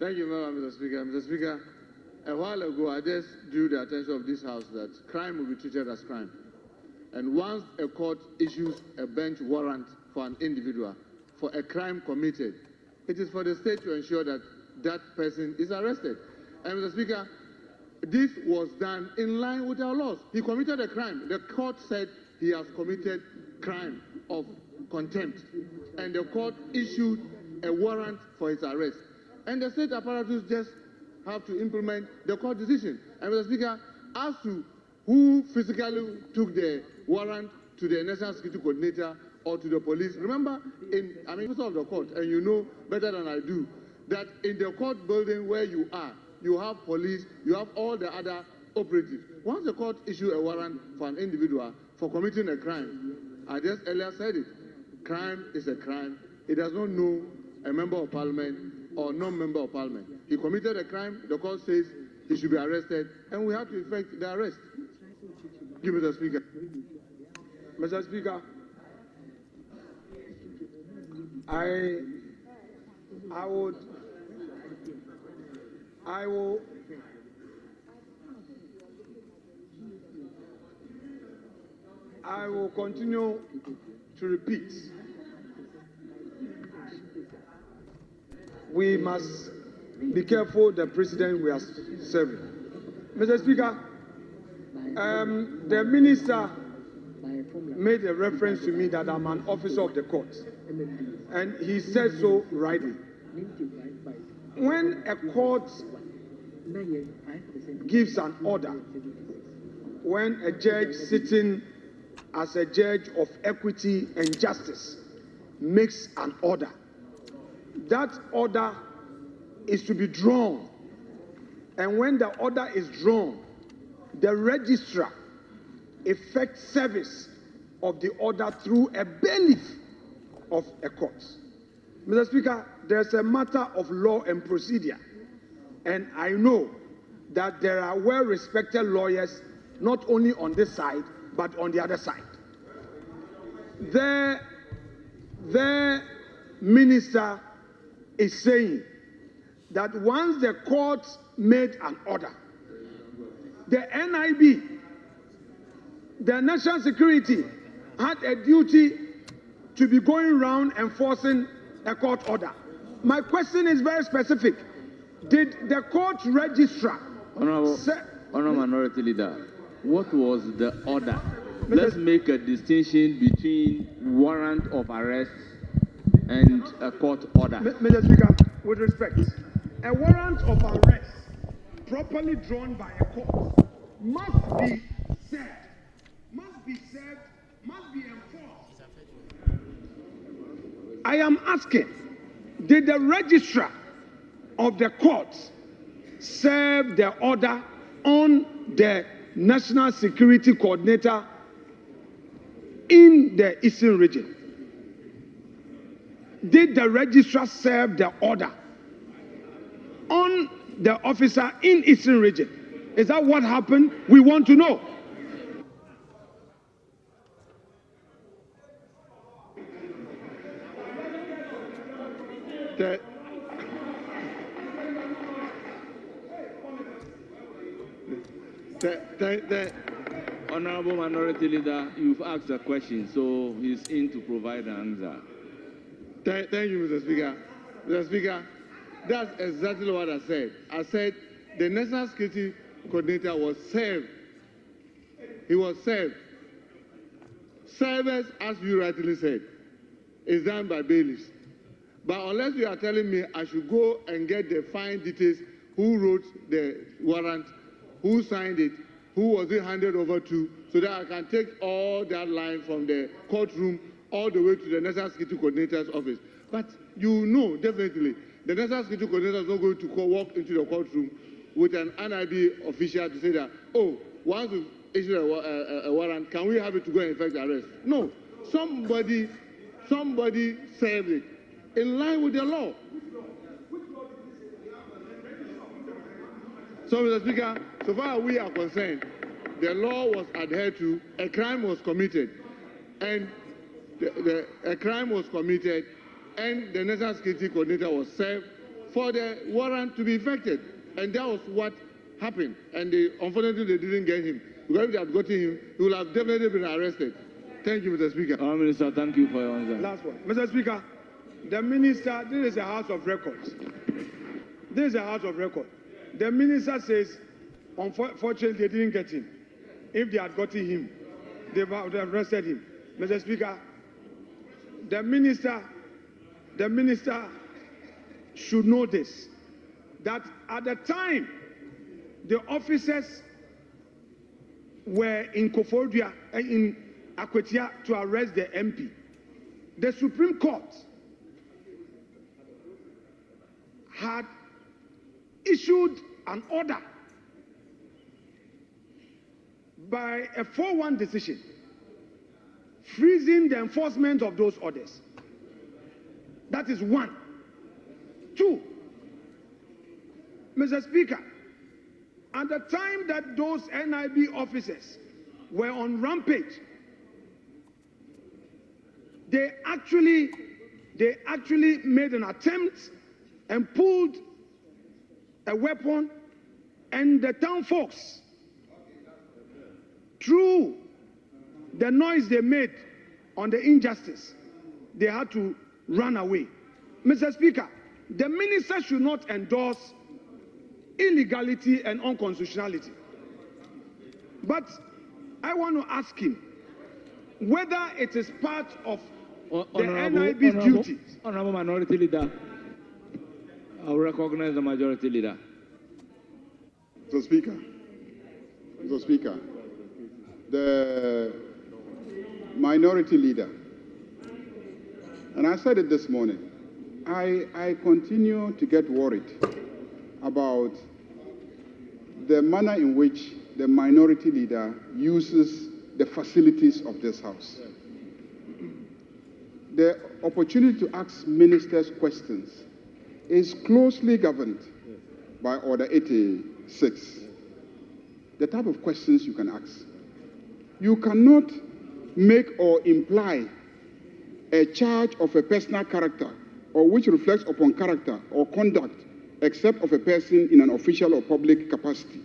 Thank you, Mr. Speaker. Mr. Speaker, a while ago, I just drew the attention of this House that crime will be treated as crime. And once a court issues a bench warrant for an individual for a crime committed, it is for the state to ensure that that person is arrested. And Mr. Speaker, this was done in line with our laws. He committed a crime. The court said he has committed crime of contempt. And the court issued a warrant for his arrest. And the state apparatus just have to implement the court decision. And Mr. Speaker, as to who physically took the warrant to the National Security Coordinator or to the police, remember, I'm officer of the court, and you know better than I do, that in the court building where you are, you have police, you have all the other operatives. Once the court issue a warrant for an individual for committing a crime, I just earlier said it, crime is a crime. It does not know a member of parliament or non-member of parliament. He committed a crime, the court says he should be arrested, and we have to effect the arrest. Give me the Speaker. Mr. Speaker, I will continue to repeat. We must be careful the president we are serving. Mr. Speaker, the minister made a reference to me that I'm an officer of the court, and he said so rightly. When a court gives an order, when a judge sitting as a judge of equity and justice makes an order, that order is to be drawn. And when the order is drawn, the registrar effects service of the order through a bailiff of a court. Mr. Speaker, there's a matter of law and procedure, and I know that there are well-respected lawyers not only on this side but on the other side. The minister is saying that once the court made an order, the NIB, the national security, had a duty to be going around enforcing a court order. My question is very specific. Did the court registrar... Honourable Minority Leader, what was the order? Let's make a distinction between warrant of arrest and a court order. Mr. Speaker, with respect, a warrant of arrest properly drawn by a court must be served, must be enforced. I am asking, did the registrar of the court serve the order on the National Security Coordinator in the Eastern region? Did the registrar serve the order on the officer in Eastern region? Is that what happened? We want to know. The Honourable Minority Leader, you've asked a question, so he's in to provide an answer. Thank you, Mr. Speaker. Mr. Speaker, that's exactly what I said. I said the National Security Coordinator was served. He was served. Service, as you rightly said, is done by bailiffs. But unless you are telling me I should go and get the fine details, who wrote the warrant, who signed it, who was it handed over to, so that I can take all that line from the courtroom all the way to the National Security Coordinator's office. But you know definitely the National Security Coordinator is not going to walk into the courtroom with an NIB official to say that, oh, once we issue a warrant, can we have it to go and effect arrest? No. Somebody served it in line with the law. So, Mr. Speaker, so far as we are concerned, the law was adhered to, a crime was committed, and a crime was committed, and the National Security Coordinator was served for the warrant to be effected. And that was what happened. And unfortunately, they didn't get him. Because if they had gotten him, he would have definitely been arrested. Thank you, Mr. Speaker. Minister, thank you for your answer. Last one. Mr. Speaker, the minister, this is a house of records. This is a house of record. The minister says, unfortunately, they didn't get him. If they had gotten him, they would have arrested him. Mr. Speaker, the minister should know this, that at the time the officers were in Koforidua, in Akwetia, to arrest the MP, the Supreme Court had issued an order by a 4-1 decision freezing the enforcement of those orders. That is one. Two, Mr. Speaker, at the time that those NIB officers were on rampage, they actually made an attempt and pulled a weapon, and the town folks, through the noise they made on the injustice, they had to run away. Mr. Speaker, the minister should not endorse illegality and unconstitutionality. But I want to ask him whether it is part of the NIB's duty. Honorable Minority Leader, I will recognize the Majority Leader. Mr. Speaker, the Minority Leader, and I said it this morning, I continue to get worried about the manner in which the Minority Leader uses the facilities of this House. The opportunity to ask ministers questions is closely governed by Order 86. The type of questions you can ask. You cannot make or imply a charge of a personal character or which reflects upon character or conduct except of a person in an official or public capacity.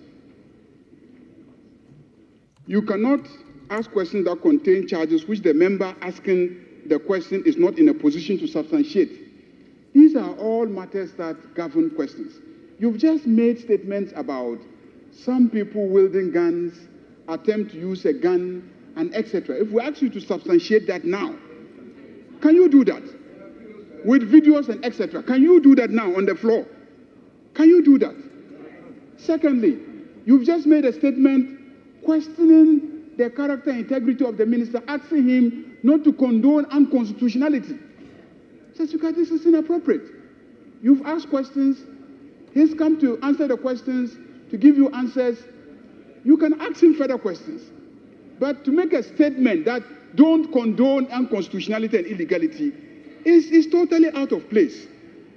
You cannot ask questions that contain charges which the member asking the question is not in a position to substantiate. These are all matters that govern questions. You've just made statements about some people wielding guns, attempt to use a gun, and etc. If we ask you to substantiate that now, can you do that? With videos and etc. Can you do that now on the floor? Can you do that? Secondly, you've just made a statement questioning the character and integrity of the minister, asking him not to condone unconstitutionality. Says, this is inappropriate. You've asked questions. He's come to answer the questions, to give you answers. You can ask him further questions. But to make a statement that don't condone unconstitutionality and illegality is totally out of place.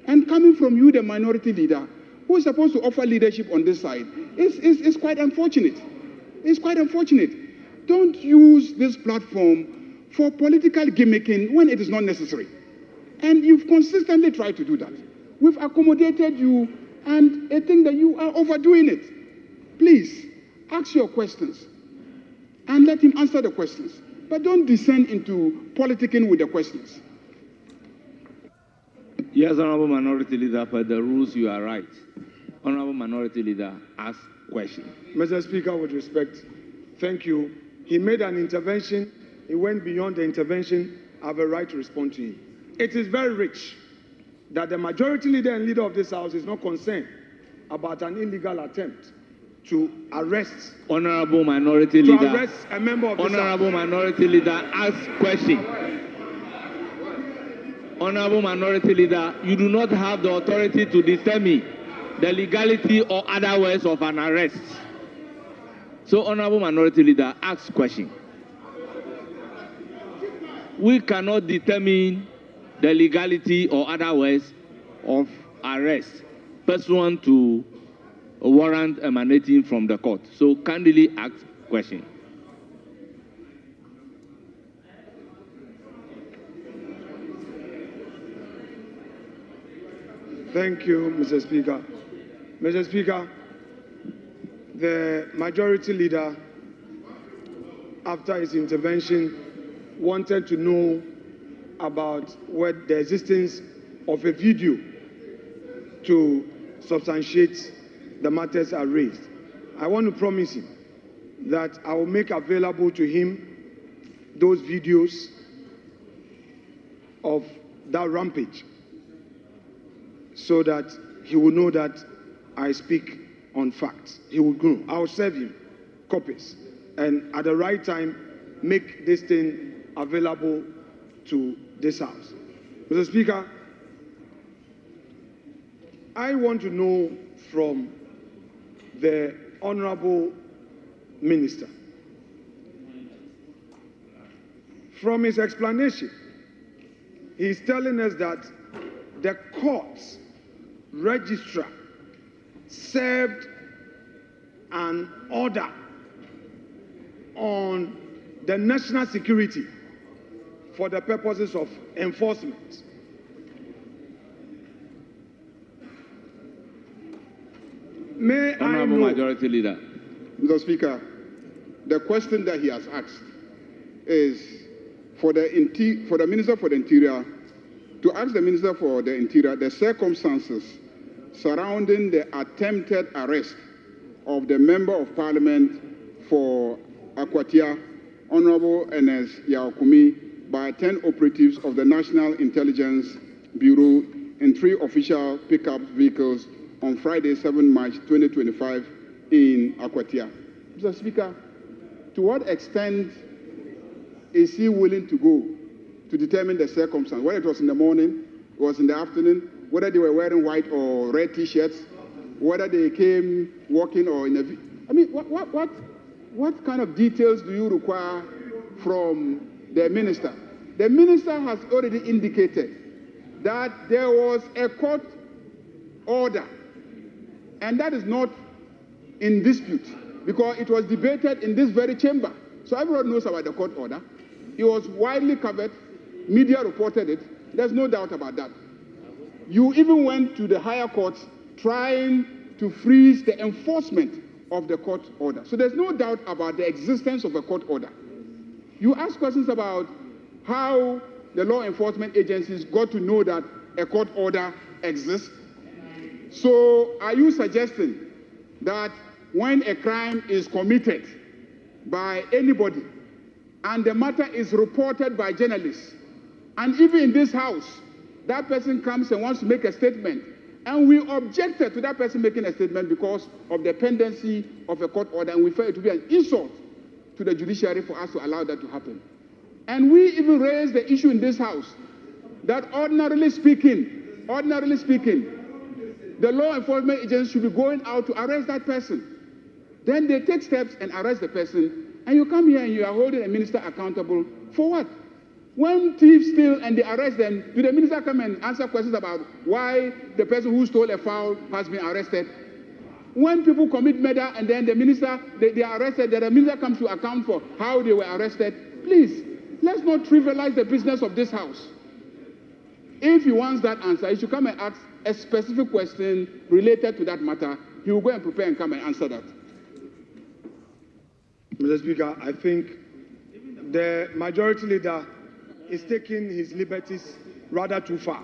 And coming from you, the Minority Leader, who is supposed to offer leadership on this side, is quite unfortunate. It's quite unfortunate. Don't use this platform for political gimmicking when it is not necessary. And you've consistently tried to do that. We've accommodated you, and I think that you are overdoing it. Please, ask your questions and let him answer the questions. But don't descend into politicking with the questions. Yes, Honorable Minority Leader, per the rules, you are right. Honorable Minority Leader, ask question. Mr. Speaker, with respect, thank you. He made an intervention. He went beyond the intervention. I have a right to respond to him. It is very rich that the Majority Leader and Leader of this House is not concerned about an illegal attempt to arrest. Honorable Minority Leader. To arrest a member of this House. Honorable Minority Leader, ask question. Honorable Minority Leader, you do not have the authority to determine the legality or otherwise of an arrest. So, Honorable Minority Leader, ask question. We cannot determine the legality or otherwise of arrest pursuant to a warrant emanating from the court. So, kindly ask question. Thank you, Mr. Speaker. Mr. Speaker, the majority leader, after his intervention, wanted to know about what the existence of a video to substantiate the matters I raised. I want to promise him that I will make available to him those videos of that rampage so that he will know that I speak on facts. He will know. I will serve him copies and at the right time make this thing available to this House. Mr. Speaker, I want to know from the Honorable Minister, from his explanation, he is telling us that the court's registrar served an order on the national security for the purposes of enforcement. May I know, Majority Leader. Mr. Speaker, the question that he has asked is for the Minister for the Interior to ask the Minister for the Interior the circumstances surrounding the attempted arrest of the Member of Parliament for Akwatia, Honorable Ernest Yaokumi, by 10 operatives of the National Intelligence Bureau in 3 official pickup vehicles on Friday, 7 March 2025 in Akwatia. Mr. Speaker, to what extent is he willing to go to determine the circumstance? Whether it was in the morning, it was in the afternoon, whether they were wearing white or red T-shirts, whether they came walking or in a... I mean, what kind of details do you require from the minister? The minister has already indicated that there was a court order, and that is not in dispute because it was debated in this very chamber. So everyone knows about the court order. It was widely covered. Media reported it. There's no doubt about that. You even went to the higher courts trying to freeze the enforcement of the court order. So there's no doubt about the existence of a court order. You ask questions about how the law enforcement agencies got to know that a court order exists. So are you suggesting that when a crime is committed by anybody and the matter is reported by journalists, and even in this house, that person comes and wants to make a statement, and we objected to that person making a statement because of the pendency of a court order, and we felt it to be an insult to the judiciary for us to allow that to happen. And we even raised the issue in this house that ordinarily speaking, the law enforcement agency should be going out to arrest that person. Then they take steps and arrest the person, and you come here and you are holding a minister accountable for what? When thieves steal and they arrest them, do the minister come and answer questions about why the person who stole a fowl has been arrested? When people commit murder and then the minister, they are arrested, then the minister comes to account for how they were arrested. Please, let's not trivialize the business of this house. If he wants that answer, he should come and ask a specific question related to that matter. He will go and prepare and come and answer that. Mr. Speaker, I think the majority leader is taking his liberties rather too far.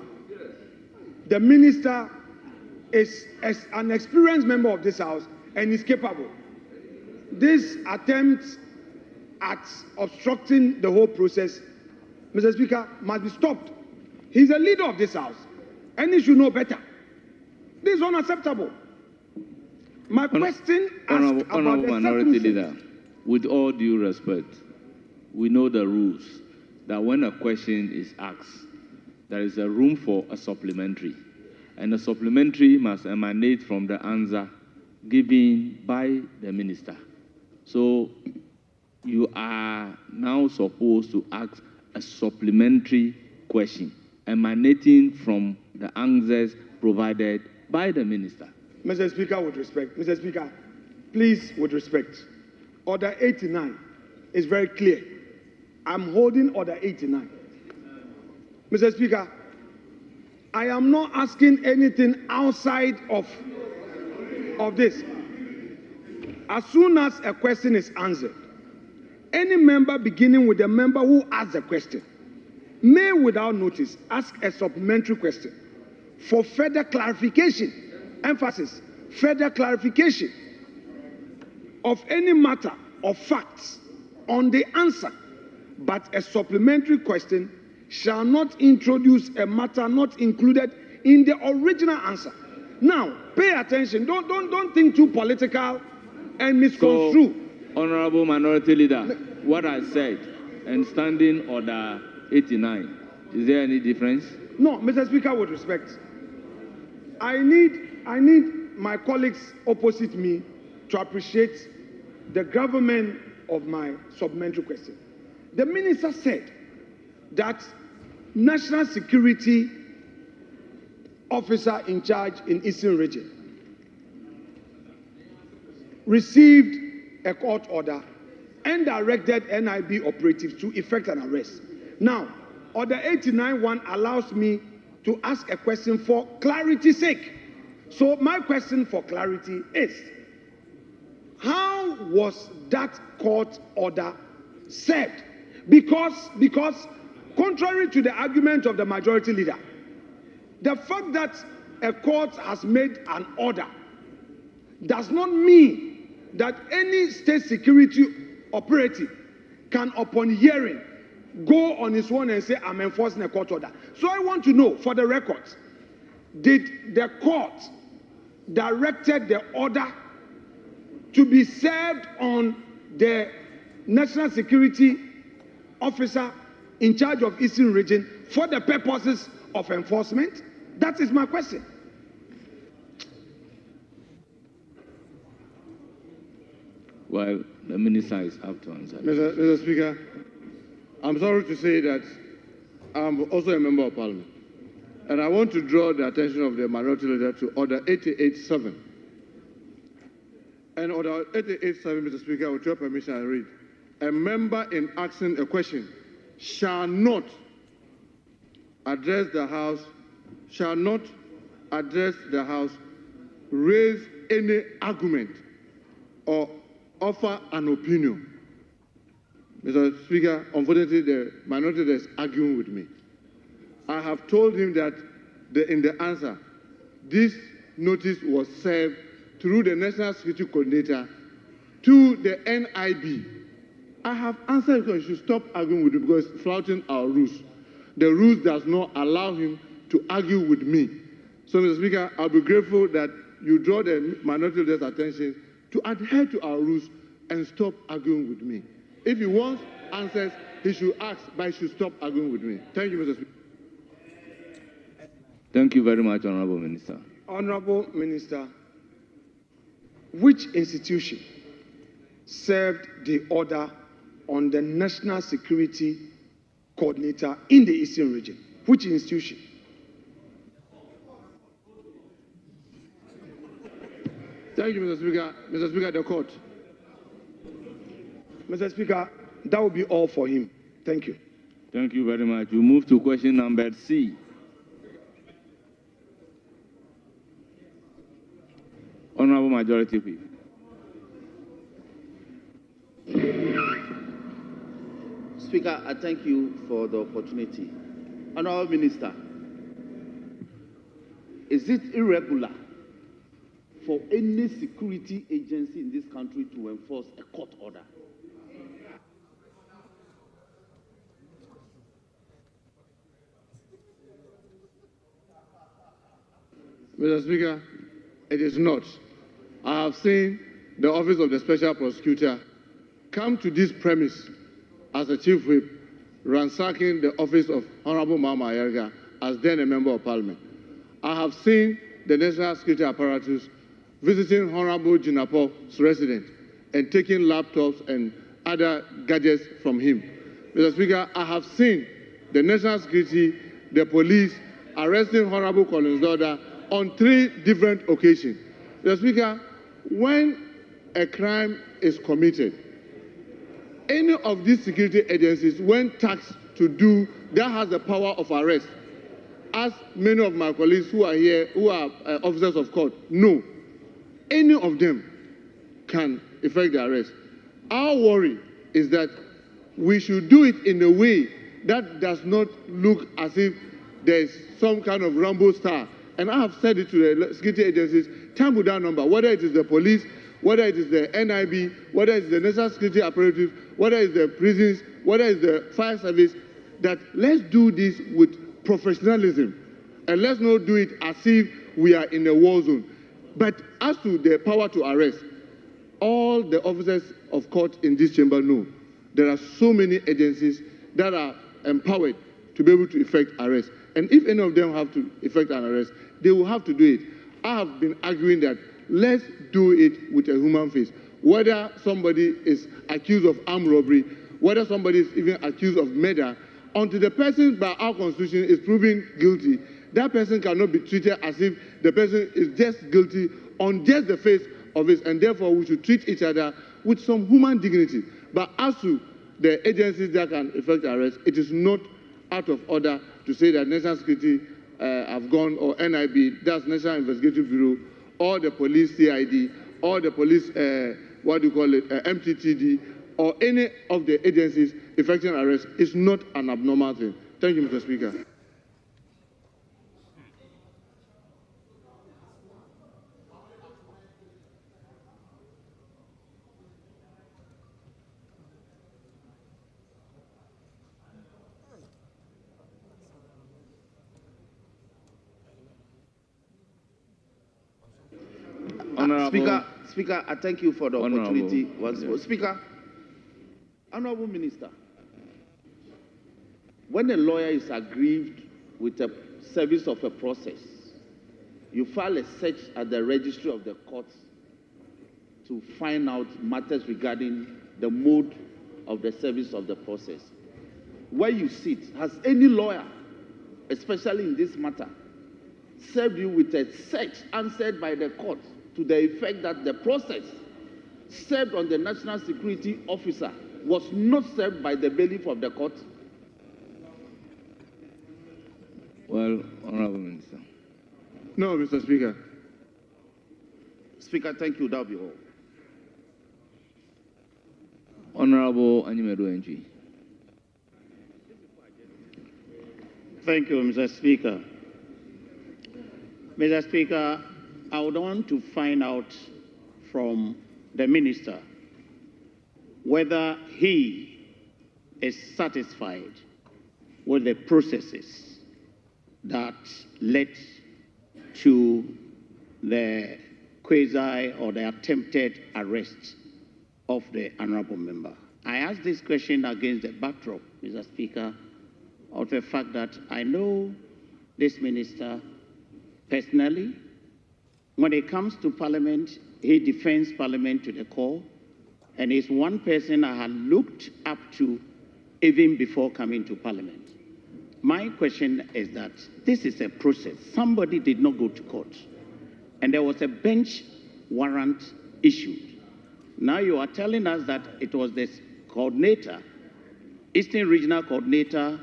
The minister is an experienced member of this house and is capable. This attempt at obstructing the whole process, Mr. Speaker, must be stopped. He's a leader of this house and he should know better. This is unacceptable. My question asks about the Minority Leader, with all due respect, we know the rules that when a question is asked, there is a room for a supplementary. And the supplementary must emanate from the answer given by the minister. So you are now supposed to ask a supplementary question emanating from the answers provided by the minister. Mr. Speaker, with respect. Mr. Speaker, please, with respect. Order 89 is very clear. I'm holding Order 89. Mr. Speaker, I am not asking anything outside of this. As soon as a question is answered, any member beginning with the member who asked the question may, without notice, ask a supplementary question for further clarification, emphasis, further clarification of any matter of facts on the answer, but a supplementary question shall not introduce a matter not included in the original answer. Now, pay attention. Don't think too political and misconstrue. So, Honorable Minority Leader, what I said and Standing Order 89, is there any difference? No, Mr. Speaker, with respect, I need my colleagues opposite me to appreciate the government of my supplementary question. The minister said that National Security Officer in charge in Eastern Region received a court order and directed NIB operatives to effect an arrest. Now, Order 89.1 allows me to ask a question for clarity's sake. So my question for clarity is, how was that court order served? Because contrary to the argument of the majority leader, the fact that a court has made an order does not mean that any state security operative can, upon hearing, go on his own and say, I'm enforcing a court order. So I want to know, for the record, did the court directed the order to be served on the National Security Officer in charge of Eastern Region for the purposes of enforcement? That is my question. Well, the minister is up to answer. Mr. Speaker, I'm sorry to say that I'm also a member of Parliament. And I want to draw the attention of the minority leader to Order 88.7. And Order 88.7, Mr. Speaker, with your permission, I read. A member in asking a question shall not address the House, raise any argument or offer an opinion. Mr. Speaker, unfortunately, the minority leader is arguing with me. I have told him that in the answer, this notice was served through the National Security Coordinator to the NIB. I have answered because you should stop arguing with him because it's flouting our rules. The rules does not allow him to argue with me. So, Mr. Speaker, I'll be grateful that you draw the minority leader's attention to adhere to our rules and stop arguing with me. If he wants answers, he should ask, but he should stop arguing with me. Thank you, Mr. Speaker. Thank you very much, Honorable Minister. Honorable Minister, which institution served the order on the National Security Coordinator in the Eastern Region? Which institution? Thank you, Mr. Speaker. Mr. Speaker, the court. Mr. Speaker, that will be all for him. Thank you. Thank you very much. We move to question number C. Honorable Majority Whip. Speaker, I thank you for the opportunity. Honorable Minister, is it irregular for any security agency in this country to enforce a court order? Mr. Speaker, it is not. I have seen the Office of the Special Prosecutor come to this premise as a chief whip, ransacking the office of Honorable Mama Ayerga as then a member of Parliament. I have seen the National Security Apparatus visiting Honorable Jinapo's residence and taking laptops and other gadgets from him. Mr. Speaker, I have seen the National Security, the police, arresting Honorable Collins' daughter on 3 different occasions. Mr. Speaker, when a crime is committed, any of these security agencies, when tasked to do, that has the power of arrest. as many of my colleagues who are here, who are officers of court, know, any of them can effect the arrest. Our worry is that we should do it in a way that does not look as if there's some kind of Rambo star. And I have said it to the security agencies, time without number, whether it is the police, whether it is the NIB, whether it is the national security apparatus, whether it is the prisons, whether it is the fire service, that let's do this with professionalism. And let's not do it as if we are in a war zone. But as to the power to arrest, all the officers of court in this chamber know there are so many agencies that are empowered to be able to effect arrest. And if any of them have to effect an arrest, they will have to do it. I have been arguing that let's do it with a human face. Whether somebody is accused of armed robbery, whether somebody is even accused of murder, until the person by our constitution is proven guilty, that person cannot be treated as if the person is just guilty on just the face of it, and therefore we should treat each other with some human dignity. But as to the agencies that can effect arrest, it is not out of order to say that National Security have gone, or NIB, that's National Investigative Bureau, or the police CID, or the police, MTTD, or any of the agencies effecting arrest is not an abnormal thing. Thank you, Mr. Speaker. Speaker, I thank you for the opportunity. Speaker, Honorable Minister, when a lawyer is aggrieved with the service of a process, you file a search at the registry of the courts to find out matters regarding the mode of the service of the process. Where you sit, has any lawyer, especially in this matter, served you with a search answered by the court to the effect that the process served on the national security officer was not served by the bailiff of the court? Well, Honorable Minister. No, Mr. Speaker. Speaker, thank you. That'll be all. Honorable Animedo NG. Thank you, Mr. Speaker. Mr. Speaker, I would want to find out from the minister whether he is satisfied with the processes that led to the quasi or the attempted arrest of the honorable member. I ask this question against the backdrop, Mr. Speaker, of the fact that I know this minister personally. When it comes to Parliament, he defends Parliament to the core, and is one person I had looked up to even before coming to Parliament. My question is that this is a process. Somebody did not go to court, and there was a bench warrant issued. Now you are telling us that it was this coordinator, Eastern Regional Coordinator,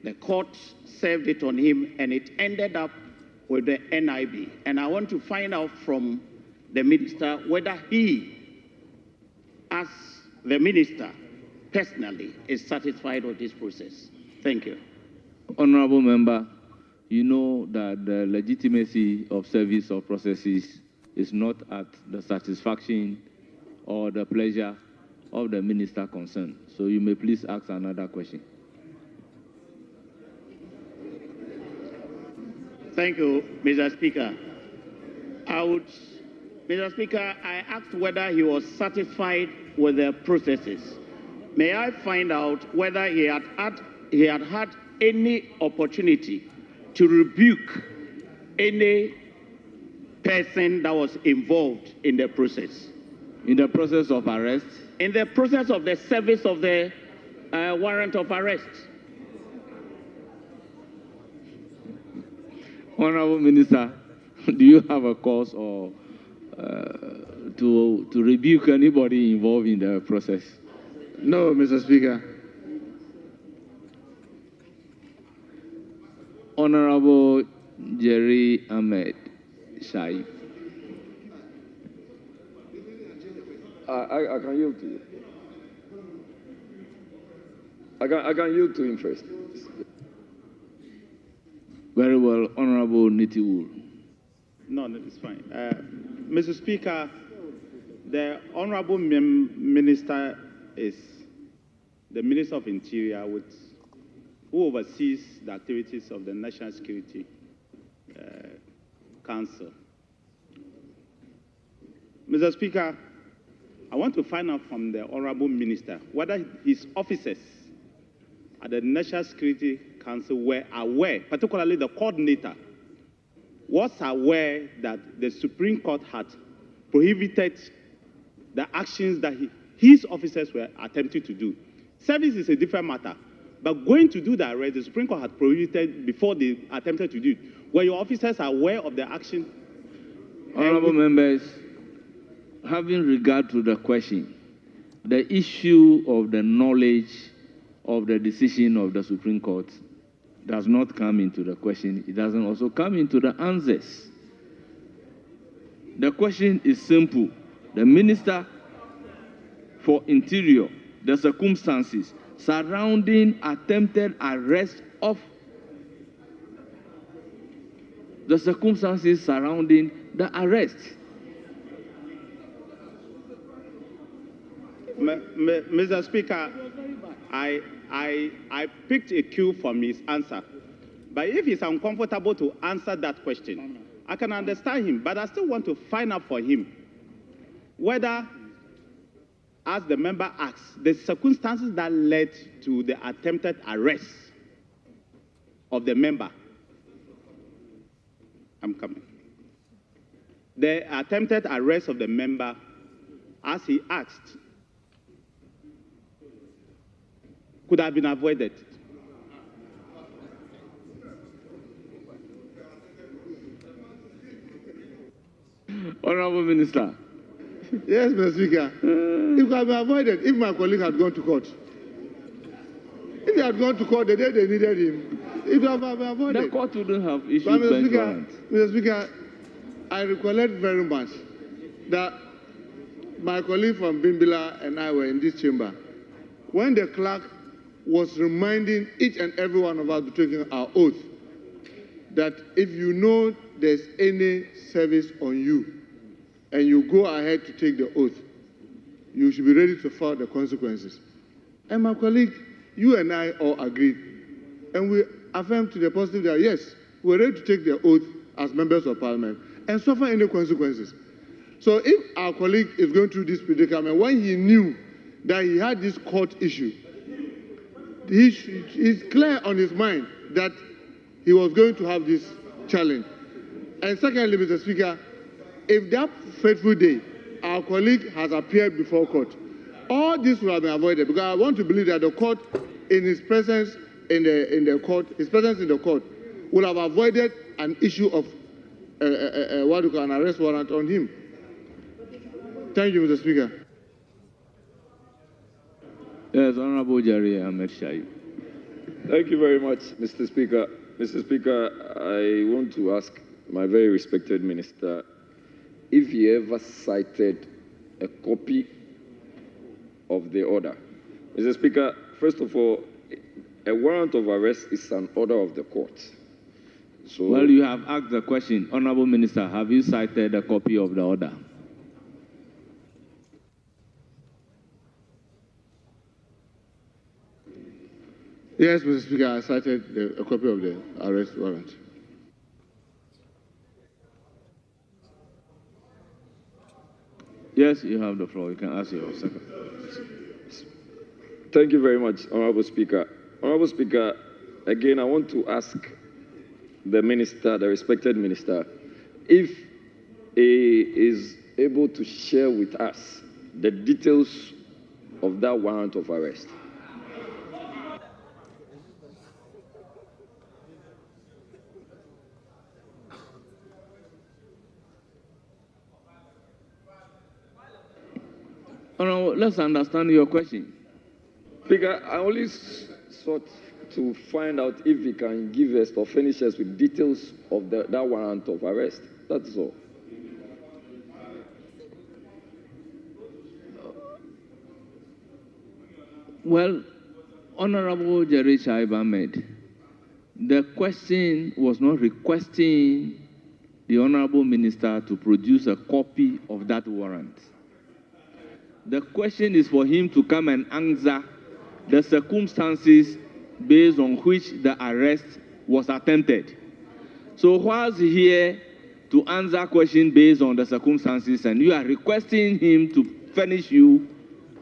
the court served it on him, and it ended up with the NIB. And I want to find out from the minister whether he, as the minister, personally is satisfied with this process. Thank you. Honorable Member, you know that the legitimacy of service of processes is not at the satisfaction or the pleasure of the minister concerned. So you may please ask another question. Thank you, Mr. Speaker. Mr. Speaker, I asked whether he was satisfied with the processes. May I find out whether he had had any opportunity to rebuke any person that was involved in the process? In the process of arrest? In the process of the service of the warrant of arrest. Honorable Minister, do you have a cause or to rebuke anybody involved in the process? No, Mr. Speaker. Honorable Jerry Ahmed Shai. I can yield to you. I can yield to him first. Very well, Honorable Nitiwul. No, it's fine. Mr. Speaker, the Honorable Minister is the Minister of Interior, who oversees the activities of the National Security Council. Mr. Speaker, I want to find out from the Honorable Minister whether his officers at the National Security Council were aware, particularly the coordinator, was aware that the Supreme Court had prohibited the actions that his officers were attempting to do. Service is a different matter, but going to do the arrest, the Supreme Court had prohibited before they attempted to do it. Were your officers aware of the action? Honorable members, having regard to the question, the issue of the knowledge of the decision of the Supreme Court does not come into the question. It doesn't also come into the answers. The question is simple. The Minister for Interior, the circumstances surrounding attempted arrest of the circumstances surrounding the arrest. Mr. Speaker, I picked a cue from his answer. But if he's uncomfortable to answer that question, I can understand him. But I still want to find out for him whether, as the member asks, the circumstances that led to the attempted arrest of the member. I'm coming. The attempted arrest of the member, as he asked, could have been avoided. Honorable Minister. Yes, Mr. Speaker. It could have been avoided if my colleague had gone to court. If he had gone to court the day they needed him, it would have been avoided. The court wouldn't have issued But bench warrant. Mr. Speaker, I recollect very much that my colleague from Bimbila and I were in this chamber when the clerk was reminding each and every one of us to take our oath that if you know there's any service on you and you go ahead to take the oath, you should be ready to follow the consequences. And my colleague, you and I all agreed. And we affirmed to the positive that yes, we're ready to take the oath as members of parliament and suffer any consequences. So if our colleague is going through this predicament, when he knew that he had this court issue, he's clear on his mind that he was going to have this challenge. And secondly, Mr. Speaker, if that fateful day, our colleague has appeared before court, all this will have been avoided because I want to believe that the court, in his presence in the court, his presence in the court, will have avoided an issue of what you call an arrest warrant on him. Thank you, Mr. Speaker. Yes, Honorable Jerry Ahmed Shai. Thank you very much, Mr. Speaker. Mr. Speaker, I want to ask my very respected minister if he ever cited a copy of the order. Mr. Speaker, first of all, a warrant of arrest is an order of the court. So, well, you have asked the question. Honorable Minister, have you cited a copy of the order? Yes, Mr. Speaker, I cited a copy of the arrest warrant. Yes, you have the floor. You can ask your second. Thank you very much, Honorable Speaker. Honorable Speaker, again, I want to ask the minister, the respected minister, if he is able to share with us the details of that warrant of arrest. Oh, no, let's understand your question. Speaker, I only sought to find out if he can give us or furnish us with details of that warrant of arrest. That's all. Well, Honorable Jerry Shaib Ahmed, the question was not requesting the Honorable Minister to produce a copy of that warrant. The question is for him to come and answer the circumstances based on which the arrest was attempted. So whilst here to answer questions based on the circumstances, and you are requesting him to furnish you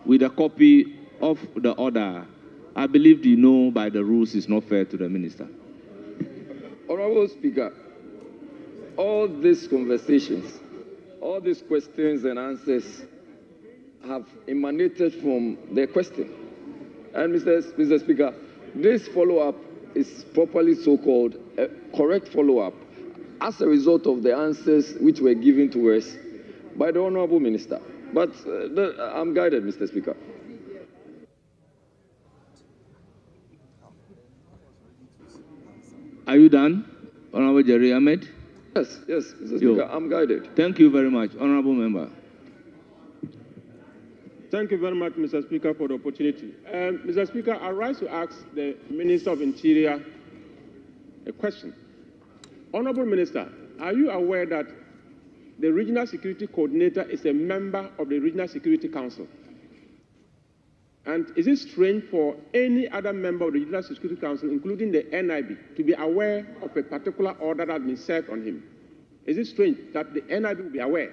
with a copy of the order, I believe the no by the rules is not fair to the minister. Honorable Speaker, all these conversations, all these questions and answers have emanated from the question. And Mr. Speaker, this follow-up is properly so-called a correct follow-up as a result of the answers which were given to us by the Honorable Minister. But I'm guided, Mr. Speaker. Are you done, Honorable Jerry Ahmed? Yes, Mr. Speaker, I'm guided. Thank you very much, Honorable Member. Thank you very much, Mr. Speaker, for the opportunity. Mr. Speaker, I rise to ask the Minister of Interior a question. Honorable Minister, are you aware that the Regional Security Coordinator is a member of the Regional Security Council? And is it strange for any other member of the Regional Security Council, including the NIB, to be aware of a particular order that has been served on him? Is it strange that the NIB will be aware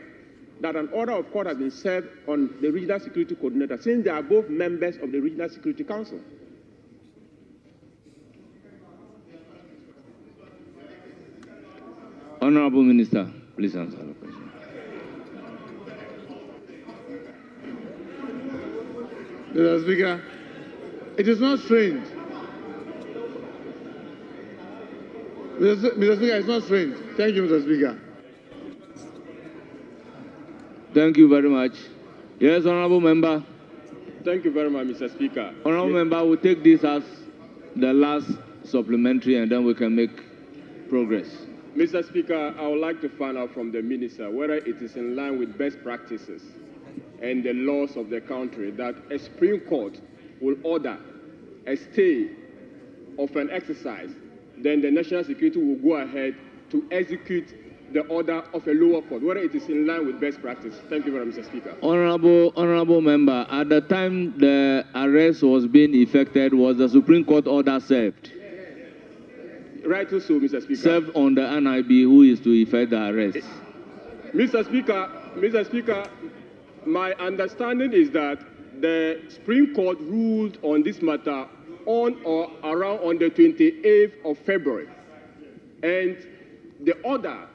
that an order of court has been served on the Regional Security Coordinator, since they are both members of the Regional Security Council? Honorable Minister, please answer the question. Mr. Speaker, it is not strange. Mr. Speaker, it's not strange. Thank you, Mr. Speaker. Thank you very much. Yes, Honorable Member. Thank you very much, Mr. Speaker. Honorable Member, we'll take this as the last supplementary and then we can make progress. Mr. Speaker, I would like to find out from the Minister whether it is in line with best practices and the laws of the country that a Supreme Court will order a stay of an exercise, then the national security will go ahead to execute the order of a lower court, whether it is in line with best practice. Thank you very much, Mr. Speaker. Honorable Member, at the time the arrest was being effected, was the Supreme Court order served? Rightly so, Mr. Speaker. Served on the NIB, who is to effect the arrest. Mr. Speaker, my understanding is that the Supreme Court ruled on this matter on or around on the 28th of February. And the order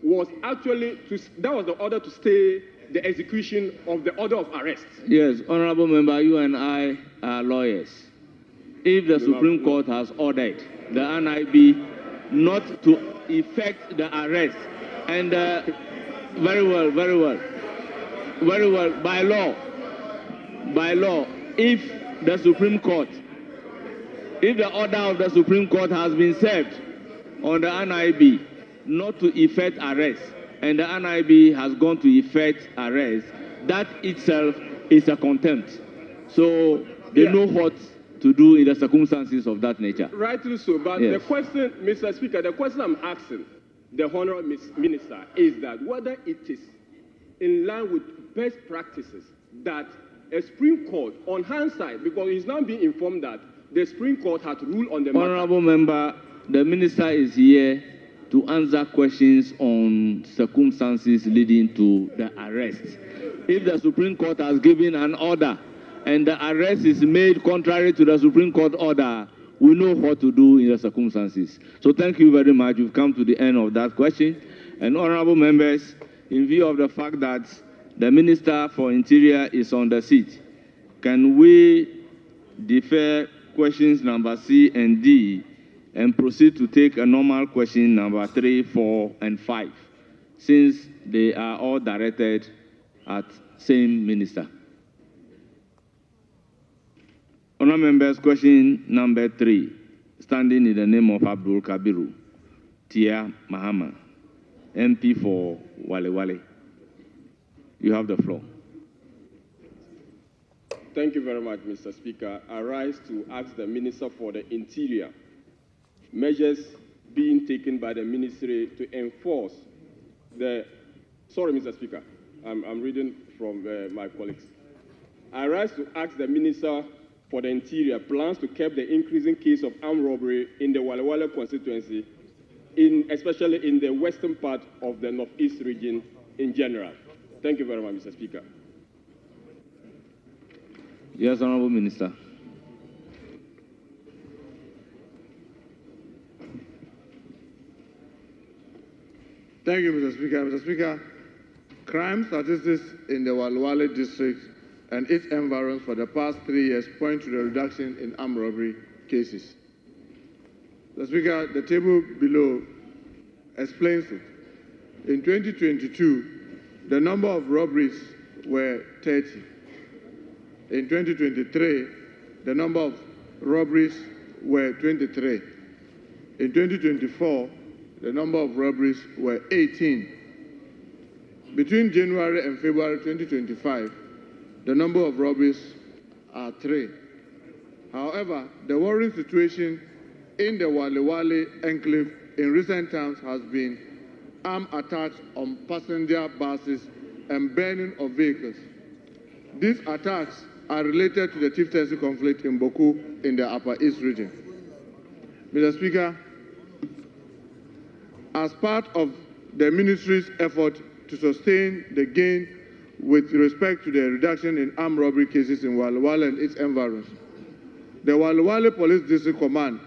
was actually, that was the order to stay the execution of the order of arrest. Yes, Honorable Member, you and I are lawyers. If the Supreme Court has ordered the NIB not to effect the arrest, and very well, by law, if the Supreme Court, if the order of the Supreme Court has been served on the NIB not to effect arrest, and the NIB has gone to effect arrest, that itself is a contempt. So they know what to do in the circumstances of that nature. Rightly so, but yes. The question, Mr. Speaker, the question I'm asking the Honourable Minister is that whether it is in line with best practices that a Supreme Court, on hindsight, because he's now being informed that the Supreme Court had ruled on the matter. Honourable Member, the Minister is here to answer questions on circumstances leading to the arrest. If the Supreme Court has given an order and the arrest is made contrary to the Supreme Court order, we know what to do in the circumstances. So thank you very much. We've come to the end of that question. And honourable members, in view of the fact that the Minister for Interior is on the seat, can we defer questions number C and D and proceed to take a normal question number 3, 4, and 5, since they are all directed at same minister? Honourable members, question number 3, standing in the name of Abdul Kabiru Tia Mahama, MP for Wale Wale. You have the floor. Thank you very much, Mr. Speaker. I rise to ask the Minister for the Interior measures being taken by the ministry to enforce the... Sorry, Mr. Speaker. I'm reading from my colleagues. I rise to ask the Minister for the Interior plans to curb the increasing case of armed robbery in the Wale Wale constituency, especially in the western part of the northeast region in general. Thank you very much, Mr. Speaker. Yes, Honourable Minister. Thank you, Mr. Speaker. Mr. Speaker, crime statistics in the Wale Wale district and its environs for the past 3 years point to the reduction in armed robbery cases. Mr. Speaker, the table below explains it. In 2022, the number of robberies were 30. In 2023, the number of robberies were 23. In 2024, the number of robberies were 18. Between January and February 2025, the number of robberies are 3. However, the worrying situation in the Wale Wale enclave in recent times has been armed attacks on passenger buses and burning of vehicles. These attacks are related to the chieftaincy conflict in Boku in the Upper East region. Mr. Speaker, as part of the ministry's effort to sustain the gain with respect to the reduction in armed robbery cases in Wale Wale and its environs, the Wale Wale Police District Command,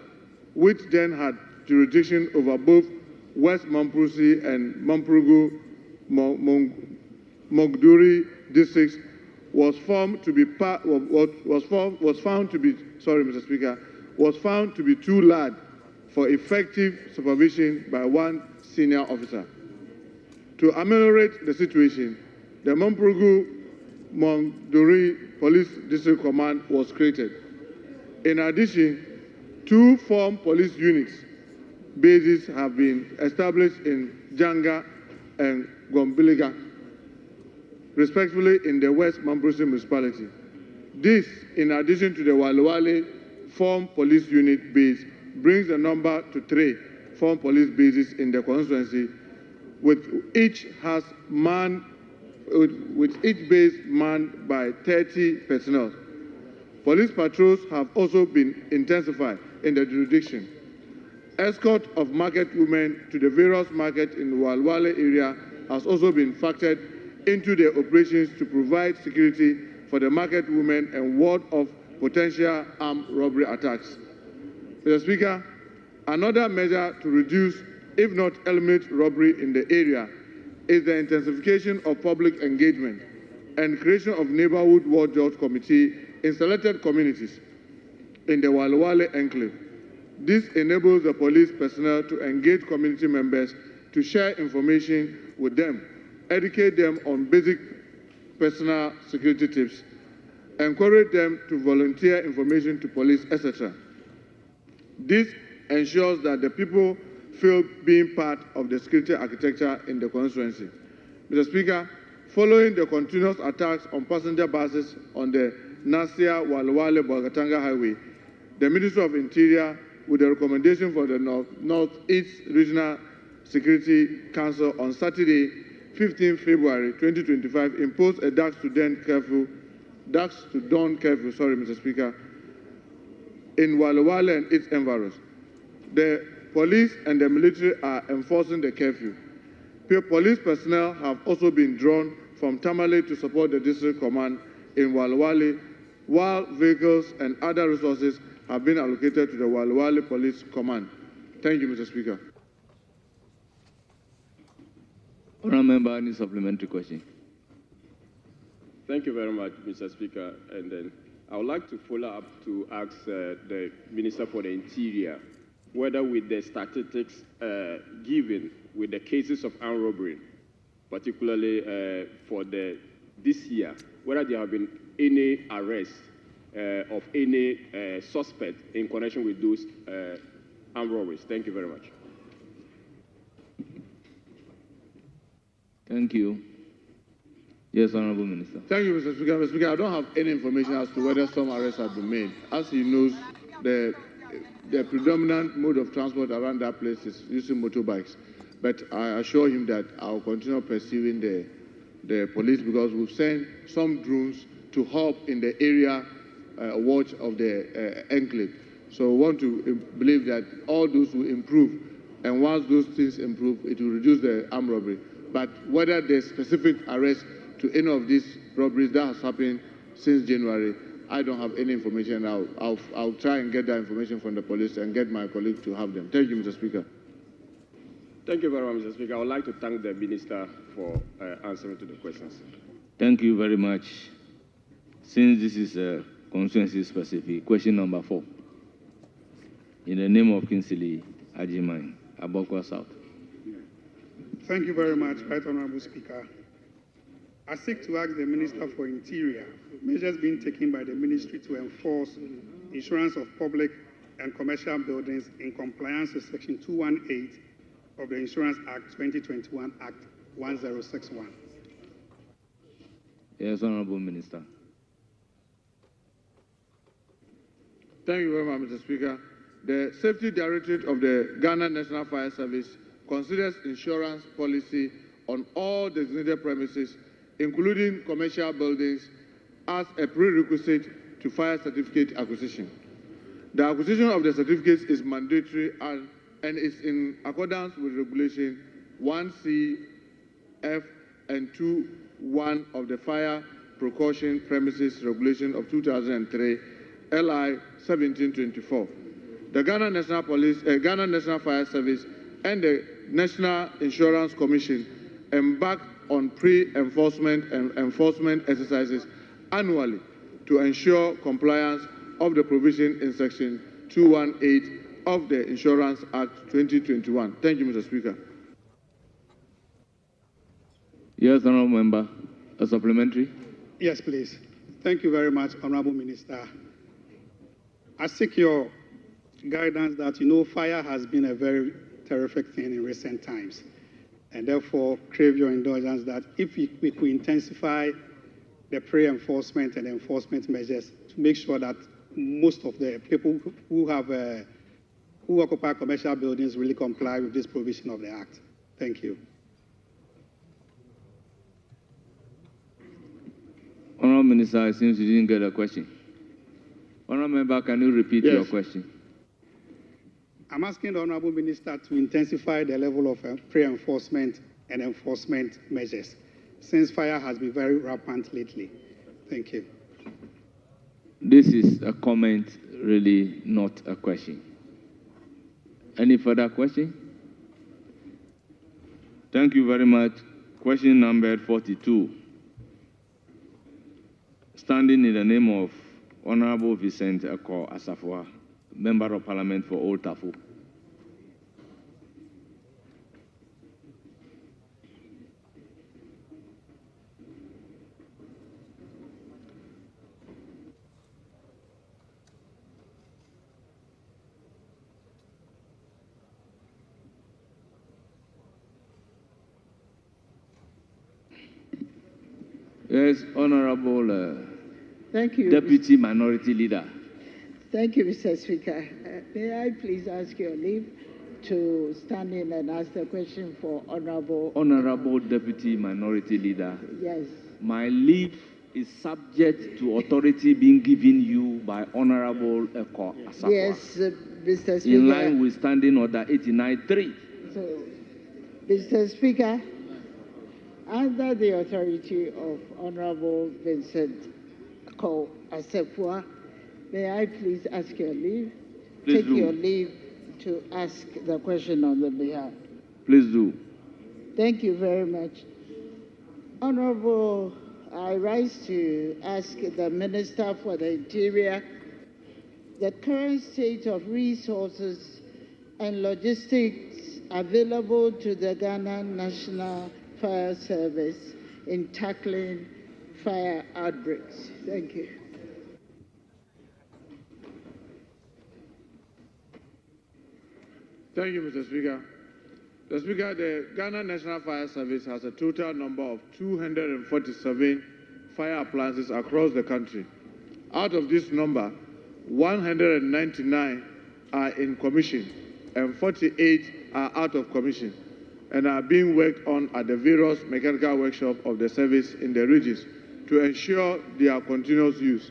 which then had jurisdiction over both West Mamprusi and Mamprugu Mogduri districts, was found to be too large for effective supervision by one senior officer. To ameliorate the situation, the Mamprugu Mogduri Police District Command was created. In addition, 2 formed police units bases have been established in Janga and Gombiliga, respectively in the West Mamprusi municipality. This, in addition to the Wale Wale formed police unit base, brings the number to 3 formed police bases in the constituency, with each base manned by 30 personnel. Police patrols have also been intensified in the jurisdiction. Escort of market women to the various markets in the Wale Wale area has also been factored into the operations to provide security for the market women and ward off potential armed robbery attacks. Mr. Speaker, another measure to reduce, if not eliminate, robbery in the area is the intensification of public engagement and creation of neighborhood watchdog committee in selected communities in the Wale Wale enclave. This enables the police personnel to engage community members to share information with them, educate them on basic personal security tips, encourage them to volunteer information to police, etc. This ensures that the people feel being part of the security architecture in the constituency. Mr. Speaker, following the continuous attacks on passenger buses on the Nasia Wale Wale Bolgatanga Highway, the Ministry of Interior, with a recommendation for the Northeast Regional Security Council on Saturday, 15 February 2025, imposed a dusk to dawn curfew, Mr. Speaker, in Wale Wale and its environs. The police and the military are enforcing the curfew. Police personnel have also been drawn from Tamale to support the district command in Wale Wale, while vehicles and other resources have been allocated to the Wale Wale Police Command. Thank you, Mr. Speaker. Honourable member, any supplementary question? Thank you very much, Mr. Speaker. And then I would like to follow up to ask the Minister for the Interior whether with the statistics given with the cases of armed robbery, particularly for this year, whether there have been any arrests of any suspect in connection with those armed robberies. Thank you very much. Thank you. Yes, Honorable Minister. Thank you, Mr. Speaker. Mr. Speaker, I don't have any information as to whether some arrests have been made. As he knows, the predominant mode of transport around that place is using motorbikes. But I assure him that I'll continue pursuing the police, because we've sent some drones to help in the area watch of the enclave. So we want to believe that all those will improve. And once those things improve, it will reduce the armed robbery. But whether there's specific arrest to any of these robberies that has happened since January, I don't have any information. I'll try and get that information from the police and get my colleague to have them. Thank you, Mr. Speaker. Thank you very much, Mr. Speaker. I would like to thank the Minister for answering to the questions. Thank you very much. Since this is a constituency specific, question number 4. In the name of Kingsley Ajiman, Abokwa South. Thank you very much, Right Honorable Speaker. I seek to ask the Minister for Interior measures being taken by the Ministry to enforce insurance of public and commercial buildings in compliance with Section 218 of the Insurance Act 2021, Act 1061. Yes, Honorable Minister. Thank you very much, Mr. Speaker. The Safety Directorate of the Ghana National Fire Service considers insurance policy on all designated premises, including commercial buildings, as a prerequisite to fire certificate acquisition. The acquisition of the certificates is mandatory and is in accordance with Regulation 1C(f) and 2(1) of the Fire Precaution Premises Regulation of 2003, LI 1724. The Ghana National Fire Service and the National Insurance Commission embark on pre-enforcement and enforcement exercises annually to ensure compliance of the provision in Section 218 of the Insurance Act 2021. Thank you, Mr. Speaker. Yes, Honourable Member. A supplementary? Yes, please. Thank you very much, Honorable Minister. I seek your guidance that, fire has been a very terrific thing in recent times, and therefore crave your indulgence that if we could intensify the pre-enforcement and enforcement measures to make sure that most of the people who occupy commercial buildings really comply with this provision of the Act. Thank you. Honourable Minister, it seems you didn't get a question. Honourable Member, can you repeat your question? I'm asking the Honourable Minister to intensify the level of pre-enforcement and enforcement measures, since fire has been very rampant lately. Thank you. This is a comment, really not a question. Any further question? Thank you very much. Question number 42. Standing in the name of Honorable Vincent Eko Asafua, Member of Parliament for Old Tafu. Yes, Honorable Thank you, Deputy Minority Leader. Thank you, Mr. Speaker. May I please ask your leave to stand in and ask the question for Honorable Deputy Minority Leader. Yes. My leave is subject to authority being given you by Honorable Eko Asafua. Yes, Mr. Speaker. In line with Standing Order 89.3. So, Mr. Speaker, under the authority of Honorable Vincent Eko Asafua, may I please ask your leave? Please Take do. your leave to ask the question on the behalf. Please do. Thank you very much. Honorable, I rise to ask the Minister for the Interior the current state of resources and logistics available to the Ghana National Fire Service in tackling fire outbreaks. Thank you. Thank you, Mr. Speaker. Mr. Speaker, the Ghana National Fire Service has a total number of 247 fire appliances across the country. Out of this number, 199 are in commission and 48 are out of commission and are being worked on at the various mechanical workshops of the service in the regions to ensure their continuous use.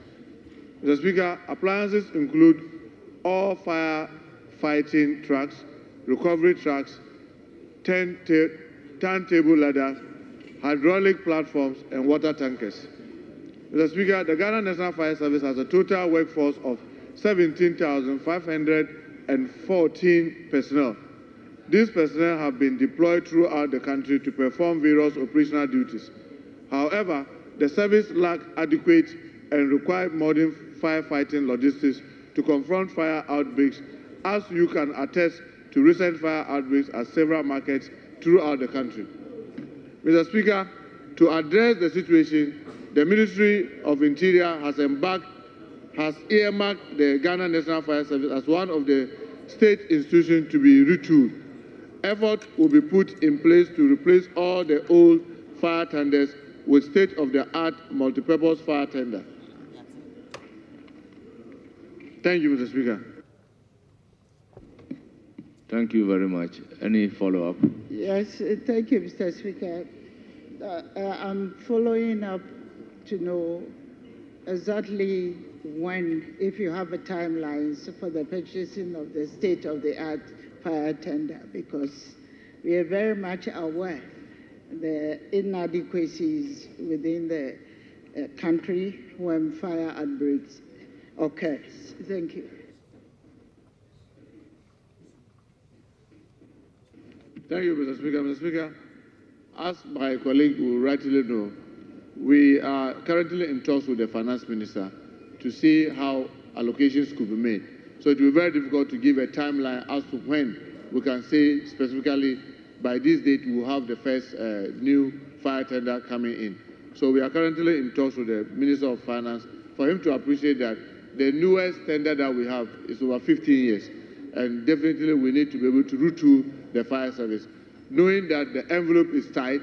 Mr. Speaker, appliances include all fire-fighting trucks, recovery trucks, turntable ladders, hydraulic platforms, and water tankers. Mr. Speaker, the Ghana National Fire Service has a total workforce of 17,514 personnel. These personnel have been deployed throughout the country to perform various operational duties. However, the service lacks adequate and required modern firefighting logistics to confront fire outbreaks, as you can attest to recent fire outbreaks at several markets throughout the country. Mr. Speaker, to address the situation, the Ministry of Interior has earmarked the Ghana National Fire Service as one of the state institutions to be retooled. Effort will be put in place to replace all the old fire tenders with state-of-the-art multipurpose fire tender. Thank you, Mr. Speaker. Thank you very much. Any follow-up? Yes, thank you, Mr. Speaker. I'm following up to know exactly when, if you have a timeline for the purchasing of the state-of-the-art fire tender, because we are very much aware the inadequacies within the country when fire outbreaks occurs. Thank you. Thank you, Mr. Speaker. Mr. Speaker, as my colleague will rightly know, we are currently in talks with the finance minister to see how allocations could be made. So it will be very difficult to give a timeline as to when we can say specifically by this date we will have the first new fire tender coming in. So we are currently in talks with the Minister of Finance for him to appreciate that the newest tender that we have is over 15 years. And definitely we need to be able to retool the fire service. Knowing that the envelope is tight,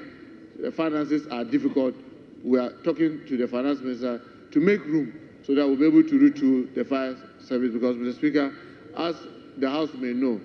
the finances are difficult, we are talking to the finance minister to make room so that we'll be able to retool the fire service, because, Mr. Speaker, as the House may know,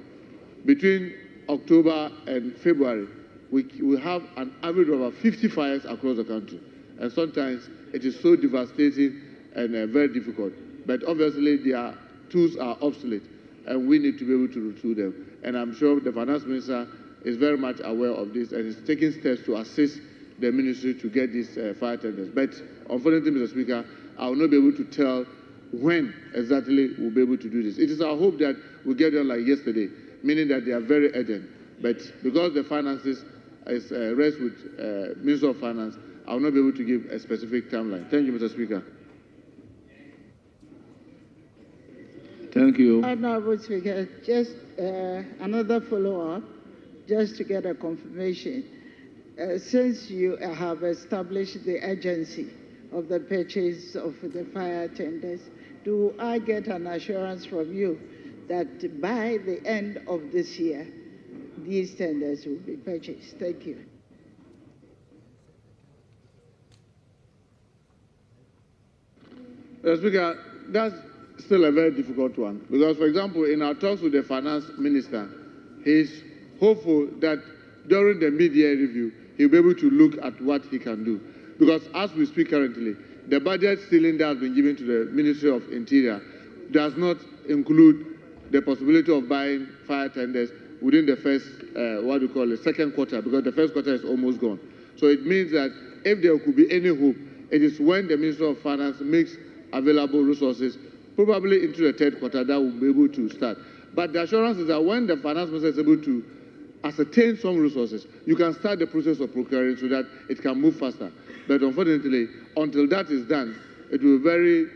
between October and February, we have an average of about 50 fires across the country. And sometimes it is so devastating and very difficult. But obviously, their tools are obsolete, and we need to be able to retool them. And I'm sure the finance minister is very much aware of this and is taking steps to assist the ministry to get these fire tenders. But unfortunately, Mr. Speaker, I will not be able to tell when exactly we'll be able to do this. It is our hope that we'll get them like yesterday, meaning that they are very urgent. But because the finances is rest with Minister of Finance, I will not be able to give a specific timeline. Thank you, Mr. Speaker. Thank you. Honorable Speaker, just another follow-up, just to get a confirmation. Since you have established the agency of the purchase of the fire tenders, do I get an assurance from you that by the end of this year, these tenders will be purchased? Thank you. Mr. Speaker, that's still a very difficult one, because, for example, in our talks with the finance minister, he's hopeful that during the mid-year review, he'll be able to look at what he can do. Because as we speak currently, the budget ceiling that has been given to the Ministry of Interior does not include the possibility of buying fire tenders within the first, second quarter, because the first quarter is almost gone. So it means that if there could be any hope, it is when the Ministry of Finance makes available resources, probably into the third quarter, that will be able to start. But the assurance is that when the finance minister is able to ascertain some resources, you can start the process of procuring so that it can move faster. But unfortunately, until that is done, it will be very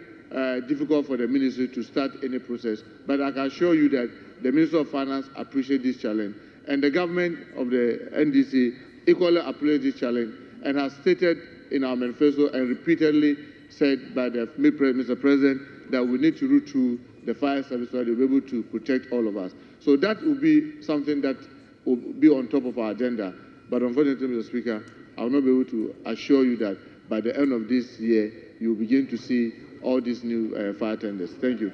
difficult for the ministry to start any process. But I can assure you that the Minister of Finance appreciates this challenge, and the government of the NDC equally appreciates this challenge and has stated in our manifesto and repeatedly said by the Mr. President that we need to retool the fire service so that they'll be able to protect all of us. So that will be something that will be on top of our agenda. But unfortunately, Mr. Speaker, I will not be able to assure you that by the end of this year, you will begin to see all these new fire tenders. Thank you.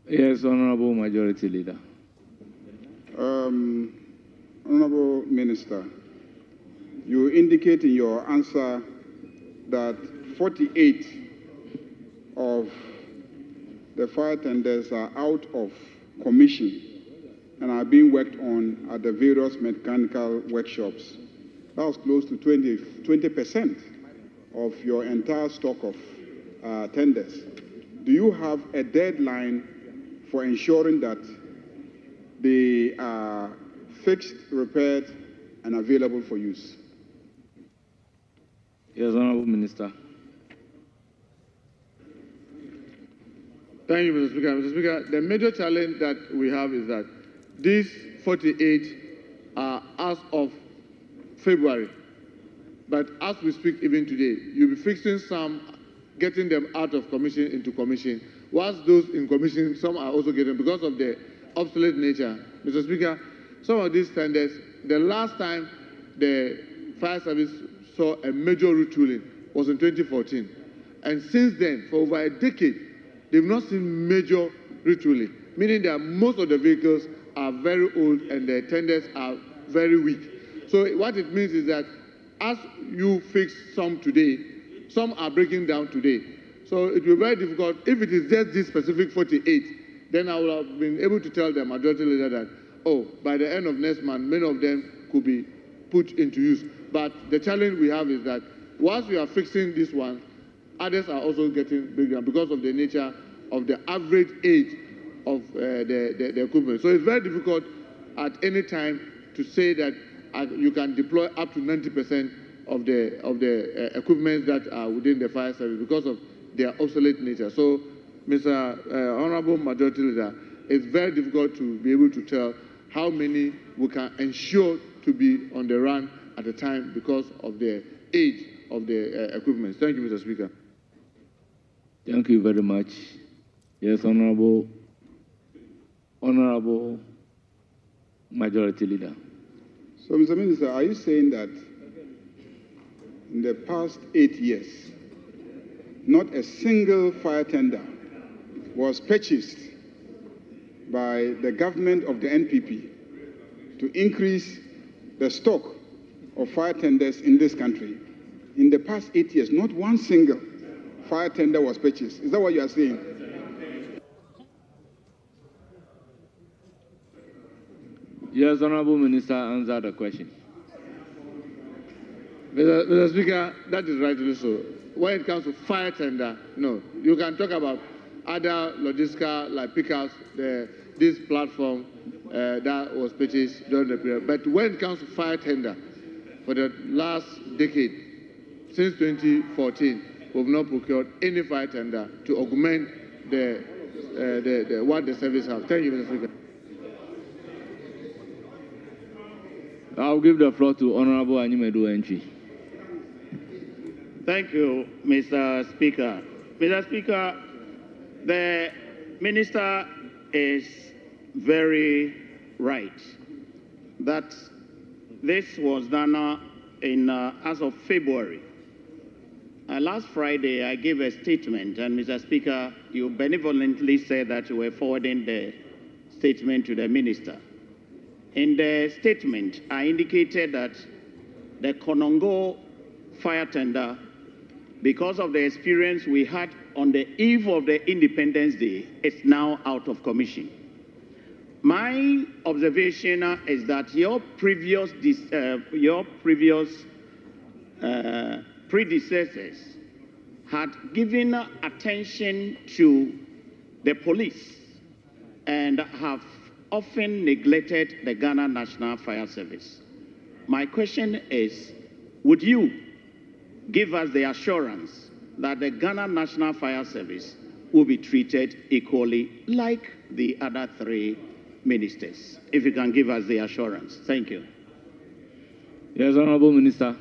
Yes, Honorable Majority Leader. Honorable Minister, you indicate in your answer that 48 of the fire tenders are out of commission and are being worked on at the various mechanical workshops. That was close to 20% of your entire stock of tenders. Do you have a deadline for ensuring that they are fixed, repaired, and available for use? Yes, Honorable Minister. Thank you, Mr. Speaker. Mr. Speaker, the major challenge that we have is that these 48 are as of February. But as we speak even today, you'll be fixing some, getting them out of commission into commission. Whilst those in commission, some are also getting, because of the obsolete nature. Mr. Speaker, some of these tenders, the last time the fire service saw a major retooling was in 2014. And since then, for over a decade, they've not seen major retooling, meaning that most of the vehicles are very old and the tenders are very weak. So what it means is that as you fix some today, some are breaking down today. So it will be very difficult. If it is just this specific 48, then I will have been able to tell the majority leader that, oh, by the end of next month, many of them could be put into use. But the challenge we have is that whilst we are fixing this one, others are also getting bigger because of the nature of the average age of the equipment. So it's very difficult at any time to say that you can deploy up to 90% of the equipment that are within the fire service because of their obsolete nature. So, Mr. Honorable Majority Leader, it's very difficult to be able to tell how many we can ensure to be on the run at a time because of the age of the equipment. Thank you, Mr. Speaker. Thank you very much. Yes, Honorable Majority Leader. So, Mr. Minister, are you saying that in the past 8 years, not a single fire tender was purchased by the government of the NPP to increase the stock of fire tenders in this country? In the past 8 years, not one single fire tender was purchased. Is that what you are saying? Yes, Honorable Minister, answer the question. Mr. Speaker, that is rightly so. When it comes to fire tender, no. You can talk about other logistical, like pickups, this platform that was purchased during the period. But when it comes to fire tender, for the last decade, since 2014, we have not procured any fire tender to augment what the service has. Thank you, Mr. Speaker. I'll give the floor to Honorable Animedu Entry. Thank you, Mr. Speaker. Mr. Speaker, the Minister is very right that this was done as of February. Last Friday, I gave a statement, and Mr. Speaker, you benevolently said that you were forwarding the statement to the Minister. In the statement, I indicated that the Konongo fire tender, because of the experience we had on the eve of the Independence Day, is now out of commission. My observation is that your previous predecessors had given attention to the police and have often neglected the Ghana National Fire Service. My question is, would you give us the assurance that the Ghana National Fire Service will be treated equally like the other three ministers? If you can give us the assurance. Thank you. Yes, Honorable Minister,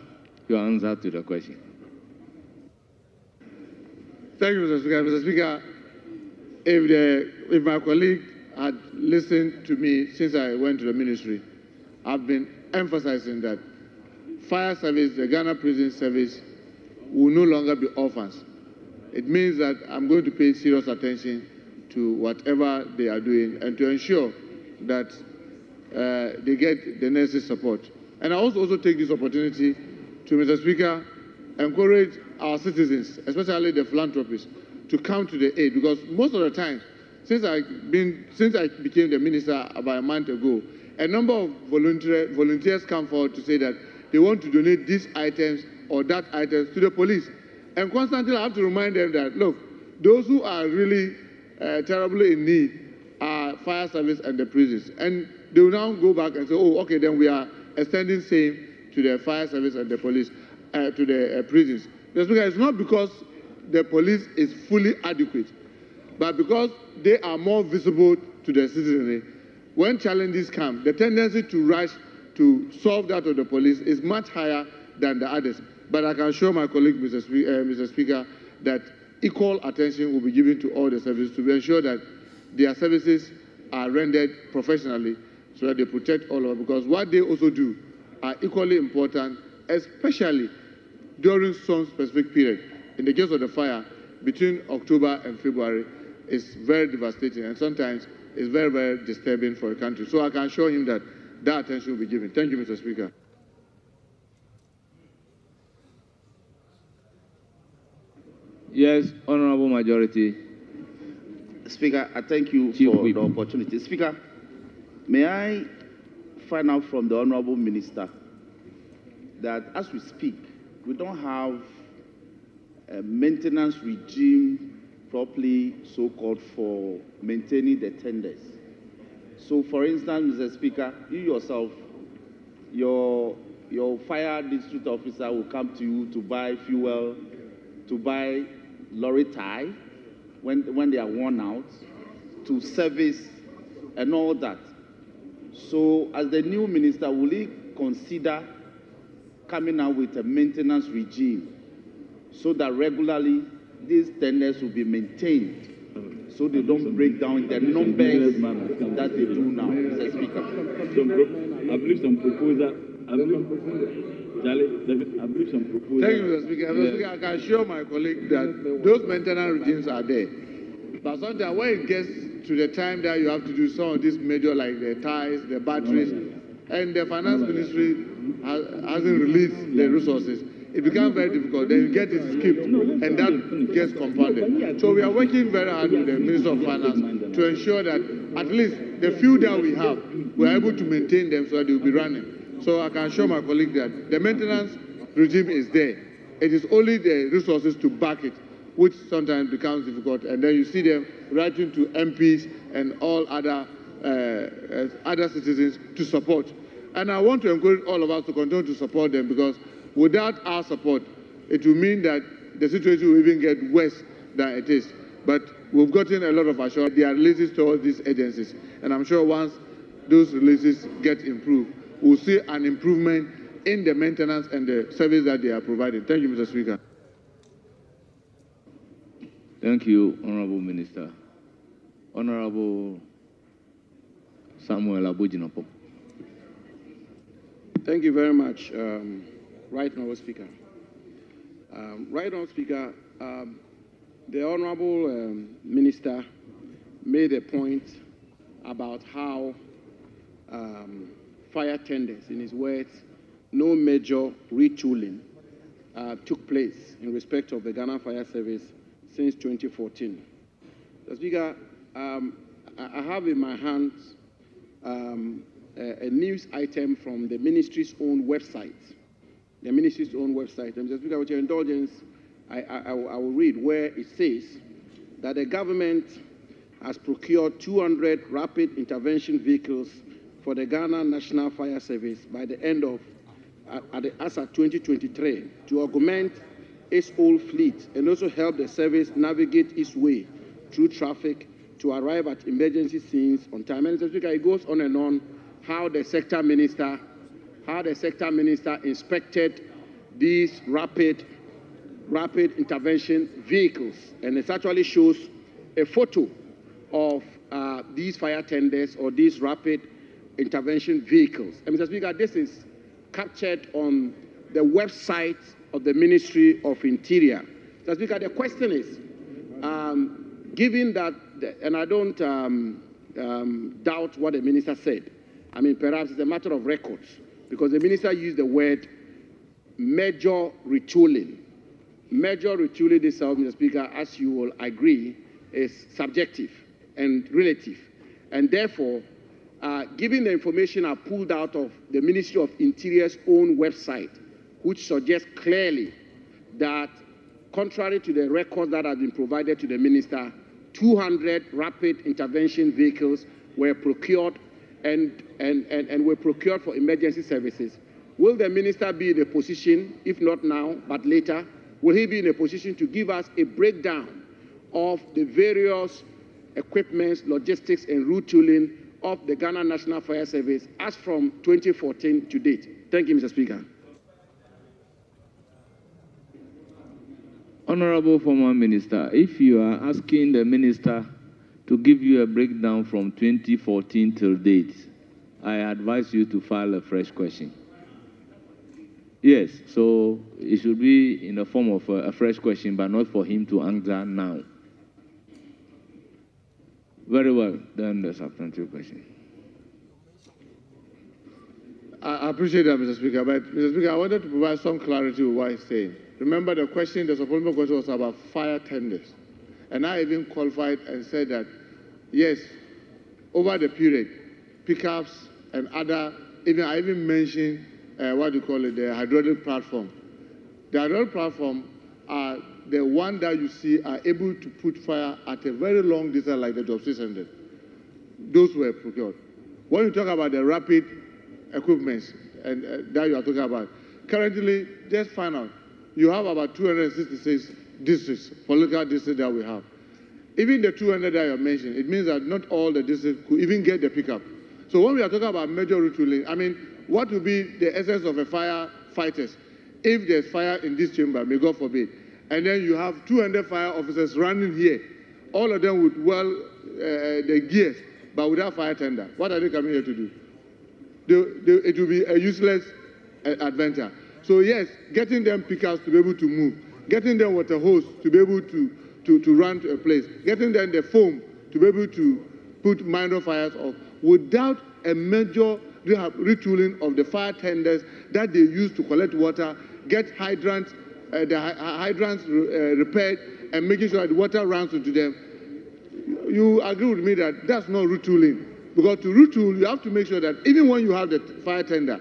your answer to the question. Thank you, Mr. Speaker. Mr. Speaker, if my colleague had listened to me since I went to the ministry, I've been emphasizing that fire service, the Ghana Prison Service, will no longer be orphans. It means that I'm going to pay serious attention to whatever they are doing and to ensure that they get the necessary support. And I also take this opportunity to, Mr. Speaker, encourage our citizens, especially the philanthropists, to come to the aid, because most of the time, since I became the minister about a month ago, a number of volunteers come forward to say that they want to donate these items or that items to the police. And constantly I have to remind them that, look, those who are really terribly in need are fire service and the prisons. And they will now go back and say, oh, okay, then we are extending same to the fire service and the police, to the prisons. It's not because the police is fully adequate, but because they are more visible to the citizenry. When challenges come, the tendency to rush to solve that of the police is much higher than the others. But I can assure my colleague, Mr. Speaker, that equal attention will be given to all the services to ensure that their services are rendered professionally so that they protect all of us. Because what they also do are equally important, especially during some specific period. In the case of the fire, between October and February, it's very devastating and sometimes it's very, very disturbing for a country. So I can assure him that that attention will be given. Thank you, Mr. Speaker. Yes, Honorable Majority. Speaker, I thank you for the opportunity. Speaker, may I find out from the Honorable Minister that as we speak, we don't have a maintenance regime properly so-called for maintaining the tenders. So, for instance, Mr. Speaker, you yourself, your fire district officer will come to you to buy fuel, to buy lorry tie when they are worn out, to service and all that. So, as the new minister, will he consider coming out with a maintenance regime so that regularly these tenders will be maintained so they don't break down the numbers that they do now, Mr. Speaker? I believe some proposal. I believe some proposal. Thank you, Mr. Speaker. Mr. Speaker, I can assure my colleague that those maintenance regimes are there. But sometimes when it gets to the time that you have to do some of these major, like the ties, the batteries, and the finance ministry hasn't released the resources, it becomes very difficult. Then you get it skipped, and that gets compounded. So we are working very hard with the Minister of Finance to ensure that at least the few that we have, we are able to maintain them so that they will be running. So I can assure my colleague that the maintenance regime is there. It is only the resources to back it, which sometimes becomes difficult. And then you see them writing to MPs and all other citizens to support. And I want to encourage all of us to continue to support them, because without our support, it will mean that the situation will even get worse than it is. But we've gotten a lot of assurance. There are releases to all these agencies. And I'm sure once those releases get improved, we'll see an improvement in the maintenance and the service that they are providing. Thank you, Mr. Speaker. Thank you, Honorable Minister. Honorable Samuel Abujinapo. Thank you very much, Right Honorable Speaker. Right Honorable Speaker, the Honorable Minister made a point about how fire tenders, in his words, no major retooling took place in respect of the Ghana Fire Service since 2014. The Speaker, I have in my hands a news item from the ministry's own website. The ministry's own website. And Mr. Speaker, with your indulgence, I will read where it says that the government has procured 200 rapid intervention vehicles for the Ghana National Fire Service by the end of as at 2023 to augment its old fleet and also help the service navigate its way through traffic to arrive at emergency scenes on time. And Mr. Speaker, it goes on and on how the sector minister inspected these rapid rapid intervention vehicles. And it actually shows a photo of these fire tenders or these rapid intervention vehicles. And Mr. Speaker, this is captured on the website of the Ministry of Interior. Mr. Speaker, the question is, given that, and I don't doubt what the minister said, I mean, perhaps it's a matter of records, because the minister used the word major retooling. Major retooling itself, Mr. Speaker, as you will agree, is subjective and relative. And therefore, given the information I pulled out of the Ministry of Interior's own website, which suggests clearly that, contrary to the records that have been provided to the minister, 200 rapid intervention vehicles were procured and were procured for emergency services. Will the minister be in a position, if not now, but later, will he be in a position to give us a breakdown of the various equipments, logistics, and route tooling of the Ghana National Fire Service as from 2014 to date? Thank you, Mr. Speaker. Honorable former minister, if you are asking the minister to give you a breakdown from 2014 till date, I advise you to file a fresh question. Yes, so it should be in the form of a fresh question, but not for him to answer now. Very well, then the substantive question. I appreciate that, Mr. Speaker, but Mr. Speaker, I wanted to provide some clarity with what he's saying. Remember the question, the supplementary question was about fire tenders. And I even qualified and said that, yes, over the period, pickups and other, I even mentioned, the hydraulic platform. The hydraulic platform are the one that you see are able to put fire at a very long distance like the Job 600. Those were procured. When you talk about the rapid equipments and that you are talking about, currently, just find out, you have about 266 districts, political districts that we have. Even the 200 that you mentioned, it means that not all the districts could even get the pickup. So when we are talking about major retooling, I mean, what will be the essence of a firefighters if there's fire in this chamber, may God forbid, and then you have 200 fire officers running here, all of them with the gears, but without fire tender? What are they coming here to do? It will be a useless adventure. So yes, getting them pickups to be able to move, getting them water hose to be able to run to a place, getting them the foam to be able to put minor fires off, without a major retooling of the fire tenders that they use to collect water, get hydrants, repaired, and making sure that the water runs into them. You agree with me that that's not retooling? Because to retool, you have to make sure that even when you have the fire tender,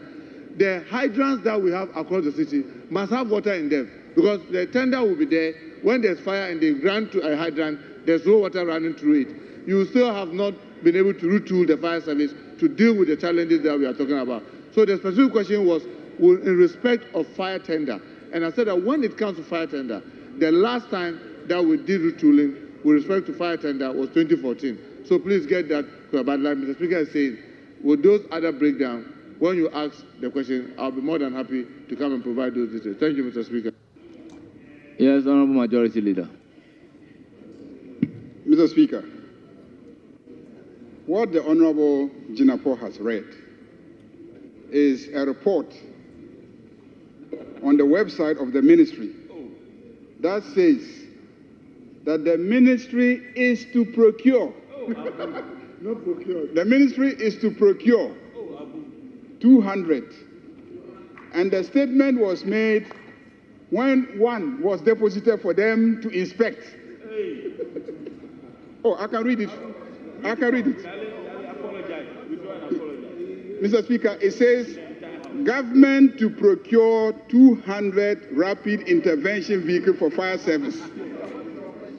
the hydrants that we have across the city must have water in them. Because the tender will be there. When there's fire and they run to a hydrant, there's no water running through it. You still have not been able to retool the fire service to deal with the challenges that we are talking about. So the specific question was in respect of fire tender. And I said that when it comes to fire tender, the last time that we did retooling with respect to fire tender was 2014. So please get that. But like Mr. Speaker is saying, with those other breakdowns, when you ask the question, I'll be more than happy to come and provide those details. Thank you, Mr. Speaker. Yes, Honorable Majority Leader. Mr. Speaker, what the Honorable Jinapo has read is a report on the website of the ministry that says that the ministry is to procure. Not procure. The ministry is to procure 200. And the statement was made when one was deposited for them to inspect. Oh, I can read it. I can read it. Mr. Speaker, it says, government to procure 200 rapid intervention vehicles for fire service.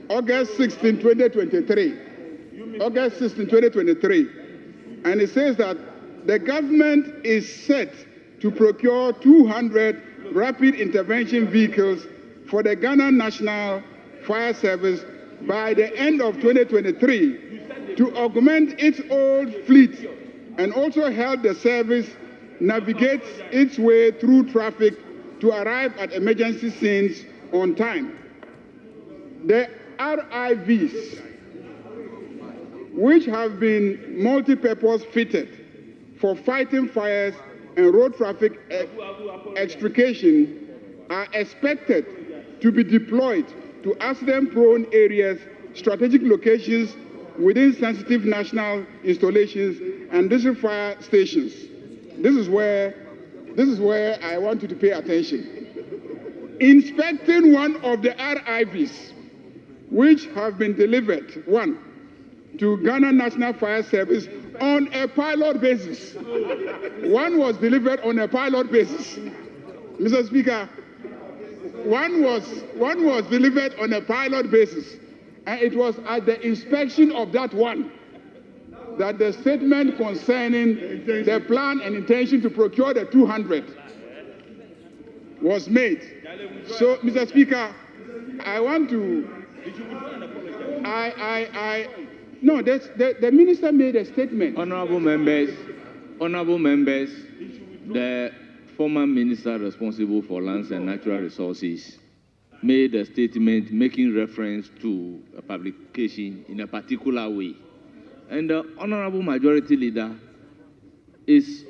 August 16, 2023. August 16, 2023. And it says that the government is set to procure 200 rapid intervention vehicles for the Ghana National Fire Service by the end of 2023 to augment its old fleet and also help the service navigate its way through traffic to arrive at emergency scenes on time. The RIVs, which have been multi-purpose fitted for fighting fires and road traffic extrication, are expected to be deployed to accident-prone areas, strategic locations within sensitive national installations and district fire stations. This is where I want you to pay attention. Inspecting one of the RIVs, which have been delivered, one, to Ghana National Fire Service on a pilot basis. One was delivered on a pilot basis. Mr. Speaker, one was delivered on a pilot basis, and it was at the inspection of that one that the statement concerning the plan and intention to procure the 200 was made. So, Mr. Speaker, I want to... No, the minister made a statement. Honorable members, the former minister responsible for lands and natural resources made a statement making reference to a publication in a particular way. And the Honorable Majority Leader is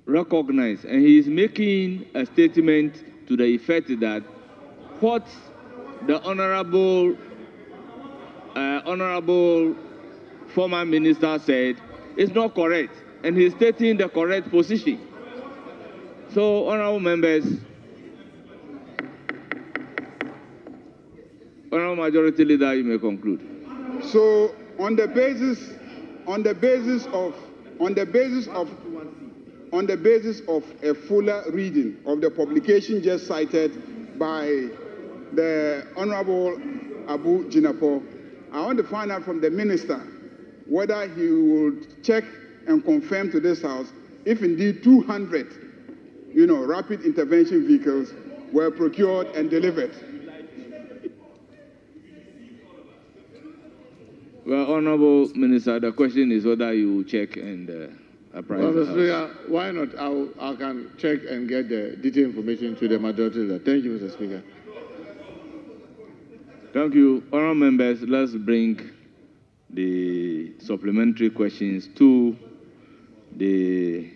recognized, and he is making a statement to the effect that what the Honorable former minister said is not correct, and he's stating the correct position. So, honorable members, honorable Majority Leader, you may conclude. So, on the basis of a fuller reading of the publication just cited by the Honorable Abu Jinapo, I want to find out from the minister whether he would check and confirm to this House if indeed 200, rapid intervention vehicles were procured and delivered. Well, Honorable Minister, the question is whether you check and apprise the House. Mr. Speaker, why not? I can check and get the detailed information to the Majority Leader. Thank you, Mr. Speaker. Thank you. Honourable members, let's bring the supplementary questions to the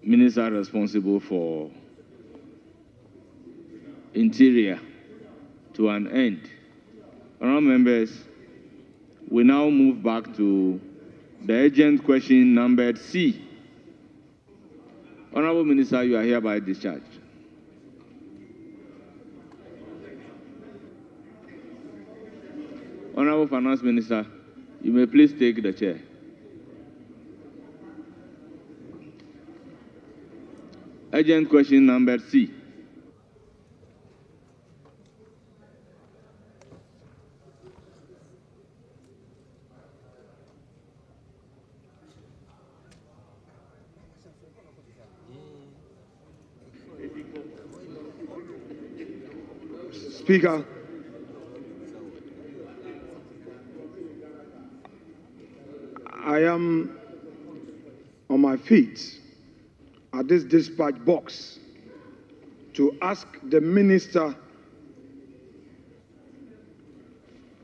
minister responsible for Interior to an end. Honourable members, we now move back to the urgent question numbered C. Honourable Minister, you are hereby discharged. Honorable Finance Minister, you may please take the chair. Urgent question number C. Speaker, I am on my feet at this dispatch box to ask the Minister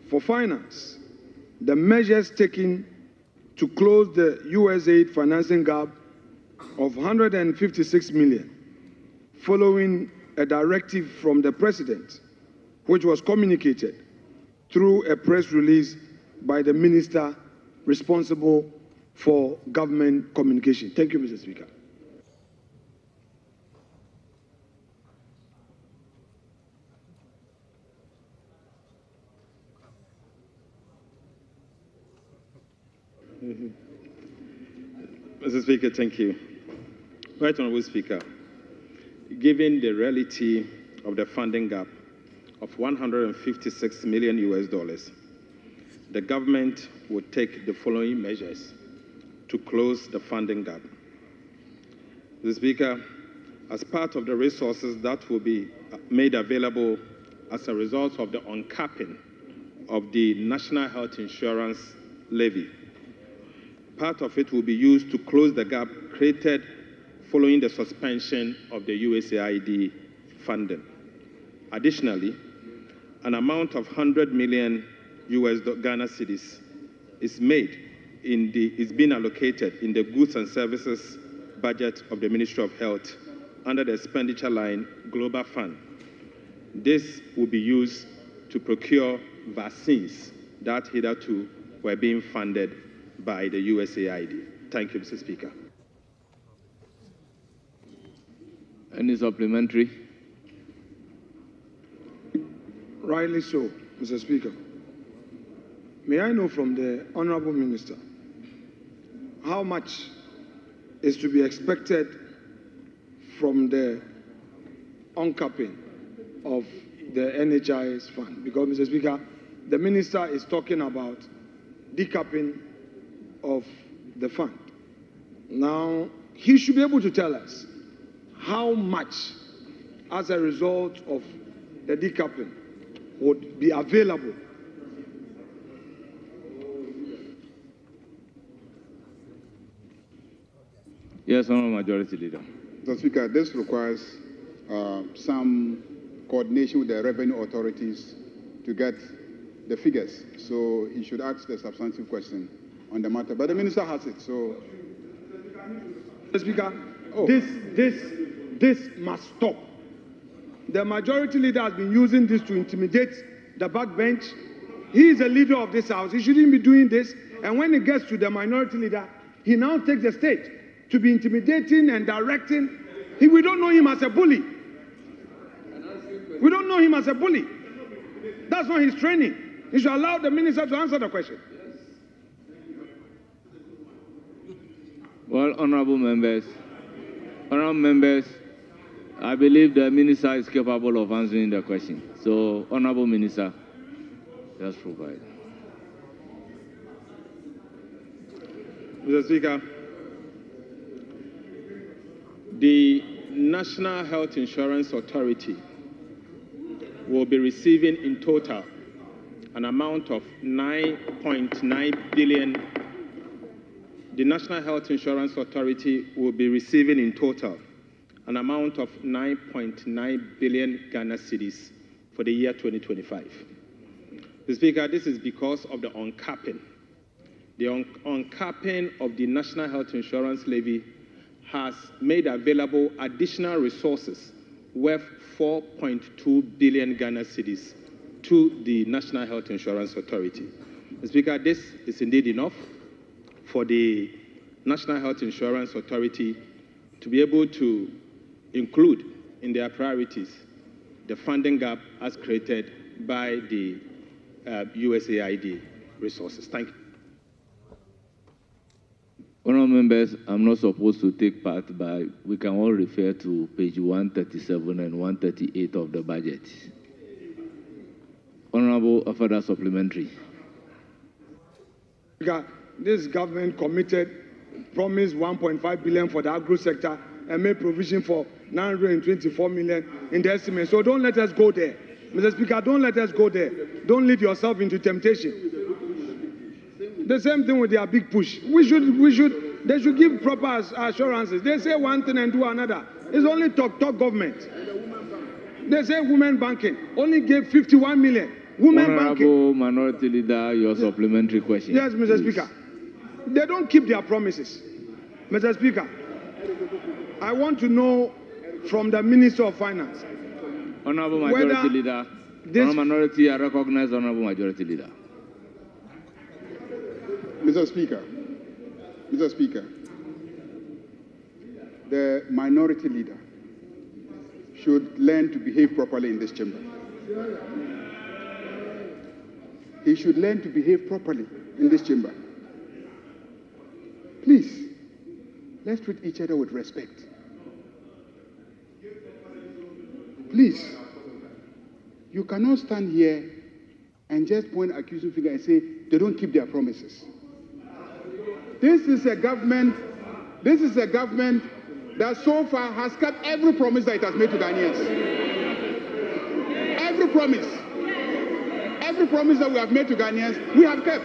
for Finance the measures taken to close the USAID financing gap of 156 million following a directive from the President, which was communicated through a press release by the Minister responsible for government communication. Thank you, Mr. Speaker. Mr. Speaker, thank you. Right Honourable Speaker, given the reality of the funding gap of 156 million US dollars, the government would take the following measures to close the funding gap. Mr. Speaker, as part of the resources that will be made available as a result of the uncapping of the National Health Insurance levy, part of it will be used to close the gap created following the suspension of the USAID funding. Additionally, an amount of 100 million US Ghana cedis is being allocated in the goods and services budget of the Ministry of Health under the expenditure line Global Fund. This will be used to procure vaccines that hitherto were being funded by the USAID. Thank you, Mr. Speaker. Any supplementary? Rightly so, Mr. Speaker. May I know from the Honorable Minister how much is to be expected from the uncapping of the NHIS fund? Because, Mr. Speaker, the Minister is talking about decapping of the fund. Now, he should be able to tell us how much, as a result of the decapping, would be available. Yes, Honourable Majority Leader. Mr. Speaker, this requires some coordination with the revenue authorities to get the figures. So he should ask the substantive question on the matter. But the minister has it, so. Mr. Speaker, this must stop. The majority leader has been using this to intimidate the backbench. He is a leader of this house. He shouldn't be doing this. And when it gets to the minority leader, he now takes the stage to be intimidating and directing. We don't know him as a bully. We don't know him as a bully. That's not his training. He should allow the minister to answer the question. Well, honourable members, I believe the minister is capable of answering the question. So, honourable minister, just provide. Mr. Speaker, the National Health Insurance Authority will be receiving in total an amount of 9.9 billion. The National Health Insurance Authority will be receiving in total an amount of 9.9 billion Ghana cedis for the year 2025. Mr. Speaker, this is because of the uncapping. The uncapping of the National Health Insurance Levy has made available additional resources worth 4.2 billion Ghana cedis to the National Health Insurance Authority. Mr. Speaker, this is indeed enough for the National Health Insurance Authority to be able to include in their priorities the funding gap as created by the USAID resources. Thank you. Honourable members, I'm not supposed to take part, but we can all refer to page 137 and 138 of the budget. Honourable, a further supplementary. This government promised 1.5 billion for the agro sector and made provision for 924 million in the estimate. So don't let us go there. Mr. Speaker, don't let us go there. Don't lead yourself into temptation. The same thing with their big push. They should give proper assurances. They say one thing and do another. It's only talk government. They say women banking only gave 51 million. Women banking. Honourable Minority Leader, your supplementary question. Yes, Mr. Please. Speaker. They don't keep their promises. Mr. Speaker, I want to know from the Minister of Finance. Honourable Majority Leader. Honourable Minority, I recognize Honourable Majority Leader. Mr. Speaker, the minority leader should learn to behave properly in this chamber. He should learn to behave properly in this chamber. Please, let's treat each other with respect. Please, you cannot stand here and just point accusing finger and say they don't keep their promises. This is a government that so far has kept every promise that it has made to Ghanaians. Every promise that we have made to Ghanaians, we have kept.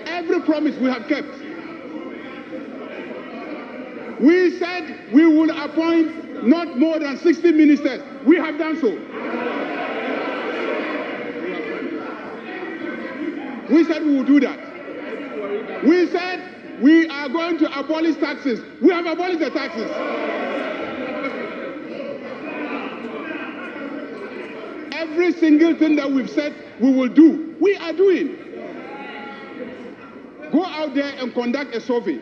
Every promise we have kept. We said we will appoint not more than 60 ministers. We have done so. We said we will do that. We said we are going to abolish taxes. We have abolished the taxes. Every single thing that we've said we will do, we are doing. Go out there and conduct a survey.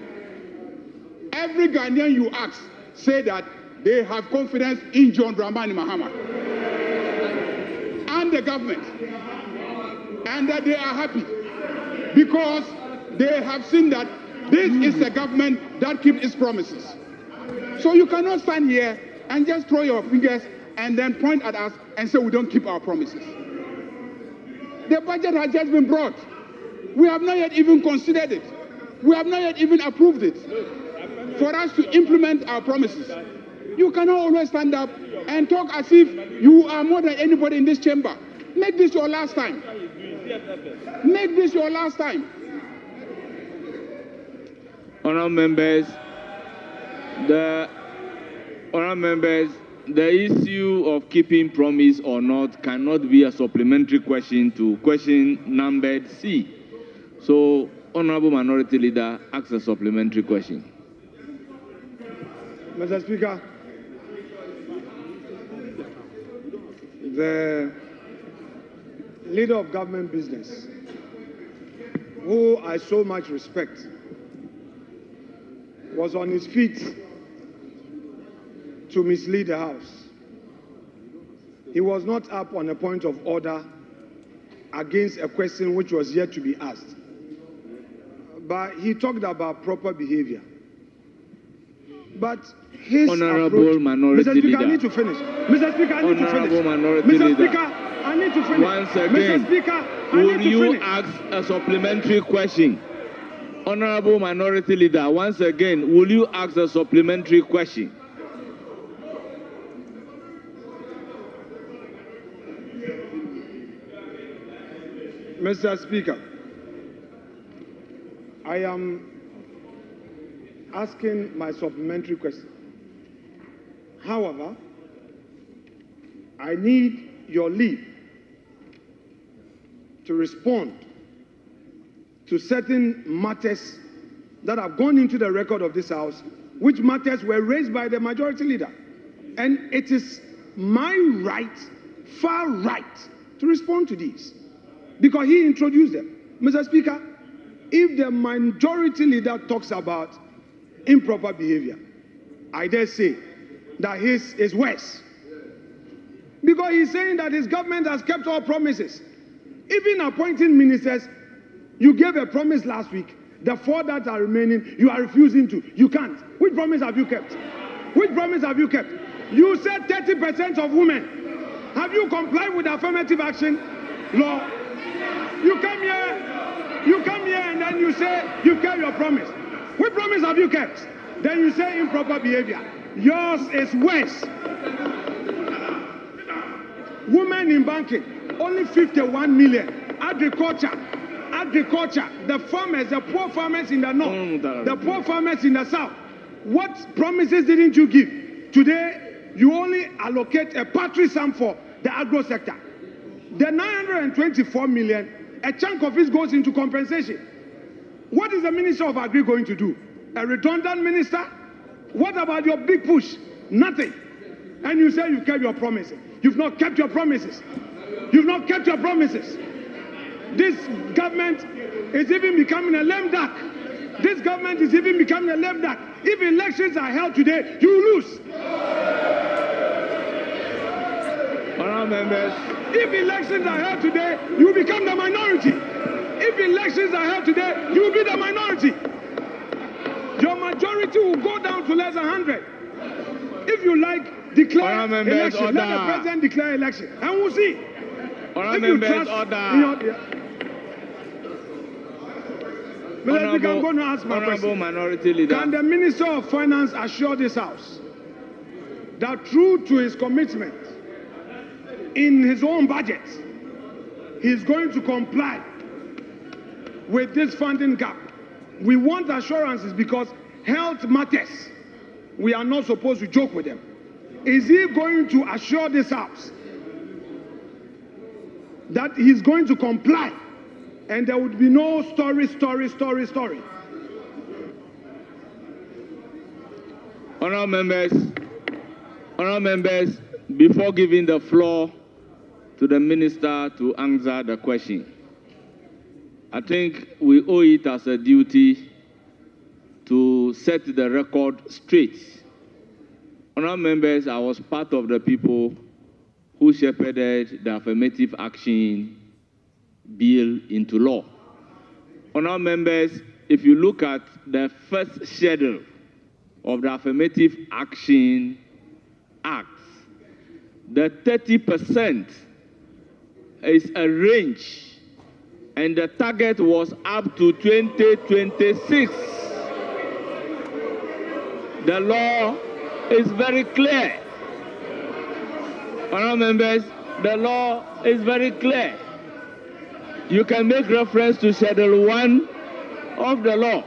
Every Ghanaian you ask say that they have confidence in John Dramani Mahama and the government, and that they are happy because they have seen that this is a government that keeps its promises. So you cannot stand here and just throw your fingers and then point at us and say we don't keep our promises. The budget has just been brought. We have not yet even considered it. We have not yet even approved it for us to implement our promises. You cannot always stand up and talk as if you are more than anybody in this chamber. Make this your last time. Make this your last time. Honourable members, the issue of keeping promise or not cannot be a supplementary question to question numbered C. So, Honourable Minority Leader asks a supplementary question. Mr. Speaker, the leader of government business, who I so much respect, was on his feet to mislead the House. He was not up on a point of order against a question which was yet to be asked. But he talked about proper behavior. But his Honourable approach... Minority Mr. Speaker, Leader. I need to finish. Mr. Speaker, I need to finish. Honourable Minority Mr. Leader. Speaker, I need to finish. Once again, Mr. Speaker, I will need to you finish. ask a supplementary question? Honourable Minority Leader, once again, will you ask a supplementary question? Mr. Speaker, I am asking my supplementary question. However, I need your leave to respond to certain matters that have gone into the record of this House, which matters were raised by the majority leader. And it is my right, far right, to respond to these, because he introduced them. Mr. Speaker, if the majority leader talks about improper behavior, I dare say that his is worse. Because he's saying that his government has kept all promises. Even appointing ministers, you gave a promise last week. The 4 that are remaining, you are refusing to. You can't. Which promise have you kept? Which promise have you kept? You said 30% of women. Have you complied with the affirmative action law? You come here and then you say you kept your promise. Which promise have you kept? Then you say improper behavior. Yours is worse. Women in banking, only 51 million. Agriculture, the farmers, the poor farmers in the north, the poor farmers in the south. What promises didn't you give? Today, you only allocate a paltry sum for the agro sector. The 924 million, a chunk of it goes into compensation. What is the Minister of Agri going to do? A redundant minister? What about your big push? Nothing. And you say you kept your promises. You've not kept your promises. You've not kept your promises. This government is even becoming a lame duck. This government is even becoming a lame duck. If elections are held today, you lose. Honourable members. If elections are held today, you become the minority. If elections are held today, you will be the minority. Your majority will go down to less than 100. If you like, declare election. Let the president declare election. And we'll see. If you trust Mr. Speaker, I'm going to ask my question. Minority Leader. Can the Minister of Finance assure this House that true to his commitment in his own budget, he's going to comply with this funding gap? We want assurances because health matters. we are not supposed to joke with them. Is he going to assure this House that he's going to comply and there would be no story? Honourable members, before giving the floor to the minister to answer the question, I think we owe it as a duty to set the record straight. Honourable members, I was part of the people who shepherded the affirmative action bill into law. Honourable members, if you look at the first schedule of the Affirmative Action Act, the 30% is a range, and the target was up to 2026. The law is very clear. Honourable members, the law is very clear. You can make reference to Schedule 1 of the law.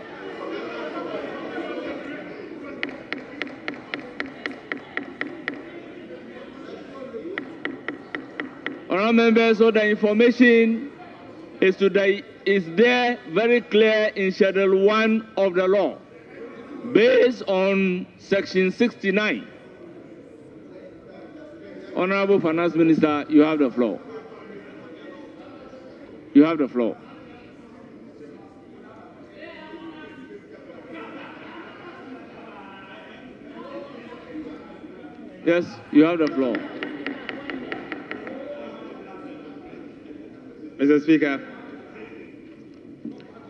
Honourable members, so the information is there very clear in Schedule 1 of the law, based on Section 69. Honourable Finance Minister, you have the floor. You have the floor. Yes, you have the floor. Mr. Speaker,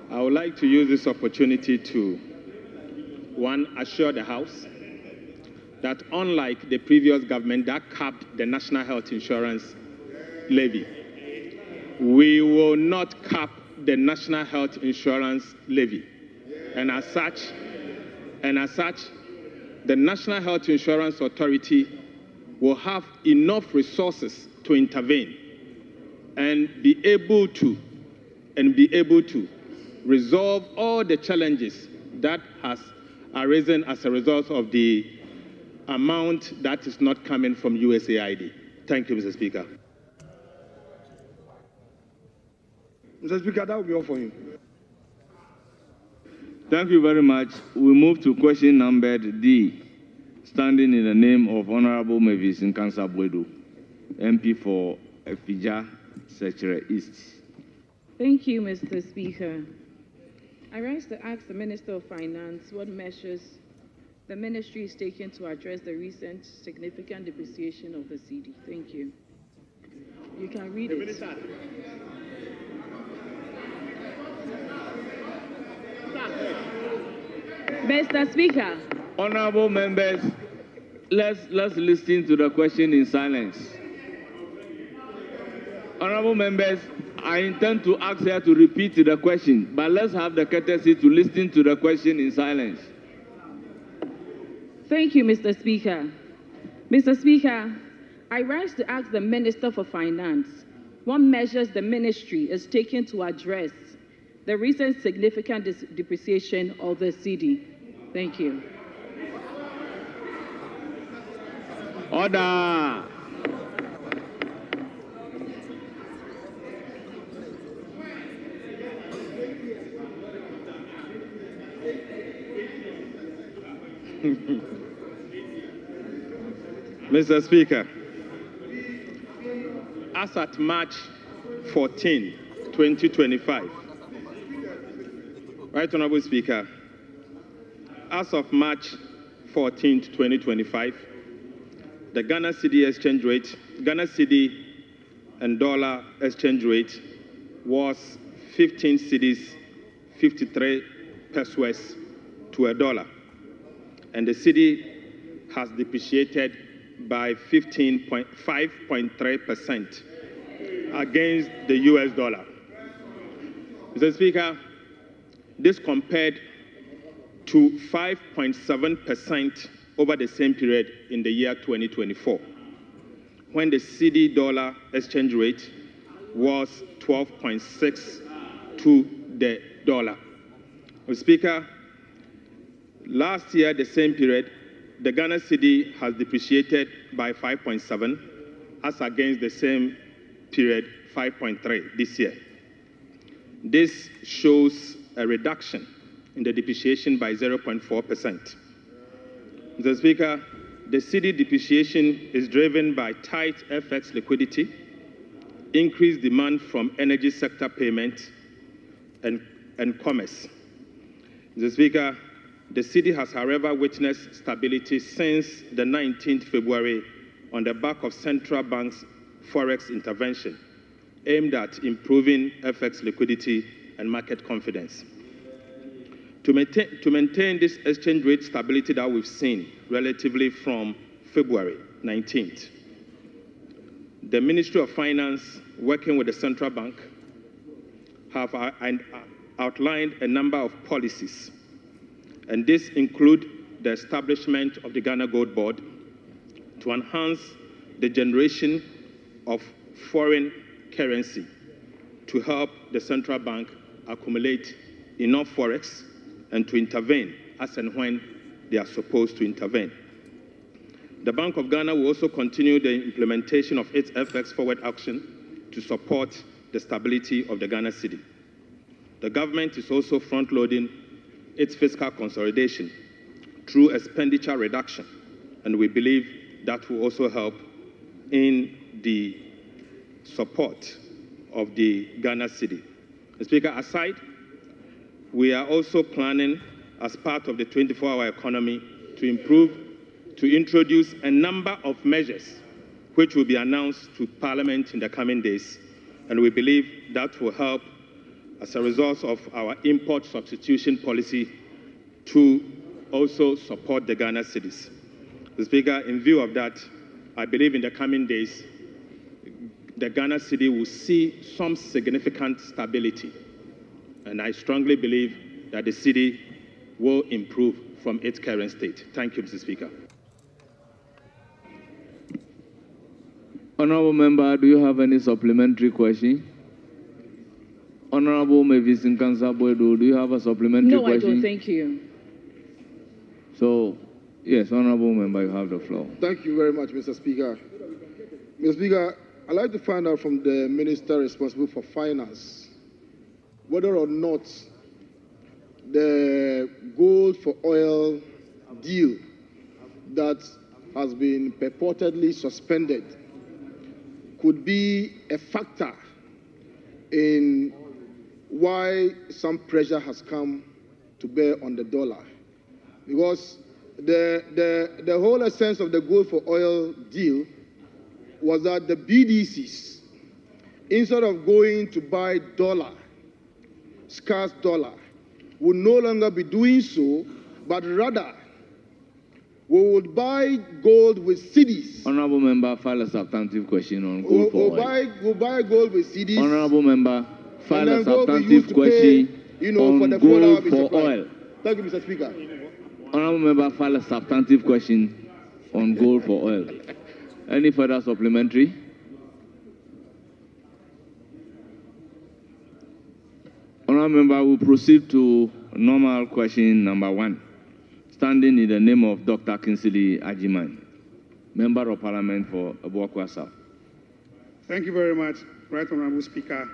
I would like to use this opportunity to, one, assure the House that unlike the previous government that capped the National Health Insurance levy, we will not cap the National Health Insurance levy. And as such, the National Health Insurance Authority will have enough resources to intervene and be able to resolve all the challenges that has arisen as a result of the amount that is not coming from USAID. Thank you, Mr. Speaker. Mr. Speaker, that will be all for him. Thank you very much. We move to question numbered D, standing in the name of Honorable Mavis Nkansah-Bwedu, MP for Efija Sechere East. Thank you, Mr. Speaker. I rise to ask the Minister of Finance what measures the ministry is taking to address the recent significant depreciation of the cedi. Thank you. You can read it. Mr. Speaker. Honorable members, let's listen to the question in silence. Honorable members, I intend to ask her to repeat the question, but let's have the courtesy to listen to the question in silence. Thank you, Mr. Speaker. Mr. Speaker, I rise to ask the Minister for Finance what measures the ministry is taking to address the recent significant depreciation of the cedi. Thank you. Order. Mr. Speaker, as at March 14, 2025, Right Honorable Speaker, as of March 14, 2025, the Ghana cedi exchange rate, Ghana cedi and dollar exchange rate was 15 cedis, 53 pesos to a dollar. And the cedi has depreciated by 5.3% against the US dollar. Mr. Speaker, this compared to 5.7% over the same period in the year 2024, when the cedi dollar exchange rate was 12.6 to the dollar. Mr. Speaker, last year, the same period, the Ghana cedi has depreciated by 5.7 as against the same period, 5.3 this year. This shows a reduction in the depreciation by 0.4%. Mr. Speaker, the cedi depreciation is driven by tight FX liquidity, increased demand from energy sector payment, and commerce. Mr. Speaker, the cedi has, however, witnessed stability since the 19th February on the back of central bank's forex intervention aimed at improving FX liquidity and market confidence. To maintain this exchange rate stability that we've seen relatively from February 19th, the Ministry of Finance, working with the central bank, have outlined a number of policies, and this include the establishment of the Ghana Gold Board to enhance the generation of foreign currency to help the central bank accumulate enough forex and to intervene as and when they are supposed to intervene. The Bank of Ghana will also continue the implementation of its FX forward action to support the stability of the Ghana cedi. The government is also front-loading its fiscal consolidation through expenditure reduction, and we believe that will also help in the support of the Ghana cedi. Mr. Speaker, aside, we are also planning, as part of the 24-hour economy, to introduce a number of measures which will be announced to Parliament in the coming days, and we believe that will help as a result of our import substitution policy to also support the Ghana cedis. Mr. Speaker, in view of that, I believe in the coming days, the Ghana cedi will see some significant stability. And I strongly believe that the cedi will improve from its current state. Thank you, Mr. Speaker. Honourable Member, do you have any supplementary question? Honourable Mavis Nkansa-Boedo, do you have a supplementary question? No, I don't. Thank you. So, yes, Honourable Member, you have the floor. Thank you very much, Mr. Speaker. Mr. Speaker, I'd like to find out from the Minister responsible for Finance whether or not the gold for oil deal that has been purportedly suspended could be a factor in why some pressure has come to bear on the dollar. Because the whole essence of the gold for oil deal was that the BDCs, instead of going to buy dollar, scarce dollar, would no longer be doing so, but rather we would buy gold with cedis. Honourable Member, file a substantive question on gold for oil. We'll buy gold with cedis. Honourable Member, file a substantive question on gold for oil. Thank you, Mr. Speaker. Honourable Member, file a substantive question on gold for oil. Any further supplementary? Honourable Member, will proceed to normal question number 1. Standing in the name of Dr. Kingsley Ajiman, Member of Parliament for Abuakwa South. Thank you very much, Right Honourable Speaker.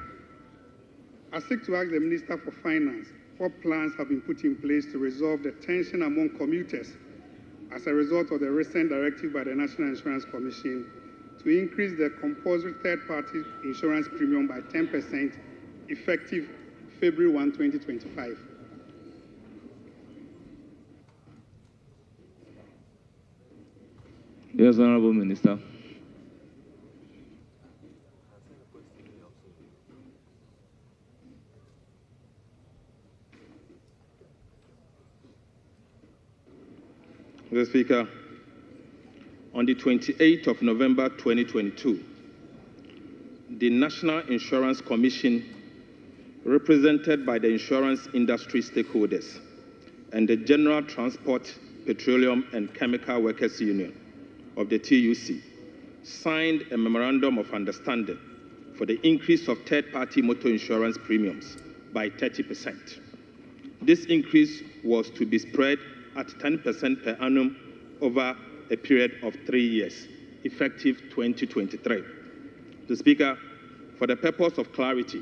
I seek to ask the Minister for Finance what plans have been put in place to resolve the tension among commuters as a result of the recent directive by the National Insurance Commission to increase the compulsory third-party insurance premium by 10% effective February 1, 2025. Yes, Honourable Minister. Mr. Speaker, on the 28th of November 2022, the National Insurance Commission, represented by the insurance industry stakeholders and the General Transport, Petroleum and Chemical Workers Union of the TUC, signed a memorandum of understanding for the increase of third-party motor insurance premiums by 30%. This increase was to be spread at 10% per annum over a period of 3 years, effective 2023. Mr. Speaker, for the purpose of clarity,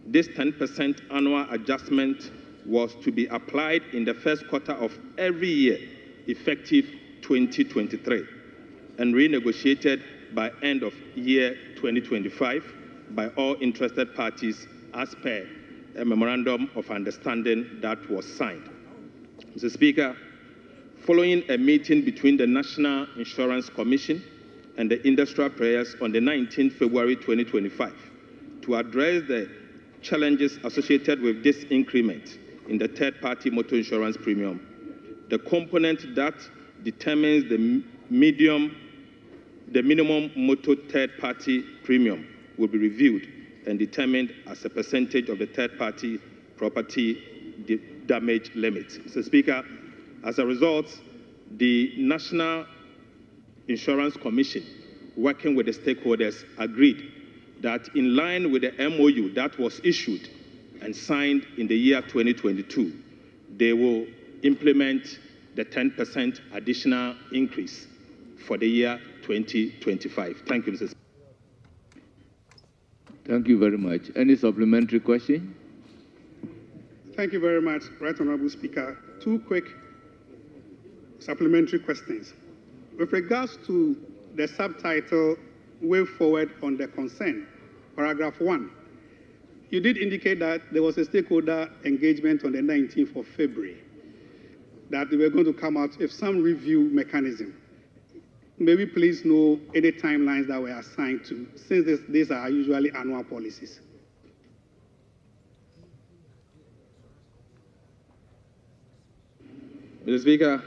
this 10% annual adjustment was to be applied in the first quarter of every year, effective 2023, and renegotiated by end of year 2025 by all interested parties as per a memorandum of understanding that was signed. Mr. Speaker, following a meeting between the National Insurance Commission and the industrial players on the 19th February 2025 to address the challenges associated with this increment in the third-party motor insurance premium, the component that determines the minimum motor third-party premium will be reviewed and determined as a percentage of the third-party property damage limit. Mr. Speaker, as a result, the National Insurance Commission, working with the stakeholders, agreed that in line with the MOU that was issued and signed in the year 2022, they will implement the 10% additional increase for the year 2025. Thank you, Mr. Speaker. Thank you very much. Any supplementary question? Thank you very much, Right Honorable Speaker. Two quick supplementary questions. With regards to the subtitle, Way Forward on the Concern, paragraph 1, you did indicate that there was a stakeholder engagement on the 19th of February, that they were going to come out with some review mechanism. May we please know any timelines that were assigned to, since these are usually annual policies? Mr. Speaker,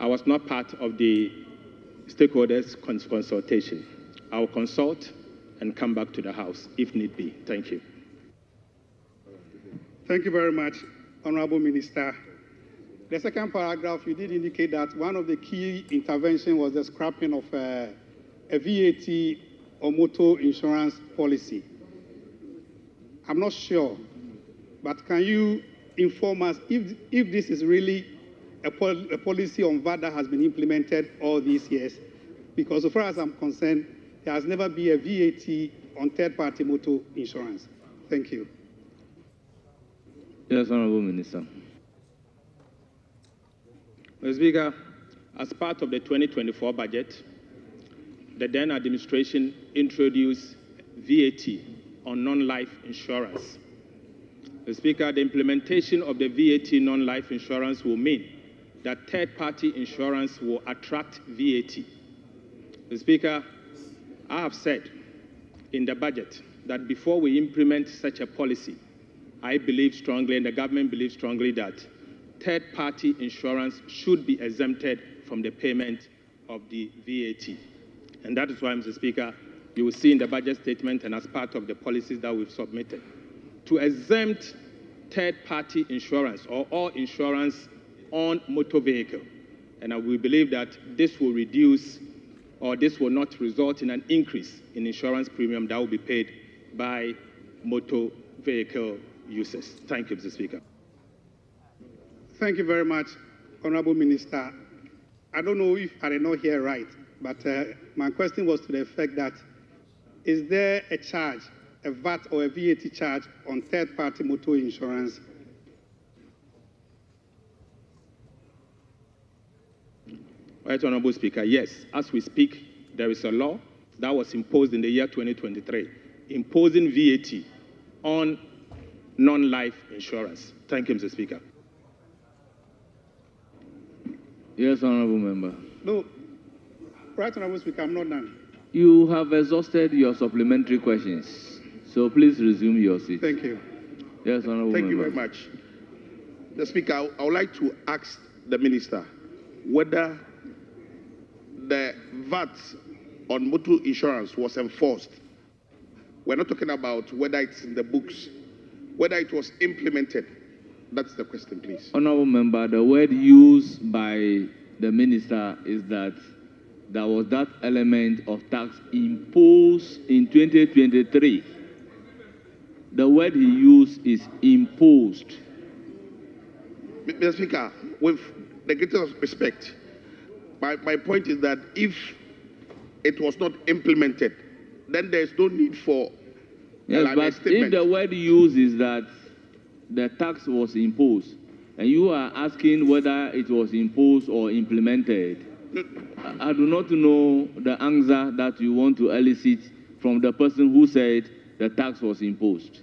I was not part of the stakeholders' consultation. I will consult and come back to the House if need be. Thank you. Thank you very much, Honorable Minister. The second paragraph, you did indicate that one of the key interventions was the scrapping of a VAT or motor insurance policy. I'm not sure, but can you inform us if this is really a policy on VAT that has been implemented all these years? Because so far as I'm concerned, there has never been a VAT on third-party motor insurance. Thank you. Yes, Honorable Minister. Mr. Speaker, as part of the 2024 budget, the then administration introduced VAT on non-life insurance. Mr. Speaker, the implementation of the VAT non-life insurance will mean that third-party insurance will attract VAT. Mr. Speaker, I have said in the budget that before we implement such a policy, I believe strongly and the government believes strongly that third-party insurance should be exempted from the payment of the VAT. And that is why, Mr. Speaker, you will see in the budget statement and as part of the policies that we've submitted, to exempt third-party insurance or all insurance on motor vehicle. And we believe that this will reduce or this will not result in an increase in insurance premium that will be paid by motor vehicle users. Thank you, Mr. Speaker. Thank you very much, Honorable Minister. I don't know if I did not hear right, but my question was to the effect that is there a charge, a VAT or a VAT charge on third-party motor insurance? Right, Honorable Speaker, yes. As we speak, there is a law that was imposed in the year 2023, imposing VAT on non-life insurance. Thank you, Mr. Speaker. Yes, Honorable Member. No, Right, Honorable Speaker, I'm not done. You have exhausted your supplementary questions, so please resume your seat. Thank you. Yes, Honorable Thank Member. you very much. Mr. Speaker, I would like to ask the Minister whether the VAT on motor insurance was enforced. We're not talking about whether it's in the books, whether it was implemented. That's the question, please. Honorable Member, the word used by the Minister is that there was that element of tax imposed in 2023. The word he used is imposed. Mr. Speaker, with the greatest respect, My point is that if it was not implemented, then there's no need for yes, but if the word used is that the tax was imposed, and you are asking whether it was imposed or implemented, I do not know the answer that you want to elicit from the person who said the tax was imposed.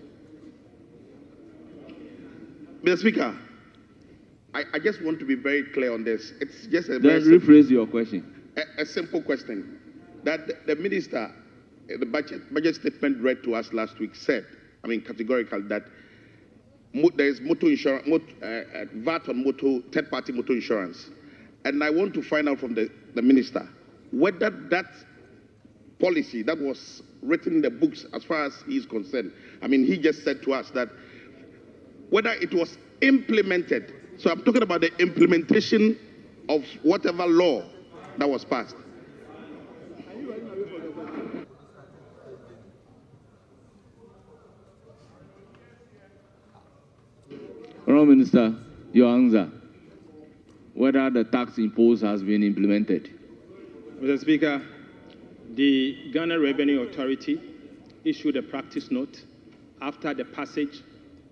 Mr. Speaker, I just want to be very clear on this. It's just a Then rephrase your question. A simple question that the minister, the budget statement read to us last week said, I mean categorical, that there is motor insurance, VAT on motor, third-party motor insurance. And I want to find out from the minister whether that policy that was written in the books as far as he is concerned, I mean, he just said to us that whether it was implemented. So I'm talking about the implementation of whatever law that was passed. Honourable Minister, your answer. Whether the tax imposed has been implemented. Mr. Speaker, the Ghana Revenue Authority issued a practice note after the passage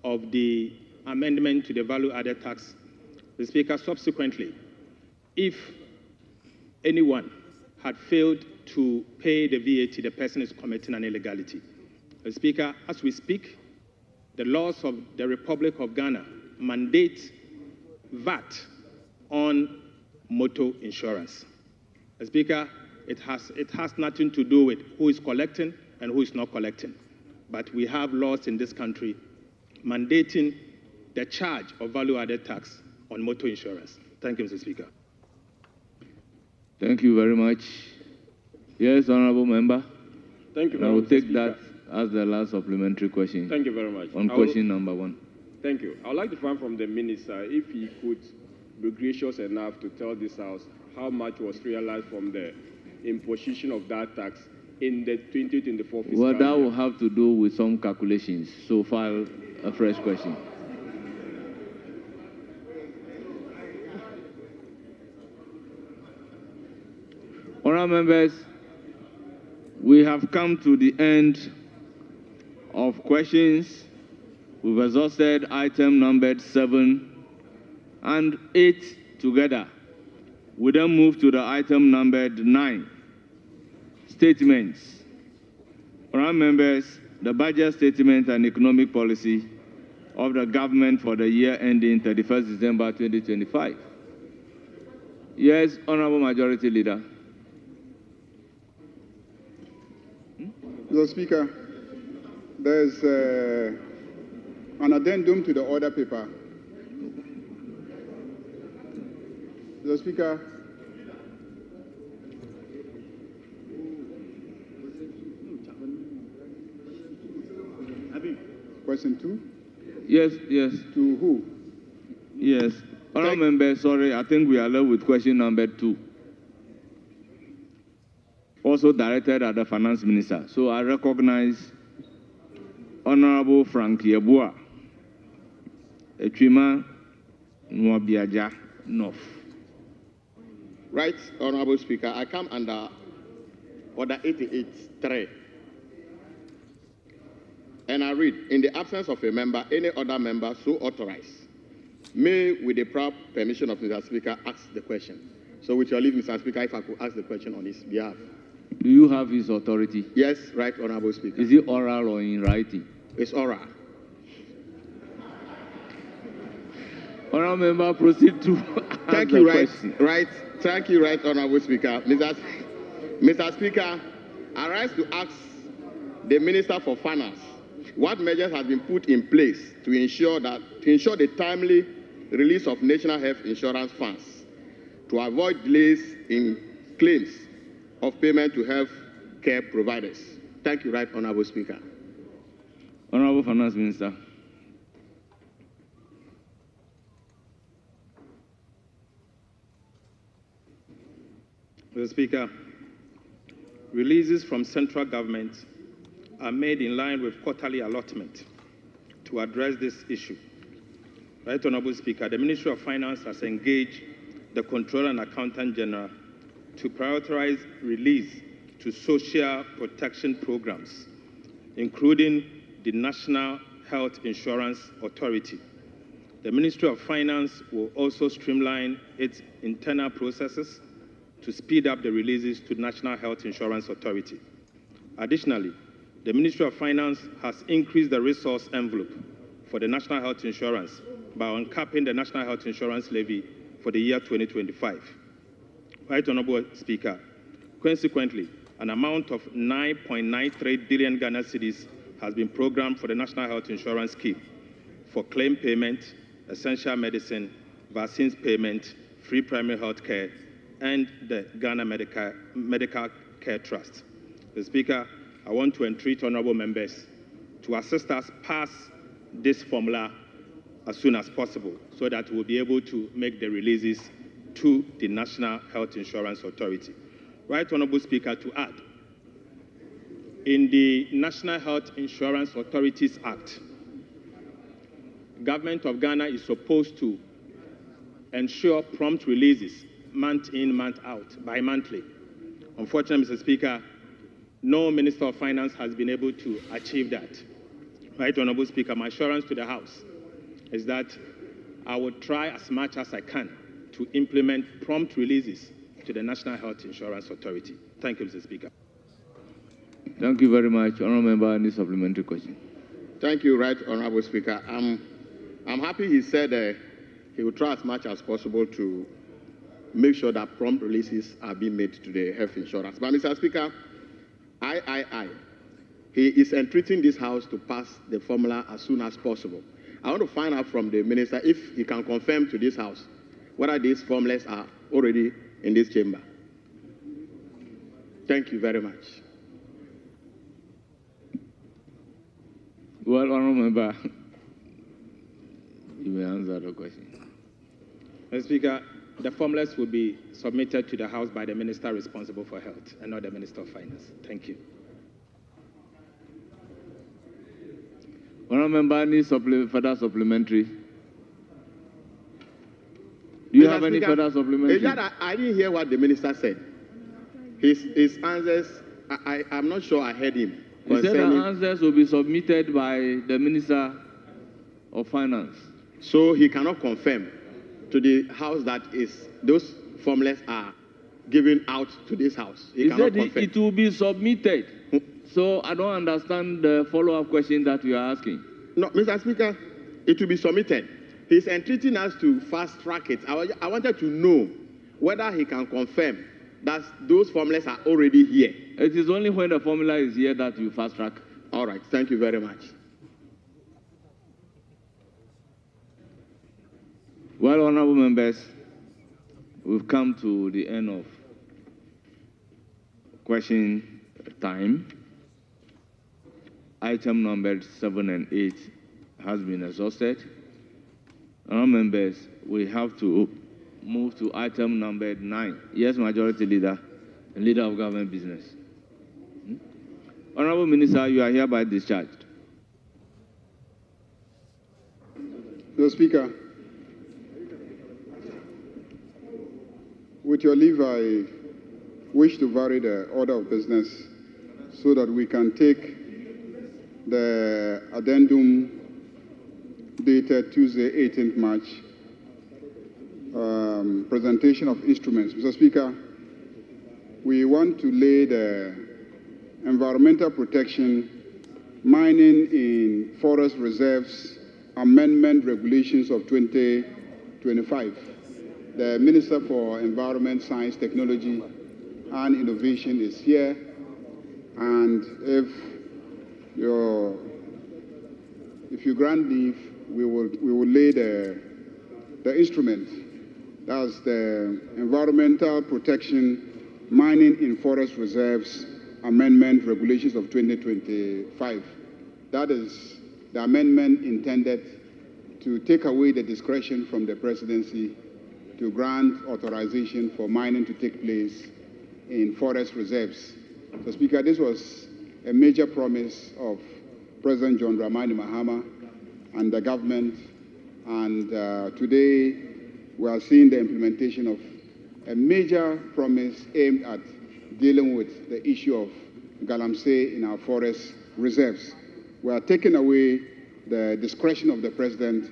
of the amendment to the value-added tax. The Speaker, subsequently, if anyone had failed to pay the VAT, the person is committing an illegality. The Speaker, as we speak, the laws of the Republic of Ghana mandate VAT on motor insurance. The Speaker, it has nothing to do with who is collecting and who is not collecting. But we have laws in this country mandating the charge of value-added tax on motor insurance. Thank you, Mr. Speaker. Thank you very much. Yes, Honourable Member. Thank you very much. I will take that as the last supplementary question. Thank you very much. On question number 1. Thank you. I would like to find from the minister if he could be gracious enough to tell this House how much was realized from the imposition of that tax in the 2024 fiscal year. Well, that will have to do with some calculations. So file a fresh question. Honourable members, we have come to the end of questions. We've exhausted item numbered 7 and 8 together. We then move to the item numbered 9, statements. Honourable members, the budget statement and economic policy of the government for the year ending 31st December 2025. Yes, Honourable Majority Leader. Mr. Speaker, there's an addendum to the order paper. Mr. Speaker, question 2? Yes, yes. To who? Yes. Honourable Member, sorry, I think we are left with question number 2. Also directed at the Finance Minister. So I recognize Honourable Frank Yeboah, Echima Nwabiaja North. Right, Honourable Speaker, I come under Order 88.3. And I read, in the absence of a member, any other member so authorized may, with the proper permission of Mr. Speaker, ask the question. So with your leave, Mr. Speaker, if I could ask the question on his behalf. Do you have his authority? Yes, right, Honourable Speaker. Is it oral or in writing? It's oral. Honourable Member, proceed to Thank you, right, Thank you, right, Honourable Speaker. Mr. Speaker, I rise to ask the Minister for Finance what measures have been put in place to ensure the timely release of national health insurance funds to avoid delays in claims of payment to health care providers. Thank you, right, Honourable Speaker. Honourable Finance Minister. Mr. Speaker, releases from central government are made in line with quarterly allotment to address this issue. Right, Honourable Speaker, the Ministry of Finance has engaged the Controller and Accountant General to prioritize release to social protection programs, including the National Health Insurance Authority. The Ministry of Finance will also streamline its internal processes to speed up the releases to the National Health Insurance Authority. Additionally, the Ministry of Finance has increased the resource envelope for the National Health Insurance by uncapping the National Health Insurance levy for the year 2025. Right Honorable Speaker, consequently, an amount of 9.93 billion Ghana cedis has been programmed for the National Health Insurance Scheme for claim payment, essential medicine, vaccines payment, free primary health care, and the Ghana Medical Care Trust. Mr. Speaker, I want to entreat honorable members to assist us pass this formula as soon as possible so that we'll be able to make the releases to the National Health Insurance Authority. Right Honorable Speaker, to add, in the National Health Insurance Authorities Act, Government of Ghana is supposed to ensure prompt releases month in, month out, bi-monthly. Unfortunately, Mr. Speaker, no Minister of Finance has been able to achieve that. Right Honorable Speaker, my assurance to the House is that I will try as much as I can to implement prompt releases to the National Health Insurance Authority. Thank you, Mr. Speaker. Thank you very much. Honourable Member, any supplementary question? Thank you, Right Honourable Speaker. I'm happy he said he will try as much as possible to make sure that prompt releases are being made to the health insurance. But, Mr. Speaker, he is entreating this House to pass the formula as soon as possible. I want to find out from the Minister if he can confirm to this House whether these formulas are already in this chamber. Thank you very much. Well, Honourable Member, you may answer the question. Mr. Speaker, the formulas will be submitted to the House by the Minister responsible for health and not the Minister of Finance. Thank you. Honourable Member, any further supplementary? Do you have any further supplementary? I didn't hear what the Minister said. His answers, I'm not sure I heard him. He said the answers will be submitted by the Minister of Finance. So he cannot confirm to the House that those formulas are given out to this House. He said it will be submitted. So I don't understand the follow-up question that you are asking. No, Mr. Speaker, it will be submitted. He's entreating us to fast-track it. I wanted to know whether he can confirm that those formulas are already here. It is only when the formula is here that you fast-track. All right. Thank you very much. Well, honourable members, we've come to the end of question time. Item numbered 7 and 8 has been exhausted. Honourable members, we have to move to item numbered 9. Yes, Majority Leader and Leader of Government Business. Honourable Minister, you are hereby discharged. Mr. Speaker, with your leave, I wish to vary the order of business so that we can take the addendum dated Tuesday, 18th March, presentation of instruments. Mr. Speaker, we want to lay the environmental protection, mining in forest reserves, amendment regulations of 2025. The Minister for Environment, Science, Technology, and Innovation is here, and if you grant leave, we will lay the instrument. That's the Environmental Protection, Mining in Forest Reserves, Amendment Regulations of 2025. That is the amendment intended to take away the discretion from the presidency to grant authorization for mining to take place in forest reserves. So, Speaker, this was a major promise of President John Dramani Mahama and the government, and today we are seeing the implementation of a major promise aimed at dealing with the issue of galamsey in our forest reserves. We are taking away the discretion of the president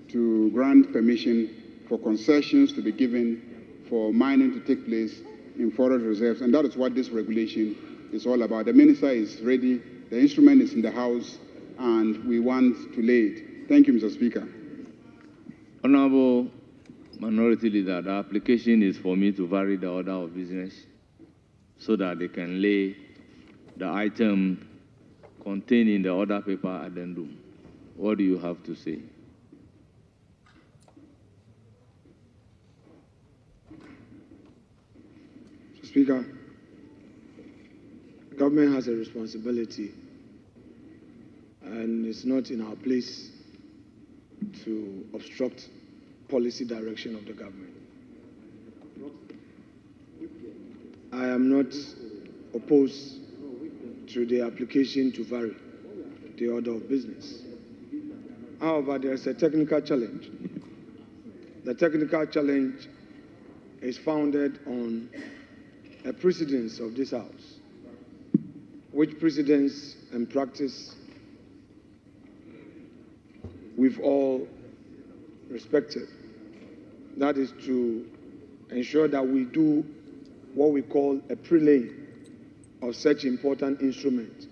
to grant permission for concessions to be given for mining to take place in forest reserves, and that is what this regulation is all about. The minister is ready, the instrument is in the House, and we want to lay it. Thank you, Mr. Speaker. Honorable Minority Leader, the application is for me to vary the order of business so that they can lay the item contained in the order paper addendum. What do you have to say? Mr. Speaker, government has a responsibility, and it's not in our place to obstruct policy direction of the government. I am not opposed to the application to vary the order of business. However, there is a technical challenge. The technical challenge is founded on a precedence of this House, which precedence and practice we've all respected. That is to ensure that we do what we call a prelaying of such important instrument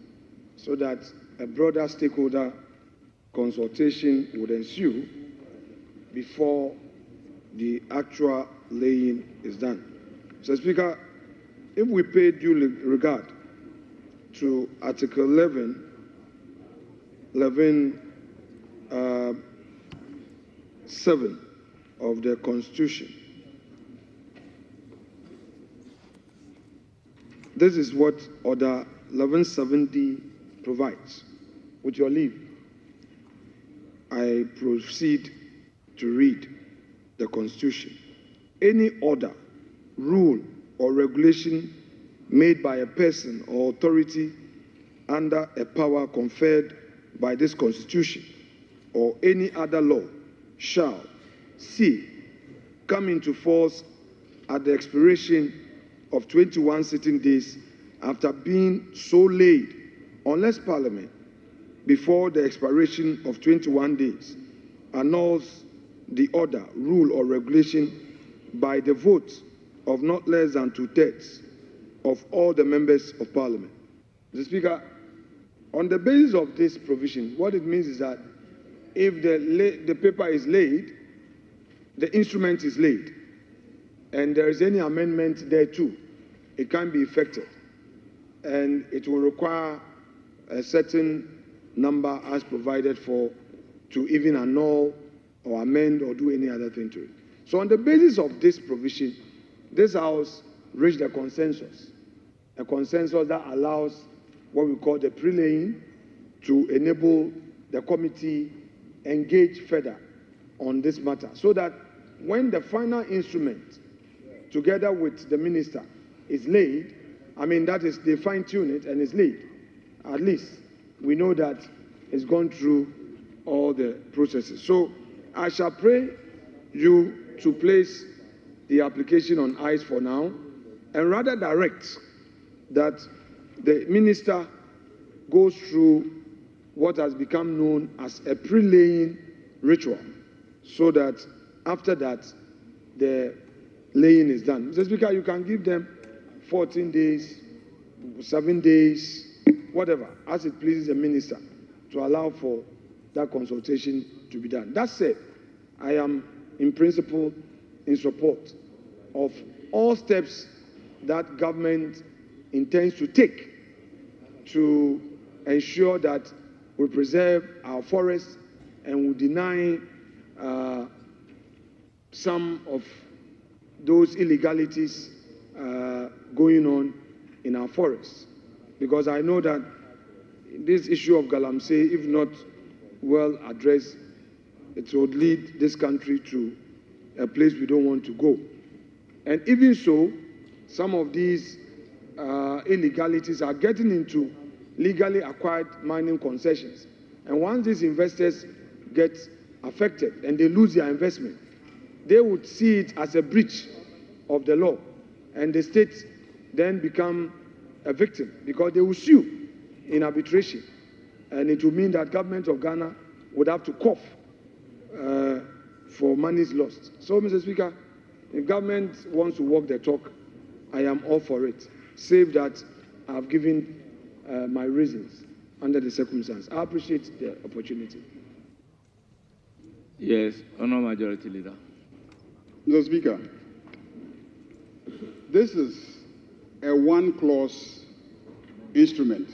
so that a broader stakeholder consultation would ensue before the actual laying is done. So, Speaker, if we pay due regard to Article 7 of the Constitution, this is what Order 1170 provides. With your leave, I proceed to read the Constitution. Any order, rule, or regulation made by a person or authority under a power conferred by this Constitution or any other law shall c. come into force at the expiration of 21 sitting days after being so laid, unless Parliament, before the expiration of 21 days, annuls the order, rule, or regulation by the vote of not less than 2/3 of all the members of Parliament. Mr. Speaker, on the basis of this provision, what it means is that if the paper is laid, the instrument is laid, and there is any amendment there too, it can be effected, and it will require a certain number as provided for to even annul or amend or do any other thing to it. So on the basis of this provision, this House reached a consensus that allows what we call the prelaying to enable the committee engage further on this matter, so that when the final instrument, together with the minister, is laid, that is, they fine-tune it and is laid, at least we know that it's gone through all the processes. So I shall pray you to place the application on ice for now, and rather direct that the minister goes through what has become known as a prelaying ritual, so that after that, the laying is done. Mr. Speaker, you can give them 14 days, 7 days, whatever, as it pleases the minister, to allow for that consultation to be done. That said, I am in principle in support of all steps that government intends to take to ensure that we preserve our forests and we deny some of those illegalities going on in our forests. Because I know that this issue of galamsey, if not well addressed, it would lead this country to a place we don't want to go. And even so, some of these illegalities are getting into legally acquired mining concessions. And once these investors get affected and they lose their investment, they would see it as a breach of the law, and the state then become a victim because they will sue in arbitration, and it will mean that government of Ghana would have to cough for monies lost. So, Mr. Speaker, if government wants to walk the talk, I am all for it, save that I've given my reasons under the circumstance. I appreciate the opportunity. Yes, Honourable Majority Leader. Mr. Speaker, this is a one-clause instrument,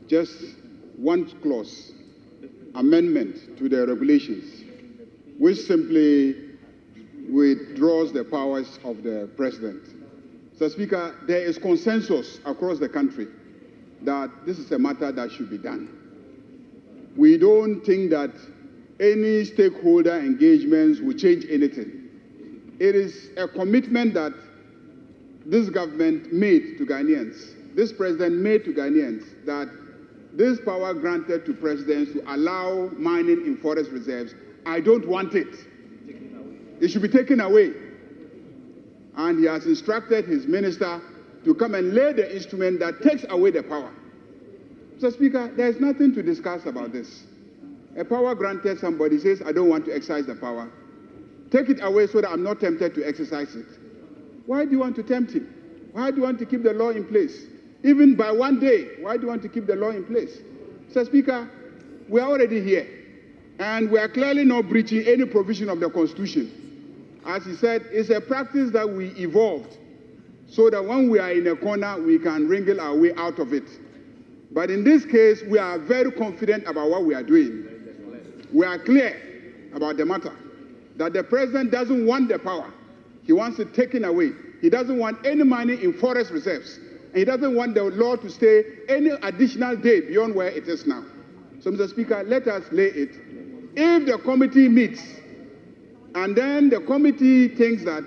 just one clause amendment to the regulations, which simply withdraws the powers of the President. Mr. Speaker, there is consensus across the country that this is a matter that should be done. We don't think that any stakeholder engagements will change anything. It is a commitment that this government made to Ghanaians, this president made to Ghanaians, that this power granted to presidents to allow mining in forest reserves, I don't want it. It should be taken away. And he has instructed his minister to come and lay the instrument that takes away the power. Mr. Speaker, there is nothing to discuss about this. A power granted, somebody says, I don't want to exercise the power. Take it away so that I'm not tempted to exercise it. Why do you want to tempt him? Why do you want to keep the law in place? Even by one day, why do you want to keep the law in place? Mr. Speaker, we are already here, and we are clearly not breaching any provision of the Constitution. As he said, it's a practice that we evolved so that when we are in a corner, we can wriggle our way out of it. But in this case, we are very confident about what we are doing. We are clear about the matter, that the president doesn't want the power. He wants it taken away. He doesn't want any money in forest reserves. And he doesn't want the law to stay any additional day beyond where it is now. So, Mr. Speaker, let us lay it. If the committee meets, and then the committee thinks that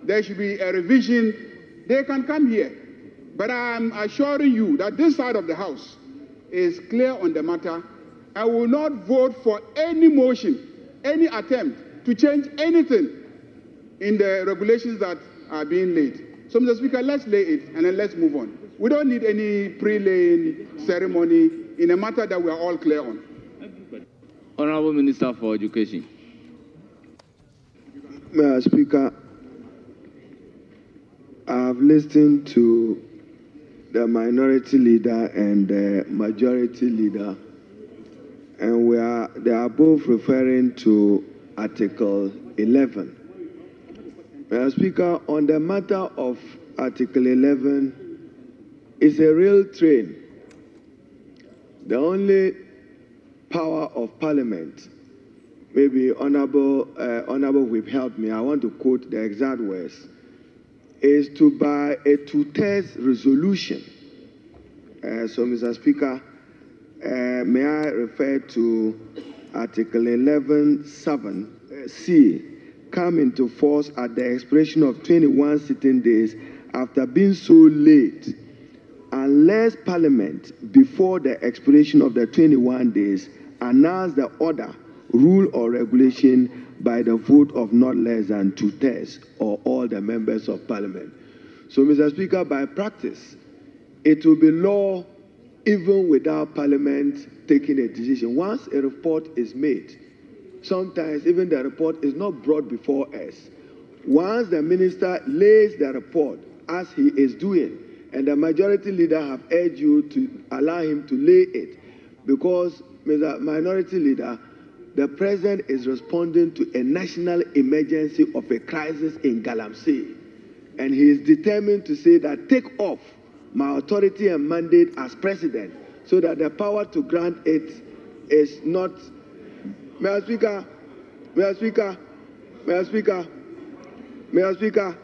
there should be a revision, they can come here. But I'm assuring you that this side of the House is clear on the matter. I will not vote for any motion, any attempt to change anything in the regulations that are being laid. So, Mr. Speaker, let's lay it and then let's move on. We don't need any pre-laying ceremony in a matter that we are all clear on. Honourable Minister for Education. Mr. Speaker, I've listened to the minority leader and the majority leader, and they are both referring to Article 11. Mr. Speaker, on the matter of Article 11, it's a real train. The only power of Parliament, maybe Honourable Whip help me, I want to quote the exact words, is to by a 2/3 resolution. So, Mr. Speaker, may I refer to Article 11(7)(c), come into force at the expiration of 21 sitting days after being so late, unless Parliament, before the expiration of the 21 days, announce the order, rule, or regulation by the vote of not less than 2/3 or all the members of Parliament. So, Mr. Speaker, by practice, it will be law even without Parliament taking a decision. Once a report is made, sometimes even the report is not brought before us. Once the minister lays the report, as he is doing, and the majority leader have urged you to allow him to lay it, because, Mr. Minority Leader, the president is responding to a national emergency of a crisis in Galamsey. And he is determined to say that take off my authority and mandate as president so that the power to grant it is not. Mr. Speaker, Mr. Speaker, Mr. Speaker, Mr. Speaker,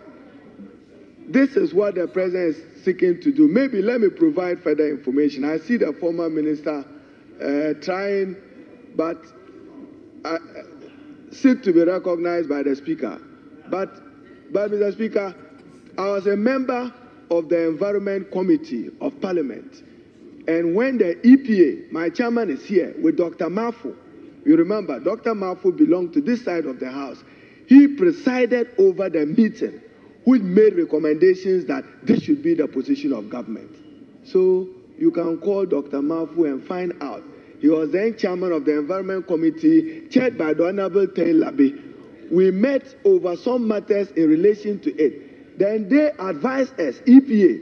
this is what the president is seeking to do. Maybe let me provide further information. I see the former minister trying, but seek to be recognized by the speaker. But Mr. Speaker, I was a member of the Environment Committee of Parliament. And when the EPA, my chairman is here with Dr. Mafu, you remember, Dr. Mafu belonged to this side of the House. He presided over the meeting which made recommendations that this should be the position of government. So you can call Dr. Mafu and find out. He was then chairman of the Environment Committee, chaired by the Honorable Tain Labi. We met over some matters in relation to it. Then they advised us, EPA.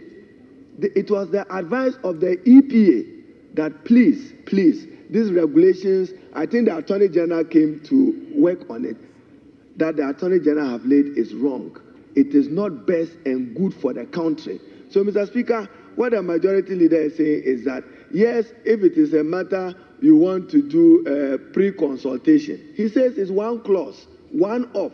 It was the advice of the EPA that please, these regulations, I think the Attorney General came to work on it, that the Attorney General have laid is wrong. It is not best and good for the country. So, Mr. Speaker, what the majority leader is saying is that, yes, if it is a matter you want to do pre-consultation, he says it's one clause, one off.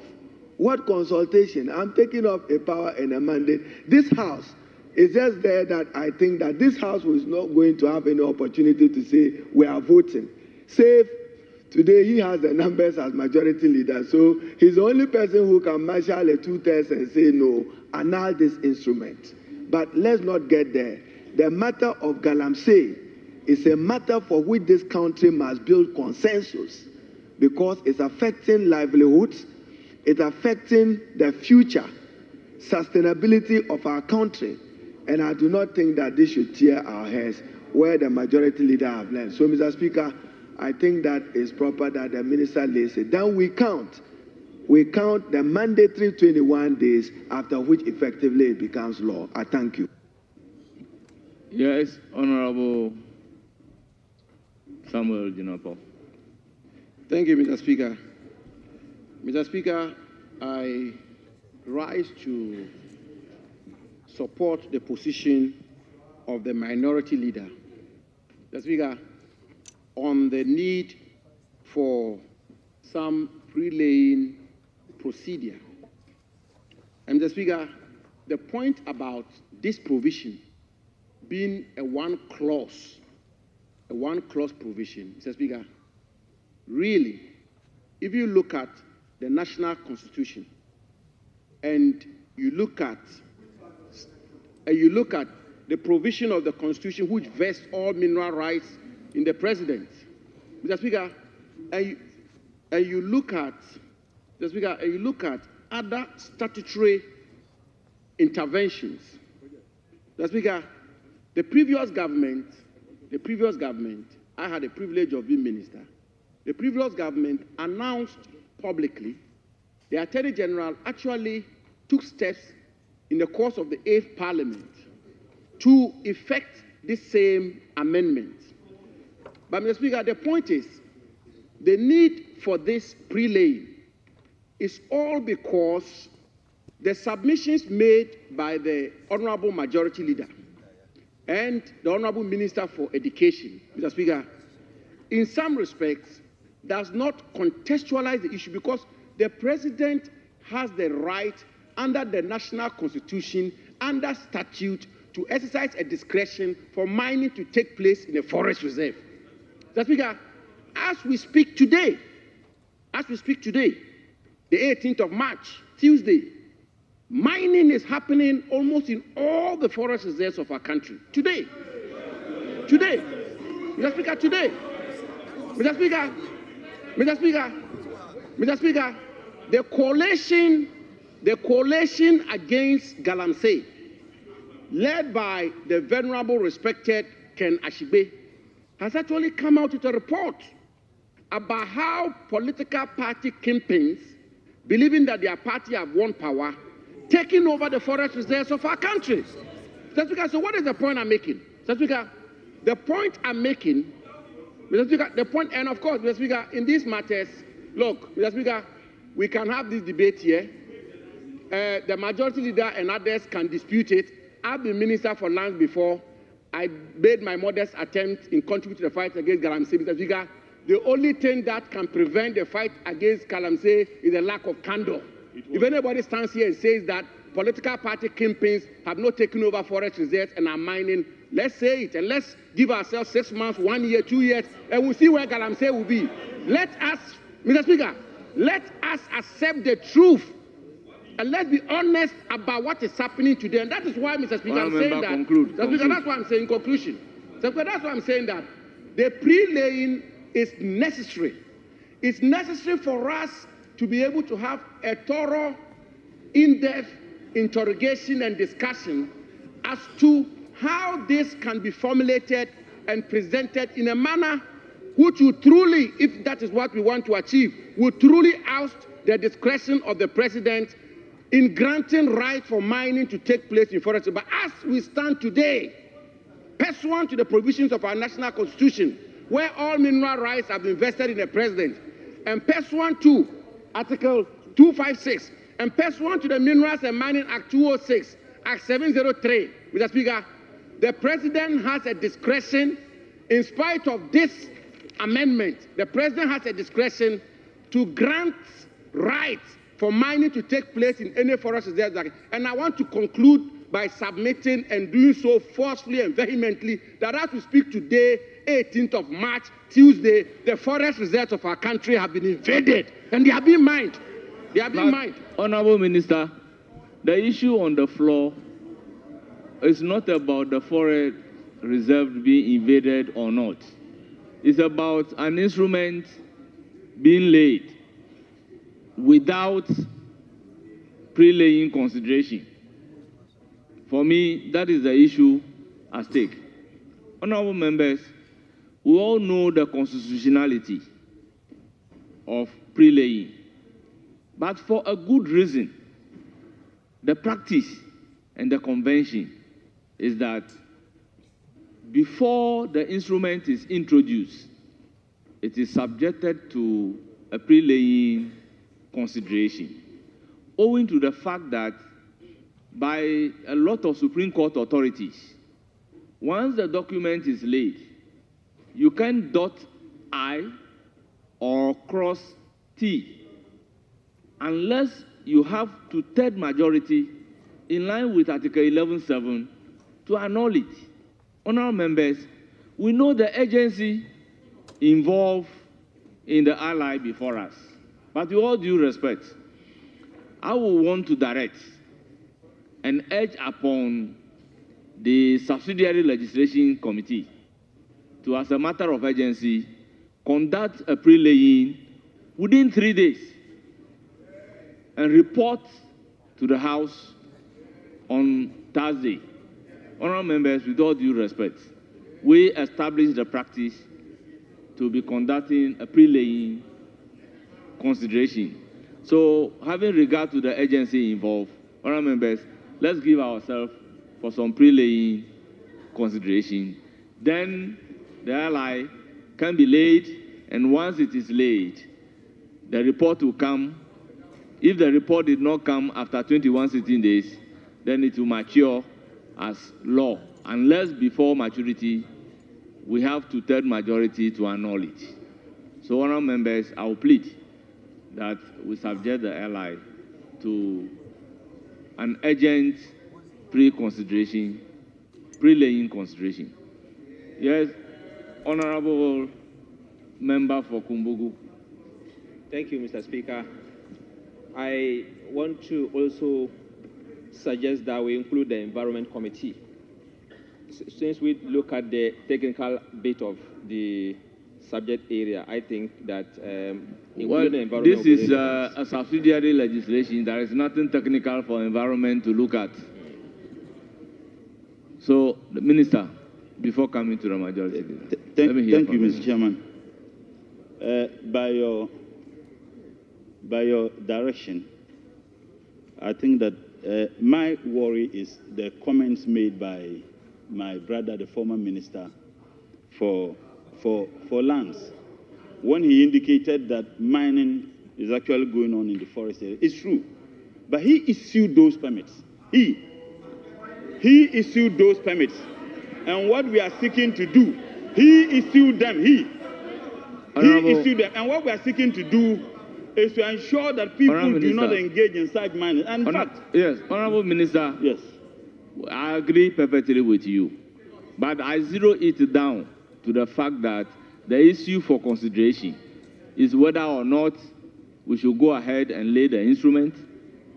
What consultation? I'm taking off a power and a mandate. This House is just there that I think that this House was not going to have any opportunity to say we are voting. Save today he has the numbers as majority leader, so he's the only person who can marshal a 2/3 and say no, annul this instrument. But let's not get there. The matter of Galamsey is a matter for which this country must build consensus because it's affecting livelihoods, it's affecting the future sustainability of our country. And I do not think that this should tear our heads where the majority leader have learned. So, Mr. Speaker, I think that is proper that the minister lays it. Then we count the mandatory 21 days after which effectively it becomes law. I thank you. Yes, Honorable Samuel Jinapo. Thank you, Mr. Speaker. Mr. Speaker, I rise to support the position of the minority leader, Mr. Speaker, on the need for some pre-laying procedure. And Mr. Speaker, the point about this provision being a one-clause provision, Mr. Speaker, really, if you look at the national constitution and you look at the provision of the constitution which vests all mineral rights in the president, Mr. Speaker, and you look at other statutory interventions, Mr. Speaker, the previous government, I had the privilege of being minister. The previous government announced publicly, the Attorney General actually took steps in the course of the 8th Parliament to effect this same amendment. But, Mr. Speaker, the point is, the need for this pre-laying is all because the submissions made by the Honorable Majority Leader and the Honorable Minister for Education, Mr. Speaker, in some respects, does not contextualize the issue because the President has the right under the national constitution, under statute, to exercise a discretion for mining to take place in a forest reserve. Mr. Speaker, as we speak today, the 18th of March, Tuesday, mining is happening almost in all the forest reserves of our country. Today. Mr. Speaker, today. Mr. Speaker, the coalition against Galamsey, led by the venerable, respected Ken Ashibe, has actually come out with a report about how political party kingpins, believing that their party have won power, taking over the forest reserves of our country. Mr. Speaker, so what is the point I'm making? Mr. Speaker, the point I'm making, Mr. Speaker, the point, and of course, Mr. Speaker, in these matters, look, Mr. Speaker, we can have this debate here. The majority leader and others can dispute it. I've been Minister for Lands before. I made my modest attempt in contributing to the fight against Galamsey. Mr. Speaker, the only thing that can prevent the fight against Galamsey is a lack of candor. If anybody stands here and says that political party kingpins have not taken over forest reserves and are mining, let's say it, and let's give ourselves 6 months, 1 year, 2 years, and we'll see where Galamsey will be. Let us, Mr. Speaker, let us accept the truth and let's be honest about what is happening today. And that is why, Mr. Speaker, I'm saying that. Mr. Speaker, that's why I'm saying in conclusion. Mr. Speaker, that's why I'm saying that the pre-laying is necessary. It's necessary for us to be able to have a thorough, in-depth interrogation and discussion as to how this can be formulated and presented in a manner which will truly, if that is what we want to achieve, will truly oust the discretion of the president in granting right for mining to take place in forest. But as we stand today, pursuant to the provisions of our national constitution, where all mineral rights have been vested in the president, and pursuant to Article 256, and pursuant to the Minerals and Mining Act 206, Act 703, Mr. Speaker, the president has a discretion, in spite of this amendment, the president has a discretion to grant rights for mining to take place in any forest reserve. And I want to conclude by submitting and doing so forcefully and vehemently that as we speak today, 18th of March, Tuesday, the forest reserves of our country have been invaded and they are being mined. They are being mined. Honorable Minister, the issue on the floor is not about the forest reserve being invaded or not. It's about an instrument being laid without pre-laying consideration. For me, that is the issue at stake. Honorable members, we all know the constitutionality of pre-laying, but for a good reason. The practice and the convention is that before the instrument is introduced, it is subjected to a pre-laying consideration, owing to the fact that by a lot of Supreme Court authorities, once the document is laid, you can dot I or cross T unless you have two-thirds majority in line with Article 11.7 to annul it. Honourable members, we know the agency involved in the ally before us, but with all due respect, I will want to direct and urge upon the subsidiary legislation committee to, as a matter of urgency, conduct a pre-laying within 3 days and report to the House on Thursday. Honourable members, with all due respect, we established the practice to be conducting a pre-laying consideration. So, having regard to the agency involved, honourable members, let's give ourselves for some pre-laying consideration. Then the ally can be laid, and once it is laid, the report will come. If the report did not come after 21 sitting days, then it will mature as law, unless before maturity we have two-thirds majority to annul it. So, honourable members, I will plead that we subject the ally to an urgent pre-consideration, pre-laying consideration. Yes, Honourable Member for Kumbugu. Thank you, Mr. Speaker. I want to also suggest that we include the Environment Committee. Since we look at the technical bit of the subject area, I think that well, the environment this is a subsidiary legislation. There is nothing technical for environment to look at. So, the Minister, before coming to the majority. Thank you, Mr. Chairman. By your direction, I think that my worry is the comments made by my brother, the former minister for lands, when he indicated that mining is actually going on in the forest area. It's true, but he issued those permits. He issued those permits, and what we are seeking to do, he issued them. He issued them, and what we are seeking to do is to ensure that people do not engage in such mining. And in fact, yes, Honourable Minister. Yes, I agree perfectly with you, but I zero it down to the fact that the issue for consideration is whether or not we should go ahead and lay the instrument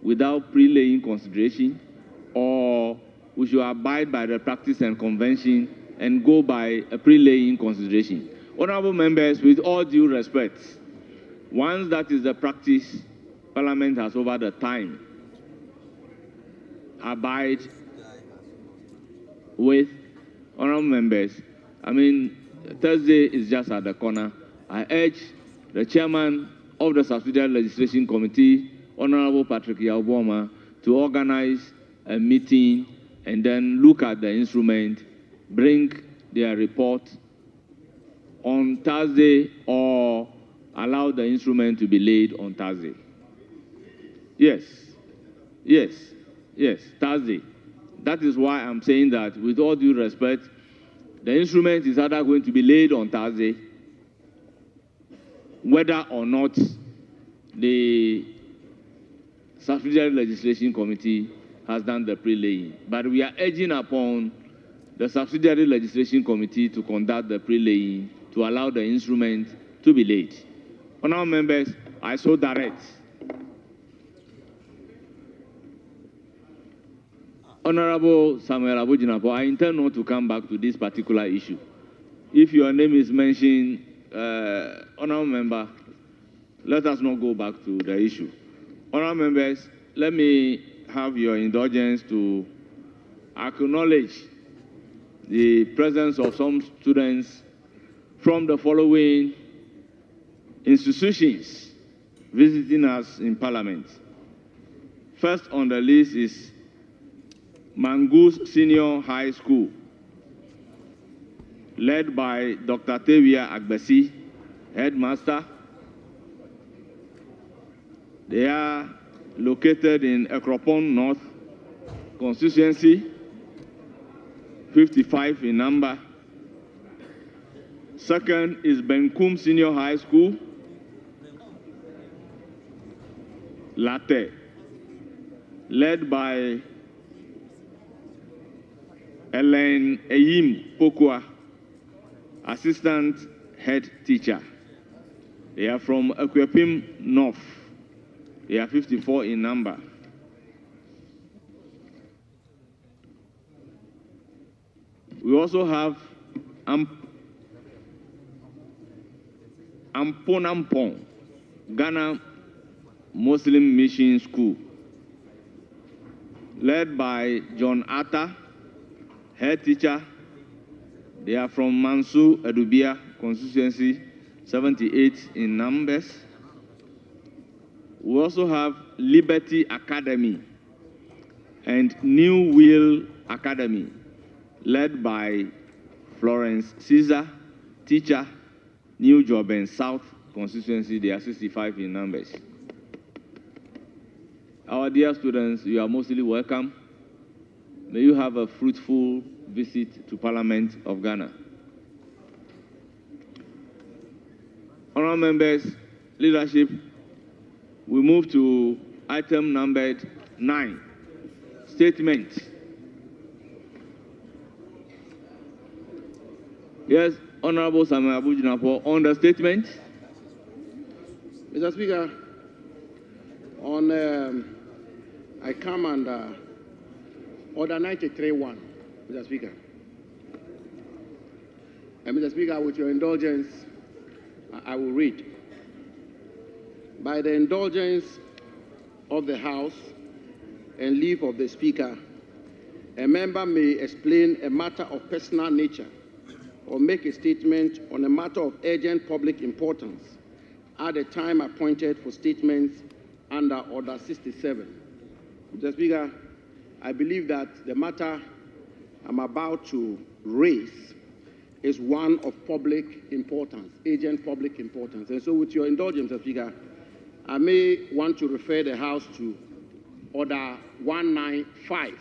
without pre-laying consideration, or we should abide by the practice and convention and go by a pre-laying consideration. Honourable members, with all due respect, once that is the practice, Parliament has over the time abide with. Honorable members, I mean, Thursday is just at the corner. I urge the chairman of the Subsidiary Legislation Committee, Honorable Patrick Yauboma, to organize a meeting and then look at the instrument, bring their report on Thursday, or allow the instrument to be laid on Thursday. Yes, Thursday. That is why I'm saying that, with all due respect, the instrument is either going to be laid on Thursday, whether or not the Subsidiary Legislation Committee has done the pre-laying. But we are urging upon the Subsidiary Legislation Committee to conduct the pre-laying to allow the instrument to be laid. Honourable members, I so direct. Honorable Samuel Abujinapo, I intend not to come back to this particular issue. If your name is mentioned, honorable member, let us not go back to the issue. Honorable members, let me have your indulgence to acknowledge the presence of some students from the following institutions visiting us in Parliament. First on the list is Mangus Senior High School, led by Dr. Tevia Agbesi, headmaster. They are located in Ekropon North constituency, 55 in number. Second is Benkum Senior High School, Latte, led by Ellen Eyim Pokwa, assistant head teacher. They are from Ekwepim North. They are 54 in number. We also have Amponampong, Ghana Muslim Mission School, led by John Atta, head teacher. They are from Mansu Edubia constituency, 78 in numbers. We also have Liberty Academy and New Will Academy, led by Florence Caesar, teacher, New Joburg South constituency. They are 65 in numbers. Our dear students, you are mostly welcome. May you have a fruitful visit to Parliament of Ghana. Honourable members, leadership, we move to item numbered 9, statement. Yes, Honourable Samuel Abujinapo, on the statement. Mr. Speaker, I come under Order 93.1, Mr. Speaker. And Mr. Speaker, with your indulgence, I will read. By the indulgence of the House and leave of the Speaker, a member may explain a matter of personal nature or make a statement on a matter of urgent public importance at the time appointed for statements under Order 67. Mr. Speaker, I believe that the matter I'm about to raise is one of public importance, urgent public importance. And so with your indulgence, Mr. Speaker, I may want to refer the House to Order 195,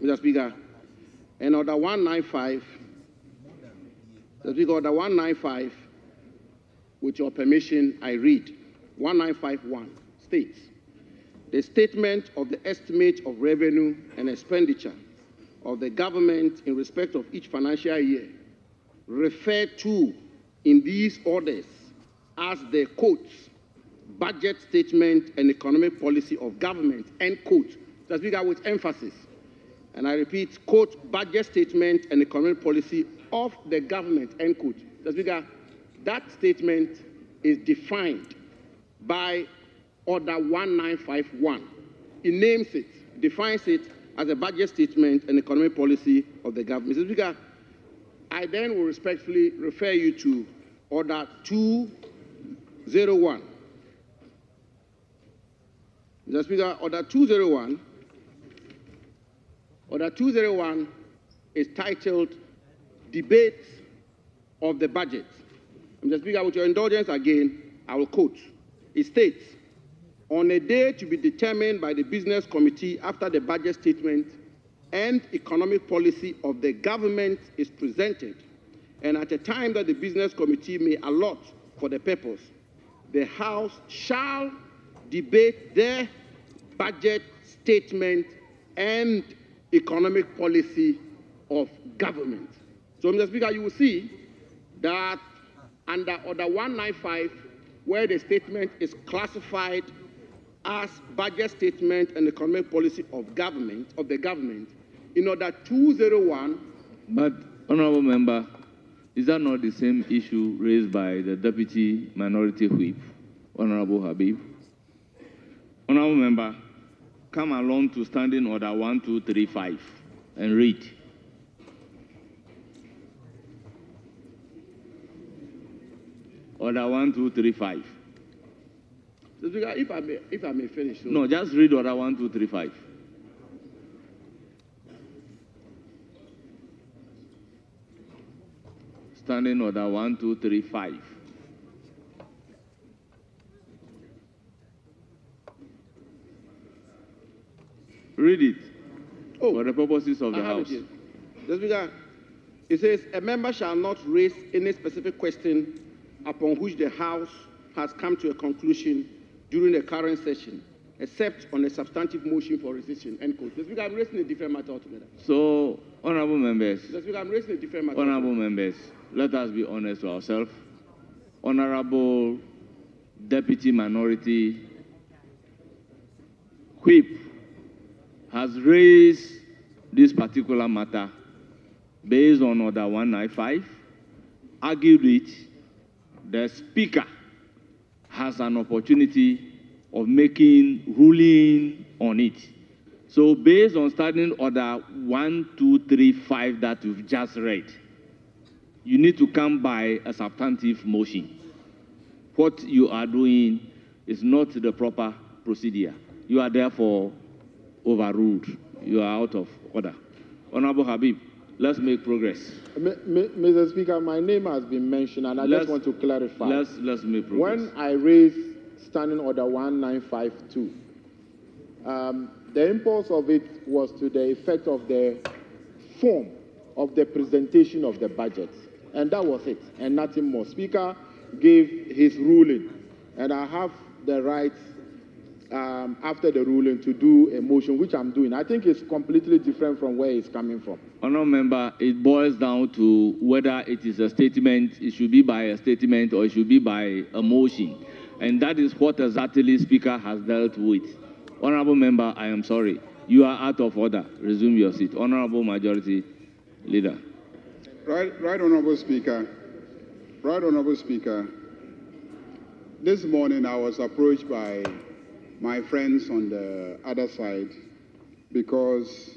Mr. Speaker. And Order 195, Mr. Speaker, Order 195, with your permission, I read. 1951 states, the statement of the estimate of revenue and expenditure of the government in respect of each financial year referred to in these orders as the quote, budget statement and economic policy of government, end quote. Mr. Speaker, with emphasis. And I repeat, quote, budget statement and economic policy of the government, end quote. Mr. Speaker, that statement is defined by Order 1951. It names it, defines it as a budget statement and economic policy of the government. Mr. Speaker, I then will respectfully refer you to Order 201. Mr. Speaker, Order 201. Order 201 is titled Debate of the Budget. Mr. Speaker, with your indulgence again, I will quote. It states, on a day to be determined by the Business Committee after the budget statement and economic policy of the government is presented, and at a time that the Business Committee may allot for the purpose, the House shall debate the budget statement and economic policy of government. So, Mr. Speaker, you will see that under Order 195, where the statement is classified as budget statement and economic policy of the government, in Order 201. But, Honorable Member, is that not the same issue raised by the Deputy Minority Whip, Honorable Habib? Honorable Member, come along to Standing Order 1235 and read. Order 1235. If I may finish. So. No, just read Order 1235. Standing Order 1235. Read it for the purposes of the House. Mr. Speaker, it says, a member shall not raise any specific question upon which the House has come to a conclusion during the current session, except on a substantive motion for rescission, end quote. Mr. Speaker, I'm raising a different matter altogether. So, honorable members, Mr. Speaker, I'm raising a different matter. Honorable members, let us be honest to ourselves. Honorable Deputy Minority Whip has raised this particular matter based on Order 195, argued it. The Speaker has an opportunity of making ruling on it. So based on Standing Order 1235 that we've just read, you need to come by a substantive motion. What you are doing is not the proper procedure. You are therefore overruled. You are out of order. Honorable Habib, let's make progress. Mr. Speaker, my name has been mentioned, and I just want to clarify. Let's make progress. When I raised Standing Order 1952, the impulse of it was to the effect of the form of the presentation of the budget. And that was it, and nothing more. Speaker gave his ruling, and I have the right, after the ruling, to do a motion, which I'm doing. I think it's completely different from where it's coming from. Honourable Member, it boils down to whether it is a statement, it should be by a statement, or it should be by a motion. And that is what exactly Speaker has dealt with. Honourable Member, I am sorry. You are out of order. Resume your seat. Honourable Majority Leader. Right, Honourable Speaker. Right, Honourable Speaker. This morning I was approached by my friends on the other side because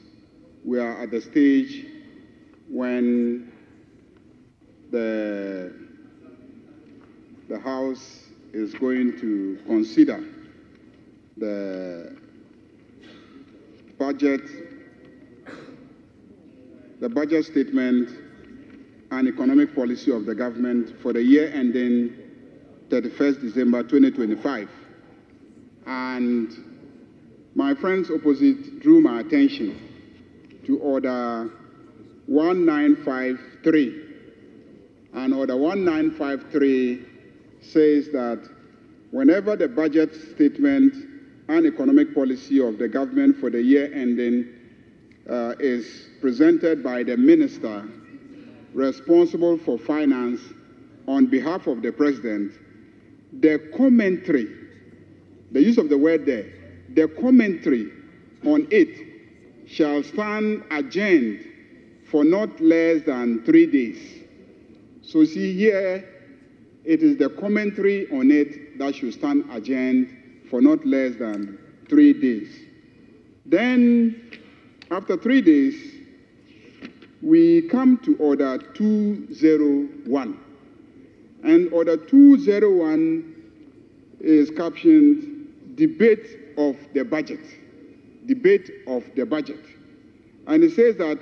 we are at the stage when the House is going to consider the budget statement and economic policy of the government for the year ending 31st December 2025. And my friends opposite drew my attention to Order 1953. And Order 1953 says that whenever the budget statement and economic policy of the government for the year ending is presented by the minister responsible for finance on behalf of the president, the commentary, the use of the word there, the commentary on it shall stand adjourned for not less than 3 days. So see here, it is the commentary on it that should stand adjourned for not less than 3 days. Then After 3 days, we come to Order 201. And Order 201 is captioned Debate of the Budget. Debate of the Budget. And it says that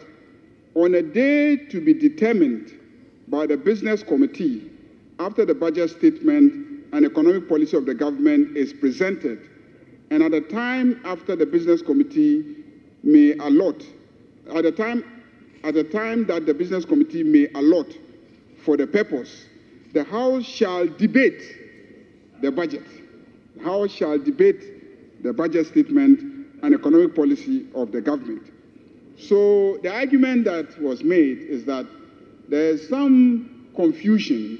on a day to be determined by the Business Committee after the budget statement and economic policy of the government is presented, and at the time after the Business Committee may allot, at the time that the Business Committee may allot for the purpose, the House shall debate the budget. The House shall debate the budget statement and economic policy of the government. So the argument that was made is that there is some confusion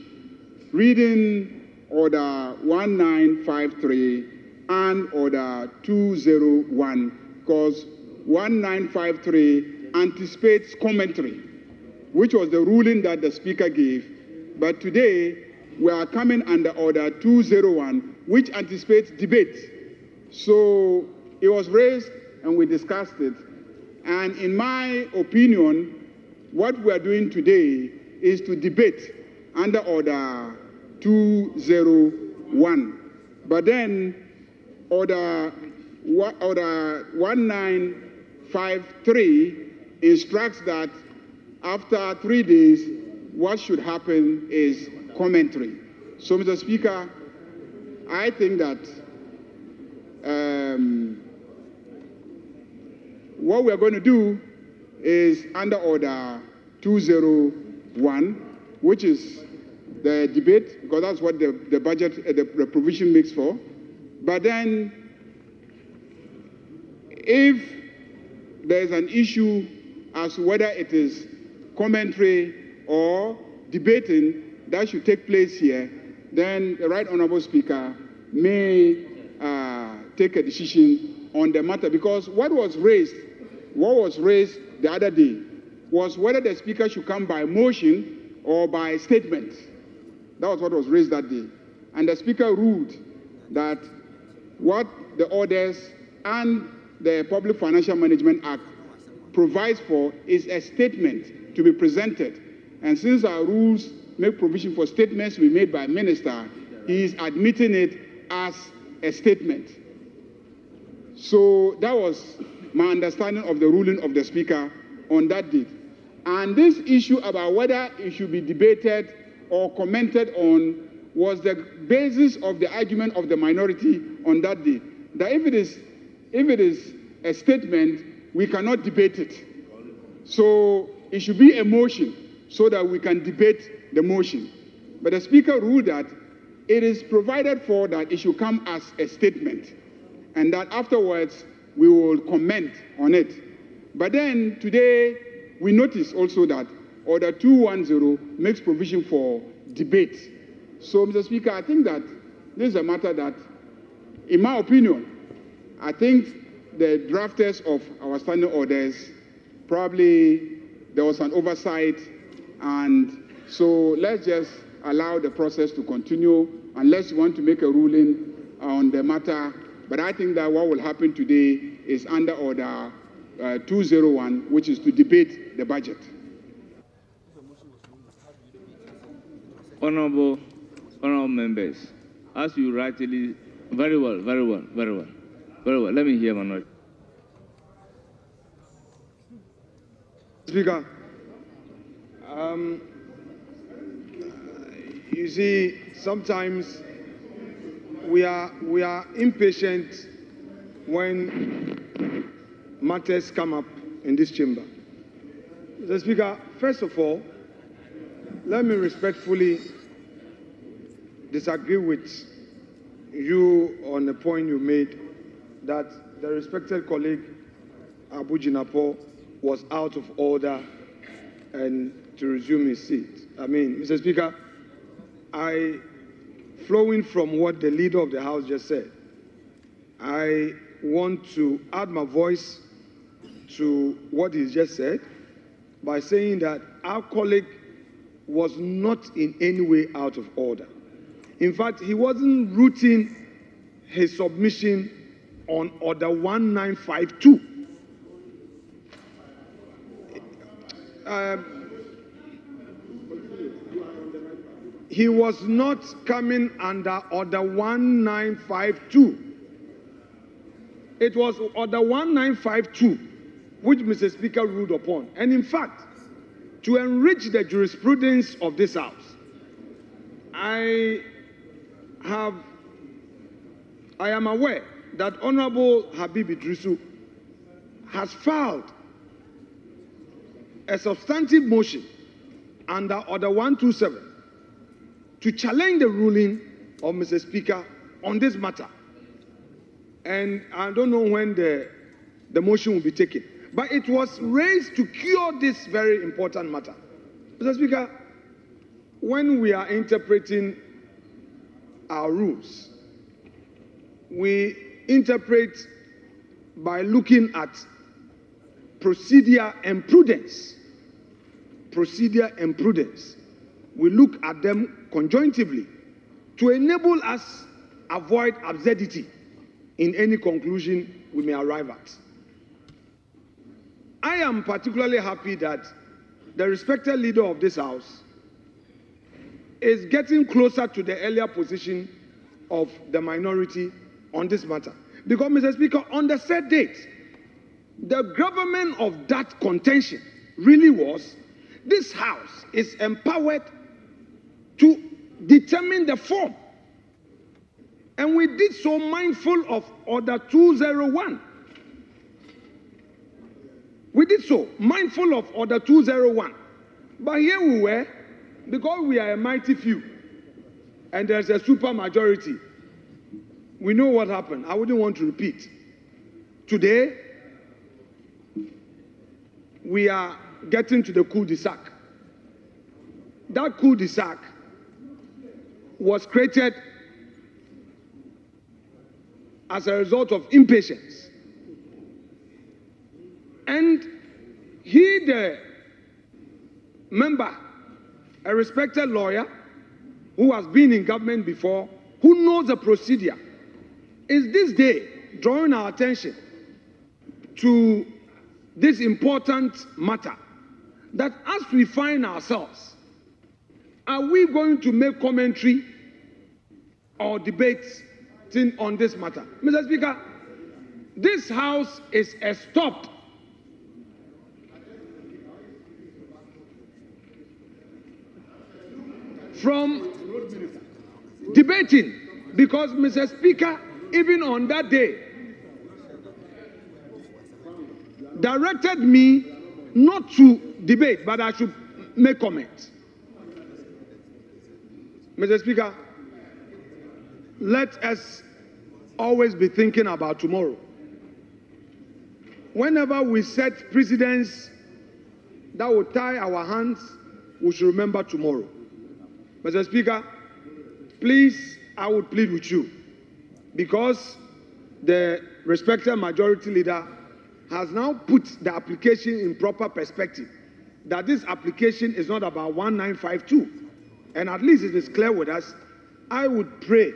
reading Order 1953 and Order 201, because 1953 anticipates commentary, which was the ruling that the Speaker gave. But today, we are coming under Order 201, which anticipates debate. So it was raised and we discussed it. And in my opinion, what we are doing today is to debate under Order 201. But then Order 1953 instructs that after 3 days, what should happen is commentary. So, Mr. Speaker, I think that what we are going to do is under Order 201, which is the debate, because that's what the budget, the provision makes for. But then, if there is an issue as to whether it is commentary or debating that should take place here, then the Right Honourable Speaker may take a decision on the matter. Because what was raised the other day was whether the Speaker should come by motion or by statement. That was what was raised that day. And the Speaker ruled that what the orders and the Public Financial Management Act provides for is a statement to be presented. And since our rules make provision for statements to be made by a minister, he is admitting it as a statement. So that was my understanding of the ruling of the Speaker on that date. And this issue about whether it should be debated or commented on was the basis of the argument of the minority on that day. That if it is a statement, we cannot debate it. So it should be a motion so that we can debate the motion. But the Speaker ruled that it is provided for that it should come as a statement, and that afterwards we will comment on it. But then today we notice also that Order 210 makes provision for debate. So, Mr. Speaker, I think that this is a matter that, in my opinion, I think the drafters of our standing orders, probably there was an oversight, and so let's just allow the process to continue unless you want to make a ruling on the matter. But I think that what will happen today is under Order 201, which is to debate the budget. Honorable members, as you rightly, very well. Let me hear my note. Speaker, you see, sometimes we are impatient when matters come up in this chamber. Mr. Speaker, first of all, let me respectfully disagree with you on the point you made that the respected colleague Abu Jinapo was out of order and to resume his seat. I mean, Mr. Speaker, flowing from what the leader of the House just said, I want to add my voice to what he just said by saying that our colleague was not in any way out of order. In fact, he wasn't rooting his submission on Order 1952. he was not coming under Order 1952. It was Order 1952 which Mr. Speaker ruled upon. And in fact, to enrich the jurisprudence of this House, I am aware that Honorable Habib Idrisu has filed a substantive motion under Order 127 to challenge the ruling of Mr. Speaker on this matter. And I don't know when the motion will be taken. But it was raised to cure this very important matter. Mr. Speaker, when we are interpreting our rules, we interpret by looking at procedure and prudence. Procedure and prudence. We look at them conjointly to enable us avoid absurdity in any conclusion we may arrive at. I am particularly happy that the respected leader of this House is getting closer to the earlier position of the minority on this matter. Because, Mr. Speaker, on the said date, the gravamen of that contention really was this House is empowered to determine the form. And we did so mindful of Order 201. We did so mindful of Order 201. But here we were, because we are a mighty few, and there's a super majority. We know what happened. I wouldn't want to repeat. Today, we are getting to the cul-de-sac. That cul-de-sac was created as a result of impatience. And he, the member, a respected lawyer who has been in government before, who knows the procedure, is this day drawing our attention to this important matter, that as we find ourselves, are we going to make commentary or debates on this matter? Mr. Speaker, this House is stopped from debating because, Mr. Speaker, even on that day, directed me not to debate, but I should make comments. Mr. Speaker, let us always be thinking about tomorrow. Whenever we set precedents that will tie our hands, we should remember tomorrow. Mr. Speaker, please, I would plead with you, because the respected majority leader has now put the application in proper perspective, that this application is not about 1952. And at least it is clear with us. I would pray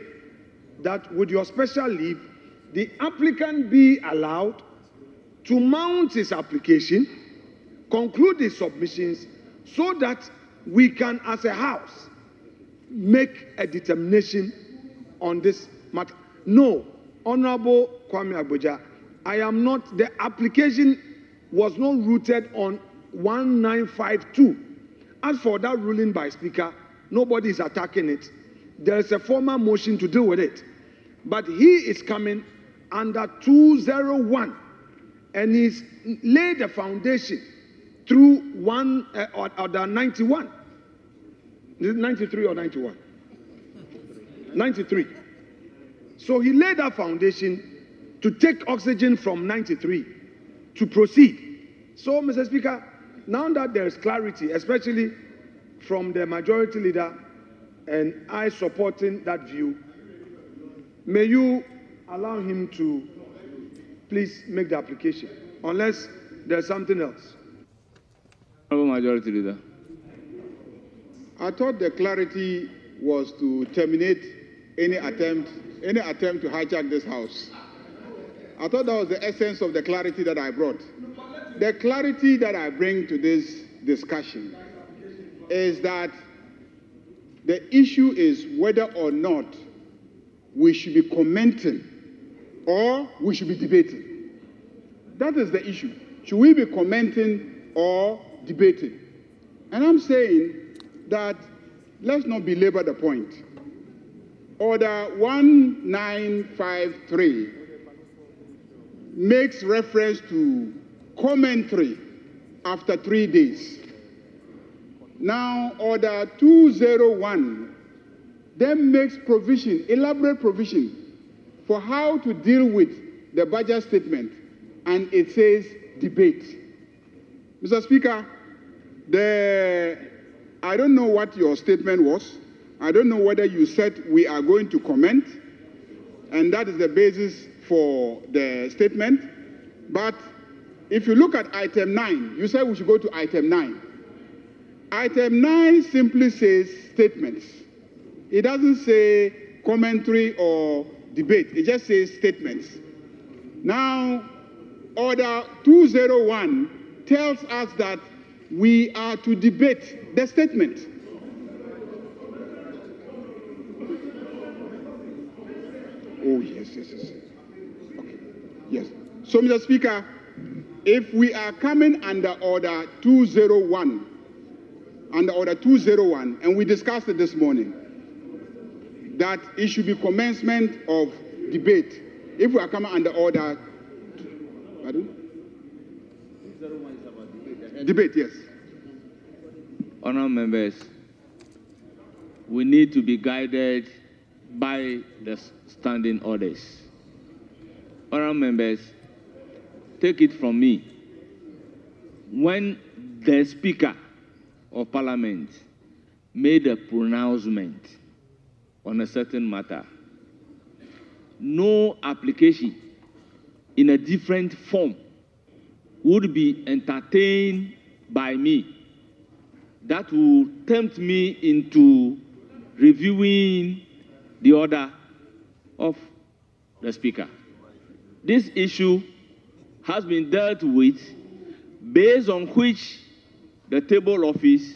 that with your special leave, the applicant be allowed to mount his application, conclude his submissions, so that we can, as a House, make a determination on this matter. No, Honorable Kwame Agboja, I am not, the application was not rooted on 1952. As for that ruling by Speaker, nobody is attacking it. There is a formal motion to deal with it. But he is coming under 201, and he's laid a foundation through order 91. Is it 93 or 91? 93. So he laid that foundation to take oxygen from 93 to proceed. So, Mr. Speaker, now that there is clarity, especially from the majority leader, and I supporting that view, may you allow him to please make the application, unless there's something else. Honorable Majority Leader. I thought the clarity was to terminate any attempt to hijack this House. I thought that was the essence of the clarity that I brought. The clarity that I bring to this discussion is that the issue is whether or not we should be commenting or we should be debating. That is the issue. Should we be commenting or debating? And I'm saying that let's not belabor the point. Order 1953 makes reference to commentary after 3 days. Now, Order 201 then makes provision, elaborate provision, for how to deal with the budget statement, and it says debate. Mr. Speaker, I don't know what your statement was. I don't know whether you said we are going to comment, and that is the basis for the statement. But if you look at item 9, you said we should go to item 9. Item 9 simply says statements. It doesn't say commentary or debate. It just says statements. Now, Order 201 tells us that we are to debate the statement. Oh, yes. Okay. Yes. So, Mr. Speaker, if we are coming under Order 201, and we discussed it this morning, that it should be commencement of debate. If we are coming under Order... Pardon? Debate, yes. Honourable members, we need to be guided by the standing orders. Honourable members, take it from me. When the Speaker of Parliament made a pronouncement on a certain matter, no application in a different form would be entertained by me that will tempt me into reviewing the order of the Speaker. This issue has been dealt with based on which the table office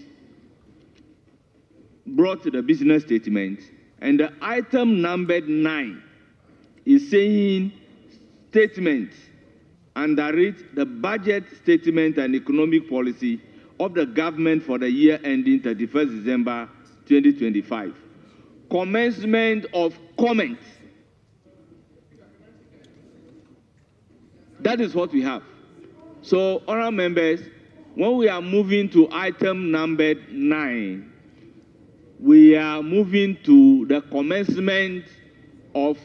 brought the business statement, and the item numbered 9 is saying statement, under it the budget statement and economic policy of the government for the year ending 31st December 2025. Commencement of comment. That is what we have. So, honourable members, when we are moving to item numbered 9, we are moving to the commencement of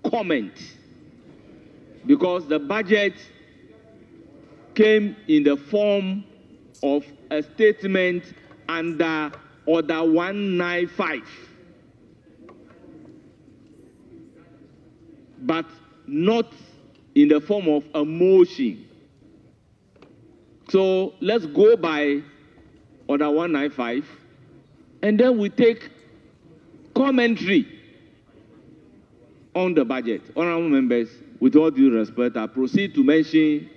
comment, because the budget came in the form of a statement under Order 195, but not in the form of a motion. So let's go by Order 195, and then we take commentary on the budget. Honourable members, with all due respect, I proceed to mention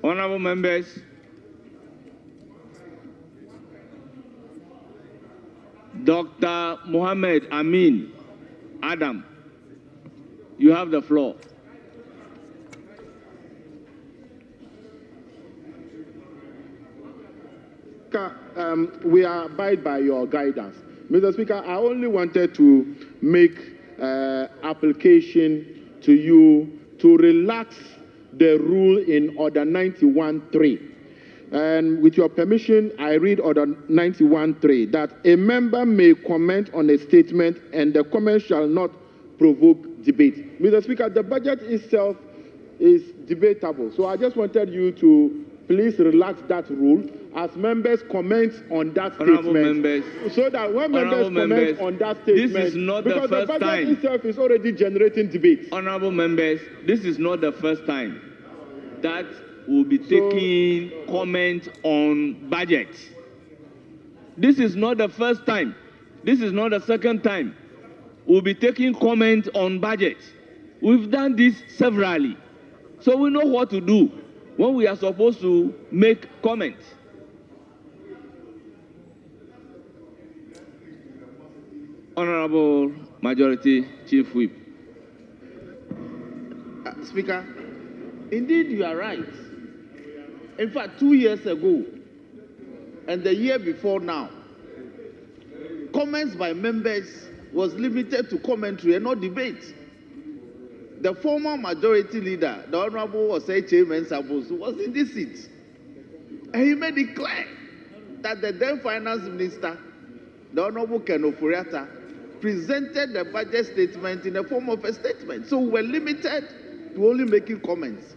honourable members, Dr. Mohammed Amin Adam, you have the floor. We abide by your guidance. Mr. Speaker, I only wanted to make application to you to relax the rule in Order 91.3. And with your permission, I read Order 91.3, that a member may comment on a statement and the comment shall not provoke debate. Mr. Speaker, the budget itself is debatable. So I just wanted you to please relax that rule as members comment on that statement. Members, so that when members comment on that statement, this is not the because first the budget time itself is already generating debate. Honourable members, this is not the first time that we'll be taking comment on budget. This is not the first time. This is not the second time we'll be taking comment on budget. We've done this severally. So we know what to do when we are supposed to make comments. Honorable Majority Chief Whip. Speaker, indeed you are right. In fact, 2 years ago and the year before now, comments by members was limited to commentary and not debate. The former majority leader, the Honorable Osei Mensah, was in this seat. And he made it clear that the then finance minister, the Honorable Ken Ofori-Atta, presented the budget statement in the form of a statement. So we were limited to only making comments.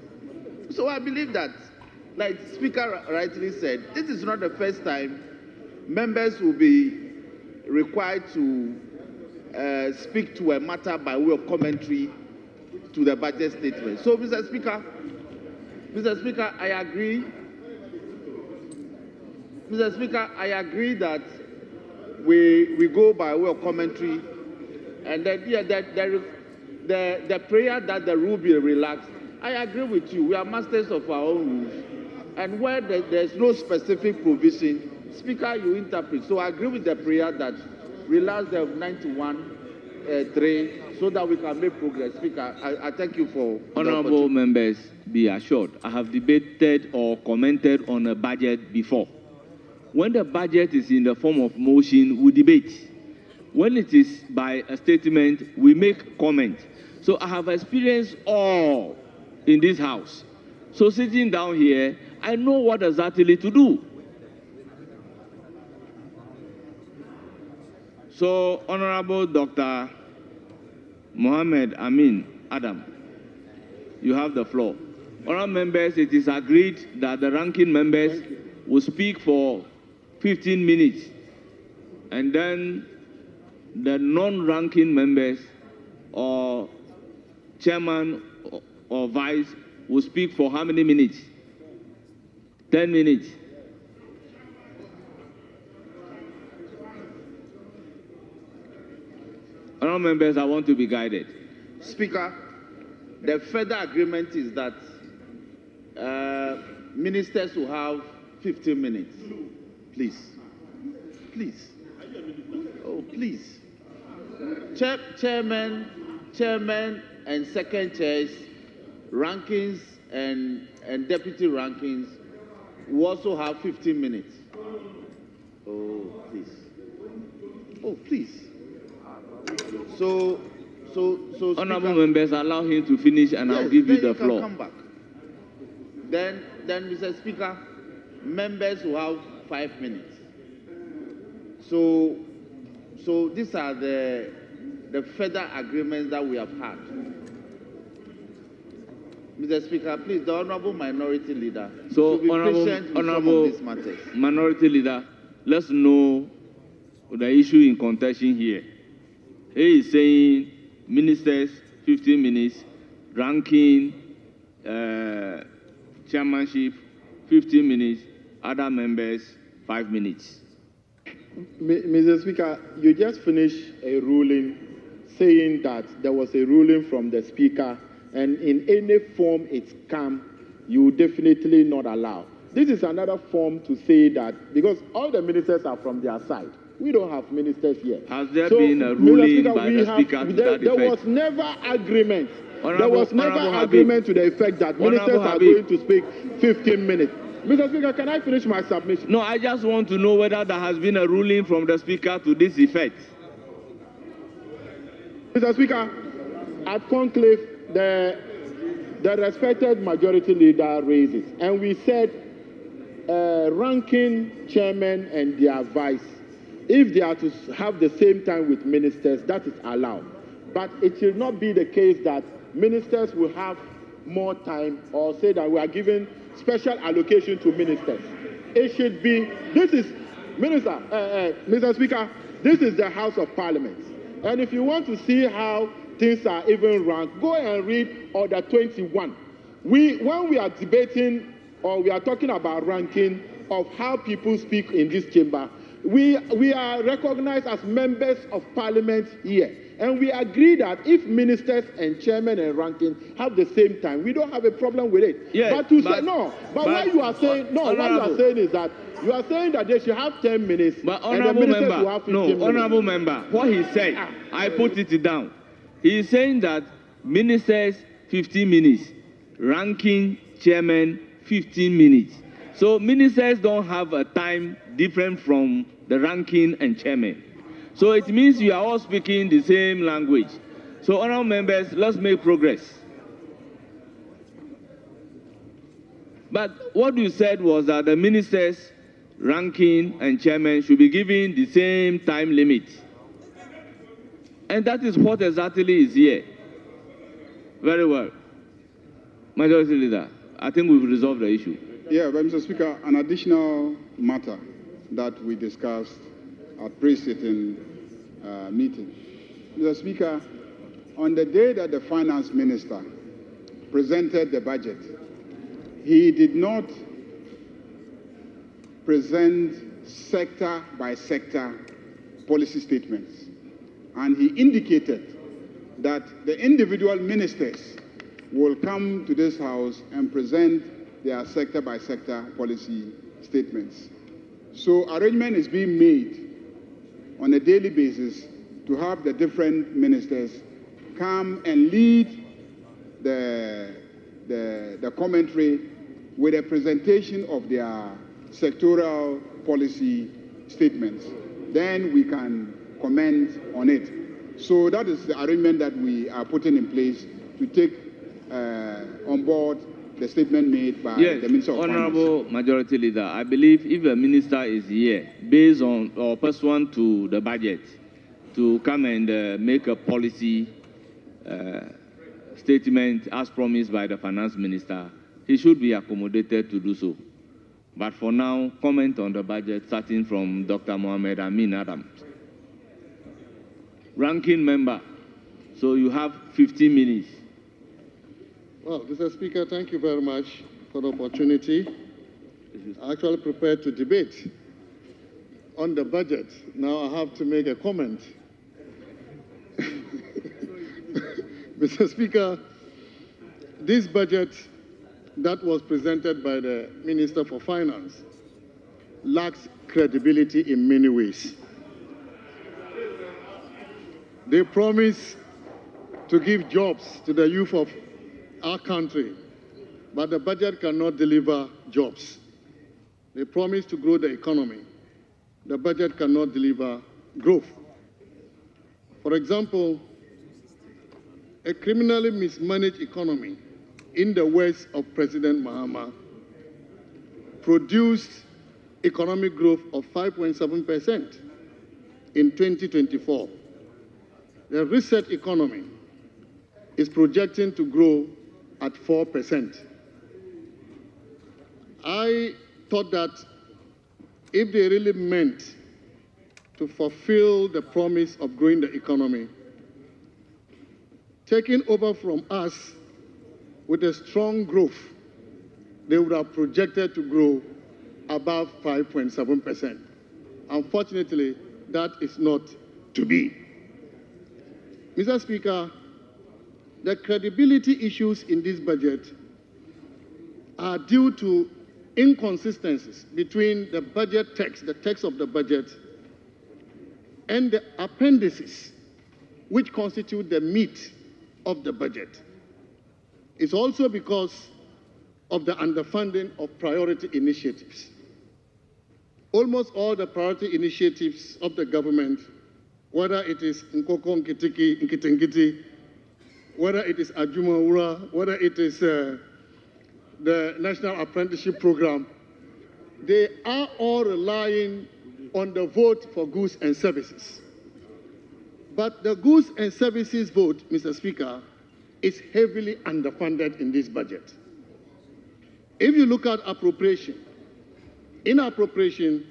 So I believe that, like the Speaker rightly said, this is not the first time members will be required to speak to a matter by way of commentary to the budget statement. So, Mr. Speaker, I agree. Mr. Speaker, I agree that we go by way of commentary, and then the prayer that the rule be relaxed. I agree with you. We are masters of our own rules, and where there's no specific provision, Speaker, you interpret. So I agree with the prayer that relax the 91(3) so that we can make progress. Speaker, I thank you for. Honorable members, be assured, I have debated or commented on a budget before. When the budget is in the form of motion, we debate. When it is by a statement, we make comment. So I have experienced all in this house. So sitting down here, I know what exactly to do. So, Honorable Dr. Mohammed Amin Adam, you have the floor. Honorable members, it is agreed that the ranking members will speak for 15 minutes, and then the non-ranking members or chairman or vice will speak for how many minutes? 10 minutes. Honorable members, I want to be guided. Speaker, the further agreement is that ministers will have 15 minutes. Please. Please. Oh, please. Chairman and second chairs, rankings and deputy rankings will also have 15 minutes. Oh, please. Oh, please. So, Honorable members, allow him to finish, and yes, I'll give you the floor. Come back. Then, Mr. Speaker, members will have 5 minutes. So these are the further agreements that we have had. Mr. Speaker, please, the Honorable Minority Leader. So, be patient with Honorable some of these matters. Minority Leader, let's know the issue in contention here. He is saying ministers 15 minutes, ranking, chairmanship 15 minutes, other members 5 minutes. Mr. Speaker, you just finished a ruling saying that there was a ruling from the Speaker, and in any form it's come, you definitely not allow. This is another form to say that, because all the ministers are from their side. We don't have ministers here. Has there been a ruling by the Speaker to that effect? There was never agreement. There was never agreement to the effect that ministers are going to speak 15 minutes. Mr. Speaker, can I finish my submission? No, I just want to know whether there has been a ruling from the Speaker to this effect. Mr. Speaker, at conclave, the respected majority leader raises, and we said ranking chairman and their vice, if they are to have the same time with ministers, that is allowed. But it should not be the case that ministers will have more time or say that we are giving special allocation to ministers. It should be, Mr. Speaker, this is the House of Parliament. And if you want to see how things are even ranked, go and read Order 21. When we are debating or we are talking about ranking of how people speak in this chamber, We are recognized as members of parliament here. And we agree that if ministers and chairmen and ranking have the same time, we don't have a problem with it. Yes, but what you are saying is that you are saying that they should have 10 minutes. But and the ministers will have 15 minutes. honorable member, what he said, I put it down. He is saying that ministers 15 minutes, ranking chairman 15 minutes. So ministers don't have a time different from the ranking and chairman. So it means you are all speaking the same language. So honorable members, let's make progress. But what you said was that the ministers, ranking and chairman should be given the same time limit. And that is what exactly is here. Very well. Majority Leader, I think we've resolved the issue. Yeah, but Mr. Speaker, an additional matter that we discussed at pre-sitting meeting. Mr. Speaker, on the day that the finance minister presented the budget, he did not present sector by sector policy statements. And he indicated that the individual ministers will come to this House and present their sector by sector policy statements. So arrangement is being made on a daily basis to have the different ministers come and lead the commentary with a presentation of their sectoral policy statements. Then we can comment on it. So that is the arrangement that we are putting in place to take on board the statement made by the Minister of Honorable Finance. Majority Leader, I believe if a minister is here based on or pursuant to the budget to come and make a policy statement as promised by the finance minister, he should be accommodated to do so. But for now, comment on the budget starting from Dr. Mohammed Amin Adams. Ranking member, so you have 15 minutes. Well, Mr. Speaker, thank you very much for the opportunity. I actually prepared to debate on the budget. Now I have to make a comment. Mr. Speaker, this budget that was presented by the Minister for Finance lacks credibility in many ways. They promise to give jobs to the youth of our country, but the budget cannot deliver jobs. They promise to grow the economy. The budget cannot deliver growth. For example, a criminally mismanaged economy in the words of President Mahama produced economic growth of 5.7% in 2024. The reset economy is projecting to grow at 4%. I thought that if they really meant to fulfill the promise of growing the economy, taking over from us with a strong growth, they would have projected to grow above 5.7%. Unfortunately, that is not to be. Mr. Speaker, the credibility issues in this budget are due to inconsistencies between the budget text, the text of the budget, and the appendices, which constitute the meat of the budget. It's also because of the underfunding of priority initiatives. Almost all the priority initiatives of the government, whether it is Nkoko Nkitiki, Nkitinkiti, whether it is Ajumawura, whether it is the National Apprenticeship Program, they are all relying on the vote for goods and services. But the goods and services vote, Mr. Speaker, is heavily underfunded in this budget. If you look at appropriation, in appropriation,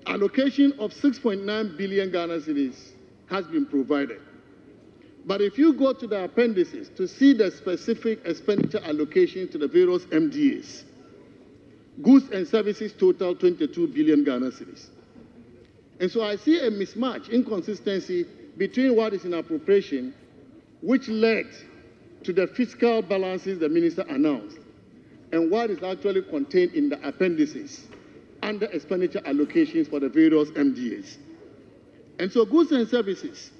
allocation of 6.9 billion Ghana cedis has been provided. But if you go to the appendices to see the specific expenditure allocation to the various MDAs, goods and services total 22 billion Ghana cedis. And so I see a mismatch, inconsistency between what is in appropriation, which led to the fiscal balances the minister announced, and what is actually contained in the appendices under expenditure allocations for the various MDAs. And so goods and services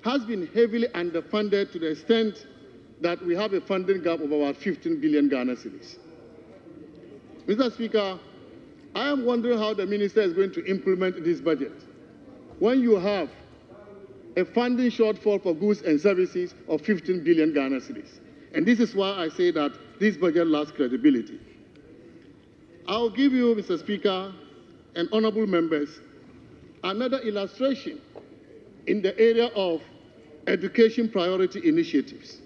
has been heavily underfunded to the extent that we have a funding gap of about 15 billion Ghana cedis. Mr. Speaker, I am wondering how the minister is going to implement this budget when you have a funding shortfall for goods and services of 15 billion Ghana cedis. And this is why I say that this budget lacks credibility. I'll give you, Mr. Speaker, and honorable members, another illustration in the area of education priority initiatives.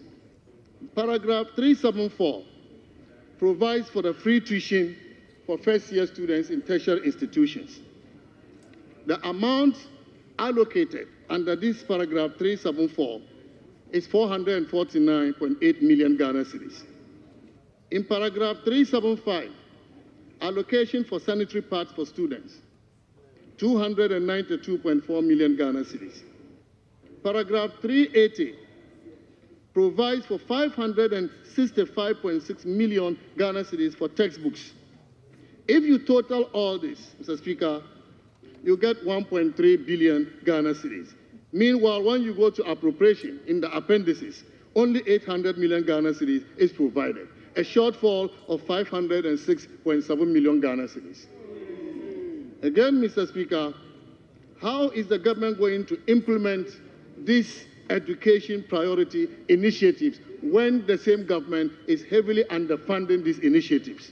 Paragraph 374 provides for the free tuition for first-year students in tertiary institutions. The amount allocated under this paragraph 374 is 449.8 million Ghana cedis. In paragraph 375, allocation for sanitary pads for students, 292.4 million Ghana cedis. Paragraph 380 provides for 565.6 million Ghana cedis for textbooks. If you total all this, Mr. Speaker, you get 1.3 billion Ghana cedis. Meanwhile, when you go to appropriation in the appendices, only 800 million Ghana cedis is provided, a shortfall of 506.7 million Ghana cedis. Again, Mr. Speaker, how is the government going to implement these education priority initiatives when the same government is heavily underfunding these initiatives?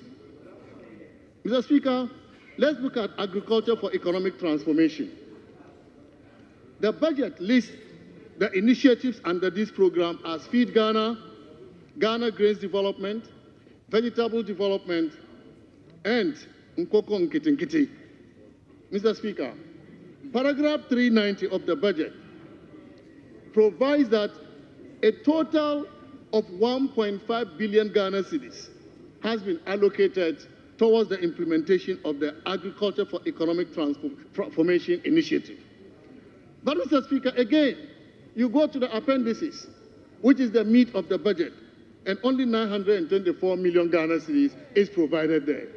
Mr. Speaker, let's look at agriculture for economic transformation. The budget lists the initiatives under this program as Feed Ghana, Ghana Grains Development, Vegetable Development, and Nkoko Nkitinkiti. Mr. Speaker, paragraph 390 of the budget provides that a total of 1.5 billion Ghana cedis has been allocated towards the implementation of the Agriculture for Economic Transformation Initiative. But, Mr. Speaker, again, you go to the appendices, which is the meat of the budget, and only 924 million Ghana cedis is provided there.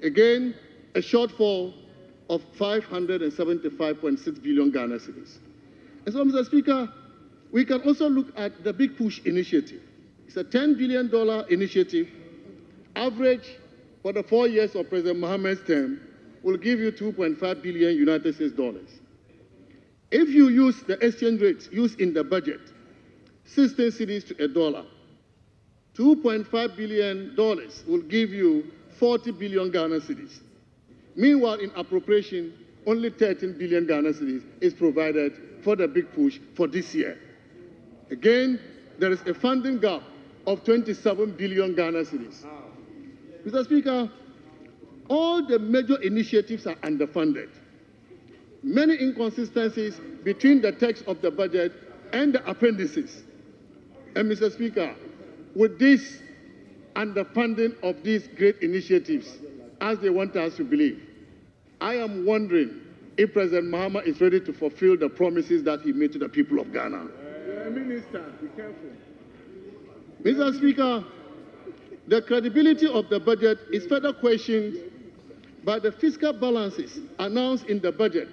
Again, a shortfall of 575.6 billion Ghana cedis. And so, Mr. Speaker, we can also look at the Big Push initiative. It's a $10 billion initiative. Average for the 4 years of President Mohammed's term will give you 2.5 billion United States dollars. If you use the exchange rates used in the budget, 16 cedis to $1, $2.5 billion will give you 40 billion Ghana cedis. Meanwhile, in appropriation, only 13 billion Ghana cedis is provided for the Big Push for this year. Again, there is a funding gap of 27 billion Ghana cedis. Mr. Speaker, all the major initiatives are underfunded. Many inconsistencies between the text of the budget and the appendices. And Mr. Speaker, with this underfunding of these great initiatives, as they want us to believe, I am wondering if President Mahama is ready to fulfill the promises that he made to the people of Ghana. Minister, be careful. Mr. Speaker, the credibility of the budget is further questioned by the fiscal balances announced in the budget,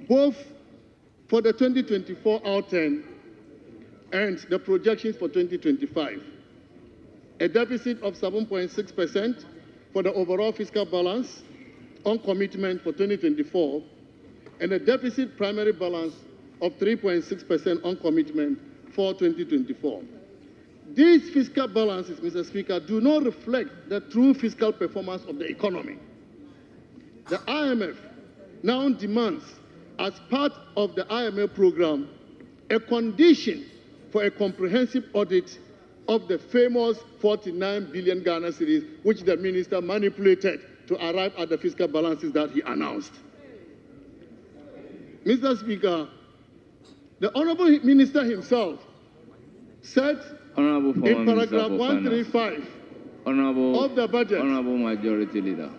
both for the 2024 outturn and the projections for 2025. A deficit of 7.6% for the overall fiscal balance on commitment for 2024, and a deficit primary balance of 3.6% on commitment for 2024. These fiscal balances, Mr. Speaker, do not reflect the true fiscal performance of the economy. The IMF now demands, as part of the IMF program, a condition for a comprehensive audit of the famous 49 billion Ghana cedis, which the minister manipulated to arrive at the fiscal balances that he announced. Mr. Speaker, the Honorable Minister himself said in paragraph 135 of the budget. Honorable Majority Leader.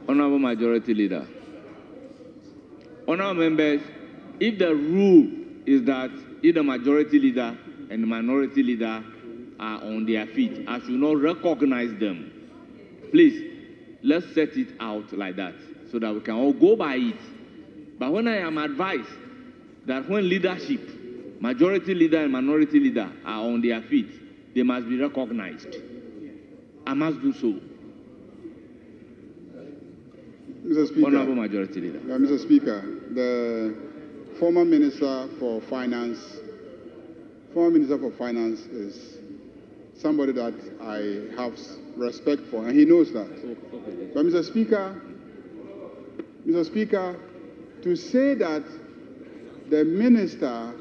Honorable Majority Leader. Honourable members, if the rule is that if the majority leader and the minority leader are on their feet, I should not recognize them. Please, let's set it out like that so that we can all go by it. But when I am advised that when leadership, majority leader and minority leader are on their feet, they must be recognized. I must do so. Mr. Speaker, Honourable Majority Leader. Mr. Speaker, the former Minister for Finance is somebody that I have respect for, and he knows that. But Mr. Speaker, to say that the minister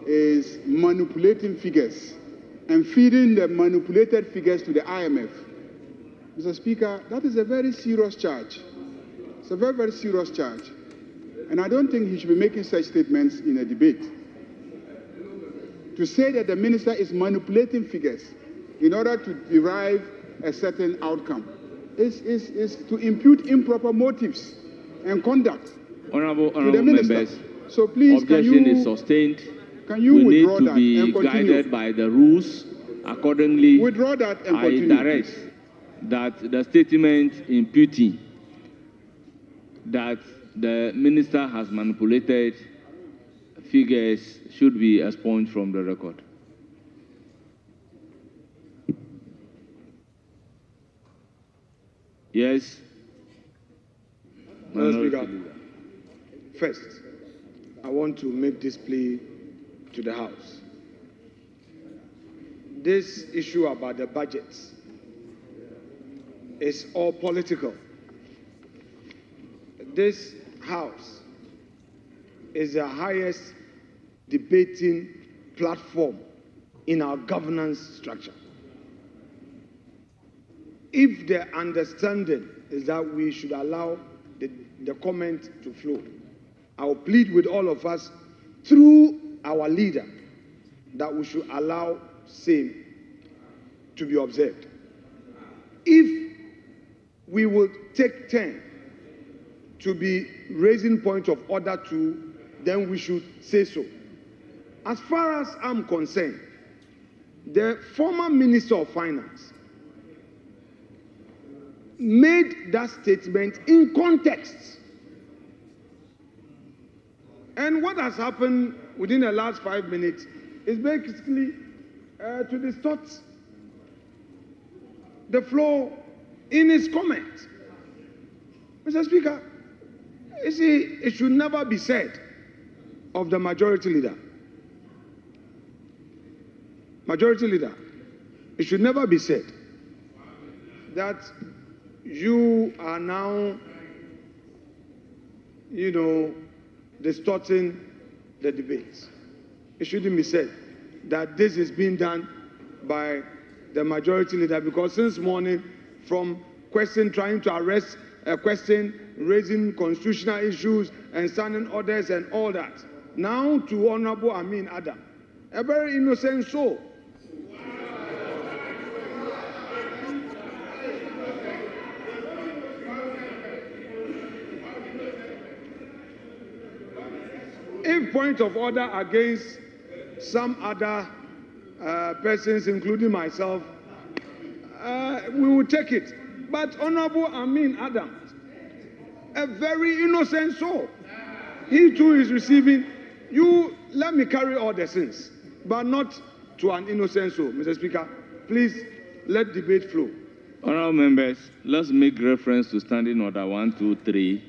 is manipulating figures and feeding the manipulated figures to the IMF, Mr. Speaker, that is a very serious charge. It's a very, very serious charge. And I don't think he should be making such statements in a debate. To say that the minister is manipulating figures in order to derive a certain outcome is to impute improper motives and conduct Honourable to the minister. members, so please, objection is sustained. Can you we need withdraw to that be and continue? guided by the rules. Accordingly, Withdraw that and I continue, direct please. that the statement imputing that the minister has manipulated figures should be expunged from the record. Yes. Mr. Speaker, first, I want to make this plea to the House. This issue about the budgets is all political. This House is the highest debating platform in our governance structure. If the understanding is that we should allow the comment to flow, I will plead with all of us through our leader that we should allow same to be observed. If we will take turn to be raising points of order to, then we should say so. As far as I'm concerned, the former Minister of Finance made that statement in context. And what has happened within the last 5 minutes is basically to distort the flow in his comment. Mr. Speaker, you see, it should never be said of the majority leader. Majority leader, it should never be said that you are now, distorting the debates. It shouldn't be said that this is being done by the majority leader, because since morning, from trying to arrest a question, raising constitutional issues and standing orders and all that, now to Honorable Amin Adam, a very innocent soul. If point of order against some other persons, including myself, we will take it. But Honorable Amin Adam, a very innocent soul, he too is receiving, let me carry all the sins, but not to an innocent soul. Mr. Speaker, please let debate flow. Honourable members, let's make reference to Standing Order 123,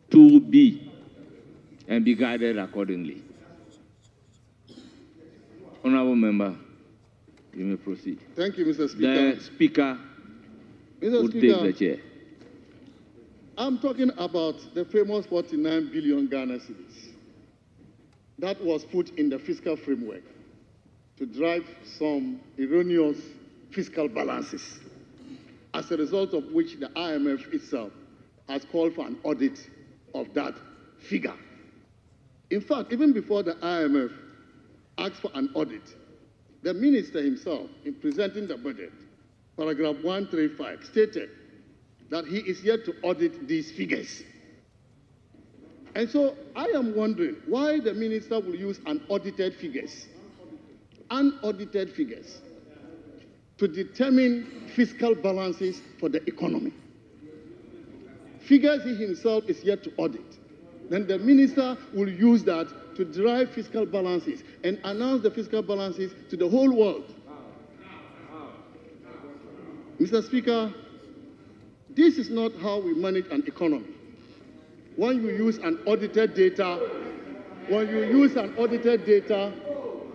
2B, and be guided accordingly. Honourable member, you may proceed. Thank you, Mr. Speaker. The Speaker will take the chair. I'm talking about the famous 49 billion Ghana cedis that was put in the fiscal framework to drive some erroneous fiscal balances, as a result of which the IMF itself has called for an audit of that figure. In fact, even before the IMF asked for an audit, the minister himself, in presenting the budget, paragraph 135, stated that he is yet to audit these figures. And so I am wondering why the minister will use unaudited figures to determine fiscal balances for the economy. Figures he himself is yet to audit. Then the minister will use that to derive fiscal balances and announce the fiscal balances to the whole world. Mr. Speaker, this is not how we manage an economy. When you use unaudited data,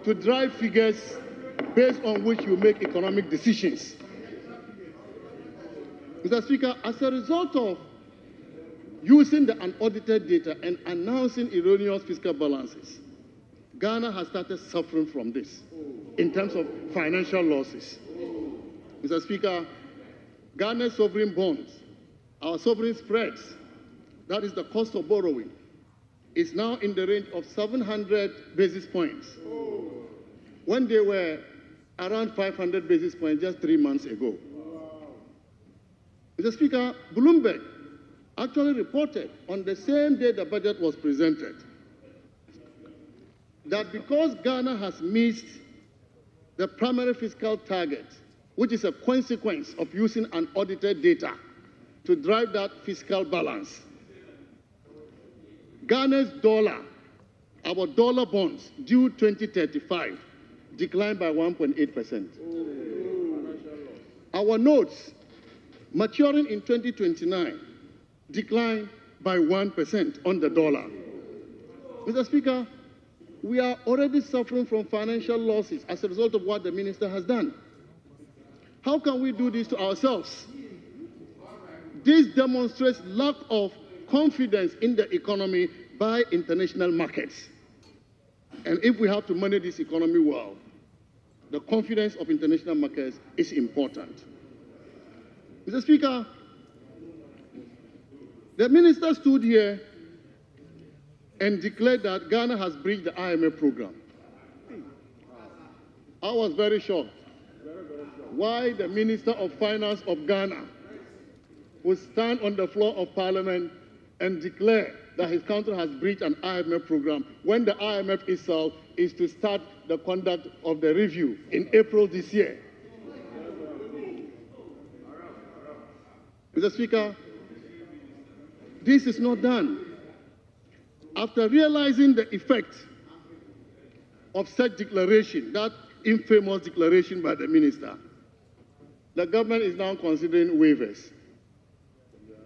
to drive figures based on which you make economic decisions. Mr. Speaker, as a result of using the unaudited data and announcing erroneous fiscal balances, Ghana has started suffering from this in terms of financial losses. Mr. Speaker, Ghana's sovereign bonds, our sovereign spreads, that is the cost of borrowing, is now in the range of 700 basis points, when they were around 500 basis points just 3 months ago. Mr. Speaker, Bloomberg actually reported on the same day the budget was presented that because Ghana has missed the primary fiscal target, which is a consequence of using unaudited data to drive that fiscal balance, Ghana's dollar, our dollar bonds due 2035, declined by 1.8%. Our notes maturing in 2029 declined by 1% on the dollar. Mr. Speaker, we are already suffering from financial losses as a result of what the minister has done. How can we do this to ourselves? This demonstrates lack of confidence in the economy by international markets. And if we have to manage this economy well, the confidence of international markets is important. Mr. Speaker, the minister stood here and declared that Ghana has breached the IMF program. I was very shocked why the Minister of Finance of Ghana would stand on the floor of Parliament and declare that his country has breached an IMF program when the IMF itself is to start the conduct of the review in April this year. Mr. Speaker, this is not done. After realizing the effect of such declaration, that infamous declaration by the minister, the government is now considering waivers.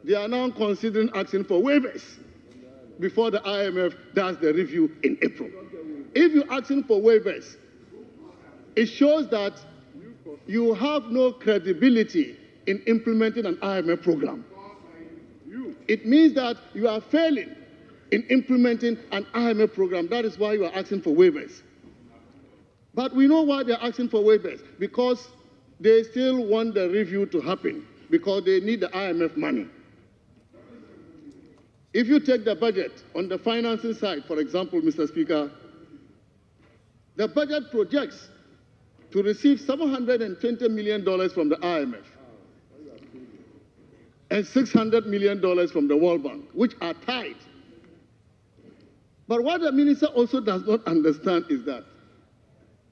They are now considering asking for waivers before the IMF does the review in April. If you're asking for waivers, it shows that you have no credibility in implementing an IMF program. It means that you are failing in implementing an IMF program. That is why you are asking for waivers. But we know why they are asking for waivers, because they still want the review to happen, because they need the IMF money. If you take the budget on the financing side, for example, Mr. Speaker, the budget projects to receive $720 million from the IMF and $600 million from the World Bank, which are tied. But what the minister also does not understand is that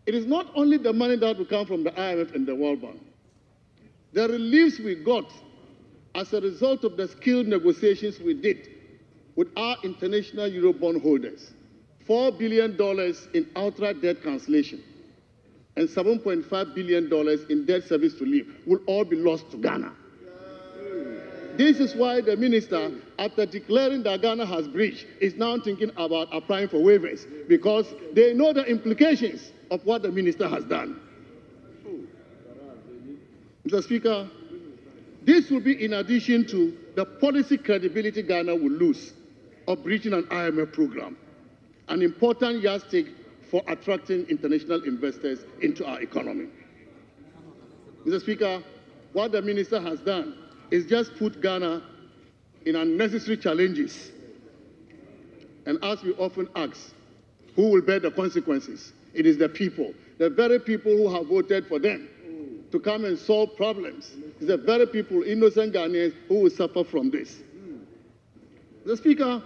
it is not only the money that will come from the IMF and the World Bank. The reliefs we got as a result of the skilled negotiations we did with our international Eurobond holders, $4 billion in outright debt cancellation, and $7.5 billion in debt service relief will all be lost to Ghana. This is why the minister, after declaring that Ghana has breached, is now thinking about applying for waivers, because they know the implications of what the minister has done. Mr. Speaker, this will be in addition to the policy credibility Ghana will lose of breaching an IMF program, an important yardstick for attracting international investors into our economy. Mr. Speaker, what the minister has done is just put Ghana in unnecessary challenges. And as we often ask, who will bear the consequences? It is the people, the very people who have voted for them to come and solve problems. It's the very people, innocent Ghanaians, who will suffer from this. Mr. Speaker,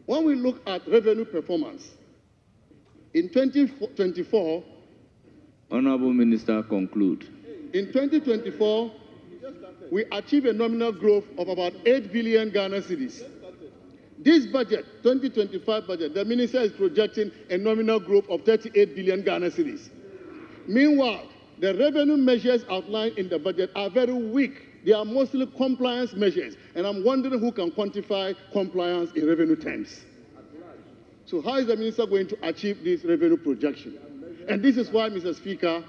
When we look at revenue performance, in 2024, Honorable Minister, conclude. In 2024, we achieved a nominal growth of about 8 billion Ghana cedis. This budget, 2025 budget, the minister is projecting a nominal growth of 38 billion Ghana cedis. Meanwhile, the revenue measures outlined in the budget are very weak. They are mostly compliance measures, and I'm wondering who can quantify compliance in revenue terms. So how is the minister going to achieve this revenue projection? And this is why, Mr. Speaker,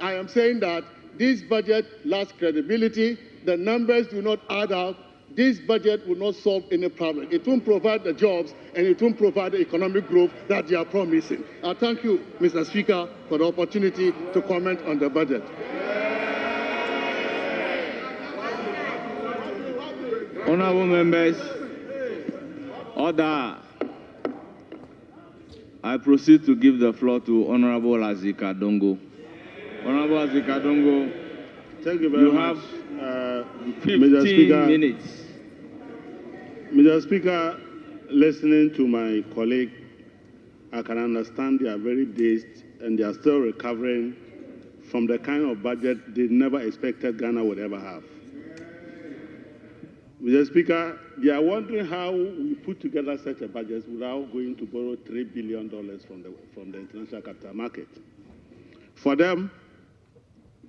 I am saying that this budget lacks credibility. The numbers do not add up. This budget will not solve any problem. It won't provide the jobs, and it won't provide the economic growth that they are promising. I thank you, Mr. Speaker, for the opportunity to comment on the budget. Honorable members, order. I proceed to give the floor to Honorable Azika Dongo. Honorable Azika Dongo, thank you very much. You have 15 minutes. Mr. Speaker, listening to my colleague, I can understand they are very dazed and they are still recovering from the kind of budget they never expected Ghana would ever have. Mr. Speaker, they are wondering how we put together such a budget without going to borrow $3 billion from the international capital market. For them,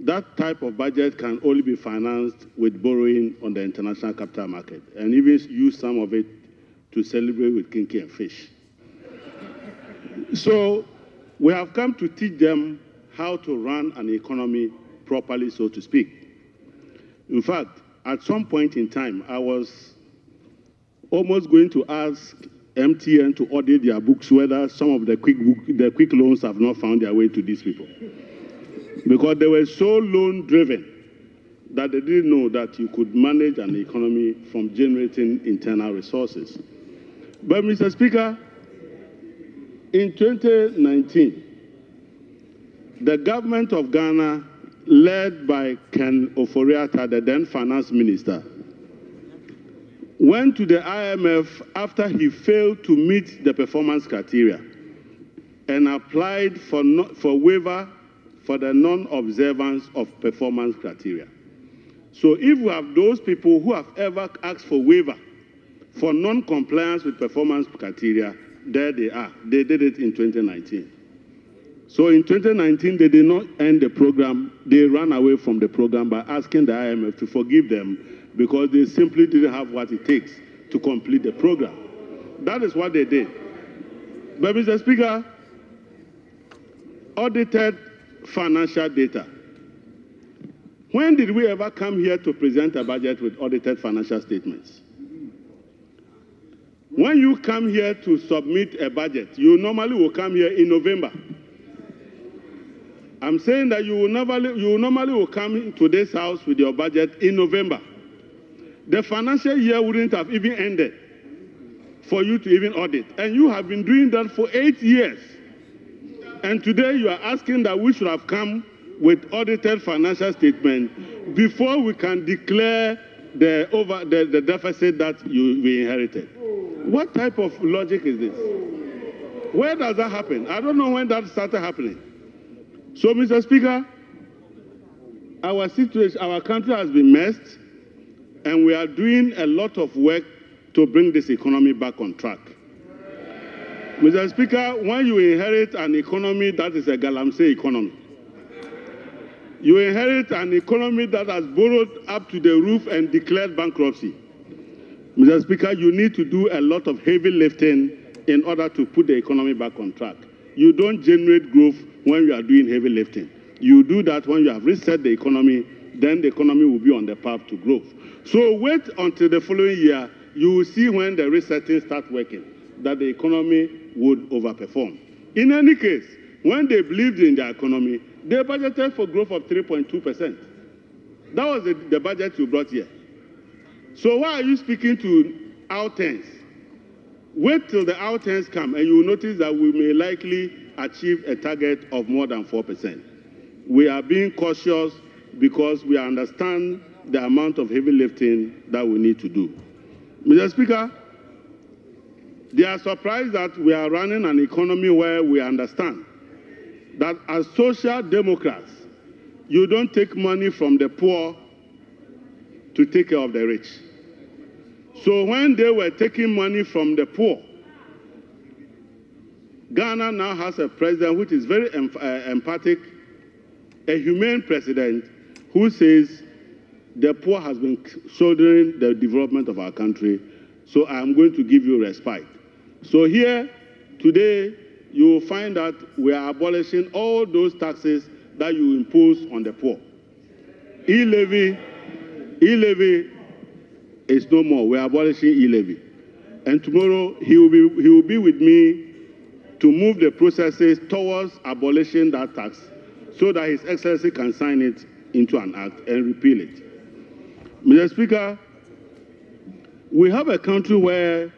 that type of budget can only be financed with borrowing on the international capital market, and even use some of it to celebrate with kinky and fish. So we have come to teach them how to run an economy properly, so to speak. In fact, at some point in time, I was almost going to ask MTN to audit their books whether some of the quick loans have not found their way to these people. Because they were so loan-driven that they didn't know that you could manage an economy from generating internal resources. But, Mr. Speaker, in 2019, the government of Ghana, led by Ken Ofori-Atta, the then finance minister, went to the IMF after he failed to meet the performance criteria and applied for waiver for the non-observance of performance criteria. So if we have those people who have ever asked for waiver for non-compliance with performance criteria, there they are. They did it in 2019. So in 2019, they did not end the program. They ran away from the program by asking the IMF to forgive them because they simply didn't have what it takes to complete the program. That is what they did. But, Mr. Speaker, audited financial data. When did we ever come here to present a budget with audited financial statements? When you come here to submit a budget, you normally will come here in November. I'm saying that you normally will come to this house with your budget in November. The financial year wouldn't have even ended for you to even audit. And you have been doing that for 8 years. And today you are asking that we should have come with audited financial statement before we can declare the deficit that we inherited. What type of logic is this? Where does that happen? I don't know when that started happening. So, Mr. Speaker, our situation, our country has been messed, and we are doing a lot of work to bring this economy back on track. Mr. Speaker, when you inherit an economy that is a galamsey economy, you inherit an economy that has borrowed up to the roof and declared bankruptcy. Mr. Speaker, you need to do a lot of heavy lifting in order to put the economy back on track. You don't generate growth when you are doing heavy lifting. You do that when you have reset the economy, then the economy will be on the path to growth. So wait until the following year, you will see when the resetting starts working, that the economy would overperform. In any case, when they believed in their economy, they budgeted for growth of 3.2%. That was the budget you brought here. So why are you speaking to out-turns? Wait till the out-turns come and you will notice that we may likely achieve a target of more than 4%. We are being cautious because we understand the amount of heavy lifting that we need to do. Mr. Speaker, They are surprised that we are running an economy where we understand that as social democrats, you don't take money from the poor to take care of the rich. So when they were taking money from the poor, Ghana now has a president which is very empathic, a humane president who says the poor has been shouldering the development of our country, so I am going to give you respite. So here, today, you will find that we are abolishing all those taxes that you impose on the poor. E-levy is no more. We are abolishing e-levy. And tomorrow, he will be with me to move the processes towards abolishing that tax so that His Excellency can sign it into an act and repeal it. Mr. Speaker, we have a country where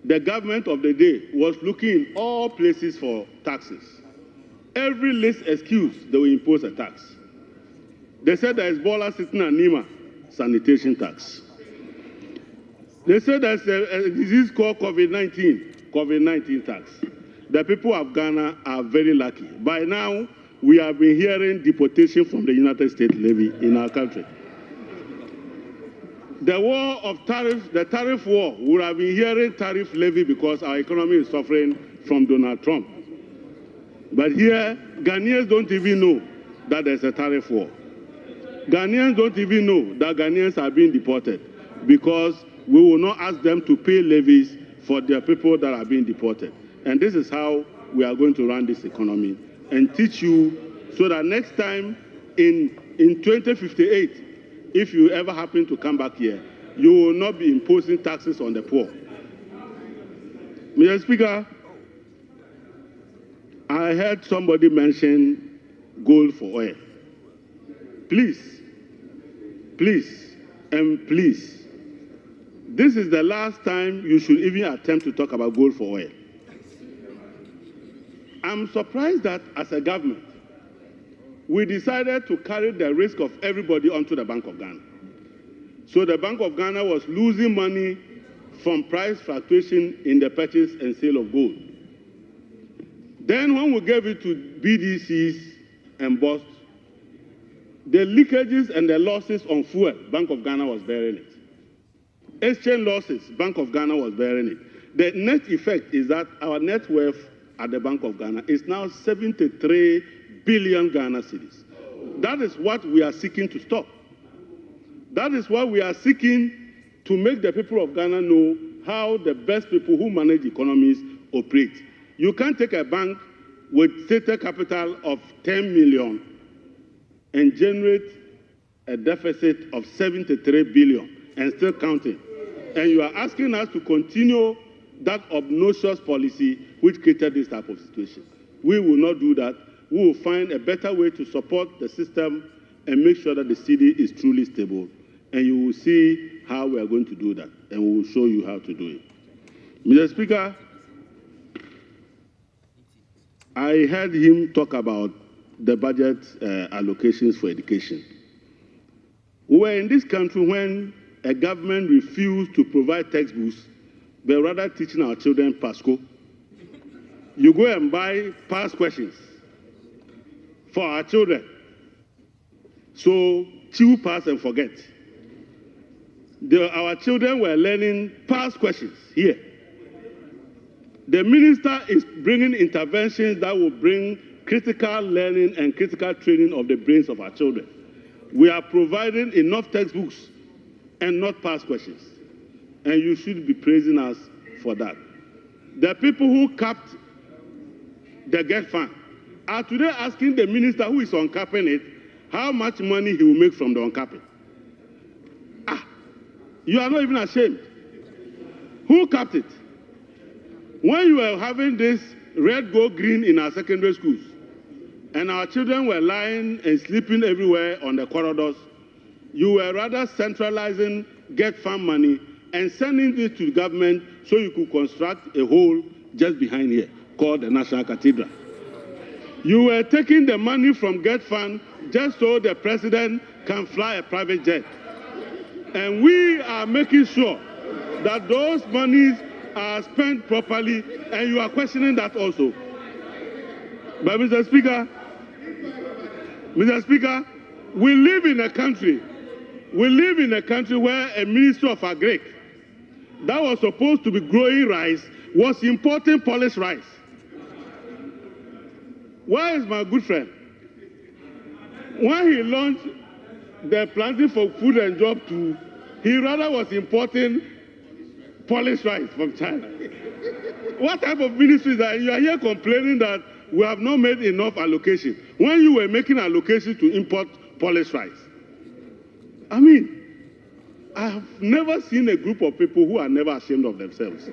the government of the day was looking in all places for taxes. Every least excuse, they will impose a tax. They said there is Bola sitting at Nima, sanitation tax. They said there's a disease called COVID-19 tax. The people of Ghana are very lucky. By now, we have been hearing deportation from the United States levy in our country. The war of tariffs, the tariff war, we have been hearing tariff levy because our economy is suffering from Donald Trump. But here, Ghanaians don't even know that there's a tariff war. Ghanaians don't even know that Ghanaians are being deported because we will not ask them to pay levies for the people that are being deported. And this is how we are going to run this economy and teach you so that next time in 2058, if you ever happen to come back here, you will not be imposing taxes on the poor. Mr. Speaker, I heard somebody mention gold for oil. Please, and please, this is the last time you should even attempt to talk about gold for oil. I'm surprised that as a government, we decided to carry the risk of everybody onto the Bank of Ghana. So the Bank of Ghana was losing money from price fluctuation in the purchase and sale of gold. Then when we gave it to BDCs and BOST, the leakages and the losses on fuel, Bank of Ghana was bearing it. Exchange losses, Bank of Ghana was bearing it. The net effect is that our net worth at the Bank of Ghana is now 73 billion Ghana cedis. That is what we are seeking to stop. That is why we are seeking to make the people of Ghana know how the best people who manage economies operate. You can't take a bank with stated capital of 10 million and generate a deficit of 73 billion and still counting. And you are asking us to continue that obnoxious policy which created this type of situation. We will not do that. We will find a better way to support the system and make sure that the city is truly stable. And you will see how we are going to do that. And we will show you how to do it. Mr. Speaker, I heard him talk about the budget allocations for education. We were in this country when a government refused to provide textbooks, but rather teaching our children PASCO. You go and buy past questions for our children. So chew, pass, and forget. Our children were learning past questions here. The minister is bringing interventions that will bring critical learning and critical training of the brains of our children. We are providing enough textbooks and not past questions. And you should be praising us for that. The people who capped the GET fund are today asking the minister who is uncapping it how much money he will make from the uncapping. You are not even ashamed. Who capped it? When you were having this red, gold, green in our secondary schools, and our children were lying and sleeping everywhere on the corridors, you were rather centralizing GET fund money and sending it to the government so you could construct a hole just behind here called the National Cathedral. You were taking the money from GET fund just so the president can fly a private jet. And we are making sure that those monies are spent properly, and you are questioning that also. But Mr. Speaker, we live in a country where a minister of agric that was supposed to be growing rice was importing polished rice. Where is my good friend? When he launched the Planting for Food and Job 2, he rather was importing polished rice from China. What type of ministry is that? You are here complaining that we have not made enough allocation when you were making allocation to import polished rice. I mean, I have never seen a group of people who are never ashamed of themselves.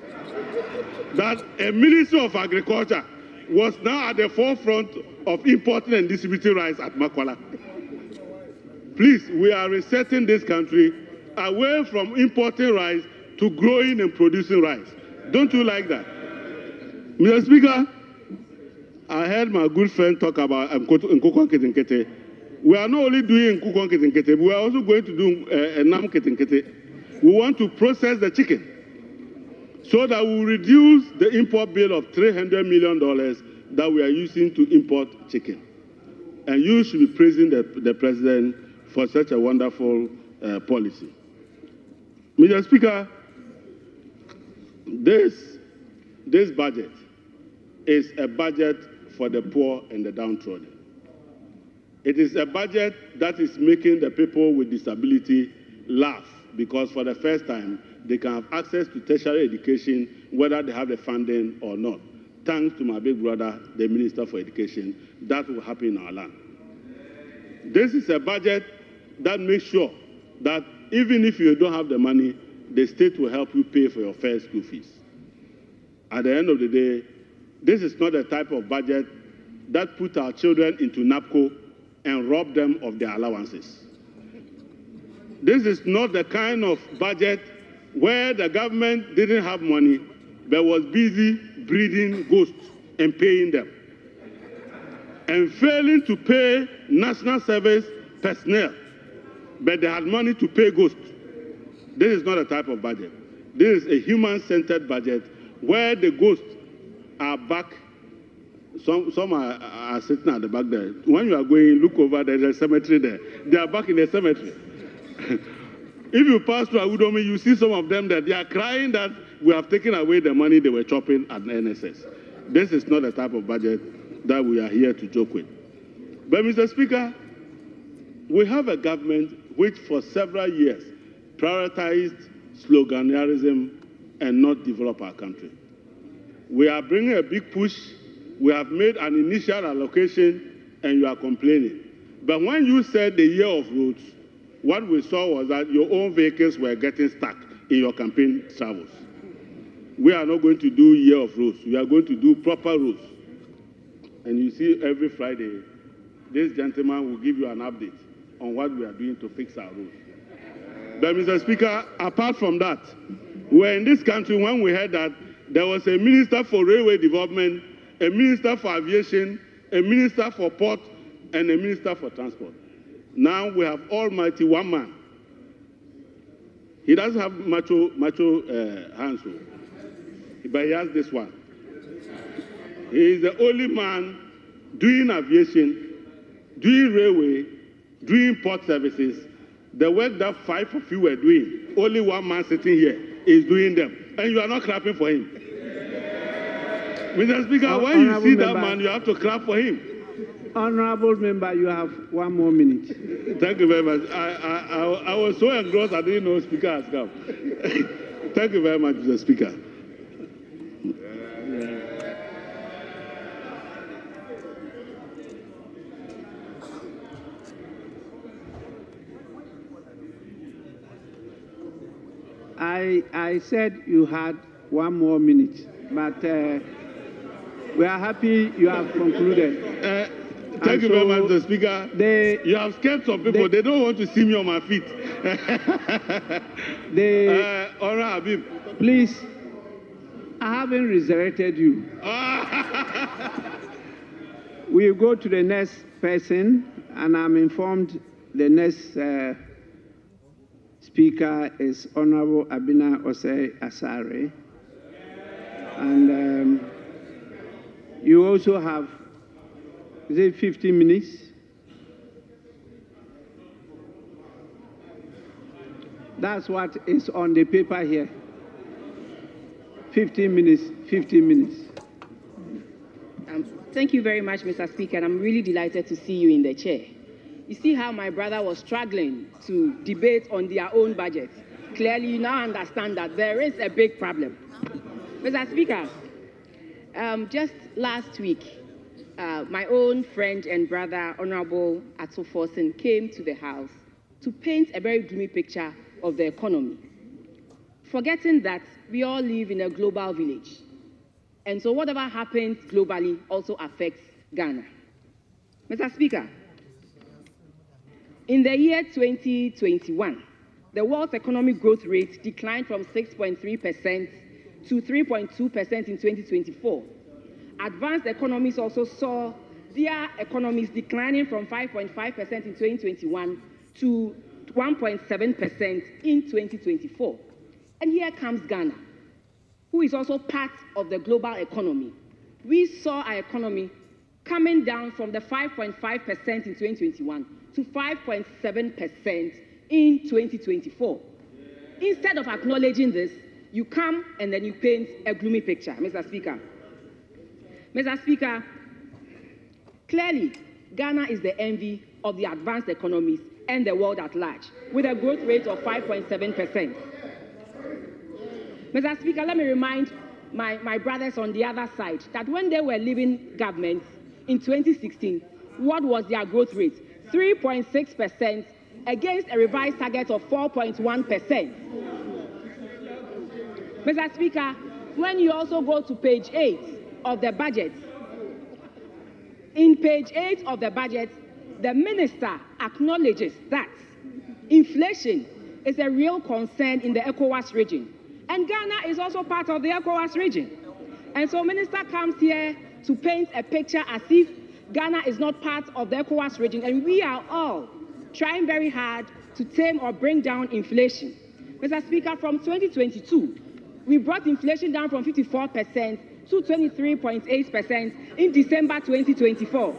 That a Minister of Agriculture was now at the forefront of importing and distributing rice at Makwala. Please, we are resetting this country away from importing rice to growing and producing rice. Don't you like that? Mr. Speaker, I heard my good friend talk about Nkukon Kitinkete. We are not only doing Nkukon Kitinkete, we are also going to do Nam Kitinkete. We want to process the chicken so that we will reduce the import bill of $300 million that we are using to import chicken. And you should be praising the president for such a wonderful policy. Mr. Speaker, this budget is a budget for the poor and the downtrodden. It is a budget that is making the people with disability laugh because for the first time, they can have access to tertiary education whether they have the funding or not. Thanks to my big brother, the Minister for Education, that will happen in our land. This is a budget that makes sure that even if you don't have the money, the state will help you pay for your first school fees. At the end of the day, this is not the type of budget that puts our children into NAPCO and rob them of their allowances. This is not the kind of budget where the government didn't have money, but was busy breeding ghosts and paying them. And failing to pay national service personnel, but they had money to pay ghosts. This is not a type of budget. This is a human-centered budget where the ghosts are back. Some are sitting at the back there. When you are going, look over there, there's a cemetery there. They are back in the cemetery. If you pass through Awudomi, you see some of them that they are crying that we have taken away the money they were chopping at the NSS. This is not the type of budget that we are here to joke with. But, Mr. Speaker, we have a government which for several years prioritized sloganerism and not develop our country. We are bringing a big push. We have made an initial allocation, and you are complaining. But when you said the year of roads, what we saw was that your own vehicles were getting stuck in your campaign travels. We are not going to do year of roads. We are going to do proper roads. And you see, every Friday, this gentleman will give you an update on what we are doing to fix our roads. But, Mr. Speaker, apart from that, we were in this country when we heard that there was a minister for railway development, a minister for aviation, a minister for port, and a minister for transport. Now we have almighty one man. He doesn't have macho hands, but he has this one. He is the only man doing aviation, doing railway, doing port services. The work that 5 of you were doing, only one man sitting here is doing them. And you are not clapping for him. Mr. Speaker, when you see that man, you have to clap for him. Honorable member, you have 1 more minute. Thank you very much. I was so engrossed I didn't know the Speaker has come. Thank you very much, Mr. Speaker. I said you had 1 more minute, but we are happy you have concluded. Thank you very much, Mr. Speaker. You have scared some people. They don't want to see me on my feet. Honorable Habib. Please, I haven't resurrected you. We'll go to the next person, and I'm informed the next speaker is Honorable Abina Osei Asare. And you also have, is it 15 minutes? That's what is on the paper here. 15 minutes, 15 minutes. Thank you very much, Mr. Speaker, and I'm really delighted to see you in the chair. You see how my brother was struggling to debate on their own budget. Clearly, you now understand that there is a big problem. Mr. Speaker, just last week, my own friend and brother, Honorable Ato Forson, came to the House to paint a very gloomy picture of the economy, forgetting that we all live in a global village. And so whatever happens globally also affects Ghana. Mr. Speaker, in the year 2021, the world's economic growth rate declined from 6.3% to 3.2% in 2024. Advanced economies also saw their economies declining from 5.5% in 2021 to 1.7% in 2024. And here comes Ghana, who is also part of the global economy. We saw our economy coming down from the 5.5% in 2021 to 5.7% in 2024. Instead of acknowledging this, you come and then you paint a gloomy picture, Mr. Speaker. Mr. Speaker, clearly, Ghana is the envy of the advanced economies and the world at large, with a growth rate of 5.7%. Mr. Speaker, let me remind my brothers on the other side that when they were leaving government in 2016, what was their growth rate? 3.6% against a revised target of 4.1%. Mr. Speaker, when you also go to page 8 of the budget, in page 8 of the budget, the minister acknowledges that inflation is a real concern in the ECOWAS region. And Ghana is also part of the ECOWAS region. And so minister comes here to paint a picture as if Ghana is not part of the ECOWAS region, and we are all trying very hard to tame or bring down inflation. Mr. Speaker, from 2022, we brought inflation down from 54% to 23.8% in December 2024.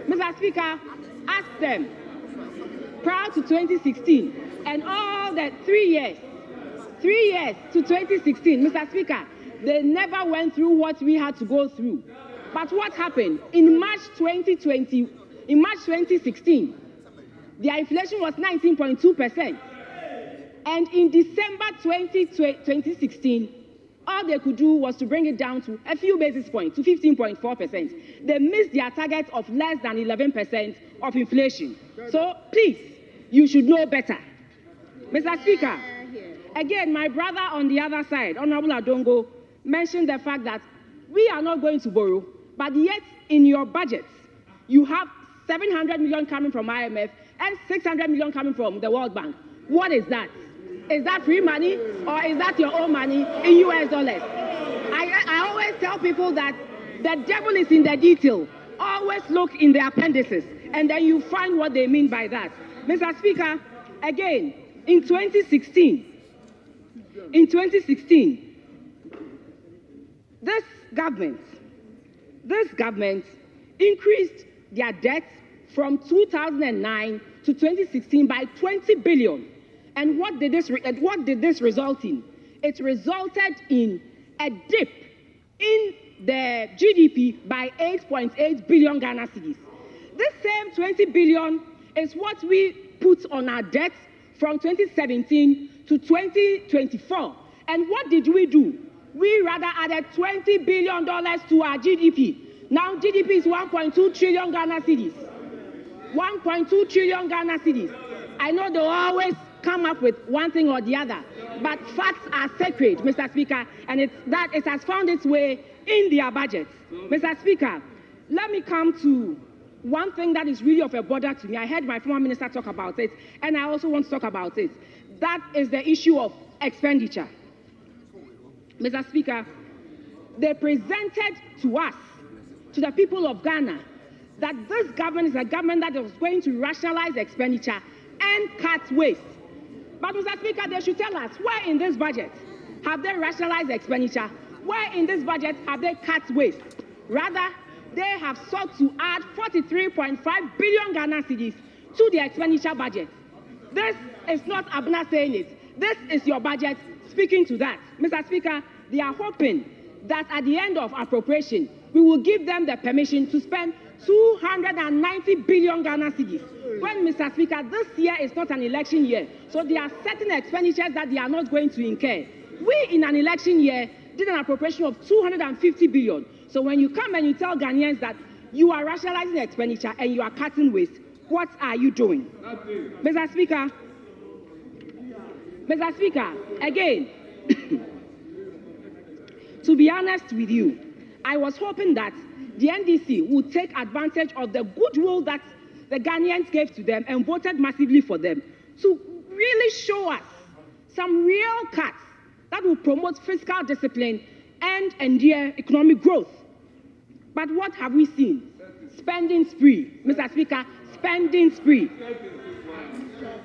Mr. Speaker, ask them, prior to 2016, and all the 3 years to 2016, Mr. Speaker, they never went through what we had to go through. But what happened? In March 2016, their inflation was 19.2%. And in December 2016, all they could do was to bring it down to a few basis points, to 15.4%. They missed their target of less than 11% of inflation. So please, you should know better. Mr. Speaker, again, my brother on the other side, Honorable Adongo, mentioned the fact that we are not going to borrow, but yet in your budgets, you have 700 million coming from IMF and 600 million coming from the World Bank. What is that? Is that free money or is that your own money in US dollars? I always tell people that the devil is in the detail. Always look in the appendices and then you find what they mean by that. Mr. Speaker, again, in 2016, this government increased their debt from 2009 to 2016 by 20 billion. And what did this result in? It resulted in a dip in the GDP by 8.8 billion Ghana cedis. This same 20 billion is what we put on our debt from 2017 to 2024. And what did we do? We rather added $20 billion to our GDP. Now GDP is 1.2 trillion Ghana cedis. 1.2 trillion Ghana cedis. I know they always come up with one thing or the other, but facts are sacred, Mr. Speaker, and it has found its way in their budget. Mr. Speaker, let me come to one thing that is really of a bother to me. I heard my former minister talk about it, and I also want to talk about it. That is the issue of expenditure. Mr. Speaker, they presented to us, to the people of Ghana, that this government is a government that is going to rationalize expenditure and cut waste. But Mr. Speaker, they should tell us where in this budget have they rationalized expenditure Where in this budget have they cut waste? Rather, they have sought to add 43.5 billion Ghana cedis to the expenditure budget. This is not Abner saying it. This is your budget speaking to that. Mr. Speaker, they are hoping that at the end of appropriation, we will give them the permission to spend 290 billion Ghana cedis. When, Mr. Speaker, this year is not an election year, so there are certain expenditures that they are not going to incur. We, in an election year, did an appropriation of 250 billion. So when you come and you tell Ghanaians that you are rationalizing expenditure and you are cutting waste, what are you doing? Nothing. Mr. Speaker, again, to be honest with you, I was hoping that the NDC would take advantage of the goodwill that the Ghanaians gave to them and voted massively for them to really show us some real cuts that will promote fiscal discipline and endure economic growth. But what have we seen? Spending spree. Mr. Speaker, spending spree.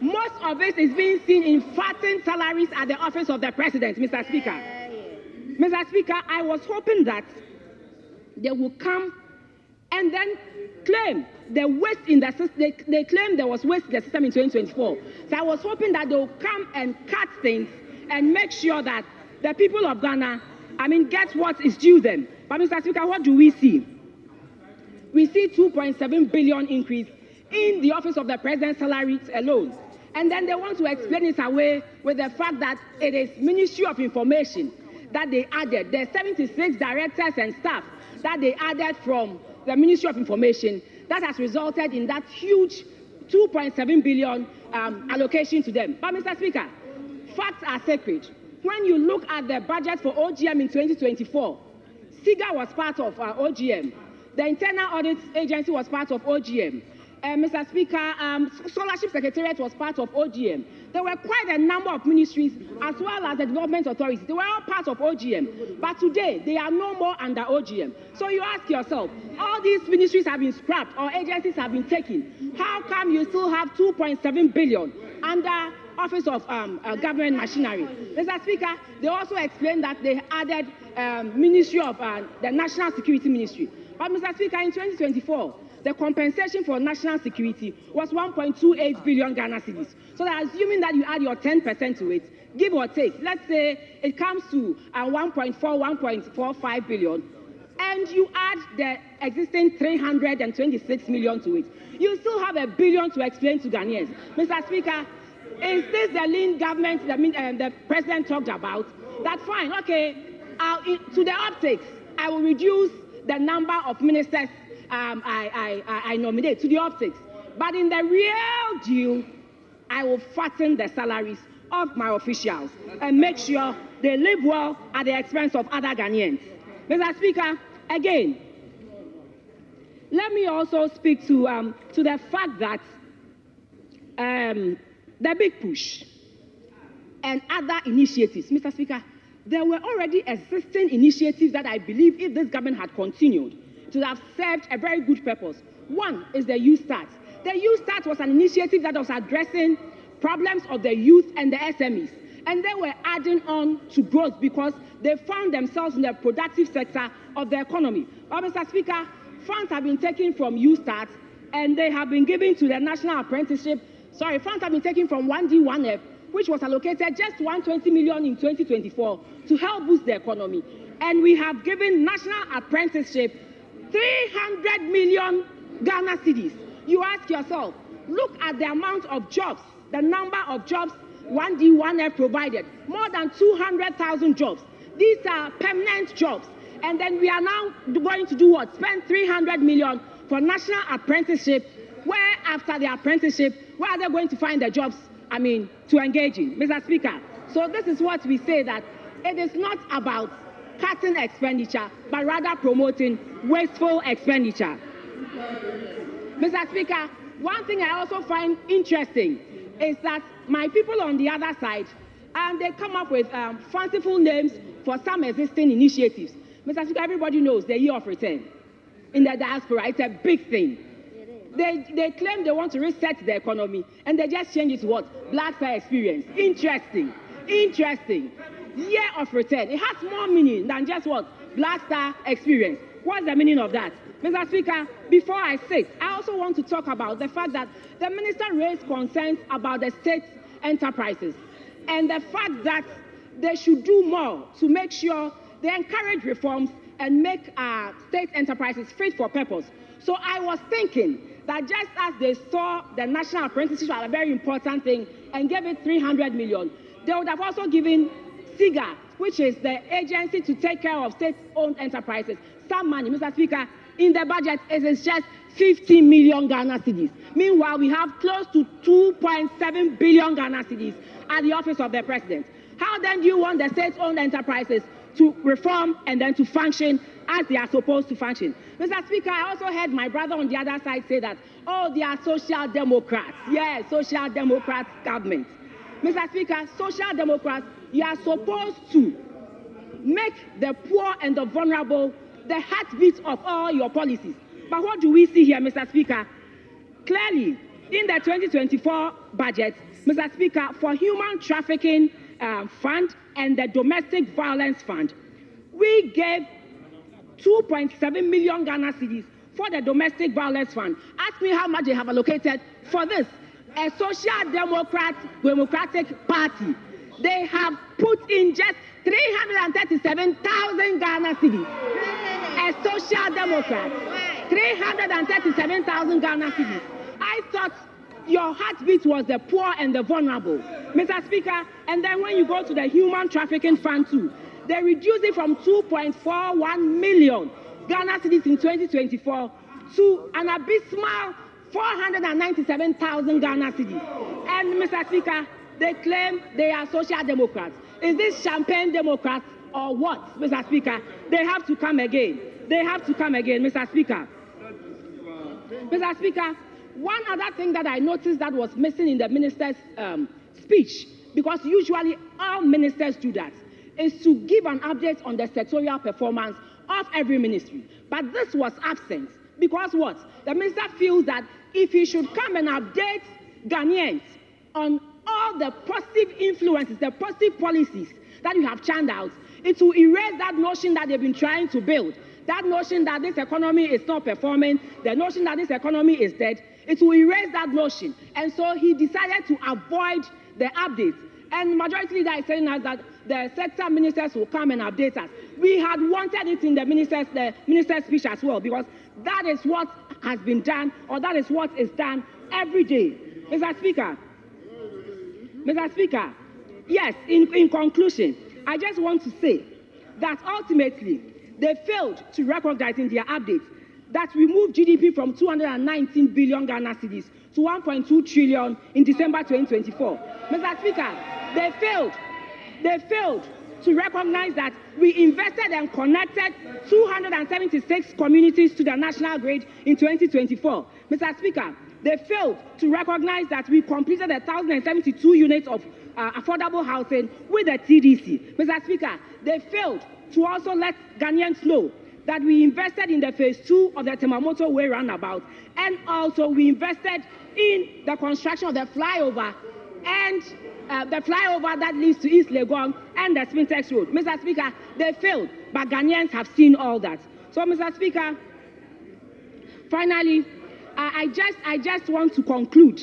Most of it is being seen in fattened salaries at the office of the president, Mr. Speaker. Mr. Speaker, I was hoping that they will come and then claim the waste in the system. They claim there was waste in the system in 2024. So I was hoping that they will come and cut things and make sure that the people of Ghana, get what is due them. But Mr. Speaker, what do we see? We see 2.7 billion increase in the office of the president's salaries alone. And then they want to explain it away with the fact that it is Ministry of Information that they added. There are 76 directors and staff that they added from the Ministry of Information that has resulted in that huge 2.7 billion allocation to them. But Mr. Speaker, facts are sacred. When you look at the budget for OGM in 2024, SIGA was part of OGM. The Internal Audit Agency was part of OGM. Mr. Speaker, Scholarship Secretariat was part of OGM. There were quite a number of ministries as well as the development authorities. They were all part of OGM. But today, they are no more under OGM. So you ask yourself, all these ministries have been scrapped or agencies have been taken. How come you still have 2.7 billion under Office of Government Machinery? Mr. Speaker, they also explained that they added Ministry of the National Security Ministry. But Mr. Speaker, in 2024, the compensation for national security was 1.28 billion Ghana cedis. So that assuming that you add your 10% to it, give or take, let's say it comes to 1.45 billion, and you add the existing 326 million to it, you still have $1 billion to explain to Ghanaians. Mr. Speaker, is this the lean government the president talked about? That fine, okay, to the optics, I will reduce the number of ministers I nominate to the optics. But in the real deal, I will fatten the salaries of my officials and make sure they live well at the expense of other Ghanaians. Mr. Speaker, again, let me also speak to the fact that the big push and other initiatives, Mr. Speaker, there were already existing initiatives that I believe if this government had continued to have served a very good purpose. One is the Youth Start. The Youth Start was an initiative that was addressing problems of the youth and the SMEs. And they were adding on to growth because they found themselves in the productive sector of the economy. But Mr. Speaker, funds have been taken from Youth Start and they have been given to the National Apprenticeship. Funds have been taken from 1D1F, which was allocated just 120 million in 2024 to help boost the economy. And we have given National Apprenticeship 300 million Ghana cedis. You ask yourself, look at the amount of jobs, the number of jobs 1D1F provided, more than 200,000 jobs. These are permanent jobs. And then we are now going to do what? Spend 300 million for National Apprenticeship, where after the apprenticeship, where are they going to find the jobs, to engage in? Mr. Speaker, so this is what we say, that it is not about cutting expenditure, but rather promoting wasteful expenditure. Mr. Speaker, one thing I also find interesting is that my people on the other side, they come up with fanciful names for some existing initiatives. Mr. Speaker, everybody knows the year of return in the diaspora. It's a big thing. They claim they want to reset the economy, and they just change it to what? Black Star Experience. Interesting. year of return. It has more meaning than just what? Black Star experience. What's the meaning of that? Mr. Speaker, before I sit, I also want to talk about the fact that the minister raised concerns about the state enterprises and the fact that they should do more to make sure they encourage reforms and make state enterprises fit for purpose. So I was thinking that just as they saw the national apprenticeship as a very important thing and gave it 300 million, they would have also given SIGA, which is the agency to take care of state-owned enterprises, some money. Mr. Speaker, in the budget, it is just 50 million Ghana cedis. Meanwhile, we have close to 2.7 billion Ghana cedis at the office of the president. How then do you want the state-owned enterprises to reform and then to function as they are supposed to function? Mr. Speaker, I also heard my brother on the other side say that, oh, they are social democrats. Yes, social democrats government. Mr. Speaker, social democrats, you are supposed to make the poor and the vulnerable the heartbeat of all your policies. But what do we see here, Mr. Speaker? Clearly, in the 2024 budget, Mr. Speaker, for human trafficking fund and the domestic violence fund, we gave 2.7 million Ghana cedis for the domestic violence fund. Ask me how much they have allocated for this. A social democratic party, they have put in just 337,000 Ghana cedis. A social democrat, 337,000 Ghana cedis. I thought your heartbeat was the poor and the vulnerable, Mr. Speaker. And then when you go to the human trafficking fund too, they reduced it from 2.41 million Ghana cedis in 2024 to an abysmal 497,000 Ghana cedis. And Mr. Speaker, they claim they are social democrats. Is this champagne democrats or what, Mr. Speaker? They have to come again. They have to come again, Mr. Speaker. Mr. Speaker, one other thing that I noticed that was missing in the minister's speech, because usually all ministers do that, is to give an update on the sectorial performance of every ministry. But this was absent because what? The minister feels that if he should come and update Ghanaians on all the positive influences, the positive policies that you have churned out, it will erase that notion that they've been trying to build, that notion that this economy is not performing, the notion that this economy is dead. It will erase that notion. And so he decided to avoid the updates. And majority leader is telling us that the sector ministers will come and update us. We had wanted it in the minister's speech as well, because that is what has been done, or that is what is done every day. Mr. Speaker, yes, in conclusion, I just want to say that ultimately they failed to recognize in their updates that we moved GDP from 219 billion Ghana cedis to 1.2 trillion in December 2024. Mr. Speaker, they failed to recognize that we invested and connected 276 communities to the national grid in 2024. Mr. Speaker, they failed to recognize that we completed 1,072 units of affordable housing with the TDC. Mr. Speaker, they failed to also let Ghanaians know that we invested in the phase 2 of the Temamoto Way roundabout, and also we invested in the construction of the flyover and the flyover that leads to East Legon and the Spintex Road. Mr. Speaker, they failed, but Ghanaians have seen all that. So, Mr. Speaker, finally, I just want to conclude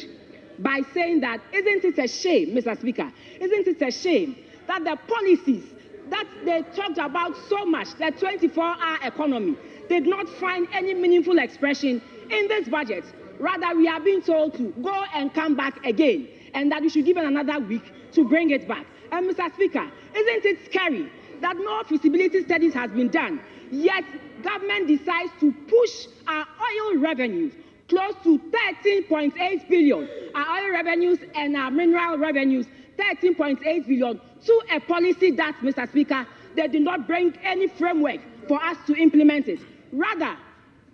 by saying that isn't it a shame, Mr. Speaker, isn't it a shame that the policies that they talked about so much, the 24-hour economy, did not find any meaningful expression in this budget. Rather, we are being told to go and come back again, and that we should give it another week to bring it back. And Mr. Speaker, isn't it scary that no feasibility studies has been done, yet government decides to push our oil revenues close to 13.8 billion, our oil revenues and our mineral revenues, 13.8 billion, to a policy that, Mr. Speaker, they did not bring any framework for us to implement it. Rather,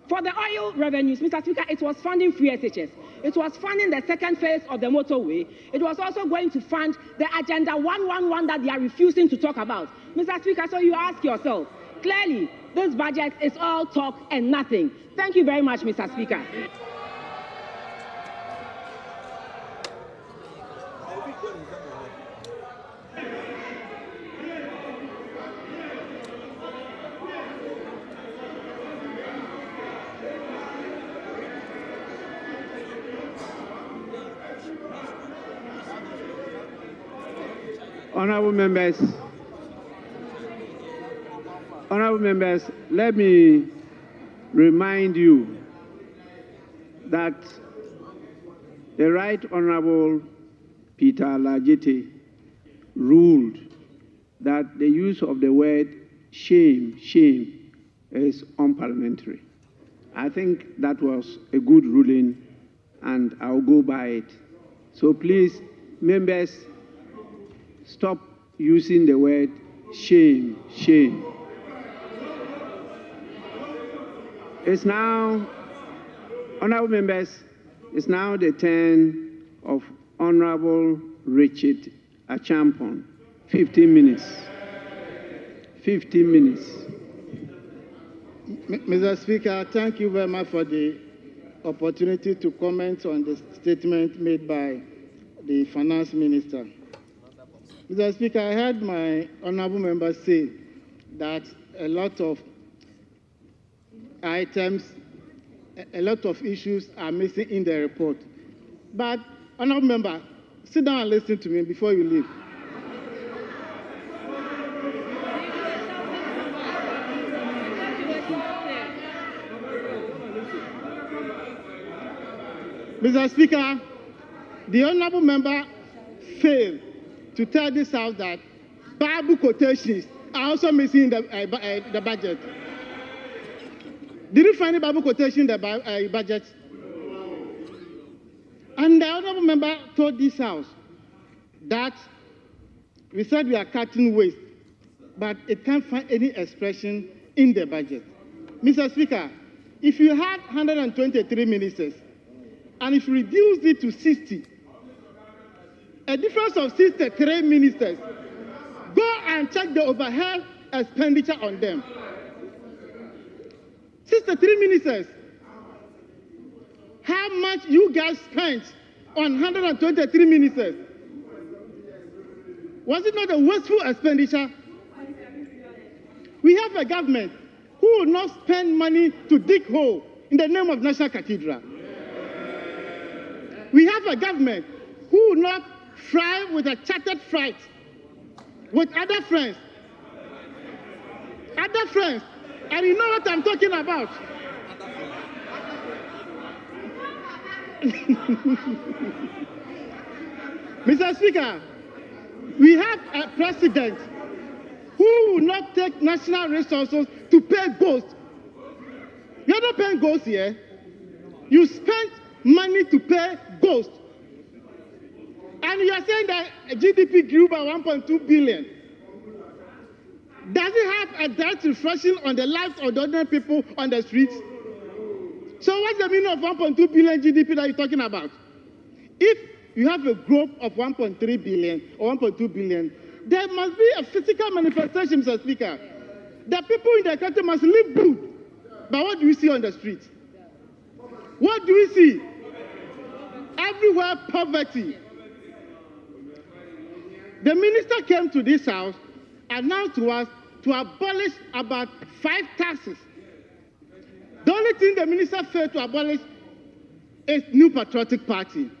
for the oil revenues, Mr. Speaker, it was funding free SHS. It was funding the second phase of the motorway. It was also going to fund the Agenda 111 that they are refusing to talk about. Mr. Speaker, so you ask yourself, clearly, this budget is all talk and nothing. Thank you very much, Mr. Speaker. Honorable members, let me remind you that the Right Honorable Peter Lajete ruled that the use of the word shame is unparliamentary. I think that was a good ruling, and I'll go by it. So please, members, stop using the word shame. It's now, honorable members, it's now the turn of Honorable Richard Achampon. 15 minutes. 15 minutes. Mr. Speaker, thank you very much for the opportunity to comment on the statement made by the Finance Minister. Mr. Speaker, I heard my honorable member say that a lot of items, a lot of issues are missing in the report. But, honorable member, sit down and listen to me before you leave. Mr. Speaker, the honorable member failed to tell this House that Bible quotations are also missing in the budget. Did you find a Bible quotation in the budget? And the honorable member told this House that we said we are cutting waste, but it can't find any expression in the budget. Mr. Speaker, if you had 123 ministers, and if you reduce it to 60, a difference of 63 ministers, go and check the overhead expenditure on them. 63 ministers. How much you guys spent on 123 ministers? Was it not a wasteful expenditure? We have a government who will not spend money to dig hole in the name of National Cathedral. We have a government who will not fly with a chartered flight with other friends. And you know what I'm talking about. Mr. Speaker, we have a president who will not take national resources to pay ghosts. You're not paying ghosts here. You spent money to pay ghosts. And you are saying that GDP grew by 1.2 billion. Does it have a direct reflection on the lives of the ordinary people on the streets? So what's the meaning of 1.2 billion GDP that you're talking about? If you have a growth of 1.3 billion or 1.2 billion, there must be a physical manifestation, Mr. Speaker. The people in the country must live good. But what do we see on the streets? What do we see? Everywhere poverty. The minister came to this House, announced to us to abolish about 5 taxes. The only thing the minister failed to abolish is New Patriotic Party.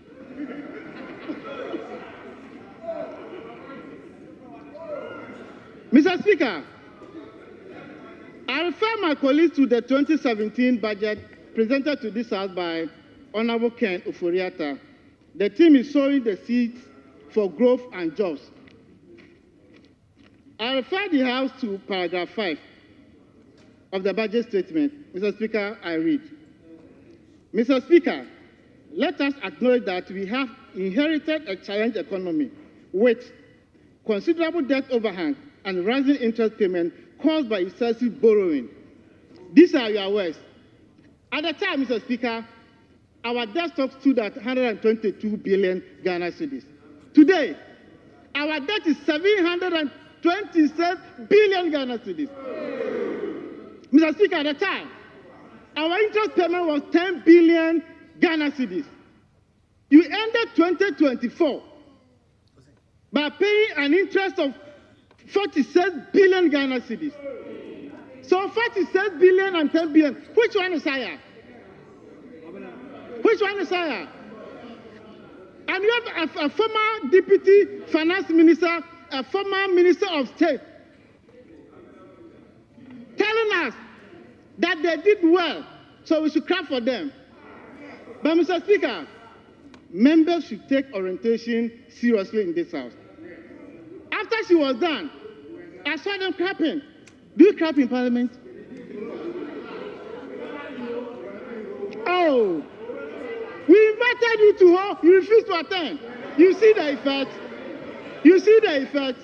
Mr. Speaker, I refer my colleagues to the 2017 budget presented to this House by Honorable Ken Oforiatta. The team is sowing the seeds for growth and jobs. I refer the House to paragraph 5 of the budget statement. Mr. Speaker, I read. Mr. Speaker, let us acknowledge that we have inherited a challenged economy with considerable debt overhang and rising interest payment caused by excessive borrowing. These are your words. At the time, Mr. Speaker, our debt stock stood at 122 billion Ghana cedis. Today, our debt is 727 billion Ghana cedis. Mr. Speaker, at the time, our interest payment was 10 billion Ghana cedis. You ended 2024 by paying an interest of 46 billion Ghana cedis. So 46 billion and 10 billion, which one is higher? Which one is higher? And you have a former deputy finance minister a former Minister of State telling us that they did well, so we should clap for them. But, Mr. Speaker, members should take orientation seriously in this House. After she was done, I saw them clapping. Do you clap in Parliament? Oh, we invited you to her, you refused to attend. You see the effect? You see the effect?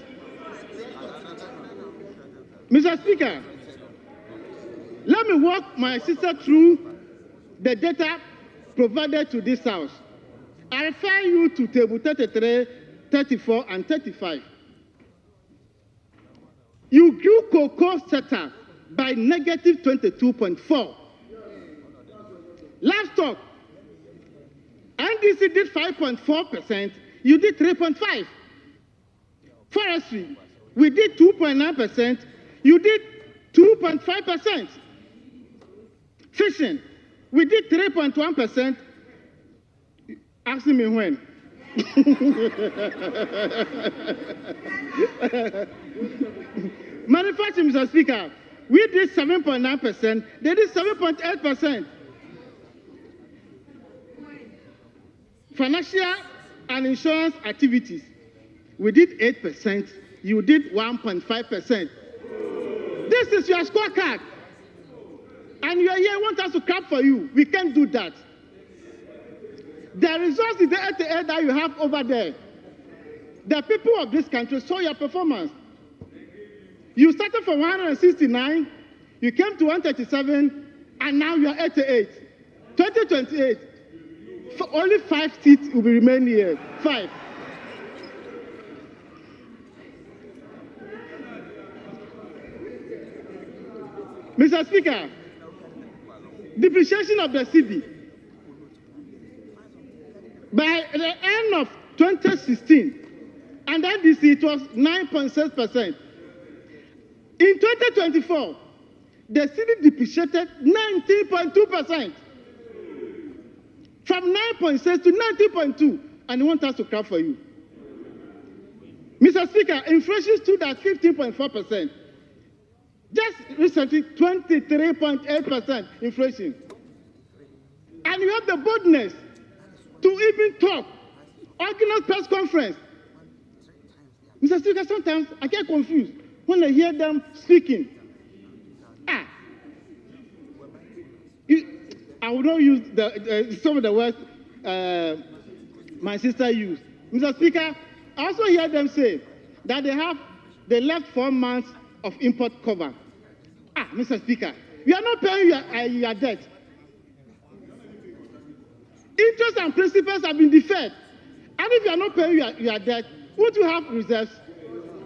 Mr. Speaker, let me walk my sister through the data provided to this House. I refer you to table 33, 34, and 35. You grew cocoa sector by negative 22.4. Livestock, NDC did 5.4%, you did 3.5%. Forestry, we did 2.9%, you did 2.5%. Fishing, we did 3.1%. Asking me when. Manufacturing, Mr. Speaker, we did 7.9%, they did 7.8%. Financial and insurance activities, we did 8%, you did 1.5%. This is your scorecard. And you are here, want us to clap for you. We can't do that. The results is the 88 that you have over there. The people of this country saw your performance. You started from 169, you came to 137, and now you are 88. 2028, for only 5 seats will be remaining here. 5. Mr. Speaker, depreciation of the cedi. By the end of 2016, and then this it was 9.6%. In 2024, the cedi depreciated 19.2%. From 9.6 to 19.2, and they want us to clap for you. Mr. Speaker, inflation stood at 15.4%. Just recently, 23.8% inflation. And you have the boldness to even talk, organize press conference. Mr. Speaker, sometimes I get confused when I hear them speaking. I will not use some of the words my sister used. Mr. Speaker, I also hear them say that they left 4 months of import cover. Mr. Speaker, you are not paying your debt. Interest and principals have been deferred. And if you are not paying your debt, would you have reserves?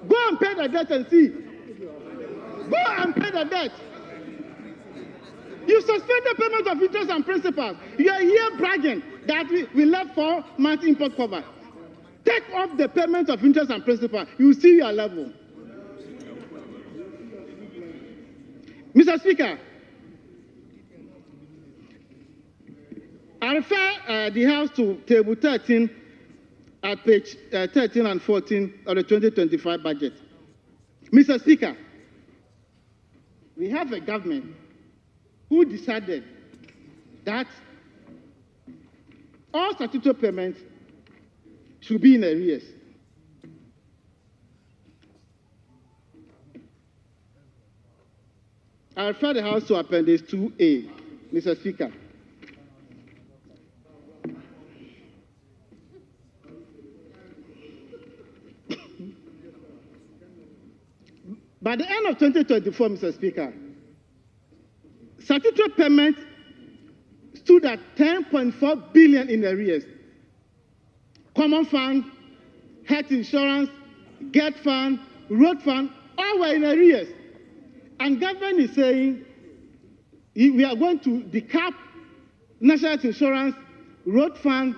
Go and pay the debt and see. Go and pay the debt. You suspended payment of interest and principals. You are here bragging that we left 4 months import cover. Take off the payment of interest and principal. You will see your level. Mr. Speaker, I refer the House to table 13 at page 13 and 14 of the 2025 budget. Mr. Speaker, we have a government who decided that all statutory payments should be in arrears. I refer the House to Appendix 2A, Mr. Speaker. By the end of 2024, Mr. Speaker, statutory payment stood at 10.4 billion in arrears. Common fund, health insurance, GET fund, road fund, all were in arrears. And government is saying we are going to decap national health insurance, road fund,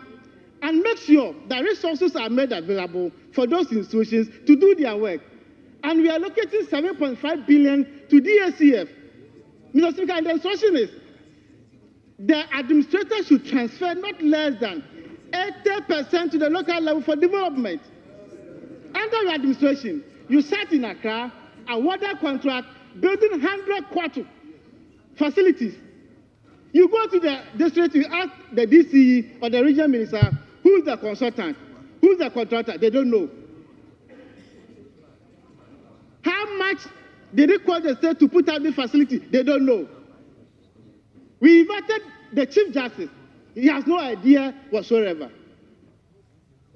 and make sure that resources are made available for those institutions to do their work. And we are allocating 7.5 billion to DACF. Mr. Speaker, and the instruction is the administrator should transfer not less than 80% to the local level for development. And Under your administration, you sat in Accra, awarded contract, building 100 quarter facilities. You go to the district, you ask the DCE or the regional minister, who's the consultant, who's the contractor, they don't know. How much did it cost the state to put out the facility? They don't know. We invited the Chief Justice. He has no idea whatsoever.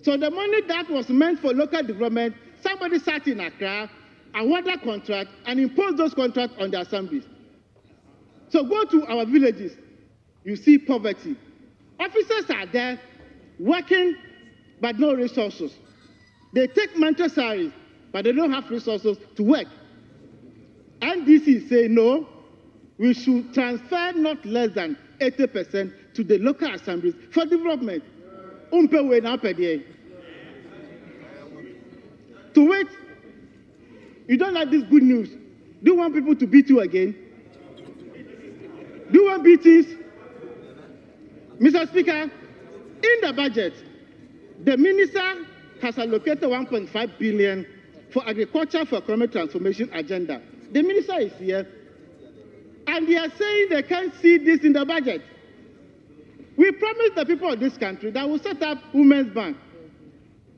So the money that was meant for local development, somebody sat in Accra, awarded contract, and imposed those contracts on the assemblies. So go to our villages, you see poverty. Officers are there working, but no resources. They take monthly salaries, but they don't have resources to work. NDC say no, we should transfer not less than 80% to the local assemblies for development. To wait, you don't like this good news. Do you want people to beat you again? Do you want beatings? Mr. Speaker, in the budget, the minister has allocated 1.5 billion for agriculture for economic transformation agenda. The minister is here, and they are saying they can't see this in the budget. We promised the people of this country that we'll set up Women's Bank.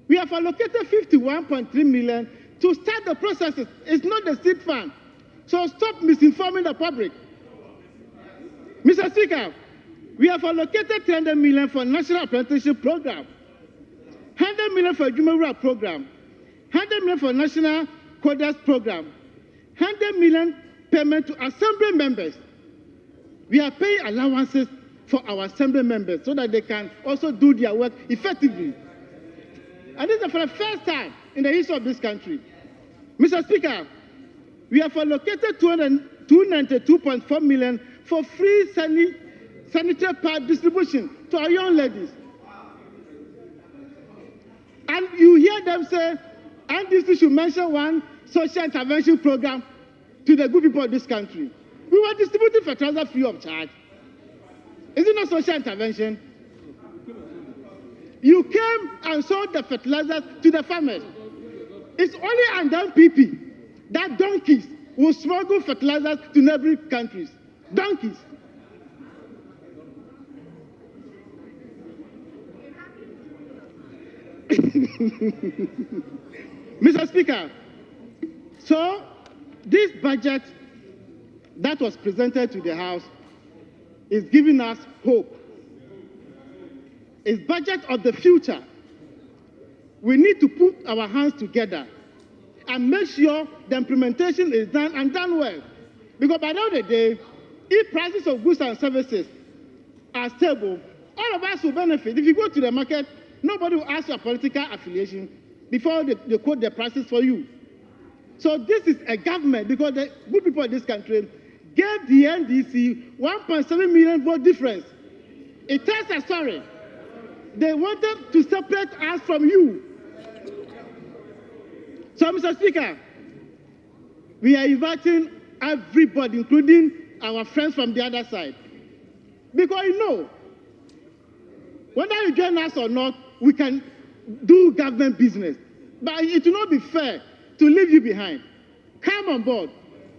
We have allocated 51.3 million to start the processes. It's not the seed fund. So stop misinforming the public. Mr. Speaker, we have allocated 300 million for National Apprenticeship Program, 100 million for Jumeirah Program, 100 million for National Coders Program, 100 million payment to assembly members. We are paying allowances for our assembly members so that they can also do their work effectively. And this is for the first time in the history of this country. Mr. Speaker, we have allocated 292.4 million for free sanitary pad distribution to our young ladies. And you hear them say, NDC should mention one social intervention program to the good people of this country. We were distributing fertilizer free of charge. Is it not social intervention? You came and sold the fertilizers to the farmers. It's only under PP that donkeys will smuggle fertilizers to neighboring countries. Donkeys. Mr. Speaker, so this budget that was presented to the House is giving us hope. It's budget of the future. We need to put our hands together and make sure the implementation is done and done well. Because by the end of the day, if prices of goods and services are stable, all of us will benefit. If you go to the market, nobody will ask your political affiliation before they quote the prices for you. So this is a government, because the good people of this country gave the NDC 1.7 million vote difference. It tells a story. They wanted to separate us from you. So, Mr. Speaker, we are inviting everybody, including our friends from the other side. Because you know, whether you join us or not, we can do government business. But it will not be fair to leave you behind. Come on board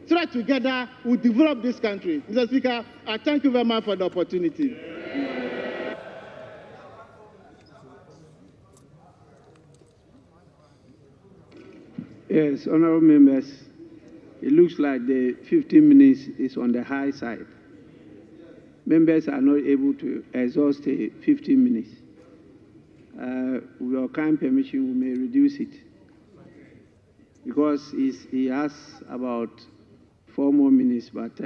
so that together we'll develop this country. Mr. Speaker, I thank you very much for the opportunity. Yes, honorable members, it looks like the 15 minutes is on the high side. Members are not able to exhaust the 15 minutes. With your kind permission, we may reduce it, because he has about 4 more minutes, but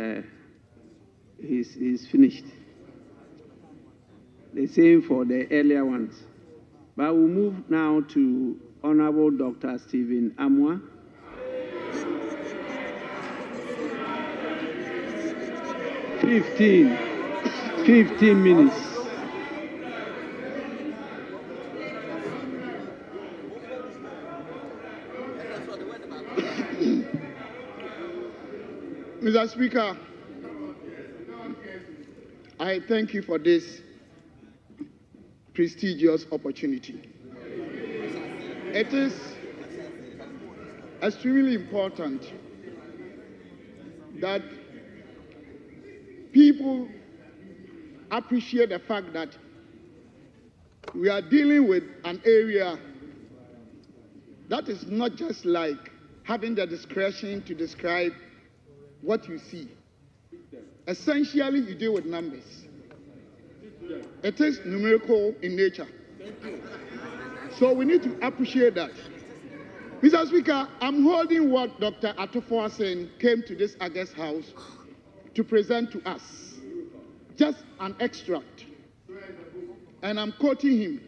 he's finished. The same for the earlier ones. But we'll move now to Honorable Dr. Stephen Amwa. Fifteen minutes. Mr. Speaker, I thank you for this prestigious opportunity. It is extremely important that people appreciate the fact that we are dealing with an area that is not just like having the discretion to describe what you see. Essentially, you deal with numbers. It is numerical in nature. So we need to appreciate that. Mr. Speaker, I'm holding what Dr. Atofo-Asen came to this August House to present to us. Just an extract. And I'm quoting him.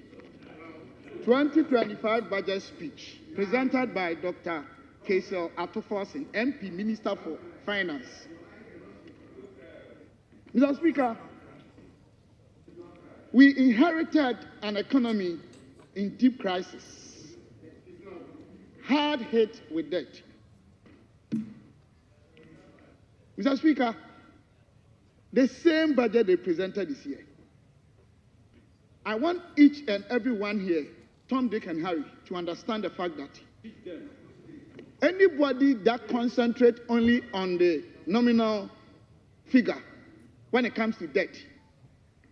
2025 budget speech presented by Dr. Kaisel Atofo-Asen, MP, Minister for Finance. Mr. Speaker, we inherited an economy in deep crisis, hard hit with debt. Mr. Speaker, the same budget they presented this year. I want each and every one here, Tom, Dick, and Harry, to understand the fact that anybody that concentrates only on the nominal figure when it comes to debt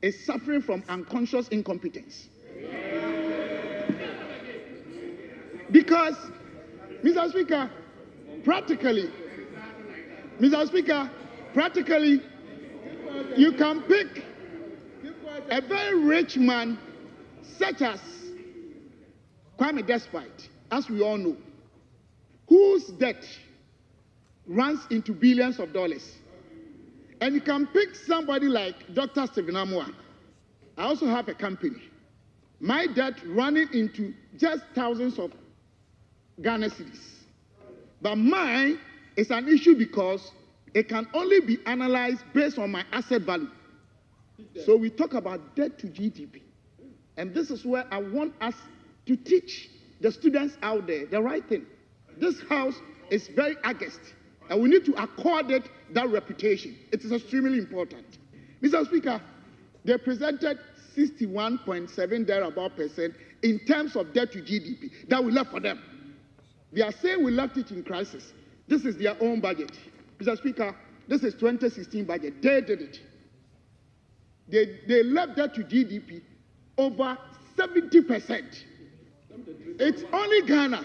is suffering from unconscious incompetence. Because, Mr. Speaker, practically, you can pick a very rich man such as Kwame Despite, as we all know, whose debt runs into billions of dollars. And you can pick somebody like Dr. Stephen Amua. I also have a company. My debt running into just thousands of Ghana cedis. But mine is an issue because it can only be analyzed based on my asset value. So we talk about debt to GDP. And this is where I want us to teach the students out there the right thing. This house is very august, and we need to accord it that reputation. It is extremely important. Mr. Speaker, they presented 61.7 thereabout percent in terms of debt to GDP that we left for them. They are saying we left it in crisis. This is their own budget. Mr. Speaker, this is 2016 budget. They did it. They left that to GDP over 70%. It's only Ghana.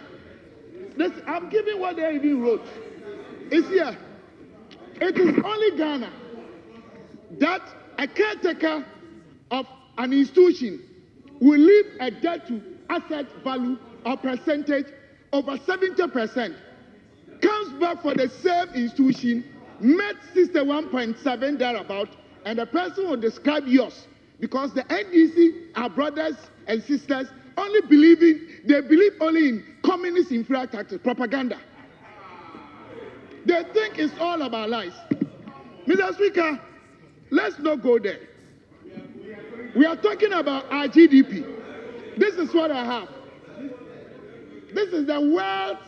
I'm giving what they even wrote. It's here. It is only Ghana that a caretaker of an institution will leave a debt to asset value or percentage over 70%, comes back for the same institution, met 61.7 thereabout, and the person will describe yours because the NDC are brothers and sisters only they believe only in communist infrastructure propaganda. They think it's all about lies. Mr. Speaker, let's not go there. We are talking about our GDP. This is what I have. This is the world's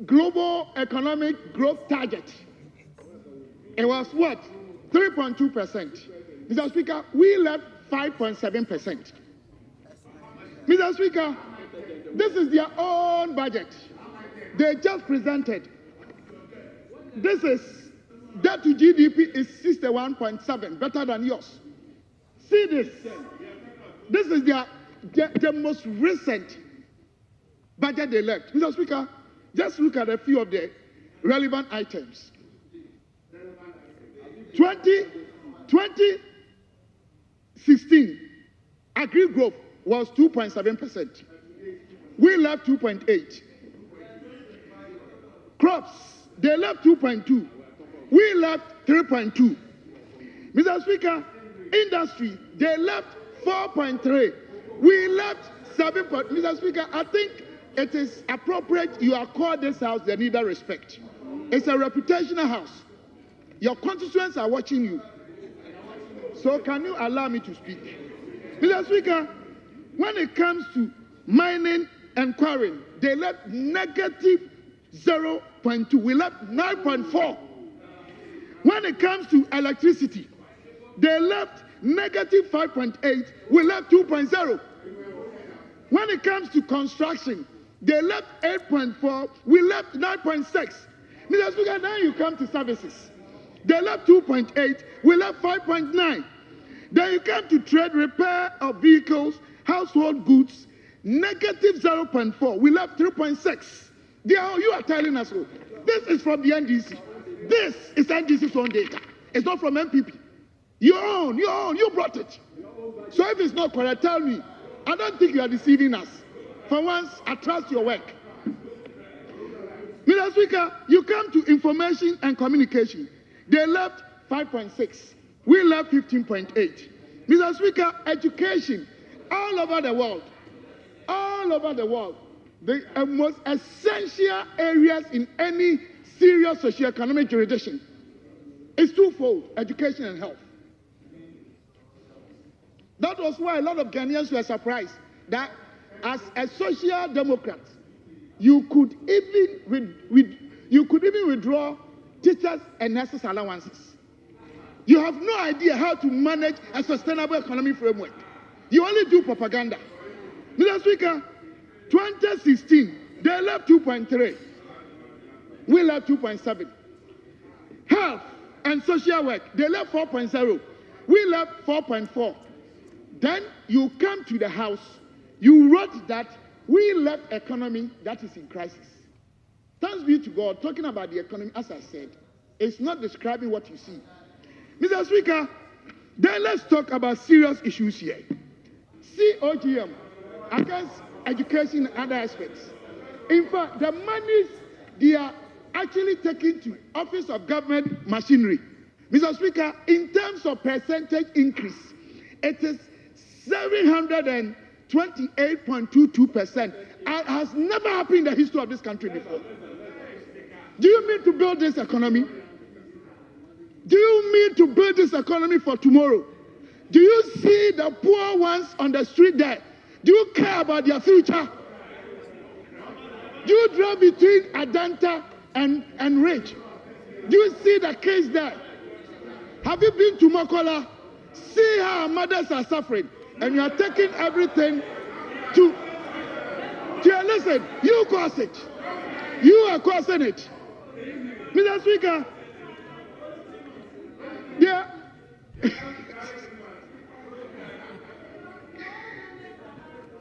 global economic growth target. It was what? 3.2%. Mr. Speaker, we left 5.7%. Mr. Speaker, this is their own budget. They just presented. This is debt to GDP is 61.7, better than yours. See this. This is the most recent budget they left. Mr. Speaker, just look at a few of the relevant items. 2016, agri growth was 2.7%. We left 2.8. Crops, they left 2.2. We left 3.2. Mr. Speaker, industry, they left 4.3. We left 7. Mr. Speaker, I think it is appropriate you accord this house the needed respect. It's a reputational house. Your constituents are watching you. So can you allow me to speak? Mr. Speaker, when it comes to mining and quarrying, they left negative 0.2. We left 9.4. When it comes to electricity, they left negative 5.8. We left 2.0. When it comes to construction, They left 8.4, we left 9.6. Mr. Speaker, now you come to services. They left 2.8, we left 5.9. Then you come to trade, repair of vehicles, household goods, negative 0.4. We left 3.6. You are telling us, this is from the NDC. This is NDC's own data. It's not from MPP. Your own, you brought it. So if it's not correct, tell me. I don't think you are deceiving us. For once, I trust your work. Mr. Speaker, you come to information and communication. They left 5.6. We left 15.8. Mr. Speaker, education, all over the world, the most essential areas in any serious socioeconomic jurisdiction is twofold, education and health. That was why a lot of Ghanaians were surprised that as a social democrat, you could even withdraw teachers and nurses' allowances. You have no idea how to manage a sustainable economic framework. You only do propaganda. Mr. Speaker, 2016, they left 2.3. We left 2.7. Health and social work, they left 4.0. We left 4.4. Then you come to the House, you wrote that we left economy that is in crisis. Thanks be to God, talking about the economy, as I said, it's not describing what you see. Mr. Speaker, then let's talk about serious issues here. COGM against education and other aspects. In fact, the monies they are actually taking to Office of Government Machinery. Mr. Speaker, in terms of percentage increase, it is 728.22%. It has never happened in the history of this country before. Do you mean to build this economy? Do you mean to build this economy for tomorrow? Do you see the poor ones on the street there? Do you care about their future? Do you drive between Adanta and Ridge? Do you see the case there? Have you been to Mokola? See how our mothers are suffering. And you are taking everything to listen, you cause it. You are causing it. Mr. Speaker, yeah.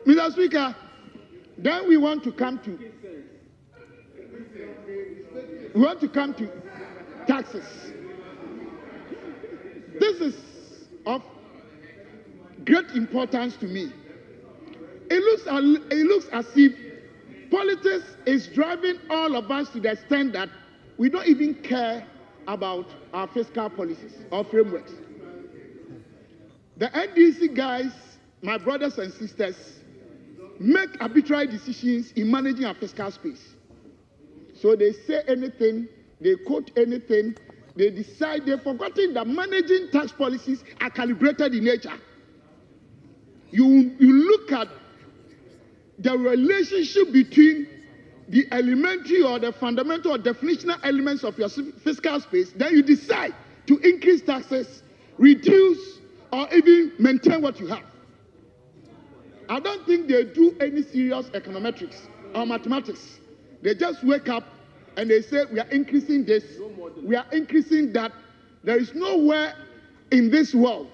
Mr. Speaker, then we want to come to taxes. This is of great importance to me. It looks as if politics is driving all of us to the extent that we don't even care about our fiscal policies or frameworks. The NDC guys, my brothers and sisters, make arbitrary decisions in managing our fiscal space. So they say anything, they quote anything, they decide, they've forgotten that managing tax policies are calibrated in nature. You look at the relationship between the elementary or the fundamental or definitional elements of your fiscal space, then you decide to increase taxes, reduce, or even maintain what you have. I don't think they do any serious econometrics or mathematics. They just wake up and they say, we are increasing this, we are increasing that. There is nowhere in this world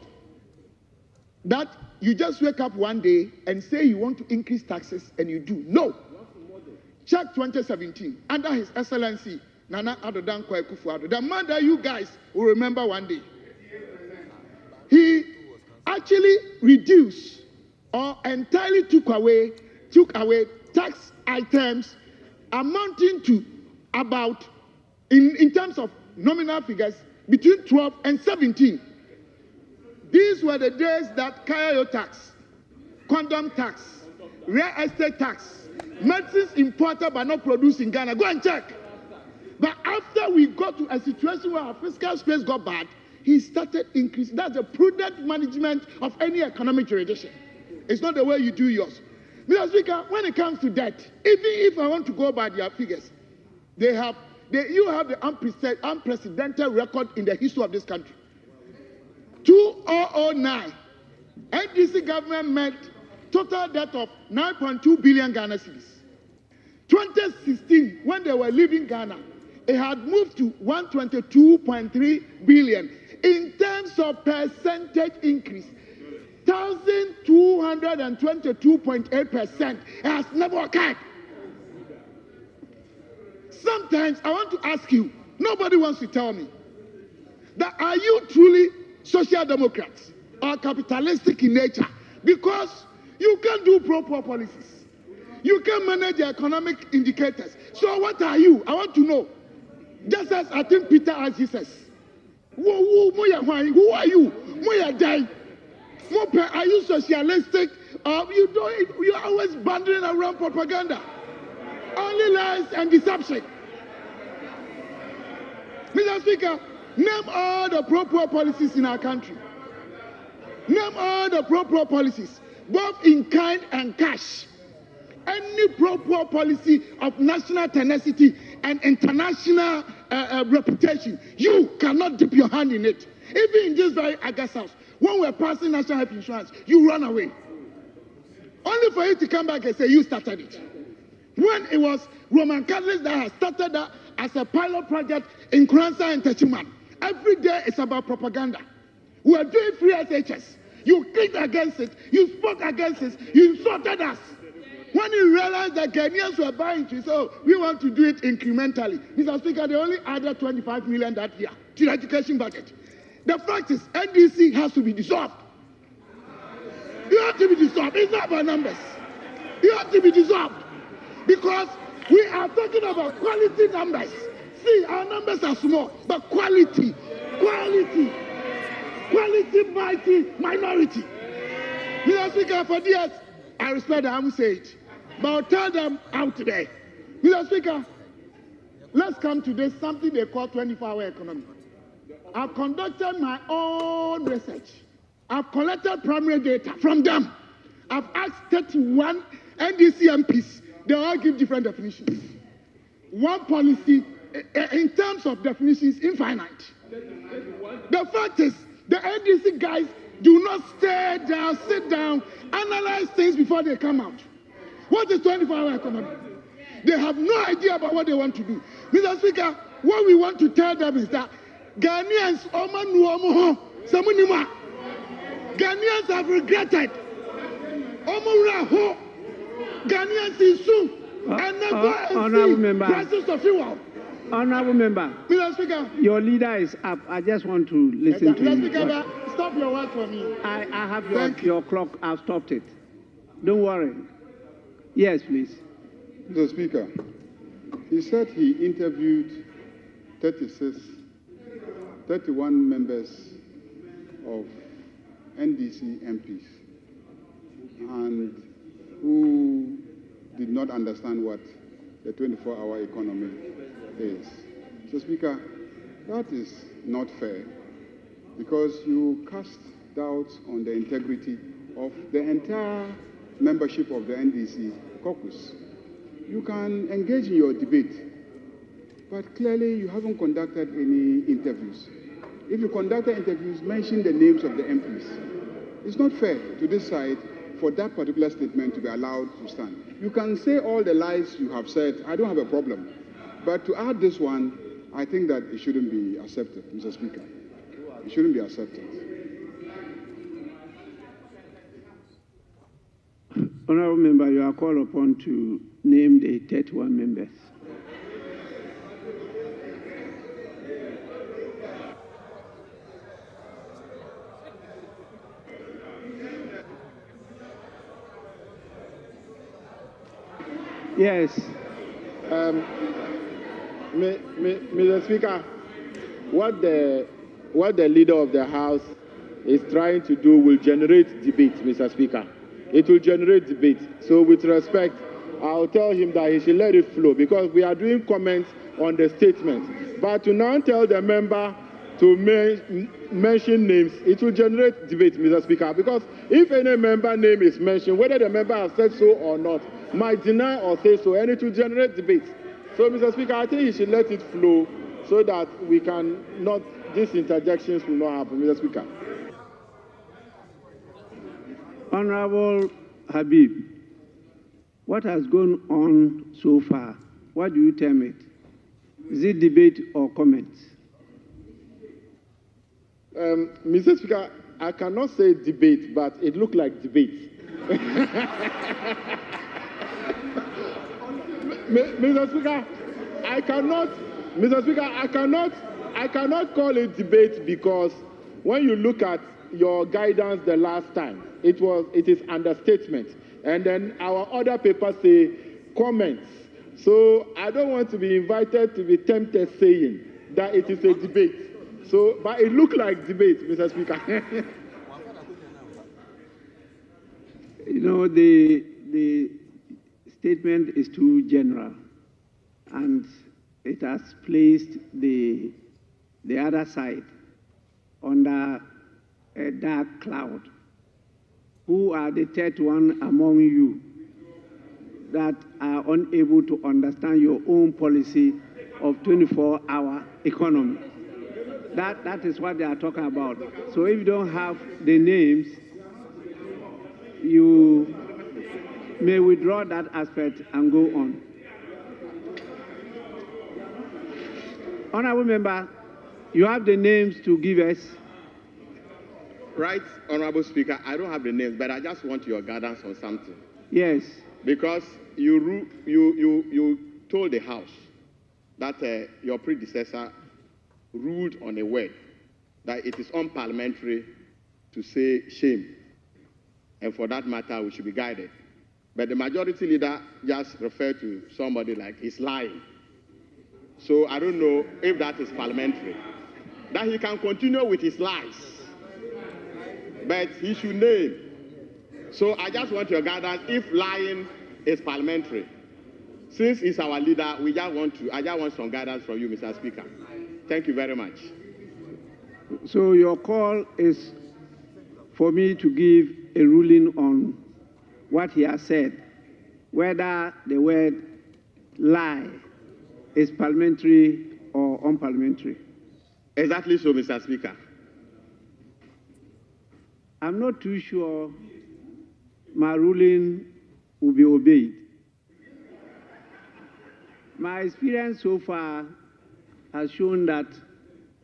that you just wake up one day and say you want to increase taxes and you do. No. Check 2017, under His Excellency, Nana Addo Dankwa Akufo-Addo, the man that you guys will remember one day. He actually reduced or entirely took away tax items amounting to about, in terms of nominal figures, between 12 and 17. These were the days that Kayayo tax, condom tax, real estate tax, medicines imported but not produced in Ghana. Go and check. But after we got to a situation where our fiscal space got bad, he started increasing. That's the prudent management of any economic jurisdiction. It's not the way you do yours. Mr. Speaker, when it comes to debt, even if I want to go by their figures, you have the unprecedented record in the history of this country. 2009, NDC government met total debt of 9.2 billion Ghana cedis. 2016, when they were leaving Ghana, it had moved to 122.3 billion. In terms of percentage increase, 1,222.8%. It has never occurred. Sometimes I want to ask you, nobody wants to tell me, that are you truly social democrats or capitalistic in nature? Because you can't do proper policies. You can't manage the economic indicators. So what are you? I want to know. Just as I think Peter asked Jesus, who are you? Are you socialistic? You're always bundling around propaganda. Only lies and deception. Mr. Speaker, name all the pro-poor policies in our country. Name all the pro-poor policies, both in kind and cash. Any pro-poor policy of national tenacity and international reputation, you cannot dip your hand in it. Even in this very August house, when we're passing national health insurance, you run away. Only for you to come back and say you started it. When it was Roman Catholics that had started that as a pilot project in Kransa and Techiman, every day it's about propaganda. We are doing free SHS. You clicked against it, you spoke against it, you insulted us. When you realized that Ghanaians were buying it, so we want to do it incrementally. Mr. Speaker, they only added 25 million that year to the education budget. The fact is, NDC has to be dissolved. You have to be dissolved. It's not about numbers. You have to be dissolved. Because we are talking about quality numbers. See, our numbers are small, but quality, minority. Mr. Speaker, for this, I respect them, I will say it. But I'll tell them out today. Mr. Speaker, let's come to this, something they call 24-hour economy. I've conducted my own research. I've collected primary data from them. I've asked 31 NDC MPs. They all give different definitions. One policy, in terms of definitions, infinite. The fact is, the NDC guys do not sit down, analyze things before they come out. What is 24-hour economy? They have no idea about what they want to do. Mr. Speaker, what we want to tell them is that Ghanaians have regretted. Ghanaians is soon. And never see prices of fuel. Honorable member, Mr. Speaker, your leader is up. I just want to listen to you. Mr. Speaker, stop your work for me. I have your clock. I've stopped it. Don't worry. Yes, please. Mr. Speaker, he said he interviewed 31 members of NDC MPs and who did not understand what the 24-hour economy is. So, Speaker, that is not fair because you cast doubts on the integrity of the entire membership of the NDC caucus. You can engage in your debate, but clearly you haven't conducted any interviews. If you conducted interviews, mention the names of the MPs. It's not fair to this side for that particular statement to be allowed to stand. You can say all the lies you have said. I don't have a problem. But to add this one, I think that it shouldn't be accepted, Mr. Speaker. It shouldn't be accepted. Honorable member, you are called upon to name the 31 members. Yes. Mr. Speaker, what the leader of the House is trying to do will generate debate, Mr. Speaker. It will generate debate. So with respect, I'll tell him that he should let it flow because we are doing comments on the statement. But to now tell the member to mention names, it will generate debate, Mr. Speaker, because if any member name is mentioned, whether the member has said so or not, might deny or say so, and it will generate debate. So, Mr. Speaker, I think he should let it flow so that we can not, these interjections will not happen, Mr. Speaker. Honorable Habib, what has gone on so far, what do you term it? Is it debate or comments? Mr. Speaker, I cannot say debate, but it looked like debate. Mr. Speaker, I cannot call it debate because when you look at your guidance the last time, it is understatement. And then our other papers say comments. So I don't want to be invited to be tempted saying that it is a debate. So, but it looked like debate, Mr. Speaker. You know, the statement is too general, and it has placed the other side under a dark cloud. Who are the third one among you that are unable to understand your own policy of 24-hour economy? That is what they are talking about. So if you don't have the names, you may withdraw that aspect and go on. Honorable member, you have the names to give us. Right, Honorable Speaker, I don't have the names, but I just want your guidance on something. Yes. Because you told the House that your predecessor ruled on a word that it is unparliamentary to say shame. And for that matter, we should be guided. But the majority leader just referred to somebody like he's lying. So I don't know if that is parliamentary. That he can continue with his lies, but he should name. So I just want your guidance if lying is parliamentary. Since he's our leader, I just want some guidance from you, Mr. Speaker. Thank you very much. So your call is for me to give a ruling on what he has said, whether the word lie is parliamentary or unparliamentary. Exactly so, Mr. Speaker. I'm not too sure my ruling will be obeyed. My experience so far has shown that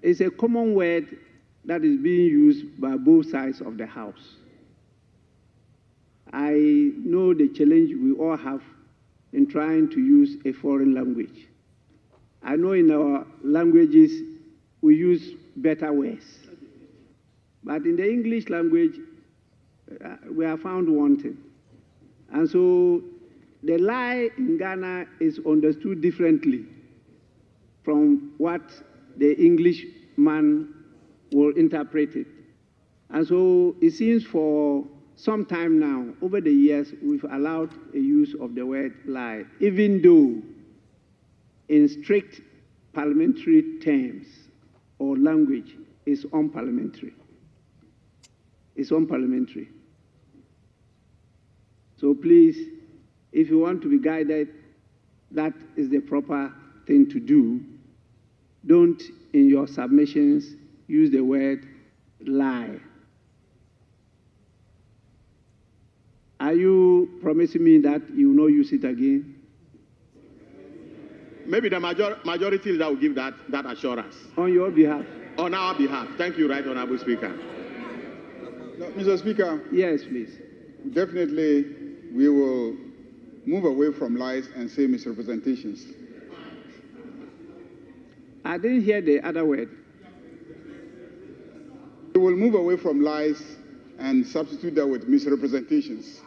it's a common word that is being used by both sides of the House. I know the challenge we all have in trying to use a foreign language. I know in our languages we use better words. But in the English language, we are found wanting. And so the lie in Ghana is understood differently from what the Englishman will interpret it. And so it seems for some time now, over the years, we've allowed a use of the word lie, even though in strict parliamentary terms or language is unparliamentary. It's unparliamentary. So please, if you want to be guided, that is the proper thing to do. Don't, in your submissions, use the word lie. Are you promising me that you will not use it again? Maybe the majority leader will give that assurance. On your behalf? On our behalf. Thank you, Right Honorable Speaker. Mr. Speaker. Yes, please. Definitely, we will move away from lies and say misrepresentations. I didn't hear the other word. We will move away from lies and substitute that with misrepresentations.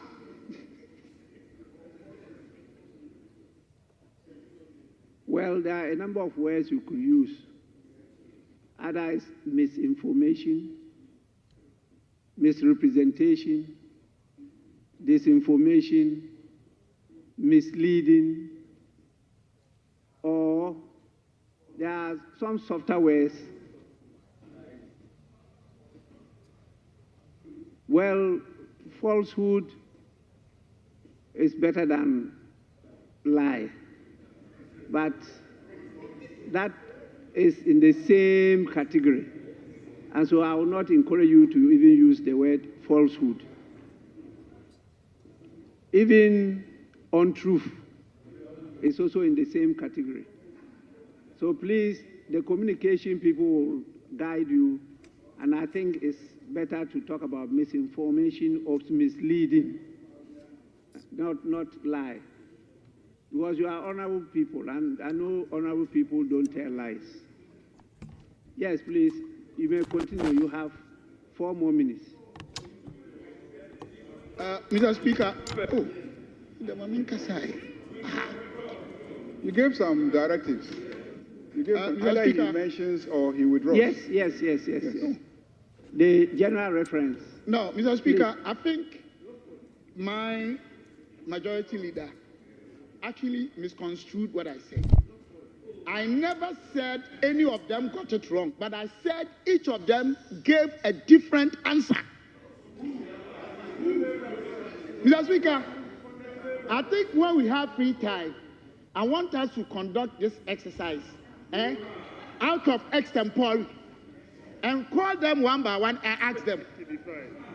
Well, there are a number of words you could use. Either is misinformation, misrepresentation, disinformation, misleading, or there are some softer words. Well, falsehood is better than lie, but that is in the same category. And so I will not encourage you to even use the word falsehood. Even untruth is also in the same category. So please, the communication people will guide you, and I think it's better to talk about misinformation or misleading, not lie. Because you are honorable people, and I know honorable people don't tell lies. Yes, please, you may continue. You have 4 more minutes. Mr. Speaker, you gave some directives. You gave either he mentions or he withdraws. Yes. The general reference. No, Mr. Speaker, I think my majority leader actually misconstrued what I said. I never said any of them got it wrong, but I said each of them gave a different answer. Mr. Speaker, I think when we have free time, I want us to conduct this exercise out of extempore and call them one by one and ask them.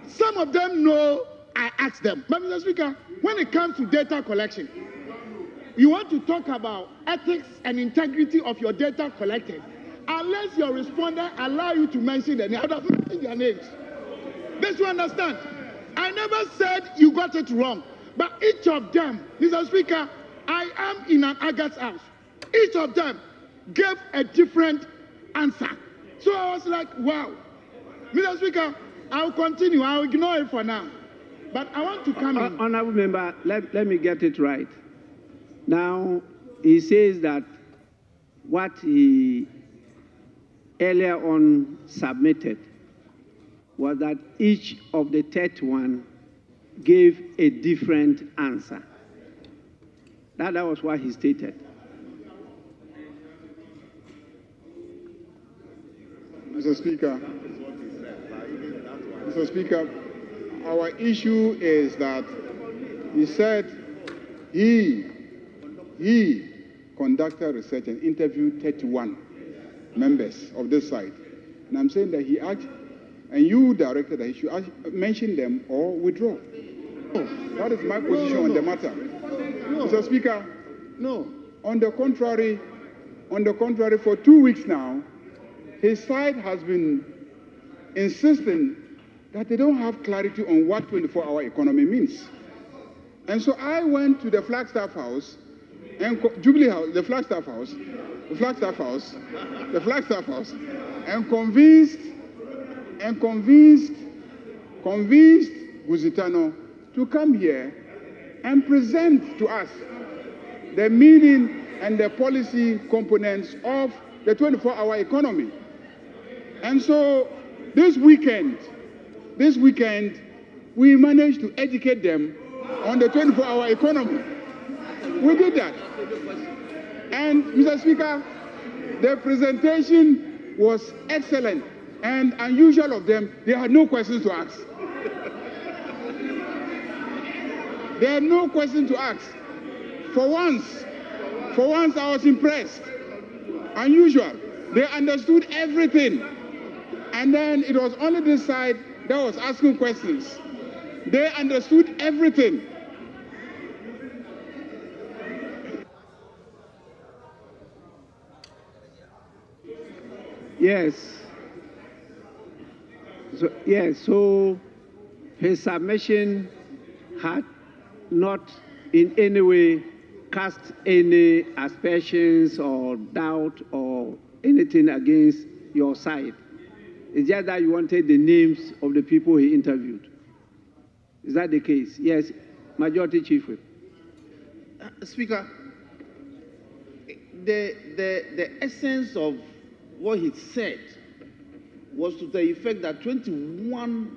Some of them know I asked them. But Mr. Speaker, when it comes to data collection, you want to talk about ethics and integrity of your data collected, unless your respondent allow you to mention their names. This you understand? I never said you got it wrong, but each of them, Mr. Speaker, I am in an Agat's house. Each of them gave a different answer. So I was like, wow. Mr. Speaker, I'll continue. I'll ignore it for now. But I want to come in. Honorable member, let me get it right. Now, he says that what he earlier on submitted was that each of the 31 gave a different answer. That was what he stated. Mr. Speaker, our issue is that he said he conducted research and interviewed 31 members of this site. And I'm saying that he asked, and you directed that he should mention them or withdraw. That is my position on the matter. Mr. Speaker, no. On the contrary, for 2 weeks now, his side has been insisting that they don't have clarity on what 24-hour economy means. And so I went to the Flagstaff House and Jubilee House, the Flagstaff House, and convinced Guzitano to come here and present to us the meaning and the policy components of the 24-hour economy. And so this weekend, we managed to educate them on the 24-hour economy. We did that. And Mr. Speaker, the presentation was excellent and unusual of them. They had no questions to ask. They had no question to ask. For once, I was impressed. Unusual. They understood everything. And then it was only this side that was asking questions. They understood everything. Yes. So his submission had not in any way cast any aspersions or doubt or anything against your side. It's just that you wanted the names of the people he interviewed. Is that the case? Yes, Majority Chief Whip. Speaker, the essence of what he said was to the effect that 21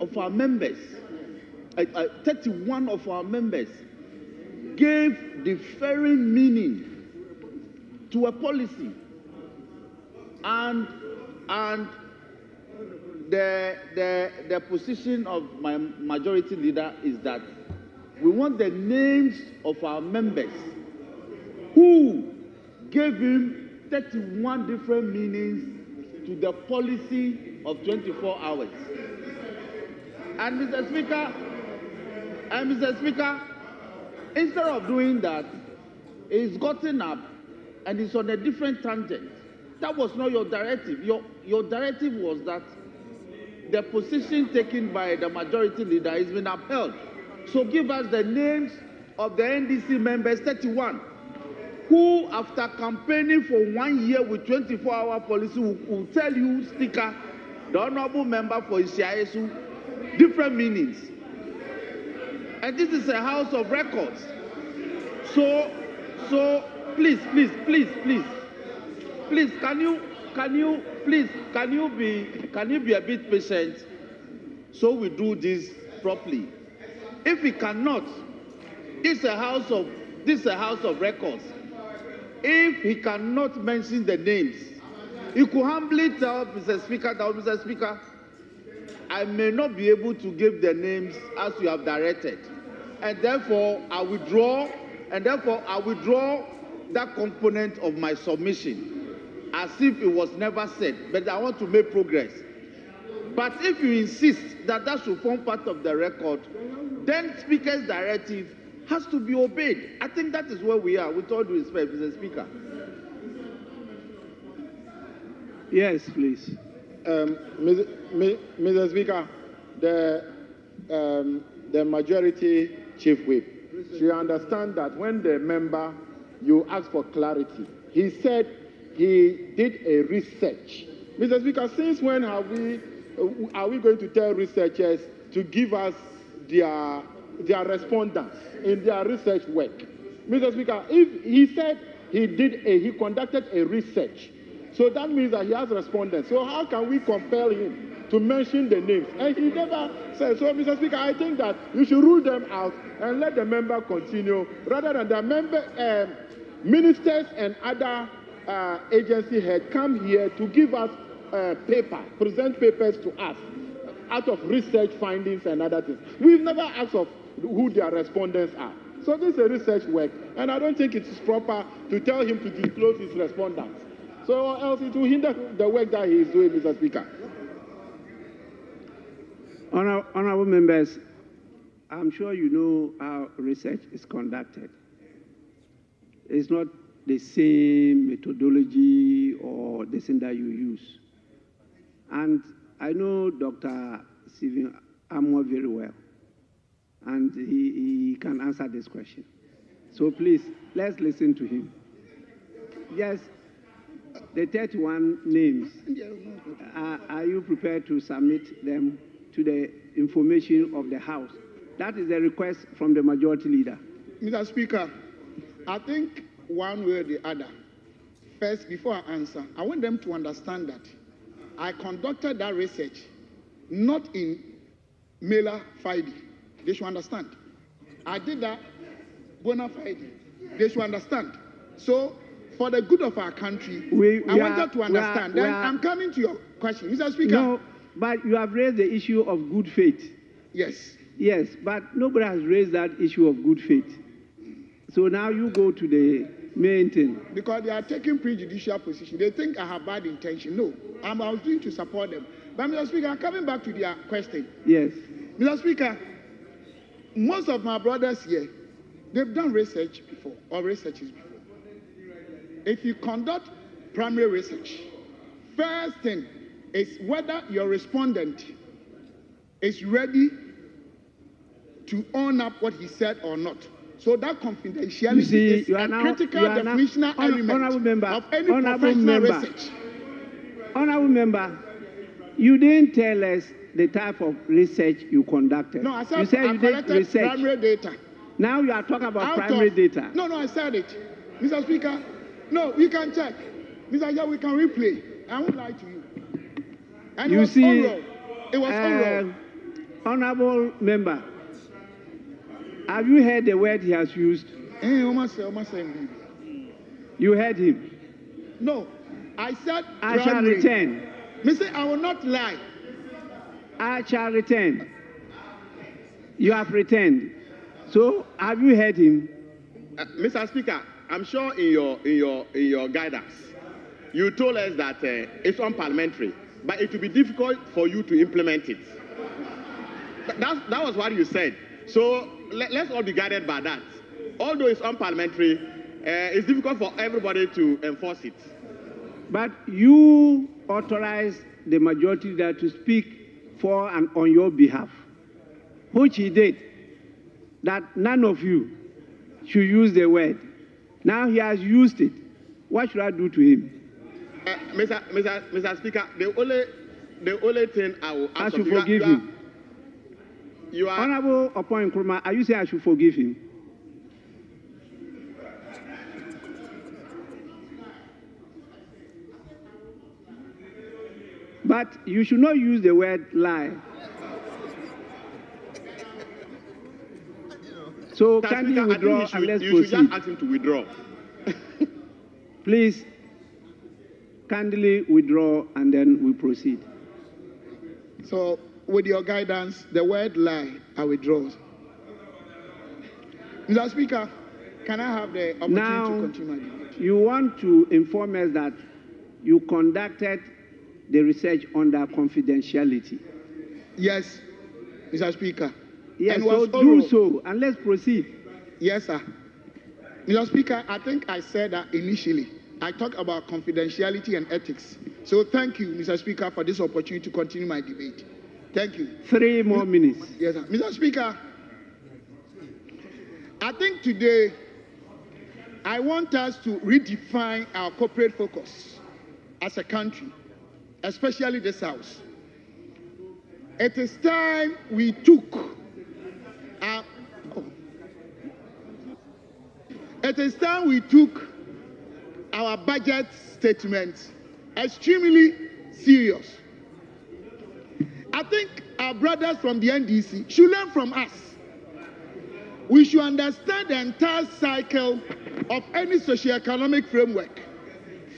of our members, 31 of our members gave differing meaning to a policy, and the position of my majority leader is that we want the names of our members who gave him 31 different meanings to the policy of 24 hours. And Mr. Speaker, instead of doing that, he's gotten up and he's on a different tangent. That was not your directive. Your directive was that the position taken by the majority leader has been upheld. So give us the names of the NDC members, 31, who after campaigning for 1 year with 24-hour policy will tell you, Speaker, the honorable member for Isiaesu, different meanings. And this is a house of records. So please, can you be a bit patient so we do this properly? If we cannot, this is a house of records. If he cannot mention the names, he could humbly tell Mr. Speaker that, Mr. Speaker, I may not be able to give the names as you have directed, and therefore I withdraw that component of my submission, as if it was never said. But I want to make progress. But if you insist that that should form part of the record, then Speaker's directive has to be obeyed. I think that is where we are, with all due respect, Mr. Speaker. Yes, please. Mr. Speaker, the majority chief whip should understand that when the member, you ask for clarity, he said he did a research. Mr. Speaker, since when are we going to tell researchers to give us their respondents in their research work? Mr. Speaker, if he said he conducted a research, so that means that he has respondents. So how can we compel him to mention the names? And he never said. So, Mr. Speaker, I think that you should rule them out and let the member continue, rather than the ministers and other agency heads come here to give us present papers to us out of research findings and other things. We've never asked of who their respondents are. So this is a research work, and I don't think it is proper to tell him to disclose his respondents. So else it will hinder the work that he is doing, Mr. Speaker. Honorable members, I'm sure you know how research is conducted. It's not the same methodology or the thing that you use. And I know Dr. Stephen Amor very well, and he can answer this question. So please, let's listen to him. Yes, the 31 names, are you prepared to submit them to the information of the House? That is the request from the majority leader. Mr. Speaker, I think one way or the other, first, before I answer, I want them to understand that I conducted that research not in mailer fide. They should understand. I did that bona fide. They should understand. So, for the good of our country, I wanted to understand. I'm coming to your question, Mr. Speaker. No, but you have raised the issue of good faith. Yes. Yes, but nobody has raised that issue of good faith. So now you go to the main thing. Because they are taking prejudicial position. They think I have bad intention. No, I was doing to support them. But Mr. Speaker, coming back to their question. Yes. Mr. Speaker, most of my brothers here, they've done research before, or researches before. If you conduct primary research, first thing is whether your respondent is ready to own up what he said or not. So that confidentiality is a critical definitional element of any professional research. Honorable member, you didn't tell us the type of research you conducted. No, I said you said I you did collected research. primary data. Now you are talking about primary data. No, I said it. Mr. Speaker, no, we can check. Mr. Yeah, we can replay. I won't lie to you. And it was oral. It was oral. Honorable member, have you heard the word he has used? You heard him? No, I said I shall return. Mister, I will not lie. I shall return. You have returned. So have you heard him? Mr. Speaker, I'm sure in your guidance, you told us that it's unparliamentary, but it will be difficult for you to implement it. That was what you said. So let's all be guided by that. although it's unparliamentary, it's difficult for everybody to enforce it. But you authorized the majority leader to speak for and on your behalf, which he did, that none of you should use the word. Now he has used it. What should I do to him? Mr. Speaker, the only thing I will ask I should forgive him. You are Honorable Opoy Nkrumah, are you saying I should forgive him? But you should not use the word lie. So Mr. kindly Speaker, withdraw I think and let's you proceed. should just ask him to withdraw. Please, kindly withdraw and then we proceed. So, with your guidance, the word lie, I withdraw. Mr. Speaker, can I have the opportunity Now, to continue my debate? you want to inform us that you conducted the research under confidentiality. Yes, Mr. Speaker. Yes, And so was do thorough. so, and let's proceed. Yes, sir. Mr. Speaker, I think I said that initially. I talked about confidentiality and ethics. So thank you, Mr. Speaker, for this opportunity to continue my debate. Thank you. 3 more minutes. Yes, sir. Mr. Speaker, I think today I want us to redefine our corporate focus as a country, especially this House. It is time we took our budget statement extremely serious. I think our brothers from the NDC should learn from us. We should understand the entire cycle of any socio-economic framework.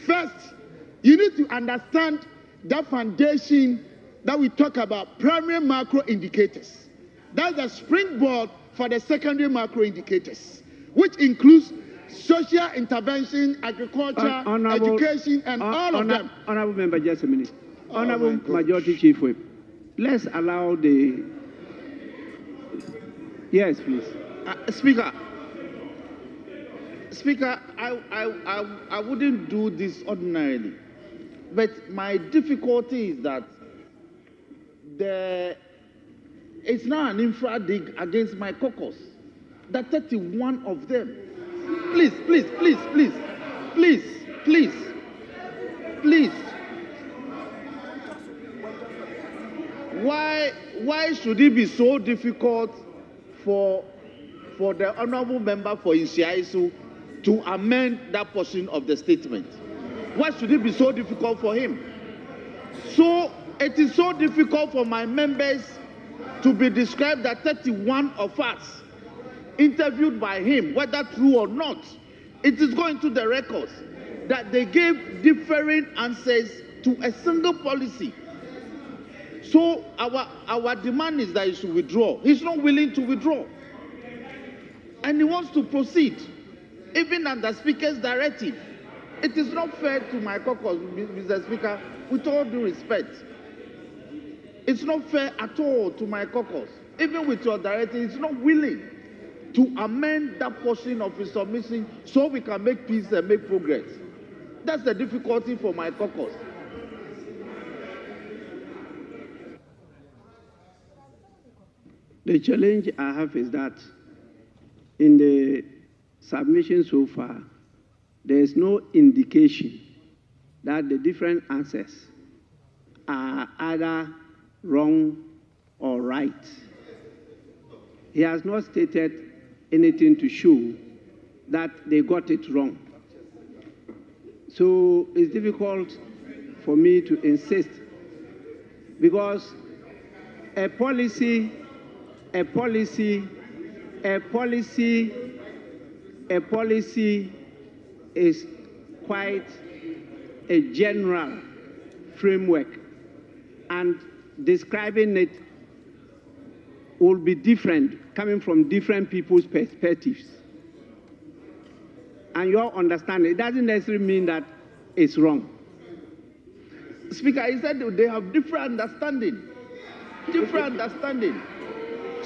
First, you need to understand that foundation that we talk about, primary macro indicators. That's the springboard for the secondary macro indicators, which includes social intervention, agriculture, education, and all of them. Honorable Member, just a minute. Honorable Majority Chief Whip, let's allow the... Yes, please. Speaker, I wouldn't do this ordinarily. But my difficulty is that it's now an infra dig against my caucus. The 31 of them. Please. Why should it be so difficult for the honorable member for Isiaisu to amend that portion of the statement? Why should it be so difficult for him? So it is so difficult for my members to be described that 31 of us interviewed by him, whether true or not, it is going to the records that they gave differing answers to a single policy. So our demand is that he should withdraw. He's not willing to withdraw. And he wants to proceed, even under Speaker's directive. It is not fair to my caucus, Mr. Speaker, with all due respect. It's not fair at all to my caucus. Even with your directive, it's not willing to amend that portion of his submission so we can make peace and make progress. That's the difficulty for my caucus. The challenge I have is that in the submission so far, there is no indication that the different answers are either wrong or right. He has not stated anything to show that they got it wrong. So it's difficult for me to insist because a policy is quite a general framework, and describing it will be different coming from different people's perspectives. And your understanding, it doesn't necessarily mean that it's wrong. Speaker, he said they have different understanding.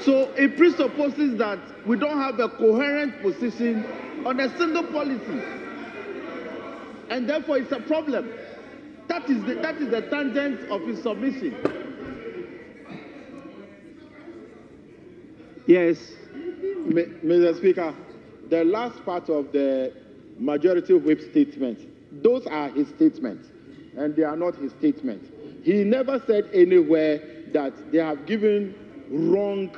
So it presupposes that we don't have a coherent position on a single policy. And therefore it's a problem. That is the tangent of his submission. Yes. Mr. Speaker, the last part of the majority whip statement, those are his statements, and they are not his statements. He never said anywhere that they have given wrong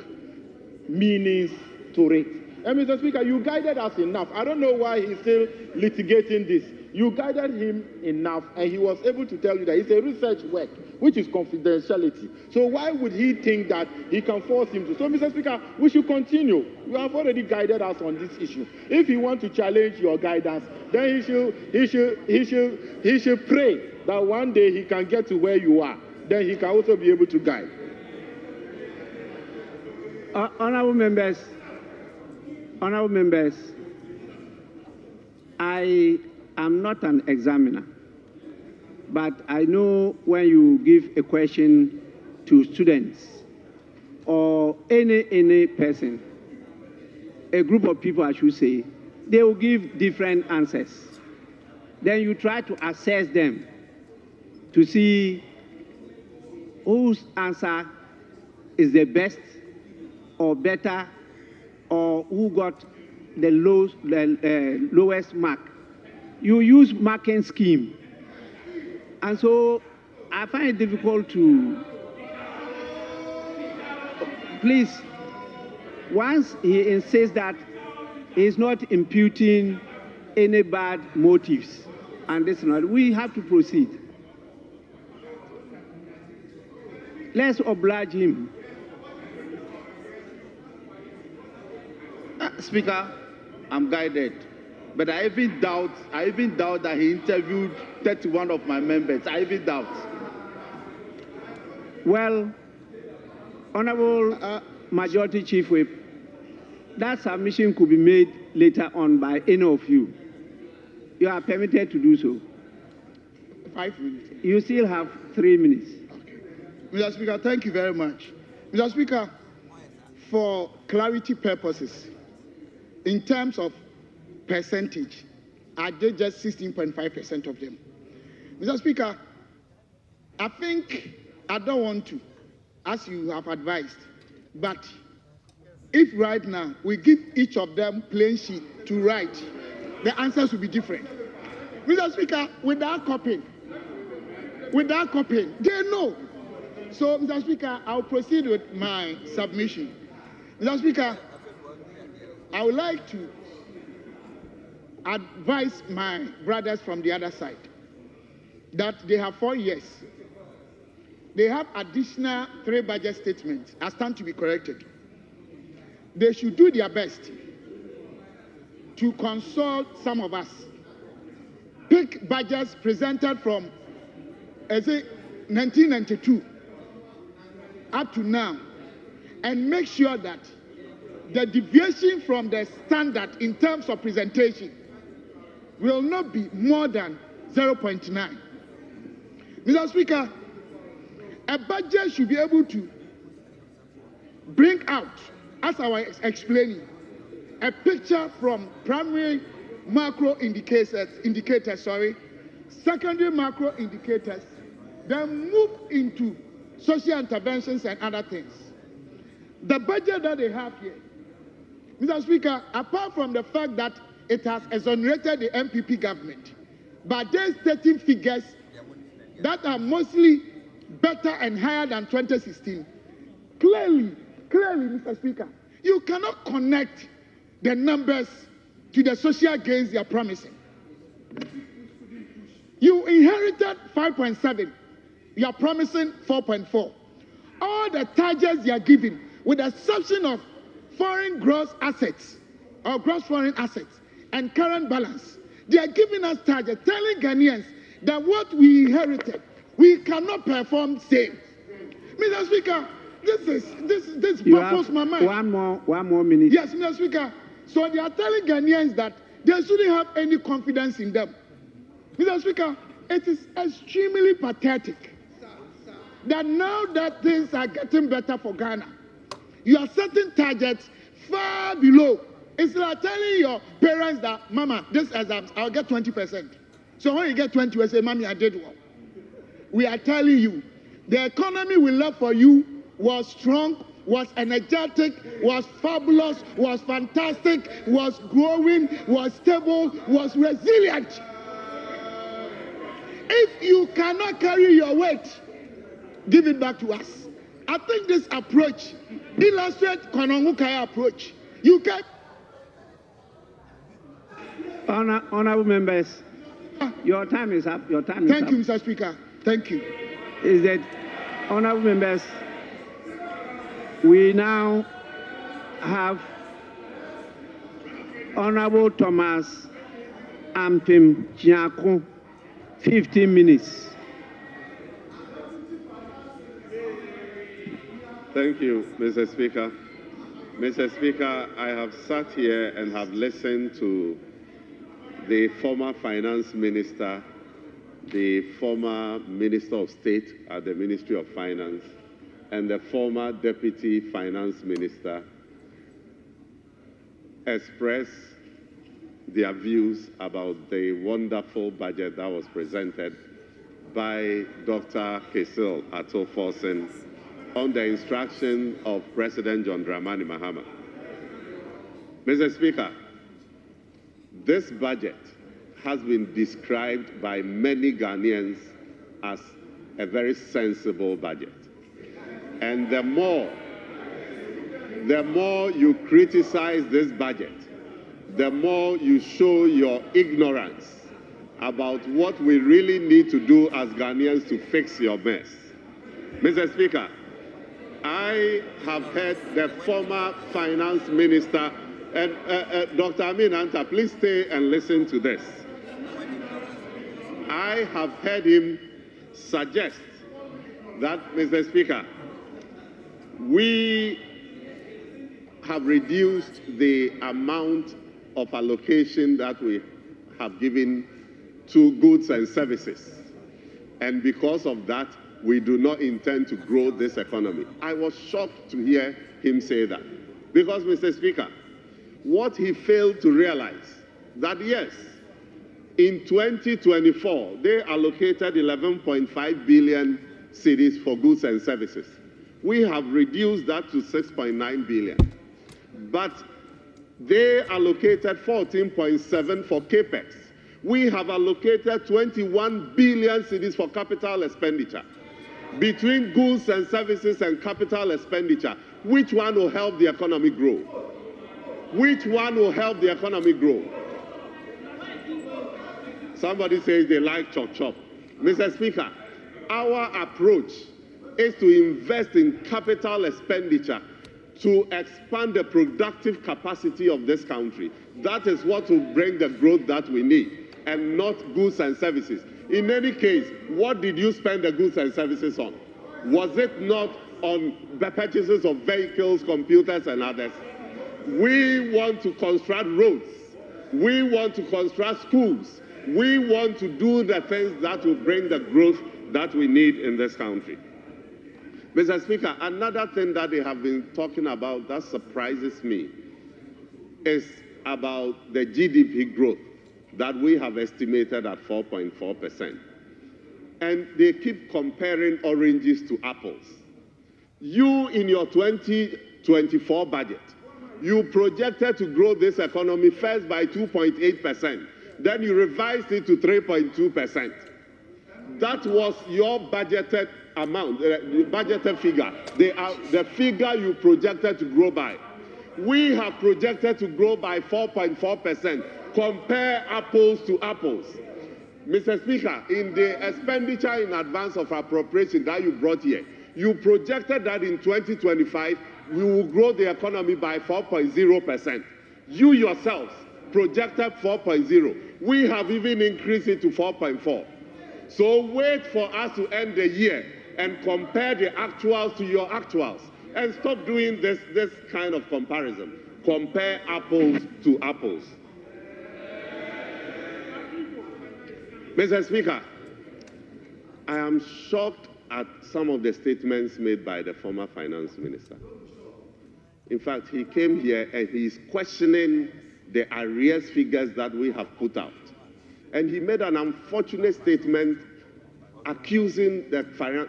meanings to it. And Mr. Speaker, you guided us enough. I don't know why he's still litigating this. You guided him enough, and he was able to tell you that it's a research work, which is confidentiality. So why would he think that he can force him to? So, Mr. Speaker, we should continue. You have already guided us on this issue. If you want to challenge your guidance, then he should pray that one day he can get to where you are. Then he can also be able to guide. Honorable members, I am not an examiner, but I know when you give a question to students or any person, a group of people, I should say, they will give different answers. Then you try to assess them to see whose answer is the best or better, or who got the lowest mark. You use marking scheme. And so I find it difficult to, please, once he insists that he's not imputing any bad motives, and this not, we have to proceed. Let's oblige him. Speaker, I'm guided. But I even doubt that he interviewed 31 of my members. I even doubt. Well, Honorable Majority Chief Whip, that submission could be made later on by any of you. You are permitted to do so. 5 minutes. You still have 3 minutes. Okay. Mr. Speaker, thank you very much. Mr. Speaker, for clarity purposes, in terms of percentage, I did just 16.5% of them. Mr. Speaker, I think I don't want to, as you have advised, but if right now we give each of them plain sheet to write, the answers will be different. Mr. Speaker, without copying, they know. So, Mr. Speaker, I'll proceed with my submission. Mr. Speaker, I would like to advise my brothers from the other side that they have 4 years. They have additional 3 budget statements as stand to be corrected. They should do their best to consult some of us. Pick budgets presented from 1992 up to now and make sure that the deviation from the standard in terms of presentation will not be more than 0.9. Mr. Speaker, a budget should be able to bring out, as I was explaining, a picture from primary macro indicators, secondary macro indicators, then move into social interventions and other things. The budget that they have here, Mr. Speaker, apart from the fact that it has exonerated the MPP government, but they're stating figures that are mostly better and higher than 2016. Clearly, Mr. Speaker, you cannot connect the numbers to the social gains they are promising. You inherited 5.7. You are promising 4.4. All the targets they are giving, with the exception of foreign gross assets or gross foreign assets and current balance, they are giving us targets, telling Ghanaians that what we inherited, we cannot perform same. Mr. Speaker, this baffles my mind. One more minute. Yes, Mr. Speaker. So they are telling Ghanaians that they shouldn't have any confidence in them. Mr. Speaker, it is extremely pathetic that now that things are getting better for Ghana, You are setting targets far below. It's like telling your parents that, Mama, this exam, I'll get 20%. So when you get 20, you say, Mommy, I did well. We are telling you, the economy we left for you was strong, was energetic, was fabulous, was fantastic, was growing, was stable, was resilient. If you cannot carry your weight, give it back to us. I think this approach illustrates Konongukaya approach. You can. Honorable members, your time is up. Your time is up. Thank you, Mr. Speaker. Thank you. Is that, honorable members, we now have Honorable Thomas Ampim Chiako, 15 minutes. Thank you, Mr. Speaker. Mr. Speaker, I have sat here and have listened to the former finance minister, the former minister of state at the Ministry of Finance, and the former deputy finance minister express their views about the wonderful budget that was presented by Dr. Kesil Atto-Forson on the instruction of President John Dramani Mahama. Mr. Speaker, this budget has been described by many Ghanaians as a very sensible budget. And the more you criticize this budget, the more you show your ignorance about what we really need to do as Ghanaians to fix your mess. Mr. Speaker, I have heard the former finance minister, and Dr. Amin Anta, please stay and listen to this. I have heard him suggest that, Mr. Speaker, we have reduced the amount of allocation that we have given to goods and services. And because of that, we do not intend to grow this economy. I was shocked to hear him say that. Because, Mr. Speaker, what he failed to realize, that yes, in 2024, they allocated 11.5 billion cedis for goods and services. We have reduced that to 6.9 billion. But they allocated 14.7 for capex. We have allocated 21 billion cedis for capital expenditure. Between goods and services and capital expenditure, which one will help the economy grow? Which one will help the economy grow? Somebody says they like chop. Mr. Speaker, our approach is to invest in capital expenditure to expand the productive capacity of this country. That is what will bring the growth that we need, and not goods and services. In any case, what did you spend the goods and services on? Was it not on the purchases of vehicles, computers, and others? We want to construct roads. We want to construct schools. We want to do the things that will bring the growth that we need in this country. Mr. Speaker, another thing that they have been talking about that surprises me is about the GDP growth that we have estimated at 4.4%. And they keep comparing oranges to apples. You, in your 2024 budget, you projected to grow this economy first by 2.8%. Then you revised it to 3.2%. That was your budgeted amount, the budgeted figure, the figure you projected to grow by. We have projected to grow by 4.4%. Compare apples to apples. Mr. Speaker, in the expenditure in advance of appropriation that you brought here, you projected that in 2025, we will grow the economy by 4.0%. You yourselves projected 4.0. We have even increased it to 4.4. So wait for us to end the year and compare the actuals to your actuals. And stop doing this kind of comparison. Compare apples to apples. Mr. Speaker, I am shocked at some of the statements made by the former finance minister. In fact, he came here and he's questioning the arrears figures that we have put out. And he made an unfortunate statement accusing the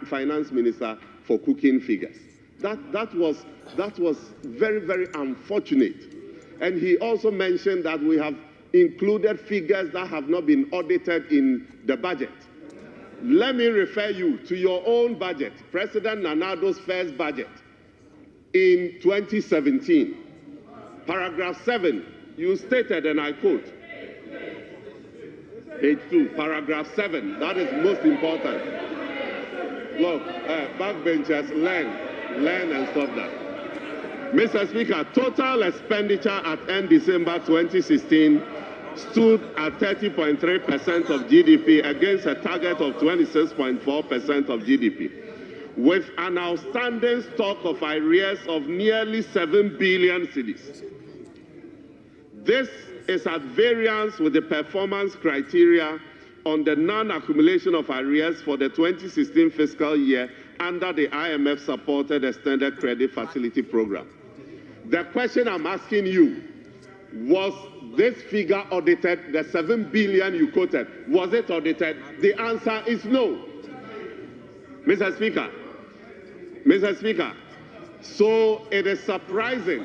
finance minister for cooking figures. That was very, very unfortunate. And he also mentioned that we have included figures that have not been audited in the budget. Let me refer you to your own budget, President Nanado's first budget in 2017. Paragraph 7, you stated, and I quote, page 2, paragraph 7, that is most important. Look, backbenchers, learn and stop that. Mr. Speaker, total expenditure at end December 2016 stood at 30.3% of GDP against a target of 26.4% of GDP, with an outstanding stock of arrears of nearly 7 billion cedis. This is at variance with the performance criteria on the non-accumulation of arrears for the 2016 fiscal year under the IMF-supported Extended Credit Facility Program. The question I'm asking you, was this figure audited, the 7 billion you quoted, was it audited? The answer is no. Mr. Speaker, so it is surprising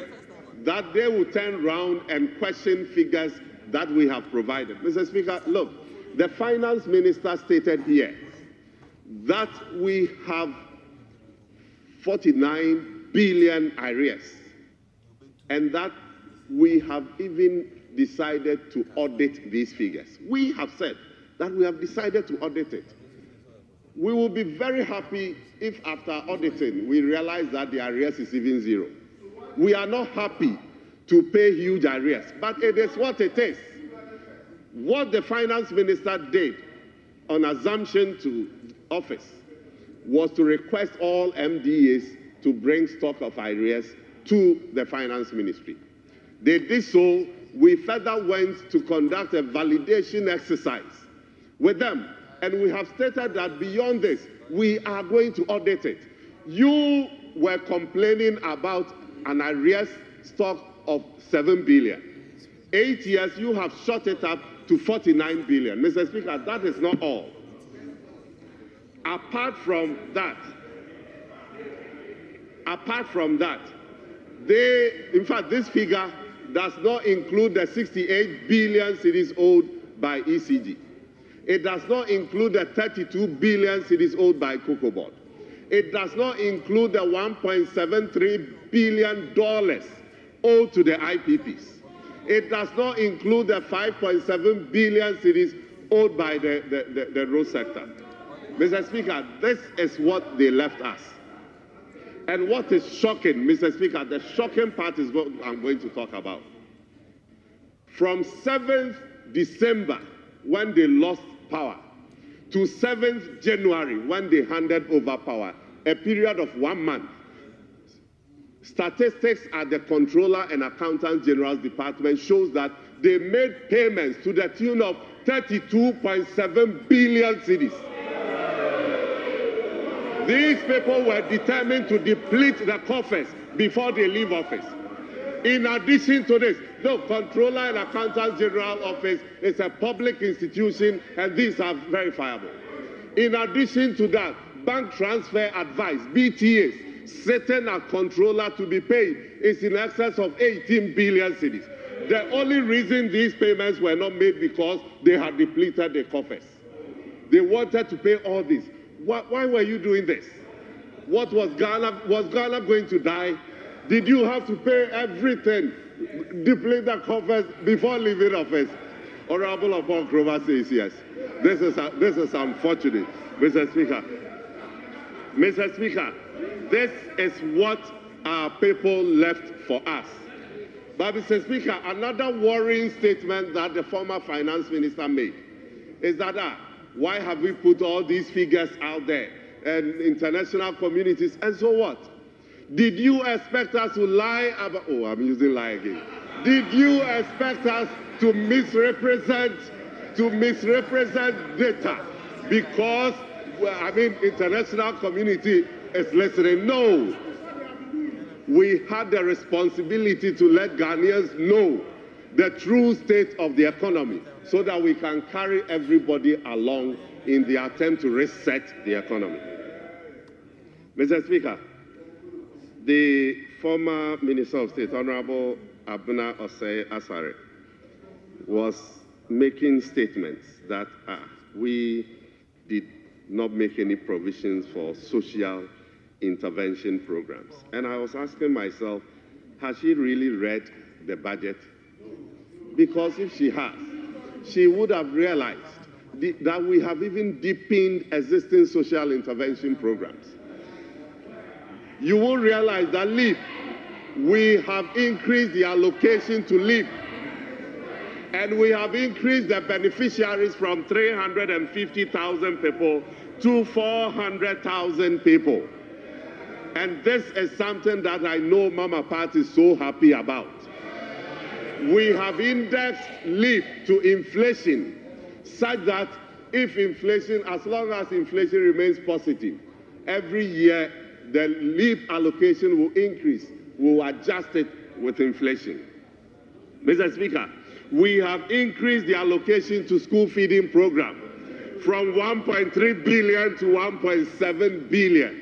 that they will turn around and question figures that we have provided. Mr. Speaker, look, the finance minister stated here that we have 49 billion arrears and that we have even decided to audit these figures. We have said that we have decided to audit it. We will be very happy if after auditing we realize that the arrears is even zero. We are not happy to pay huge arrears, but it is what it is. What the finance minister did on assumption to office was to request all MDAs to bring stock of arrears to the finance ministry. They did so. We further went to conduct a validation exercise with them, and we have stated that beyond this, we are going to audit it. You were complaining about an arrears stock of 7 billion. 8 years, you have shot it up to 49 billion. Mr. Speaker, that is not all. Apart from that, in fact, this figure does not include the 68 billion cedis owed by ECG. It does not include the 32 billion cedis owed by Cocoa Board. It does not include the $1.73 billion owed to the IPPs. It does not include the 5.7 billion cedis owed by the road sector. Mr. Speaker, this is what they left us. And what is shocking, Mr. Speaker, the shocking part is what I'm going to talk about. From 7th December, when they lost power, to 7th January, when they handed over power, a period of 1 month, statistics at the Comptroller and Accountant General's Department shows that they made payments to the tune of 32.7 billion cedis. These people were determined to deplete the coffers before they leave office. In addition to this, the Comptroller and Accountant General Office is a public institution, and these are verifiable. In addition to that, bank transfer advice, BTAs, sitting at Comptroller to be paid is in excess of 18 billion cedis. The only reason these payments were not made because they had depleted the coffers. They wanted to pay all this. Why were you doing this? What was Ghana? Was Ghana going to die? Did you have to pay everything, deplete the coffers before leaving office? Honorable Upon Krova says yes. This is unfortunate, Mr. Speaker. Mr. Speaker, this is what our people left for us. But Mr. Speaker, another worrying statement that the former finance minister made is that why have we put all these figures out there and international communities and so what? Did you expect us to lie about, oh, I'm using lie again. Did you expect us to misrepresent data because, well, I mean, international community is listening? No. we had the responsibility to let Ghanaians know the true state of the economy so that we can carry everybody along in the attempt to reset the economy. Mr. Speaker, the former Minister of State, Honorable Abuna Osei Asare, was making statements that we did not make any provisions for social intervention programs. And I was asking myself, has she really read the budget? Because if she has, she would have realized that we have even deepened existing social intervention programs. You will realize that LEAP, we have increased the allocation to LEAP. And we have increased the beneficiaries from 350,000 people to 400,000 people. And this is something that I know Mama Pat is so happy about. We have indexed LEAP to inflation such that if inflation, as long as inflation remains positive, every year the LEAP allocation will increase. We will adjust it with inflation. Mr. Speaker, we have increased the allocation to school feeding program from 1.3 billion to 1.7 billion.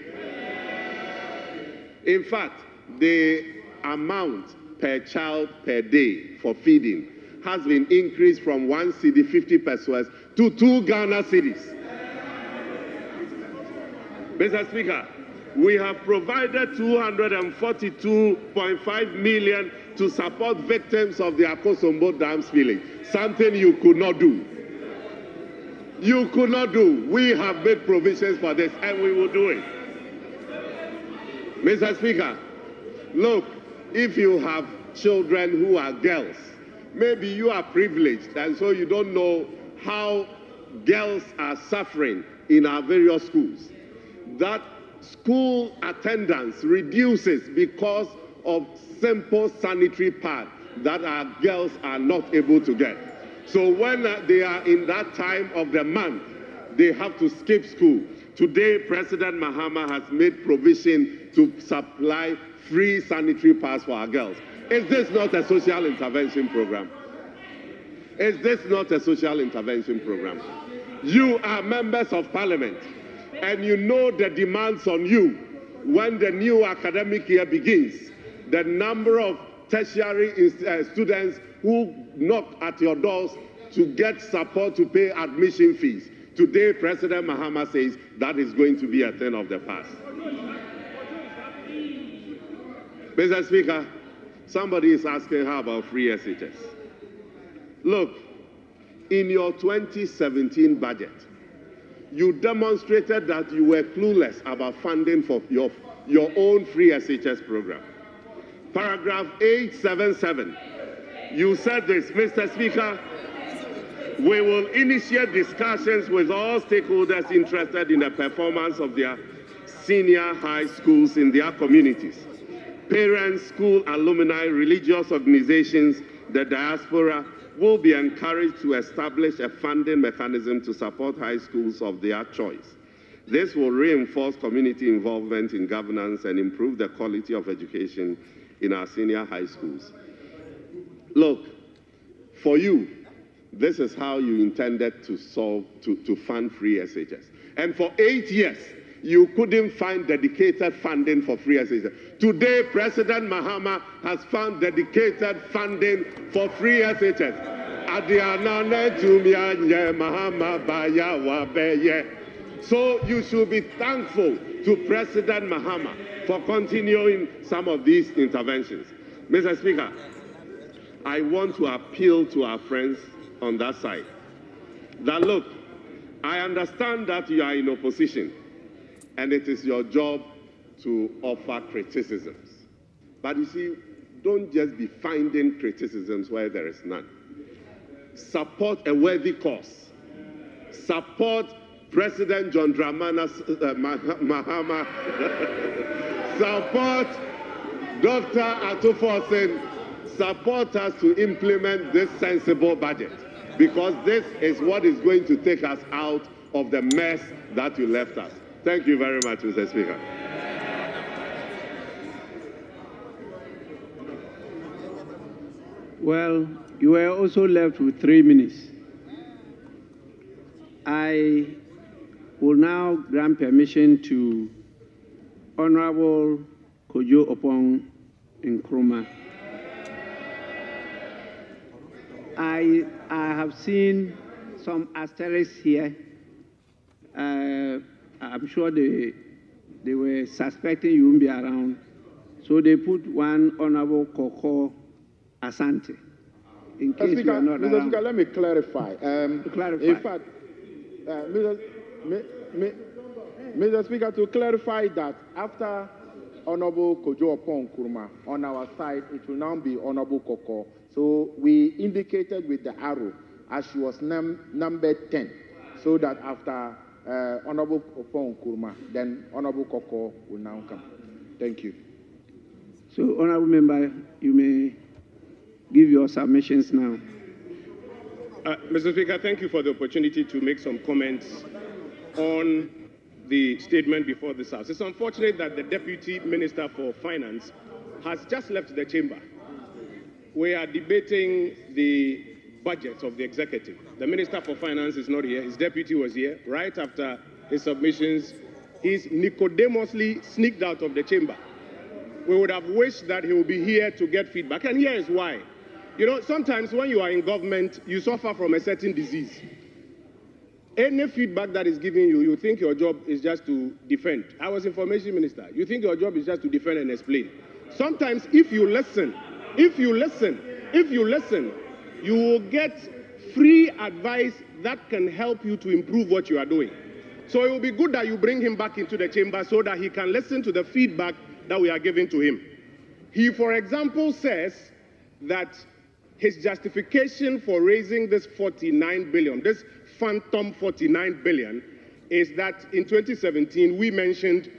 In fact, the amount per child per day for feeding has been increased from 1 cedi 50 pesos to 2 Ghana cedis. Mr. Speaker, we have provided 242.5 million to support victims of the Akosombo Dam spilling, something you could not do. You could not do. We have made provisions for this, and we will do it. Mr. Speaker, look, if you have children who are girls, maybe you are privileged, and so you don't know how girls are suffering in our various schools. That school attendance reduces because of simple sanitary pads that our girls are not able to get. So when they are in that time of the month, they have to skip school. Today, President Mahama has made provision to supply free sanitary pads for our girls. Is this not a social intervention program? Is this not a social intervention program? You are members of parliament, and you know the demands on you when the new academic year begins. The number of tertiary students who knock at your doors to get support to pay admission fees. Today, President Mahama says that is going to be a thing of the past. Mr. Speaker, somebody is asking how about free SHS. Look, in your 2017 budget, you demonstrated that you were clueless about funding for your own free SHS program. Paragraph 877, you said this, Mr. Speaker, we will initiate discussions with all stakeholders interested in the performance of their senior high schools in their communities. Parents, school alumni, religious organizations, the diaspora will be encouraged to establish a funding mechanism to support high schools of their choice. This will reinforce community involvement in governance and improve the quality of education in our senior high schools. Look, for you, this is how you intended to fund free SHS. And for 8 years, you couldn't find dedicated funding for free SHS. Today, President Mahama has found dedicated funding for free SHS. So you should be thankful to President Mahama for continuing some of these interventions. Mr. Speaker, I want to appeal to our friends on that side that, look, I understand that you are in opposition and it is your job to offer criticisms. But you see, don't just be finding criticisms where there is none. Support a worthy cause. Support President John Dramana Mahama. Support Dr. Atufo. Support us to implement this sensible budget, because this is what is going to take us out of the mess that you left us. Thank you very much, Mr. Speaker. Well, you were also left with 3 minutes. I will now grant permission to Honorable Kojo Opong Nkrumah. I have seen some asterisks here. I'm sure they were suspecting you won't be around. So they put one Honorable Koko Asante. In case you are not Mr. around. Speaker, let me clarify. In fact, Mr. Speaker, to clarify that after Honorable Kojo Opong Nkrumah on our side, it will now be Honorable Koko. So we indicated with the arrow as she was numbered 10, so that after Honorable Opong Nkrumah, then Honorable Koko will now come. Thank you. So, Honorable Member, you may give your submissions now. Mr. Speaker, thank you for the opportunity to make some comments on the statement before this House. It's unfortunate that the Deputy Minister for Finance has just left the chamber. We are debating the budget of the executive. The Minister for Finance is not here. His deputy was here. Right after his submissions, he's Nicodemously sneaked out of the chamber. We would have wished that he would be here to get feedback. And here is why. You know, sometimes when you are in government, you suffer from a certain disease. Any feedback that is given you, you think your job is just to defend. I was information minister. You think your job is just to defend and explain. Sometimes if you listen, you will get free advice that can help you to improve what you are doing. So it will be good that you bring him back into the chamber so that he can listen to the feedback that we are giving to him. He, for example, says that his justification for raising this 49 billion, this phantom 49 billion, is that in 2017 we mentioned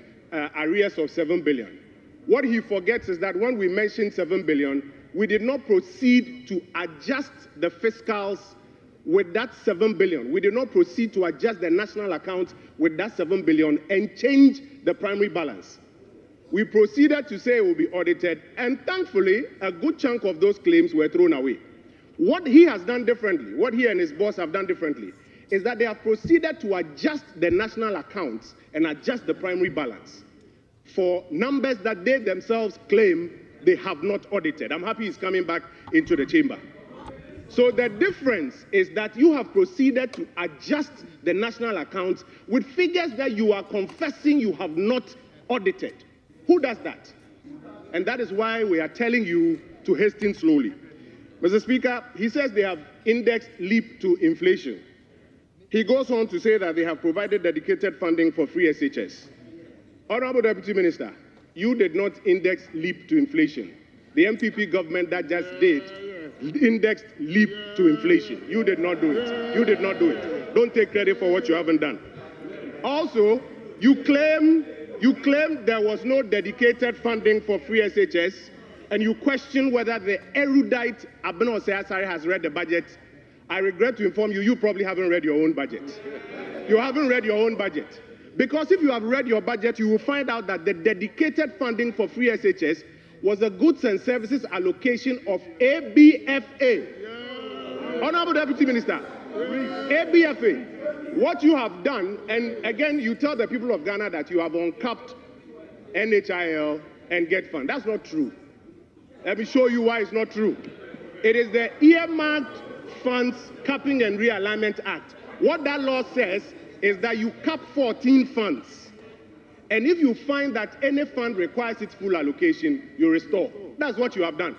arrears of 7 billion. What he forgets is that when we mentioned 7 billion, we did not proceed to adjust the fiscals with that 7 billion. We did not proceed to adjust the national account with that 7 billion and change the primary balance. We proceeded to say it will be audited, and thankfully, a good chunk of those claims were thrown away. What he has done differently, what he and his boss have done differently, is that they have proceeded to adjust the national accounts and adjust the primary balance for numbers that they themselves claim they have not audited. I'm happy he's coming back into the chamber. So the difference is that you have proceeded to adjust the national accounts with figures that you are confessing you have not audited. Who does that? And that is why we are telling you to hasten slowly. Mr. Speaker, he says they have indexed LEAP to inflation. He goes on to say that they have provided dedicated funding for free SHS. Honorable Deputy Minister, you did not index LEAP to inflation. The MPP government that just did indexed LEAP to inflation. You did not do it. You did not do it. Don't take credit for what you haven't done. Also, you claim there was no dedicated funding for free SHS, and you question whether the erudite Abena Osei-Asare has read the budget. I regret to inform you, you probably haven't read your own budget. You haven't read your own budget. Because if you have read your budget, you will find out that the dedicated funding for free SHS was a goods and services allocation of ABFA. Honorable Deputy Minister, ABFA. What you have done, and again, you tell the people of Ghana that you have uncapped NHIL and GET Fund. That's not true. Let me show you why it's not true. It is the Earmarked Funds Capping and Realignment Act. What that law says is that you cap 14 funds. And if you find that any fund requires its full allocation, you restore. That's what you have done.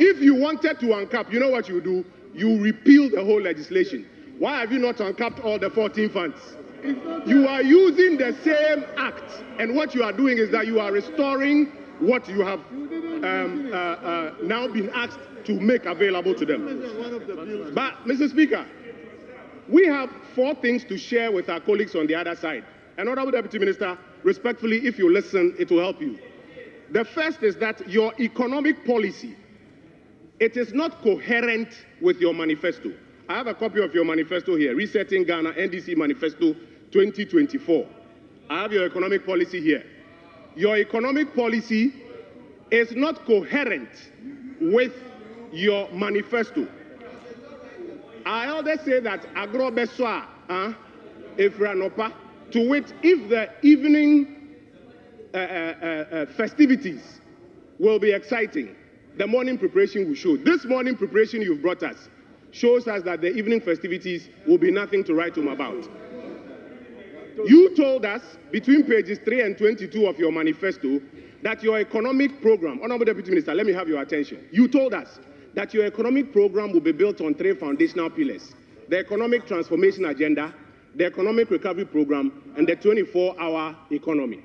If you wanted to uncap, you know what you do? You repeal the whole legislation. Why have you not uncapped all the 14 funds? You are using the same act, and what you are doing is that you are restoring what you have now been asked to make available to them. But, Mr. Speaker, we have 4 things to share with our colleagues on the other side. And Honorable Deputy Minister, respectfully, if you listen, it will help you. The first is that your economic policy, it is not coherent with your manifesto. I have a copy of your manifesto here, Resetting Ghana, NDC Manifesto 2024. I have your economic policy here. Your economic policy is not coherent with your manifesto. I always say that agro beswa, Efranopa, to wit, if the evening festivities will be exciting, the morning preparation will show. This morning preparation you've brought us shows us that the evening festivities will be nothing to write home about. You told us between pages 3 and 22 of your manifesto that your economic program, Honorable Deputy Minister, let me have your attention. You told us that your economic program will be built on 3 foundational pillars: the economic transformation agenda, the economic recovery program, and the 24-hour economy.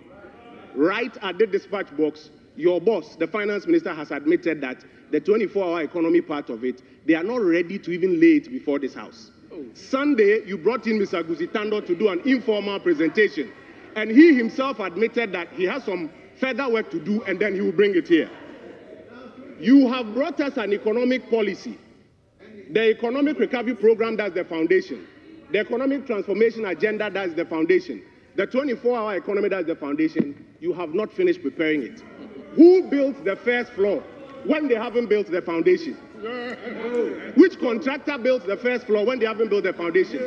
Right at the dispatch box, your boss, the finance minister, has admitted that the 24-hour economy part of it, they are not ready to even lay it before this house. Sunday, you brought in Mr. Guzitando to do an informal presentation, and he himself admitted that he has some further work to do, and then he will bring it here. You have brought us an economic policy. The economic recovery program, that's the foundation. The economic transformation agenda, that's the foundation. The 24-hour economy, that's the foundation. You have not finished preparing it. Who built the first floor when they haven't built the foundation? Which contractor built the first floor when they haven't built the foundation?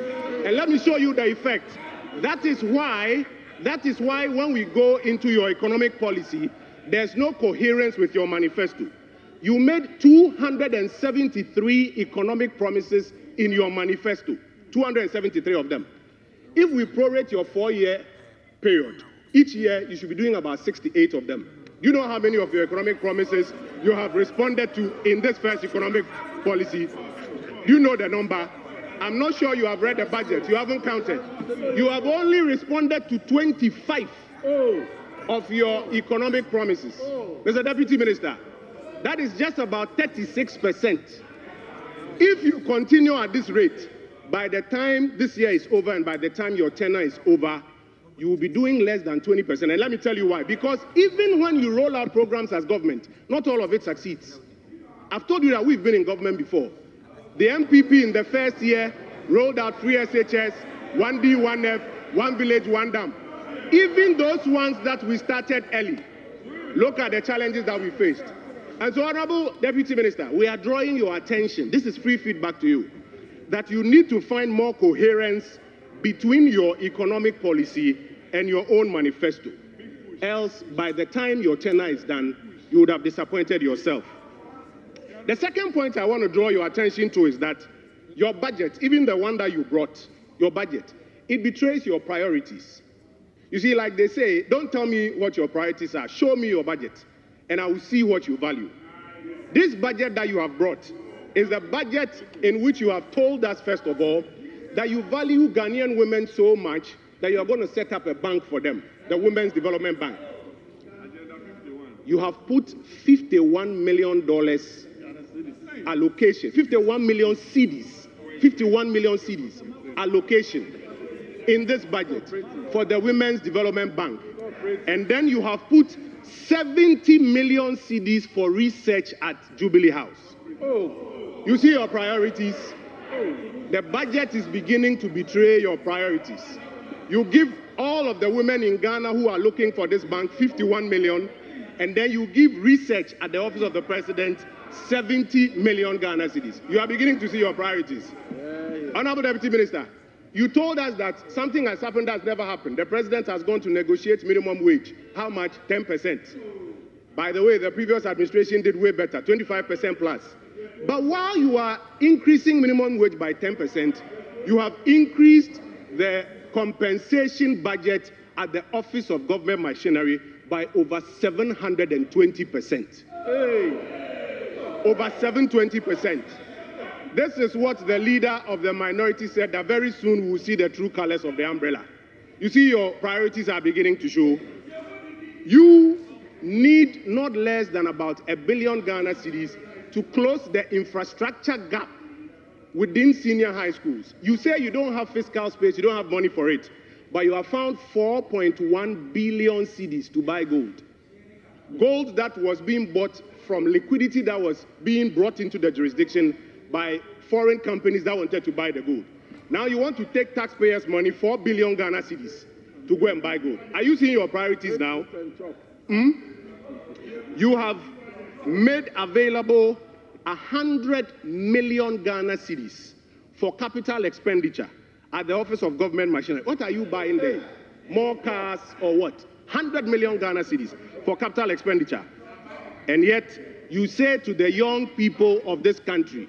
And let me show you the effect. That is why when we go into your economic policy, there's no coherence with your manifesto. You made 273 economic promises in your manifesto, 273 of them. If we prorate your 4-year period, each year you should be doing about 68 of them. Do you know how many of your economic promises you have responded to in this first economic policy? Do you know the number? I'm not sure you have read the budget. You haven't counted. You have only responded to 25 of your economic promises. Mr. Deputy Minister, that is just about 36%. If you continue at this rate, by the time this year is over and by the time your tenure is over, you will be doing less than 20%. And let me tell you why. Because even when you roll out programs as government, not all of it succeeds. I've told you that we've been in government before. The MPP in the first year rolled out 3 SHS, 1D, 1F, 1 village, 1 dam. Even those ones that we started early, look at the challenges that we faced. And so, Honorable Deputy Minister, we are drawing your attention, this is free feedback to you, that you need to find more coherence between your economic policy and your own manifesto. Else, by the time your tenure is done, you would have disappointed yourself. The second point I want to draw your attention to is that your budget, even the one that you brought, your budget, it betrays your priorities. You see, like they say, don't tell me what your priorities are. Show me your budget, and I will see what you value. This budget that you have brought is the budget in which you have told us, first of all, that you value Ghanaian women so much that you are going to set up a bank for them, the Women's Development Bank. You have put $51 million allocation, 51 million cedis, 51 million cedis allocation in this budget for the Women's Development Bank. And then you have put 70 million cedis for research at Jubilee House. You see your priorities? The budget is beginning to betray your priorities. You give all of the women in Ghana who are looking for this bank 51 million, and then you give research at the office of the president 70 million Ghana cedis. You are beginning to see your priorities. Honorable Deputy Minister, you told us that something has happened that's never happened. The president has gone to negotiate minimum wage. How much? 10%. By the way, the previous administration did way better, 25% plus. But while you are increasing minimum wage by 10%, you have increased the compensation budget at the Office of Government Machinery by over 720%. Over 720%. This is what the leader of the minority said, that very soon we will see the true colors of the umbrella. You see, your priorities are beginning to show. You need not less than about 1 billion Ghana cedis to close the infrastructure gap within senior high schools. You say you don't have fiscal space, you don't have money for it, but you have found 4.1 billion cedis to buy gold. Gold that was being bought from liquidity that was being brought into the jurisdiction by foreign companies that wanted to buy the gold. Now you want to take taxpayers' money, 4 billion Ghana cedis, to go and buy gold. Are you seeing your priorities now? You have made available 100 million Ghana cedis for capital expenditure at the Office of Government Machinery. What are you buying there? More cars or what? 100 million Ghana cedis for capital expenditure. And yet, you say to the young people of this country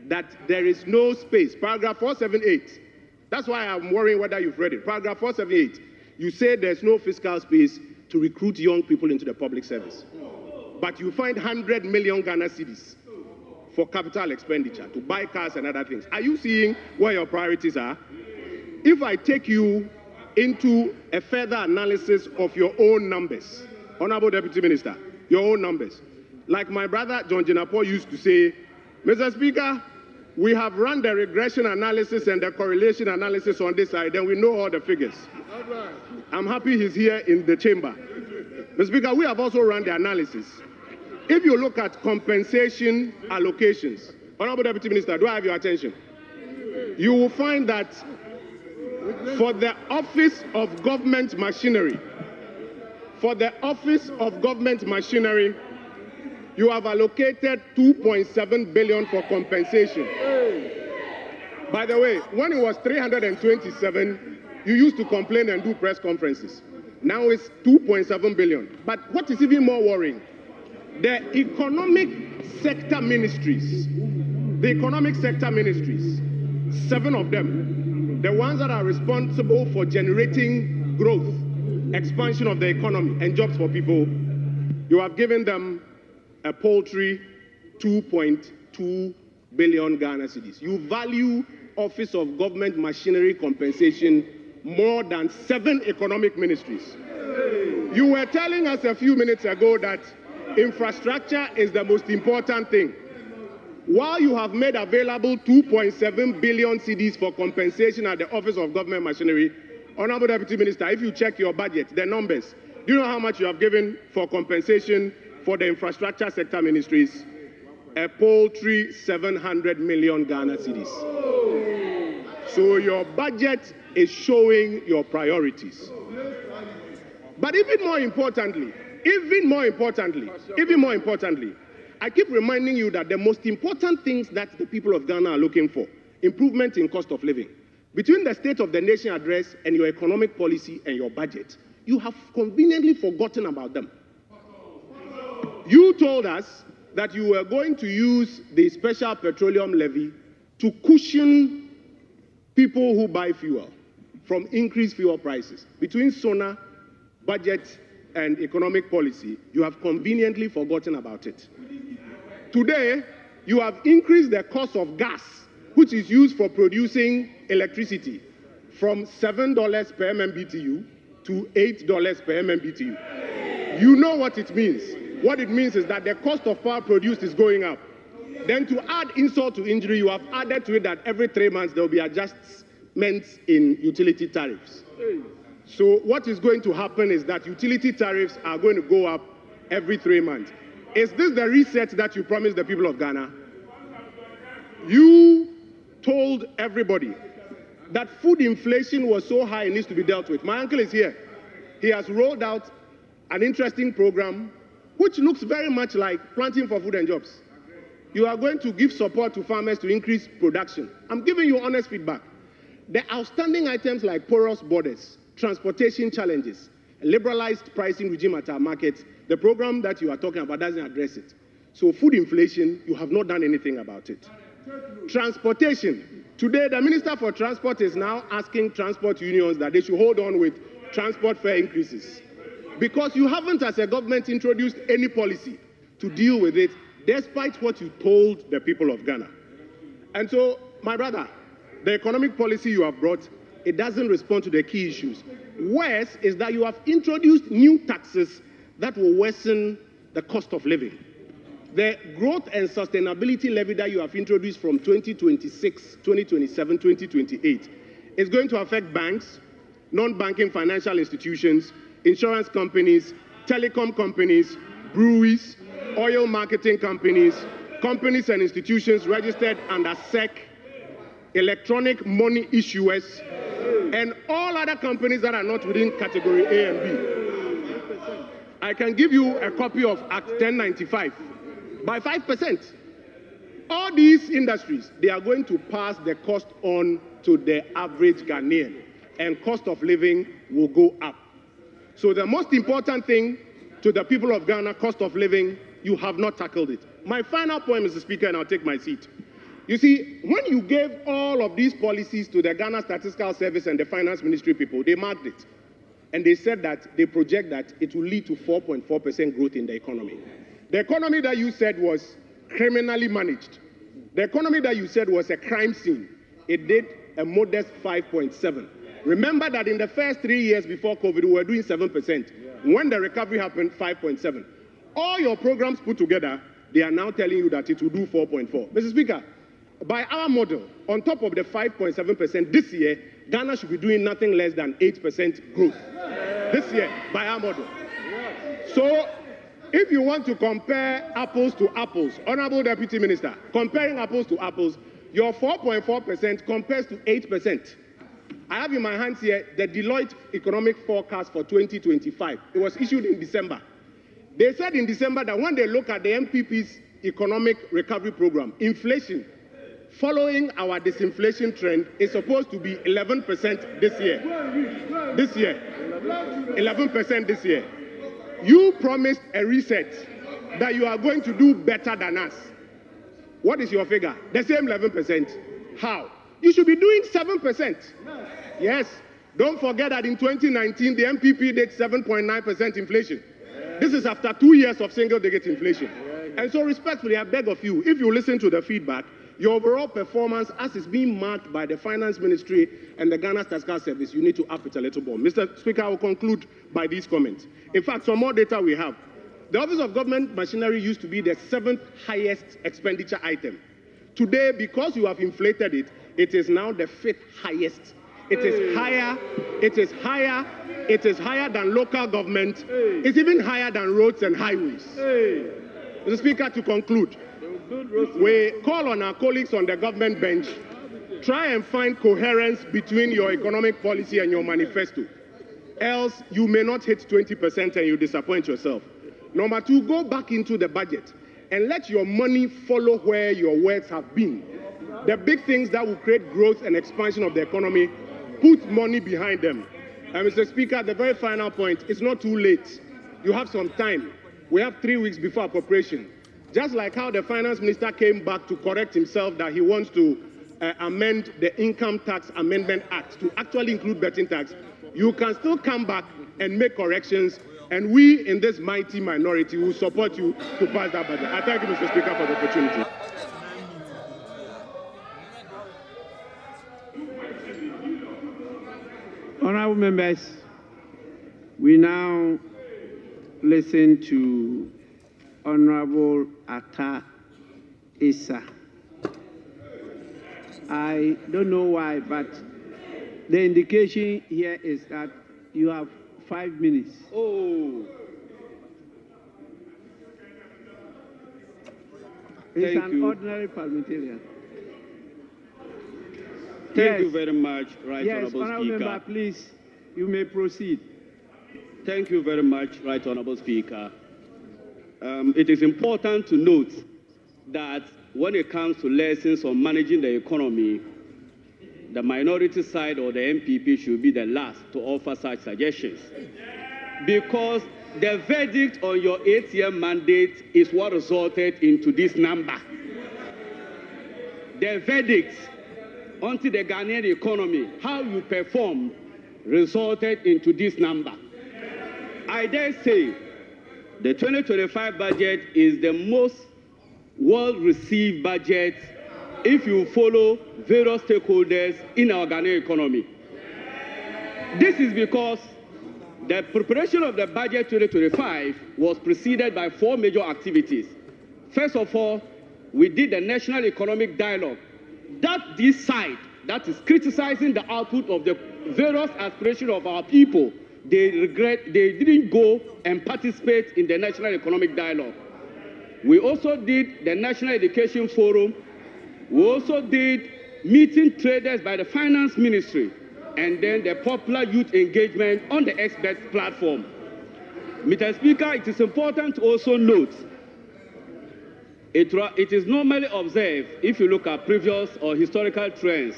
that there is no space. Paragraph 478. That's why I'm worrying whether you've read it. Paragraph 478. You say there's no fiscal space to recruit young people into the public service. But you find 100 million Ghana cedis for capital expenditure, to buy cars and other things. Are you seeing where your priorities are? If I take you into a further analysis of your own numbers, Honorable Deputy Minister, your own numbers. Like my brother John Jinapo used to say, Mr. Speaker, we have run the regression analysis and the correlation analysis on this side, and we know all the figures. I'm happy he's here in the chamber. Mr. Speaker, we have also run the analysis. If you look at compensation allocations, Honorable Deputy Minister, do I have your attention? You will find that for the Office of Government Machinery, you have allocated 2.7 billion for compensation. By the way, when it was 327, you used to complain and do press conferences. Now it's 2.7 billion. But what is even more worrying, the economic sector ministries, 7 of them, the ones that are responsible for generating growth, expansion of the economy and jobs for people, you have given them a paltry 2.2 billion Ghana cedis. You value Office of Government Machinery compensation more than 7 economic ministries. You were telling us a few minutes ago that infrastructure is the most important thing. While you have made available 2.7 billion cedis for compensation at the Office of Government Machinery, Honorable Deputy Minister, if you check your budget, the numbers, do you know how much you have given for compensation for the infrastructure sector ministries? A paltry 700 million Ghana cedis. So your budget is showing your priorities. But even more importantly, I keep reminding you that the most important things that the people of Ghana are looking for, improvement in cost of living. Between the State of the Nation address and your economic policy and your budget, you have conveniently forgotten about them. You told us that you were going to use the special petroleum levy to cushion people who buy fuel from increased fuel prices. Between SONA, budget, and economic policy, you have conveniently forgotten about it. Today, you have increased the cost of gas, which is used for producing electricity, from $7 per MMBTU to $8 per MMBTU. You know what it means. What it means is that the cost of power produced is going up. Then to add insult to injury, you have added to it that every 3 months there will be adjustments in utility tariffs. So what is going to happen is that utility tariffs are going to go up every 3 months. Is this the reset that you promised the people of Ghana? You told everybody that food inflation was so high it needs to be dealt with. My uncle is here. He has rolled out an interesting program which looks very much like planting for food and jobs. You are going to give support to farmers to increase production. I'm giving you honest feedback. The outstanding items like porous borders, transportation challenges, liberalized pricing regime at our markets, the program that you are talking about doesn't address it. So food inflation, you have not done anything about it. Transportation. Today, the Minister for Transport is now asking transport unions that they should hold on with transport fare increases. Because you haven't, as a government, introduced any policy to deal with it, despite what you told the people of Ghana. And so, my brother, the economic policy you have brought, it doesn't respond to the key issues. Worse is that you have introduced new taxes that will worsen the cost of living. The growth and sustainability levy that you have introduced from 2026, 2027, 2028 is going to affect banks, non-banking financial institutions, insurance companies, telecom companies, breweries, oil marketing companies, companies and institutions registered under SEC, electronic money issuers, and all other companies that are not within category A and B. I can give you a copy of Act 1095 by 5%. All these industries, they are going to pass the cost on to the average Ghanaian, and cost of living will go up. So the most important thing to the people of Ghana, cost of living, you have not tackled it. My final point, Mr. Speaker, and I'll take my seat. You see, when you gave all of these policies to the Ghana Statistical Service and the Finance Ministry people, they marked it. And they said that they project that it will lead to 4.4% growth in the economy. The economy that you said was criminally managed. The economy that you said was a crime scene. It did a modest 5.7. Remember that in the first 3 years before COVID, we were doing 7%. When the recovery happened, 5.7. All your programs put together, they are now telling you that it will do 4.4. Mr. Speaker, by our model, on top of the 5.7% this year, Ghana should be doing nothing less than 8% growth. This year, by our model. So, if you want to compare apples to apples, Honorable Deputy Minister, comparing apples to apples, your 4.4% compares to 8%. I have in my hands here the Deloitte economic forecast for 2025. It was issued in December. They said in December that when they look at the MPP's economic recovery program, inflation, following our disinflation trend, is supposed to be 11% this year. This year. 11% this year. You promised a reset that you are going to do better than us. What is your figure? The same 11%. How? You should be doing 7%. Yes. Don't forget that in 2019, the MPP did 7.9% inflation. This is after 2 years of single-digit inflation. And so respectfully, I beg of you, if you listen to the feedback, your overall performance, as is being marked by the Finance Ministry and the Ghana Statistical Service, you need to up it a little more. Mr. Speaker, I will conclude by these comments. In fact, some more data we have. The Office of Government Machinery used to be the 7th highest expenditure item. Today, because you have inflated it, it is now the 5th highest. It is higher. It is higher. It is higher than local government. It's even higher than roads and highways. Mr. Speaker, to conclude, we call on our colleagues on the government bench, try and find coherence between your economic policy and your manifesto. Else, you may not hit 20% and you disappoint yourself. Number 2, go back into the budget and let your money follow where your words have been. The big things that will create growth and expansion of the economy, put money behind them. And Mr. Speaker, the very final point, it's not too late. You have some time. We have 3 weeks before appropriation. Just like how the Finance Minister came back to correct himself that he wants to amend the Income Tax Amendment Act to actually include betting tax, you can still come back and make corrections, and we in this mighty minority will support you to pass that budget. I thank you, Mr. Speaker, for the opportunity. Honorable members, we now listen to Honorable Atta Issa. I don't know why, but the indication here is that you have 5 minutes. Oh. He's an ordinary parliamentarian. Thank you very much, Right Honourable Honourable Speaker. Member, please, you may proceed. Thank you very much, Right Honourable Speaker. It is important to note that when it comes to lessons on managing the economy, the minority side or the MPP should be the last to offer such suggestions. Because the verdict on your 8-year mandate is what resulted into this number. The verdict onto the Ghanaian economy, how you performed, resulted into this number. I dare say the 2025 budget is the most well-received budget if you follow various stakeholders in our Ghanaian economy. This is because the preparation of the budget 2025 was preceded by 4 major activities. First of all, we did the National Economic Dialogue. This side that is criticizing the output of the various aspirations of our people, they didn't go and participate in the National Economic Dialogue. We also did the National Education Forum. We also did meeting traders by the Finance Ministry, and then the popular youth engagement on the expert platform. Mr. Speaker, it is important to also note It is normally observed, if you look at previous or historical trends,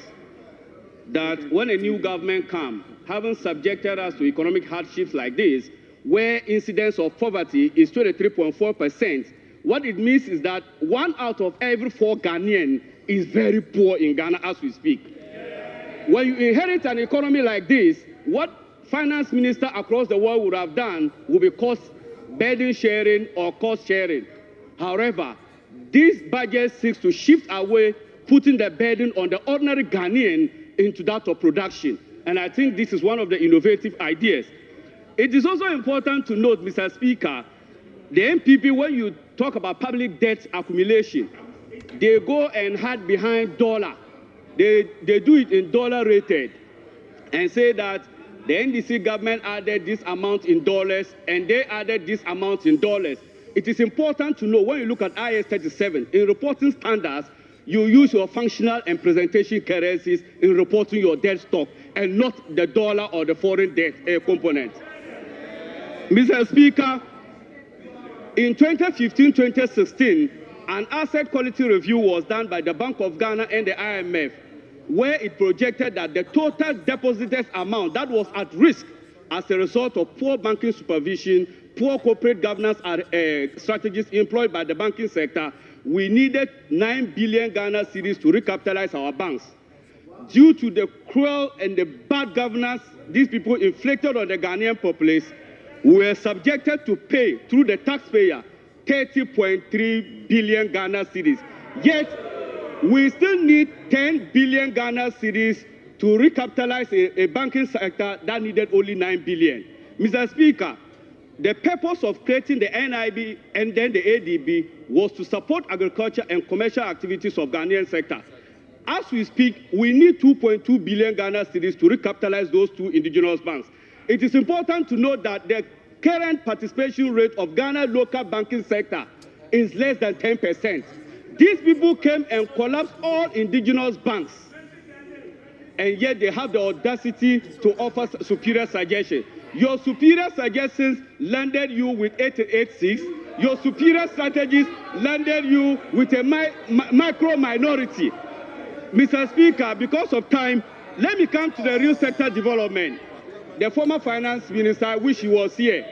that when a new government comes, having subjected us to economic hardships like this, where incidence of poverty is 23.4%, what it means is that 1 out of every 4 Ghanaian is very poor in Ghana as we speak. When you inherit an economy like this, what finance minister across the world would have done would be cost burden sharing or cost sharing. However, this budget seeks to shift away, putting the burden on the ordinary Ghanaian into that of production. And I think this is one of the innovative ideas. It is also important to note, Mr. Speaker, the MPP, when you talk about public debt accumulation, they go and hide behind dollar. They do it in dollar rated and say that the NDC government added this amount in dollars and they added this amount in dollars. It is important to know when you look at IS 37, in reporting standards, you use your functional and presentation currencies in reporting your debt stock and not the dollar or the foreign debt component. Mr. Speaker, in 2015-2016, an asset quality review was done by the Bank of Ghana and the IMF, where it projected that the total depositors amount that was at risk as a result of poor banking supervision, poor corporate governance strategies employed by the banking sector, we needed 9 billion Ghana cedis to recapitalize our banks. Due to the cruel and the bad governance these people inflicted on the Ghanaian populace, we were subjected to pay through the taxpayer 30.3 billion Ghana cedis. Yet, we still need 10 billion Ghana cedis to recapitalize a banking sector that needed only 9 billion. Mr. Speaker, the purpose of creating the NIB and then the ADB was to support agriculture and commercial activities of Ghanaian sector. As we speak, we need 2.2 billion Ghana cedis to recapitalize those 2 indigenous banks. It is important to note that the current participation rate of Ghana local banking sector is less than 10%. These people came and collapsed all indigenous banks, and yet they have the audacity to offer superior suggestions. Your superior suggestions landed you with 886. Your superior strategies landed you with a micro minority. Mr. Speaker, because of time, let me come to the real sector development. The former finance minister, I wish he was here,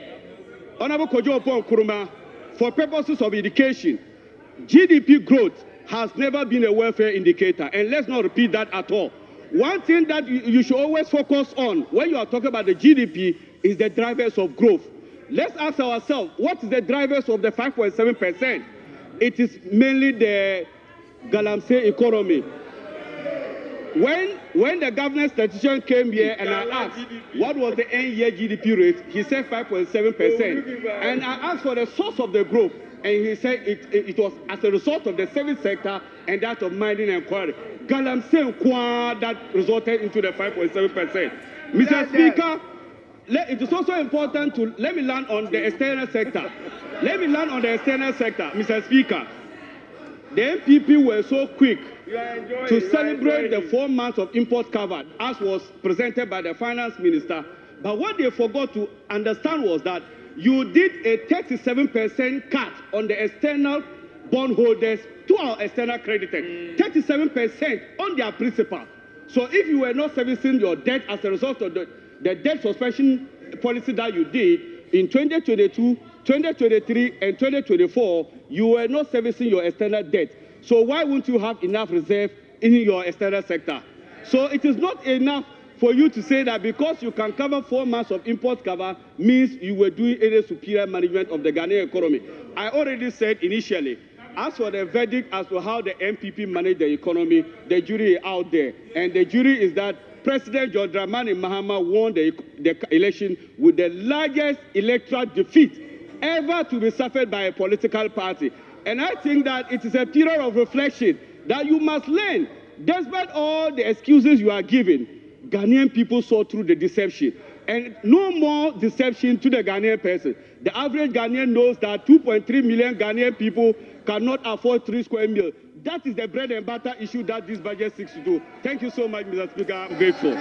Honorable Kojo Oppong Nkrumah, for purposes of education, GDP growth has never been a welfare indicator, and let's not repeat that at all. One thing that you should always focus on when you are talking about the GDP is the drivers of growth. Let's ask ourselves, what is the drivers of the 5.7%? It is mainly the Galamsey economy. When the government statistician came here and I asked what was the end year GDP rate, he said 5.7%. And I asked for the source of the growth, and he said it was as a result of the service sector and that of mining and quarry. Galamsey that resulted into the 5.7%. Mr. Speaker, it is also important to let me land on the external sector. Mr. Speaker. The MPP were so quick to celebrate the 4 months of import cover, as was presented by the finance minister. But what they forgot to understand was that you did a 37% cut on the external bondholders to our external creditors, 37% on their principal. So if you were not servicing your debt as a result of the debt suspension policy that you did in 2022, 2023, and 2024, you were not servicing your external debt. So why wouldn't you have enough reserve in your external sector? So it is not enough for you to say that because you can cover 4 months of import cover means you were doing any superior management of the Ghanaian economy. I already said initially, as for the verdict as to how the MPP managed the economy, the jury is out there. And the jury is that President John Dramani Mahama won the election with the largest electoral defeat ever to be suffered by a political party. And I think that it is a period of reflection that you must learn. Despite all the excuses you are giving, Ghanaian people saw through the deception. And no more deception to the Ghanaian person. The average Ghanaian knows that 2.3 million Ghanaian people cannot afford 3 square meals. That is the bread and butter issue that this budget seeks to do. Thank you so much, Mr. Speaker. I'm grateful.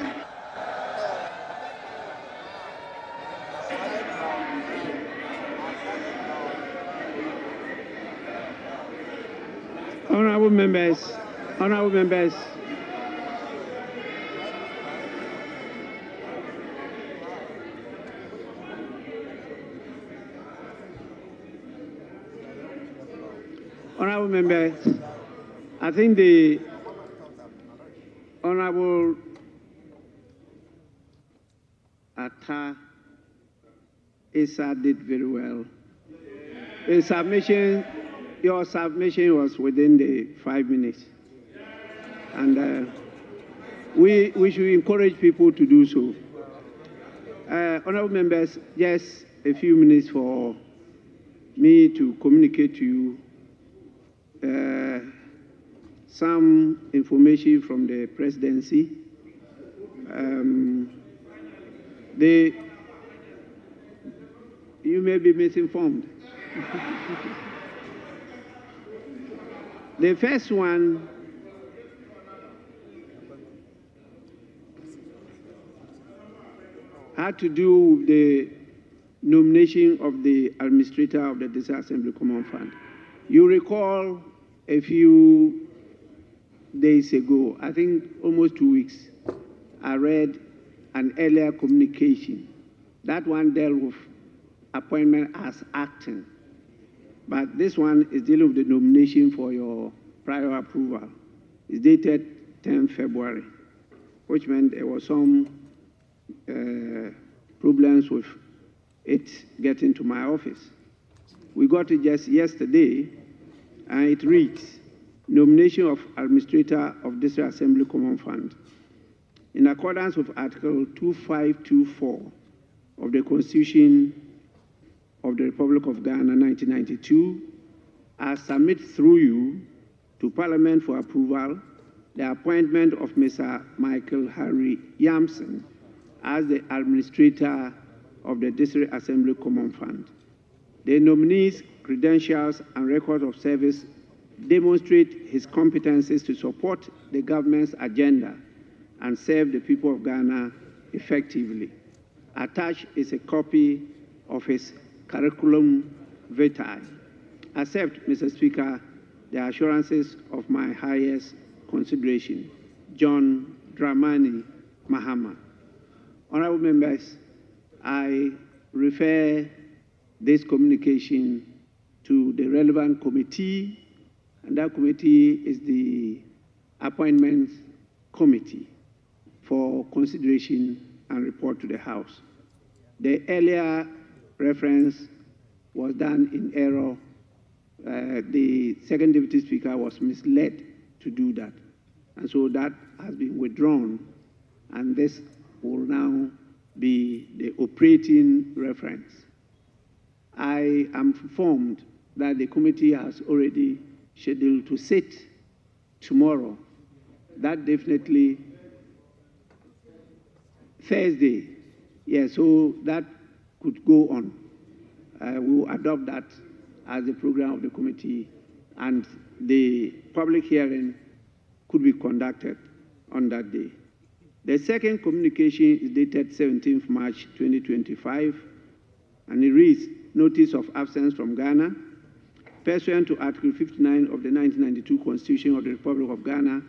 Honorable members, honorable members. Honorable members, I think the Honorable Atta Issa did very well. The submission, your submission was within the 5 minutes. And we should encourage people to do so. Honorable members, just a few minutes for me to communicate to you some information from the presidency. You may be misinformed. The first one had to do with the nomination of the administrator of the District Assembly Common Fund. You recall a few days ago, I think almost 2 weeks, I read an earlier communication. That one dealt with appointment as acting. But this one is dealing with the nomination for your prior approval. It's dated 10 February, which meant there was some problems with it getting to my office. We got it just yesterday, and it reads, nomination of administrator of District Assembly Common Fund. In accordance with Article 2524 of the Constitution of the Republic of Ghana, 1992, I submit through you to Parliament for approval the appointment of Mr. Michael Harry Yamson as the administrator of the District Assembly Common Fund. The nominee's credentials and record of service demonstrate his competencies to support the government's agenda and serve the people of Ghana effectively. Attached is a copy of his curriculum vitae. Accept, Mr. Speaker, the assurances of my highest consideration. John Dramani Mahama. Honorable members, I refer this communication to the relevant committee, and that committee is the Appointments Committee for consideration and report to the House. The earlier reference was done in error. The second Deputy Speaker was misled to do that. And so that has been withdrawn, and this will now be the operating reference. I am informed that the committee has already scheduled to sit tomorrow. That definitely Thursday. Yes, so that could go on. We will adopt that as the program of the committee, and the public hearing could be conducted on that day. The second communication is dated 17th March 2025, and it reads, Notice of Absence from Ghana. Pursuant to Article 59 of the 1992 Constitution of the Republic of Ghana,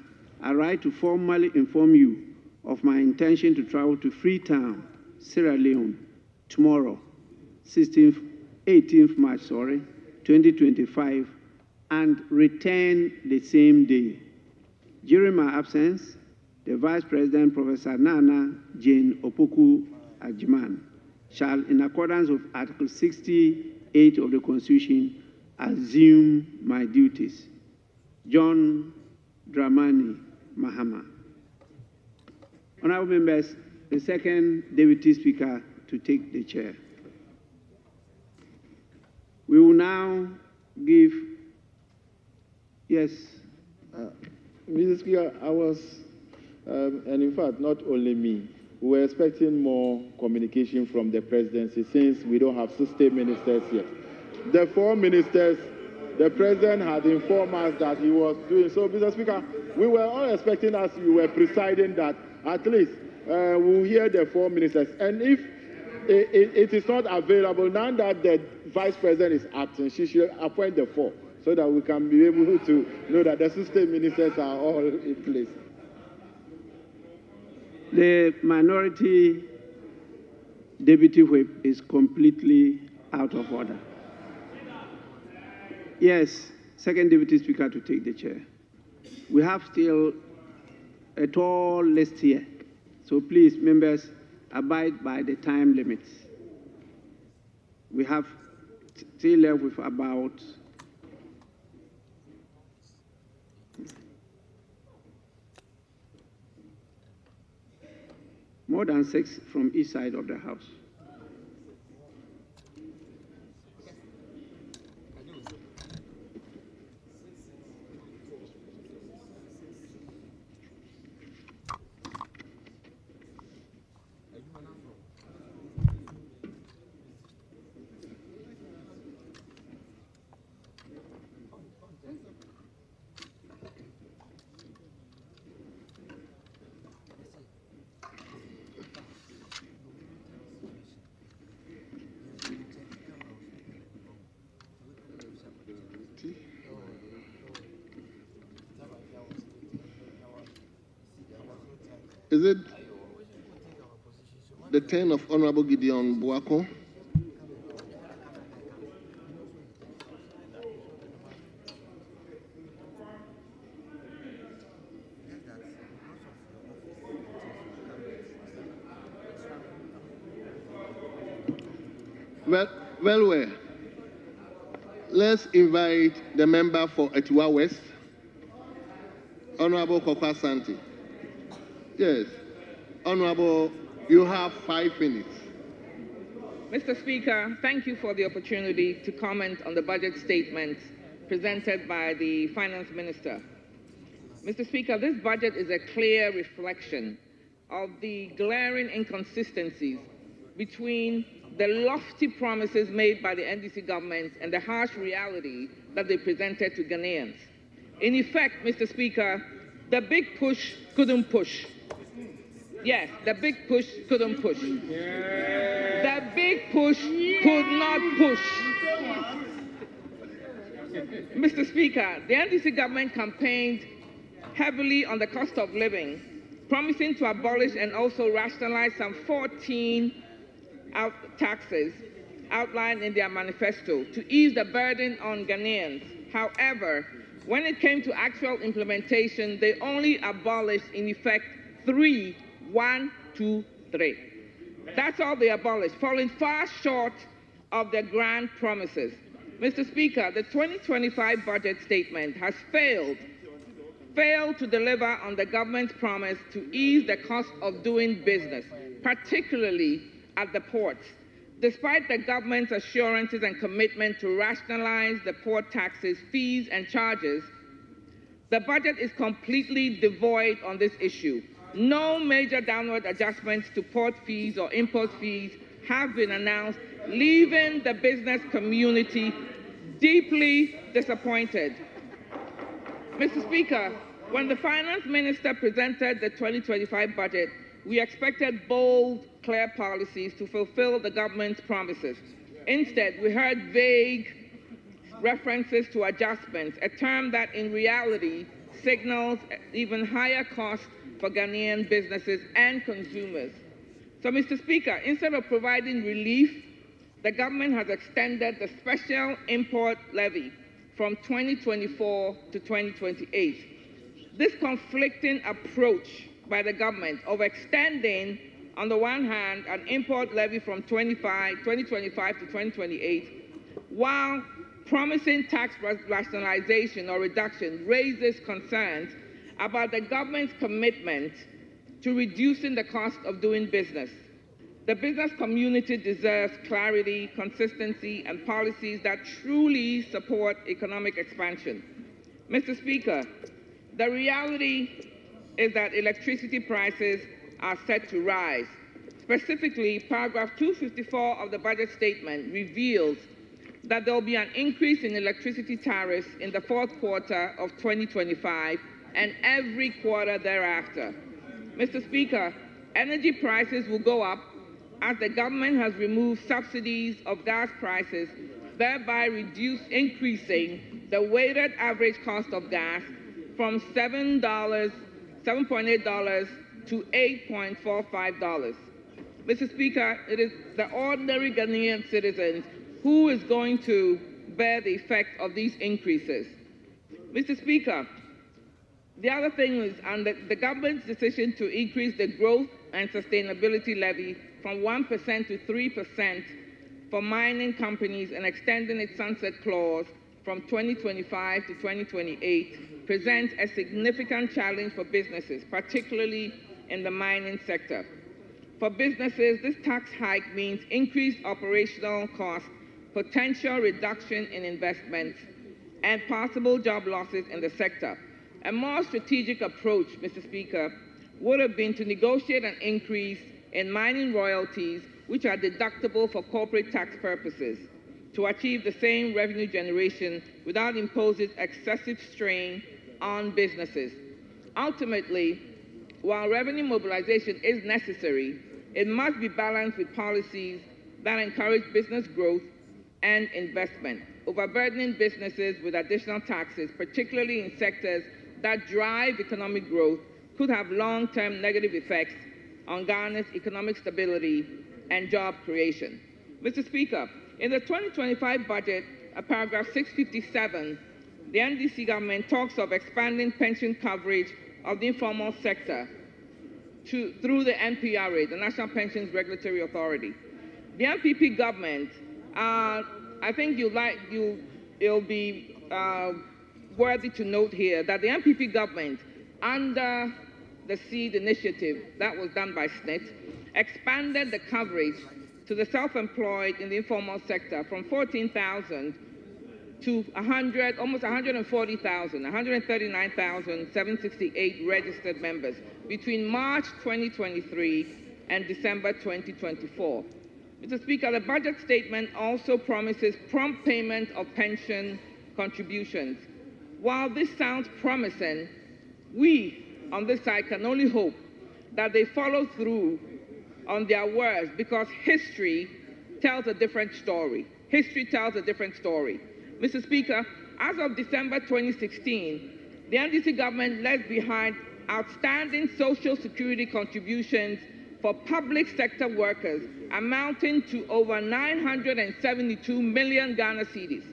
I write to formally inform you of my intention to travel to Freetown, Sierra Leone, tomorrow, 18th March, 2025, and return the same day. During my absence, the Vice President, Professor Nana Jane Opoku Ajiman, shall, in accordance with Article 68 of the Constitution, assume my duties. John Dramani Mahama. Honorable members, the second Deputy Speaker to take the chair. We will now give, yes. Mr. Speaker, I was, and in fact, not only me, we were expecting more communication from the presidency since we don't have 60 ministers yet. The 4 ministers, the president had informed us that he was doing so. Mr. Speaker, we were all expecting, as you were presiding, that at least we'll hear the 4 ministers. And if it is not available, now that the vice president is acting, she should appoint the 4. so that we can be able to know that the assistant ministers are all in place. The minority deputy whip is completely out of order. Yes, second deputy speaker to take the chair. We have still a tall list here, so please, members, abide by the time limits. We have still left with about more than 6 from each side of the house. Is it the turn of Honorable Gideon Buako? Well. Let's invite the member for Etiwa West, Honorable Kokwa Santi. Yes. Honorable, you have 5 minutes. Mr. Speaker, thank you for the opportunity to comment on the budget statement presented by the Finance Minister. Mr. Speaker, this budget is a clear reflection of the glaring inconsistencies between the lofty promises made by the NDC government and the harsh reality that they presented to Ghanaians. In effect, Mr. Speaker, the big push couldn't push. Yes, the big push couldn't push. The big push could not push. Mr. Speaker, the NDC government campaigned heavily on the cost of living, promising to abolish and also rationalize some 14 taxes outlined in their manifesto to ease the burden on Ghanaians. However, when it came to actual implementation, they only abolished, in effect, 3. 1, 2, 3. That's all they abolished, falling far short of their grand promises. Mr. Speaker, the 2025 budget statement has failed to deliver on the government's promise to ease the cost of doing business, particularly at the ports. Despite the government's assurances and commitment to rationalize the port taxes, fees, and charges, the budget is completely devoid on this issue. No major downward adjustments to port fees or import fees have been announced, leaving the business community deeply disappointed. Mr. Speaker, when the Finance Minister presented the 2025 budget, we expected bold, clear policies to fulfill the government's promises. Instead, we heard vague references to adjustments, a term that in reality signals even higher costs for Ghanaian businesses and consumers. So, Mr. Speaker, instead of providing relief, the government has extended the special import levy from 2024 to 2028. This conflicting approach by the government of extending, on the one hand, an import levy from 2025 to 2028, while promising tax rationalization or reduction, raises concerns about the government's commitment to reducing the cost of doing business. The business community deserves clarity, consistency, and policies that truly support economic expansion. Mr. Speaker, the reality is that electricity prices are set to rise. Specifically, paragraph 254 of the budget statement reveals that there will be an increase in electricity tariffs in the 4th quarter of 2025 and every quarter thereafter. Mr. Speaker, energy prices will go up as the government has removed subsidies of gas prices thereby increasing the weighted average cost of gas from $7.8 to $8.45. Mr. Speaker, it is the ordinary Ghanaian citizens who is going to bear the effect of these increases. Mr. Speaker, the other thing is the government's decision to increase the growth and sustainability levy from 1% to 3% for mining companies and extending its sunset clause from 2025 to 2028 presents a significant challenge for businesses, particularly in the mining sector. For businesses, this tax hike means increased operational costs, potential reduction in investments, and possible job losses in the sector. A more strategic approach, Mr. Speaker, would have been to negotiate an increase in mining royalties, which are deductible for corporate tax purposes, to achieve the same revenue generation without imposing excessive strain on businesses. Ultimately, while revenue mobilization is necessary, it must be balanced with policies that encourage business growth and investment. Overburdening businesses with additional taxes, particularly in sectors that drive economic growth, could have long-term negative effects on Ghana's economic stability and job creation. Mr. Speaker, in the 2025 budget, paragraph 657, the NDC government talks of expanding pension coverage of the informal sector through the NPRA, the National Pensions Regulatory Authority. The NPP government, I think it'll be worthy to note here that the NPP government, under the SEED initiative that was done by SNIT, expanded the coverage to the self-employed in the informal sector from 14,000 to almost 140,000, 139,768 registered members between March 2023 and December 2024. Mr. Speaker, the budget statement also promises prompt payment of pension contributions. While this sounds promising, we on this side can only hope that they follow through on their words, because history tells a different story. History tells a different story. Mr. Speaker, as of December 2016, the NDC government left behind outstanding social security contributions for public sector workers amounting to over 972 million Ghana cedis,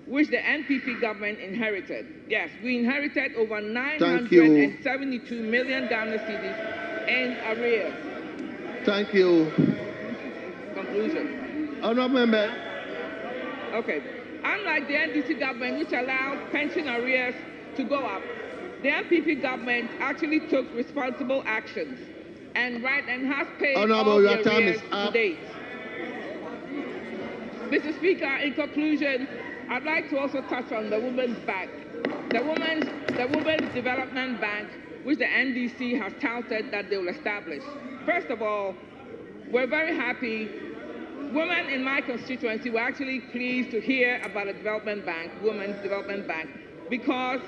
which the NPP government inherited. Yes, we inherited over 972 million Ghana cedis in arrears. Thank you. Conclusion. Honourable Member. Okay. Unlike the NDC government, which allowed pension arrears to go up, the NPP government actually took responsible actions and has paid all the arrears to date. Mr. Speaker, in conclusion, I'd like to also touch on the Women's Bank. The Women's Development Bank, which the NDC has touted that they will establish. First of all, we're very happy. Women in my constituency were actually pleased to hear about a development bank, Women's Development Bank, because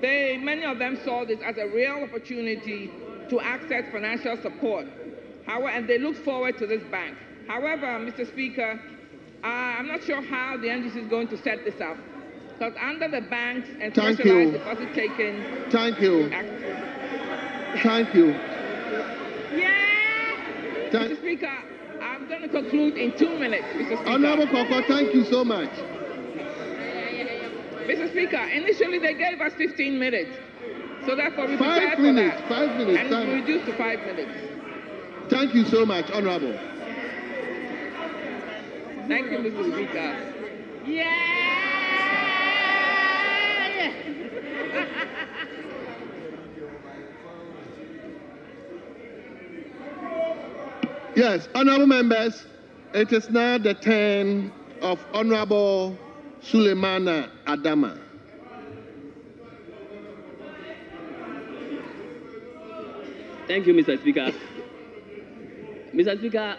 many of them saw this as a real opportunity to access financial support. And they look forward to this bank. However, Mr. Speaker, I'm not sure how the NDC is going to set this up, because under the banks and specialized deposit taking. Thank you. Thank you. Mr. Speaker, I'm going to conclude in 2 minutes, Mr. Speaker. Honourable Koko, thank you so much. Mr. Speaker, initially they gave us 15 minutes. So therefore we 5 minutes, for that. 5 minutes. And we reduced to 5 minutes. Thank you so much, Honourable. Thank you, Mr. Speaker. Yes, honourable members, it is now the turn of Honourable Suleimana Adama. Thank you, Mr. Speaker. Mr. Speaker,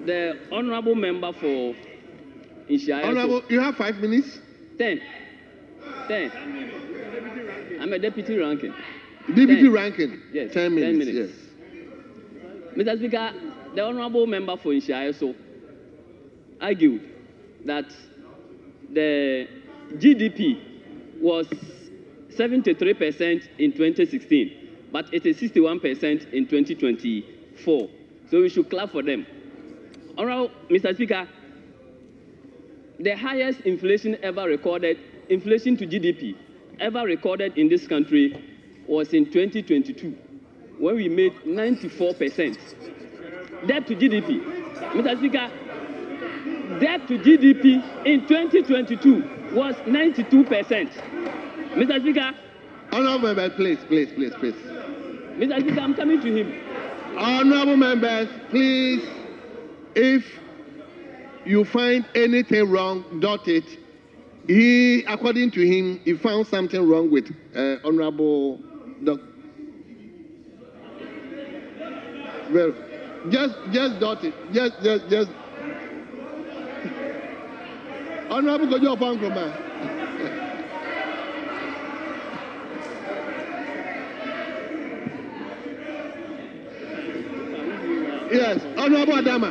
the honourable member for Ishaya. Honourable, you have 5 minutes? 10. I'm a deputy ranking. Deputy ranking? Yes. 10 minutes. 10 minutes. Yes. Mr. Speaker, the honourable member for Ishaya argued that the GDP was 73% in 2016, but it is 61% in 2024. So we should clap for them. All right, Mr. Speaker, the highest inflation ever recorded, inflation to GDP ever recorded in this country was in 2022, when we made 94%. Debt to GDP. Mr. Speaker, debt to GDP in 2022 was 92%. Mr. Speaker. Honorable members, please. Mr. Speaker, I'm coming to him. Honorable members, please, if you find anything wrong, dot it. He, according to him, he found something wrong with Honorable Doc. Well, just dot it. Just. Honorable Gojo Pankroma. Yes, Honorable Adama.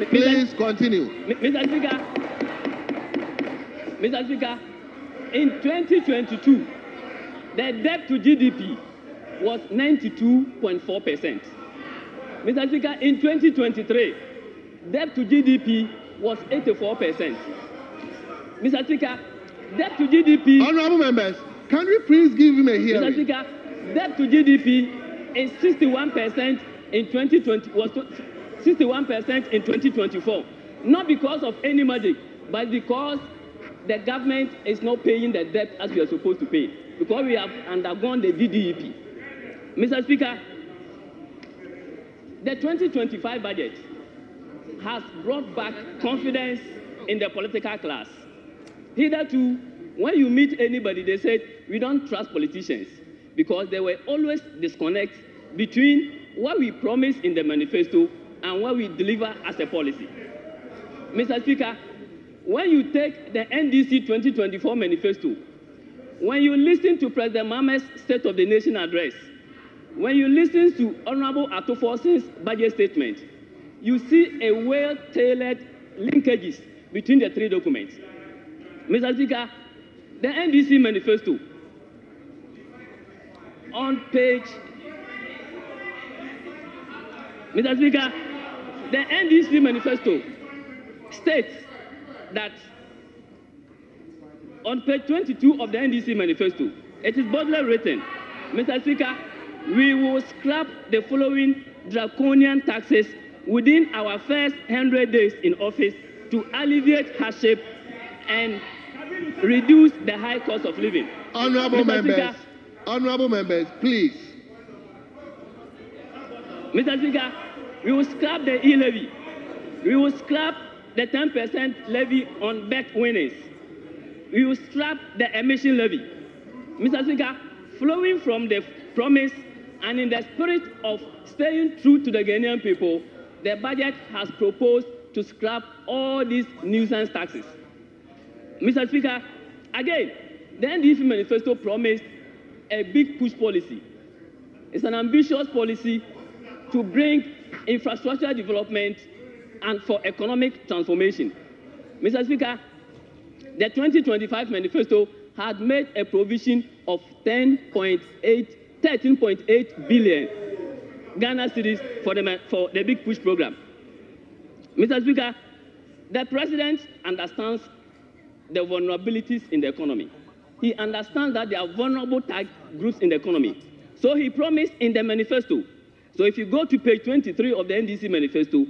Please continue. Mr. Speaker, in 2022, the debt to GDP was 92.4%. Mr. Speaker, in 2023, debt to GDP was 84%. Mr. Speaker, debt to GDP... Honorable members, can we please give him a hearing? Mr. Speaker, debt to GDP is 61% in 2020, was 61% in 2024. Not because of any magic, but because the government is not paying the debt as we are supposed to pay, because we have undergone the VDEP. Mr. Speaker, the 2025 budget has brought back confidence in the political class. Hitherto, when you meet anybody, they said, we don't trust politicians, because there were always disconnects between what we promise in the manifesto and what we deliver as a policy. Mr. Speaker, when you take the NDC 2024 manifesto, when you listen to President Mahama's State of the Nation address, when you listen to Honorable Atuforsen's budget statement, you see a well-tailored linkages between the three documents. Mr. Speaker, the NDC manifesto, on page... Mr. Speaker, the NDC manifesto states that on page 22 of the NDC manifesto, it is boldly written, Mr. Speaker, we will scrap the following draconian taxes within our first 100 days in office to alleviate hardship and reduce the high cost of living. Honorable members, please. Mr. Speaker, we will scrap the e-levy. We will scrap the 10% levy on bet winnings. We will scrap the emission levy. Mr. Speaker, flowing from the promise and in the spirit of staying true to the Ghanaian people, the budget has proposed to scrap all these nuisance taxes. Mr. Speaker, again, the NDC manifesto promised a big push policy. It's an ambitious policy to bring infrastructure development and for economic transformation. Mr. Speaker, the 2025 manifesto had made a provision of 13.8 billion Ghana cedis for the Big Push program. Mr. Speaker, the President understands the vulnerabilities in the economy. He understands that there are vulnerable groups in the economy. So he promised in the manifesto. So if you go to page 23 of the NDC manifesto,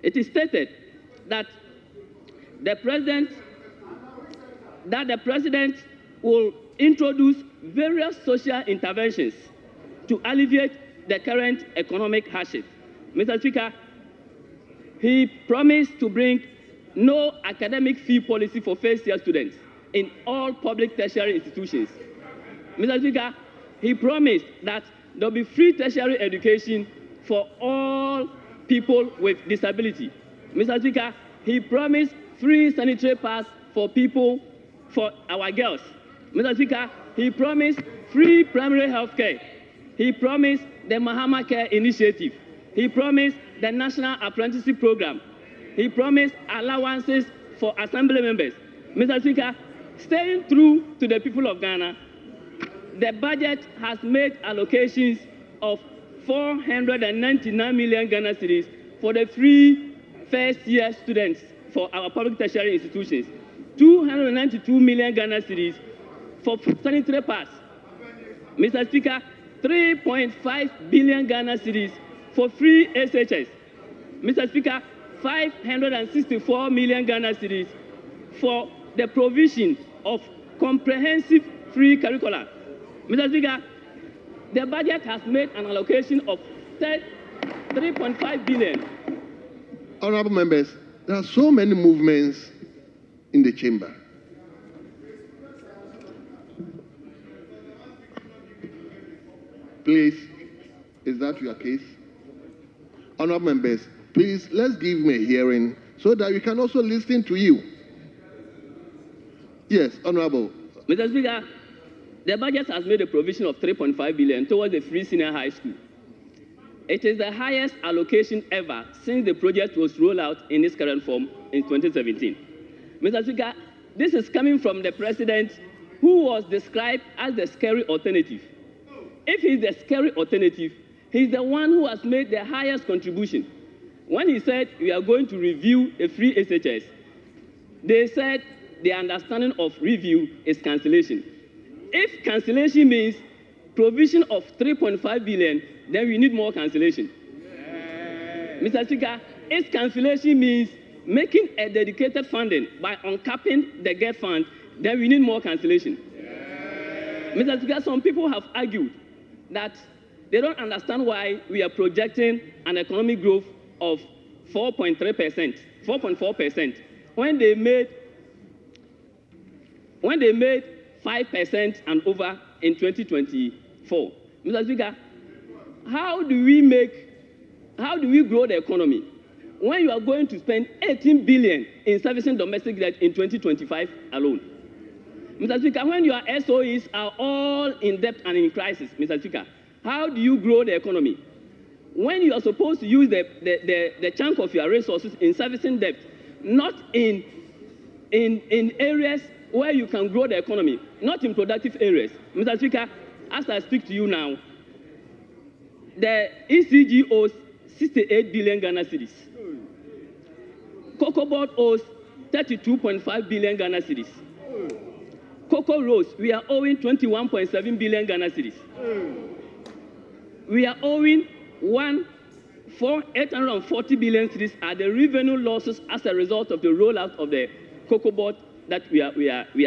it is stated that the President will introduce various social interventions to alleviate the current economic hardship. Mr. Speaker, he promised to bring no academic fee policy for first-year students in all public tertiary institutions. Mr. Speaker, he promised that there will be free tertiary education for all people with disability. Mr. Speaker, he promised free sanitary pads for our girls. Mr. Speaker, he promised free primary health care. He promised the Mahama Care Initiative. He promised the National Apprenticeship Program. He promised allowances for assembly members. Mr. Speaker, staying true to the people of Ghana, the budget has made allocations of 499 million Ghana cedis for the free first-year students for our public tertiary institutions, 292 million Ghana cedis for sanitary pass. Mr. Speaker, 3.5 billion Ghana cedis for free SHS. Mr. Speaker, 564 million Ghana cedis for the provision of comprehensive free curricula. Mr. Speaker, the budget has made an allocation of 3.5 billion. Honorable members, there are so many movements in the chamber. Please, is that your case? Honorable members, please, let's give me a hearing so that we can also listen to you. Yes, Honorable. Mr. Speaker, the budget has made a provision of 3.5 billion towards the free senior high school. It is the highest allocation ever since the project was rolled out in its current form in 2017. Mr. Speaker, this is coming from the president who was described as the scary alternative. If he's the scary alternative, he's the one who has made the highest contribution. When he said we are going to review the free SHS, they said the understanding of review is cancellation. If cancellation means provision of 3.5 billion, then we need more cancellation. Mr. Speaker, if cancellation means making a dedicated funding by uncapping the GET fund, then we need more cancellation. Mr. Speaker, some people have argued that they don't understand why we are projecting an economic growth of 4.3%, 4.4%, when they made 5% and over in 2024. Mr. Speaker, how do we grow the economy when you are going to spend 18 billion in servicing domestic debt in 2025 alone? Mr. Speaker, when your SOEs are all in debt and in crisis, Mr. Speaker, how do you grow the economy? When you are supposed to use the chunk of your resources in servicing debt, not in areas where you can grow the economy, not in productive areas. Mr. Speaker, as I speak to you now, the ECG owes 68 billion Ghana cedis. Cocoa Board owes 32.5 billion Ghana cedis. Cocoa Rose, we are owing 21.7 billion Ghana cedis. We are owing 840 billion cedis are the revenue losses as a result of the rollout of the Cocoa Board that we are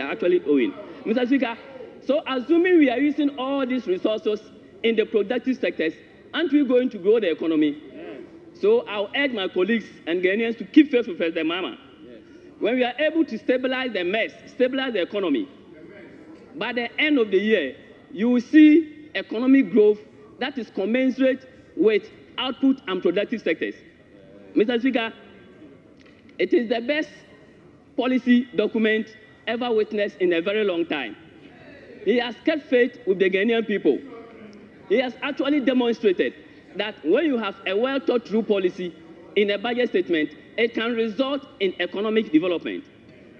actually owing. Mr. Speaker, so assuming we are using all these resources in the productive sectors, aren't we going to grow the economy? Yes. So I'll urge my colleagues and Ghanaians to keep faith with President Mahama. Yes. When we are able to stabilize the mess, stabilize the economy, by the end of the year, you will see economic growth that is commensurate with output and productive sectors. Mr. Speaker, it is the best policy document ever witnessed in a very long time. He has kept faith with the Ghanaian people. He has actually demonstrated that when you have a well-thought-through policy in a budget statement, it can result in economic development.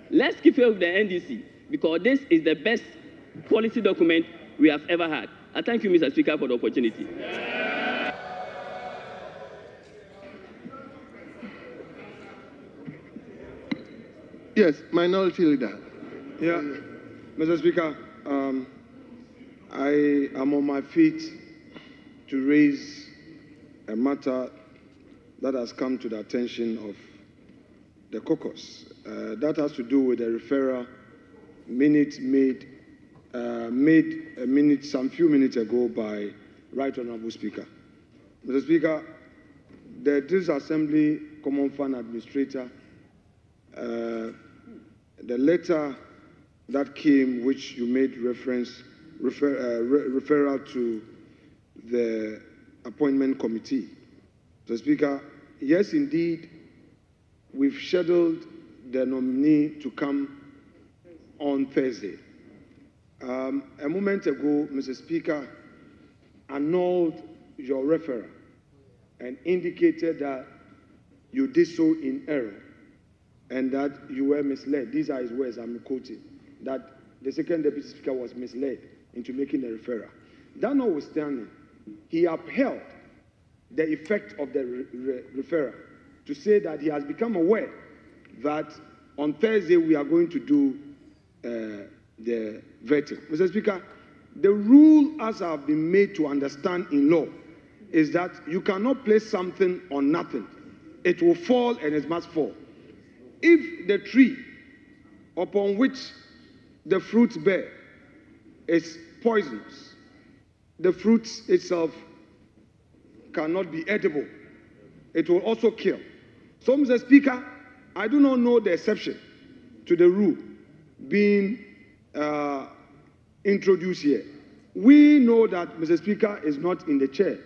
Let's keep faith with the NDC, because this is the best policy document we have ever had. I thank you, Mr. Speaker, for the opportunity. Yes, Minority Leader. Yeah, Mr. Speaker, I am on my feet to raise a matter that has come to the attention of the caucus. That has to do with a referral made some few minutes ago by Right Honorable Speaker. Mr. Speaker, the Disassembly Common Fund Administrator, the letter that came, which you made referral to the appointment committee. Mr. Speaker, yes, indeed, we've scheduled the nominee to come on Thursday. A moment ago, Mr. Speaker, annulled your referral and indicated that you did so in error and that you were misled. These are his words, I'm quoting, that the second deputy speaker was misled into making the referral. That notwithstanding, he upheld the effect of the referral to say that he has become aware that on Thursday we are going to do the vetting. Mr. Speaker, the rule as I've been made to understand in law is that you cannot place something on nothing. It will fall and it must fall. If the tree upon which the fruits bear is poisonous, the fruit itself cannot be edible. It will also kill. So, Mr. Speaker, I do not know the exception to the rule being introduced here. We know that Mr. Speaker is not in the chair,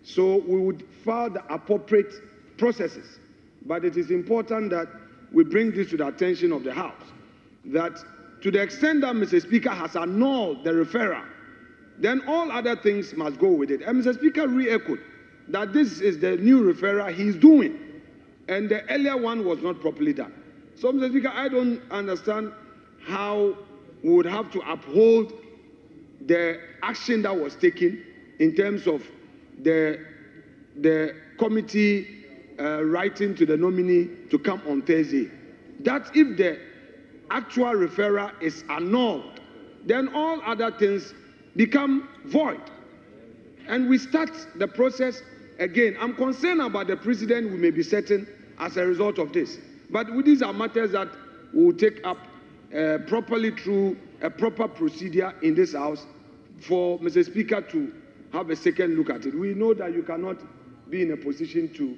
so we would follow the appropriate processes. But it is important that we bring this to the attention of the House, that to the extent that Mr. Speaker has annulled the referral, then all other things must go with it. And Mr. Speaker re-echoed that this is the new referral he's doing, and the earlier one was not properly done. So, Mr. Speaker, I don't understand how we would have to uphold the action that was taken in terms of the committee writing to the nominee to come on Thursday. That if the actual referral is annulled, then all other things become void. And we start the process again. I'm concerned about the precedent we may be setting as a result of this. But these are matters that we will take up properly through a proper procedure in this House for Mr. Speaker to have a second look at it. We know that you cannot be in a position to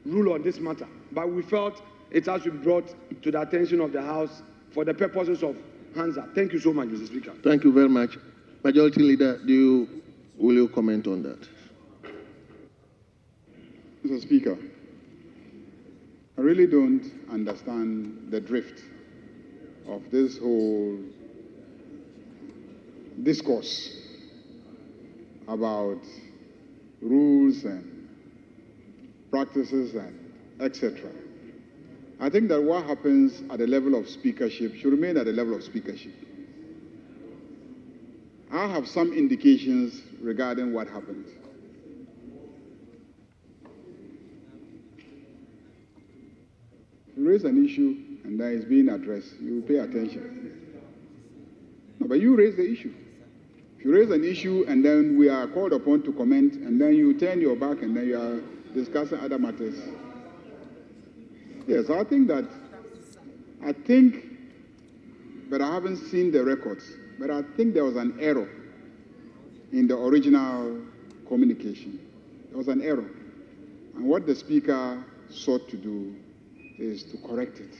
rule on this matter, but we felt it has to be brought to the attention of the House for the purposes of Hansa. Thank you so much, Mr. Speaker. Thank you very much. Majority Leader, will you comment on that? Mr. Speaker, I really don't understand the drift of this whole discourse about rules and practices and etc. I think that what happens at the level of speakership should remain at the level of speakership. I have some indications regarding what happened. You raise an issue and that is being addressed, you pay attention. No, but you raise the issue. If you raise an issue and then we are called upon to comment and then you turn your back and then you are discussing other matters. Yes, I think, but I haven't seen the records, but I think there was an error in the original communication. There was an error. And what the Speaker sought to do is to correct it.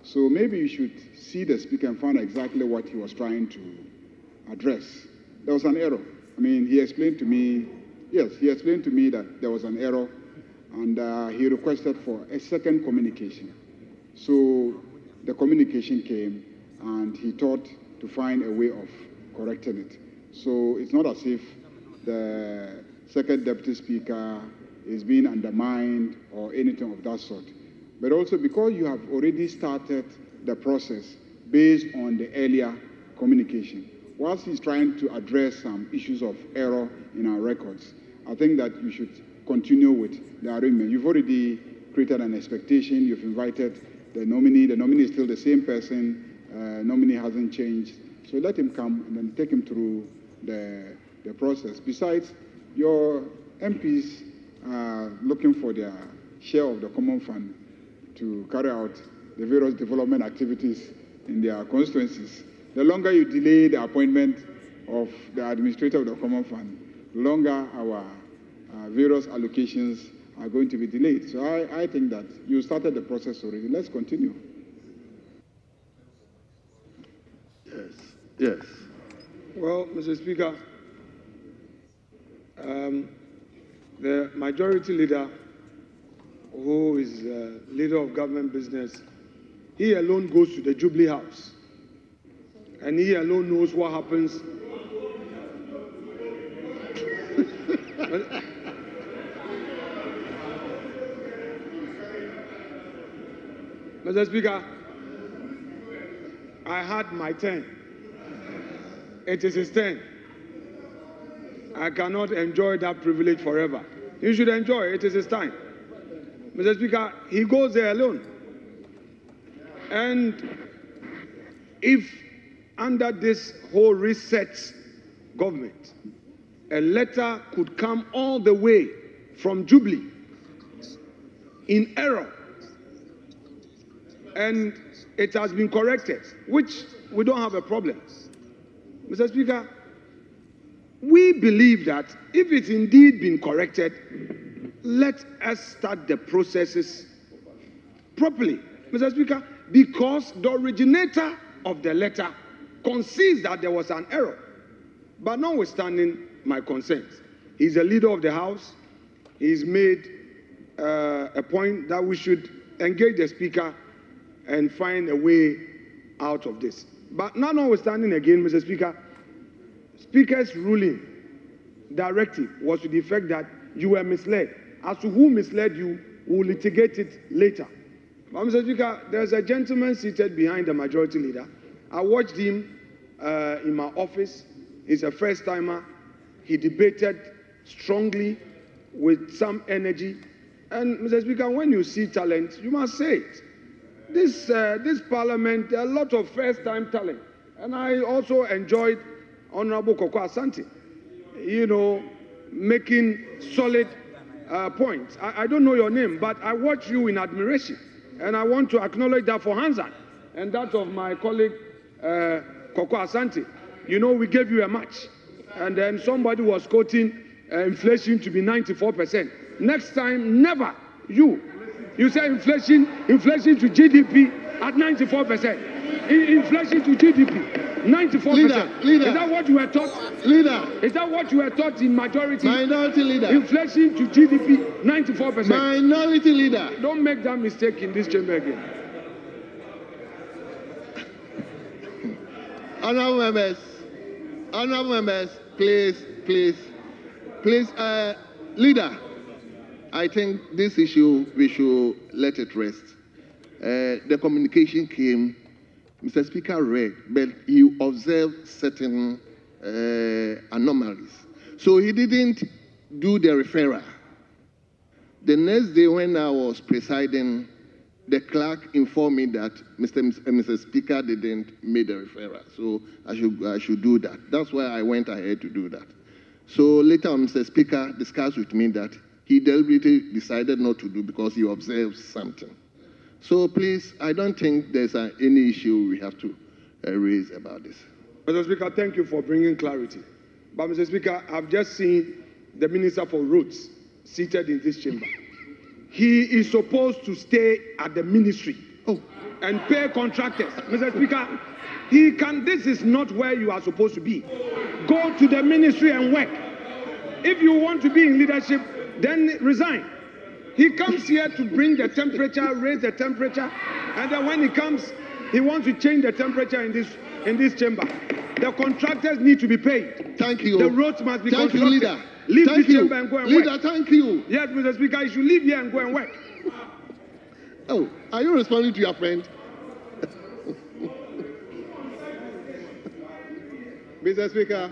So maybe you should see the Speaker and find out exactly what he was trying to address. There was an error. I mean, he explained to me that there was an error, and he requested for a second communication. So the communication came, and he thought to find a way of correcting it. So it's not as if the second deputy speaker is being undermined or anything of that sort. But also because you have already started the process based on the earlier communication. Whilst he's trying to address some issues of error in our records, I think that you should continue with the arrangement. You've already created an expectation. You've invited the nominee. The nominee is still the same person. Nominee hasn't changed. So let him come and then take him through the process. Besides, your MPs are looking for their share of the common fund to carry out the various development activities in their constituencies. The longer you delay the appointment of the administrator of the common fund, the longer our various allocations are going to be delayed. So I think that you started the process already. Let's continue. Yes. Well, Mr. Speaker, the majority leader, who is leader of government business, he alone goes to the Jubilee House. And he alone knows what happens. Mr. Speaker, I had my turn. It is his turn. I cannot enjoy that privilege forever. He should enjoy it. It is his time. Mr. Speaker, he goes there alone. And if under this whole reset government, a letter could come all the way from Jubilee in error, and it has been corrected, which we don't have a problem. Mr. Speaker, we believe that if it's indeed been corrected, let us start the processes properly, Mr. Speaker, because the originator of the letter concedes that there was an error. But notwithstanding my concerns, he's a leader of the House. He's made a point that we should engage the Speaker and find a way out of this. But notwithstanding again, Mr. Speaker, Speaker's ruling directive was to the effect that you were misled. As to who misled you, we will litigate it later. But Mr. Speaker, there's a gentleman seated behind the majority leader. I watched him in my office. He's a first-timer. He debated strongly with some energy. And Mr. Speaker, when you see talent, you must say it. This parliament, there are a lot of first-time talent. And I also enjoyed Honorable Koko Asante, making solid points. I don't know your name, but I watch you in admiration. And I want to acknowledge that for Hansan and that of my colleague Koko Asante. We gave you a match. And then somebody was quoting inflation to be 94%. Next time, never. You say inflation to GDP at 94%. Inflation to GDP, 94%. Leader. Is that what you were taught? Leader. Is that what you were taught in majority? Minority leader. Inflation to GDP, 94%. Minority leader. Don't make that mistake in this chamber again. Honorable members, please, leader, I think this issue, we should let it rest. The communication came, Mr. Speaker read, but he observed certain anomalies. So he didn't do the referral. The next day when I was presiding, the clerk informed me that Mr. Speaker didn't make the referral. So I should do that. That's why I went ahead to do that. So later on, Mr. Speaker discussed with me that he deliberately decided not to do because he observed something. So please, I don't think there's any issue we have to raise about this. Mr. Speaker, thank you for bringing clarity. But Mr. Speaker, I've just seen the Minister for Roads seated in this chamber. He is supposed to stay at the ministry and pay contractors. Mr. Speaker, this is not where you are supposed to be. Go to the ministry and work. If you want to be in leadership, then resign. He comes here to bring the temperature, raise the temperature, and then when he comes, he wants to change the temperature in this chamber. The contractors need to be paid. Thank you. The roads must be constructed. Thank you, leader. Leave Thank this you. chamber and go and Leader, work. thank you. Yes, Mr. Speaker, you should leave here and go and work. Oh, are you responding to your friend? Mr. Speaker,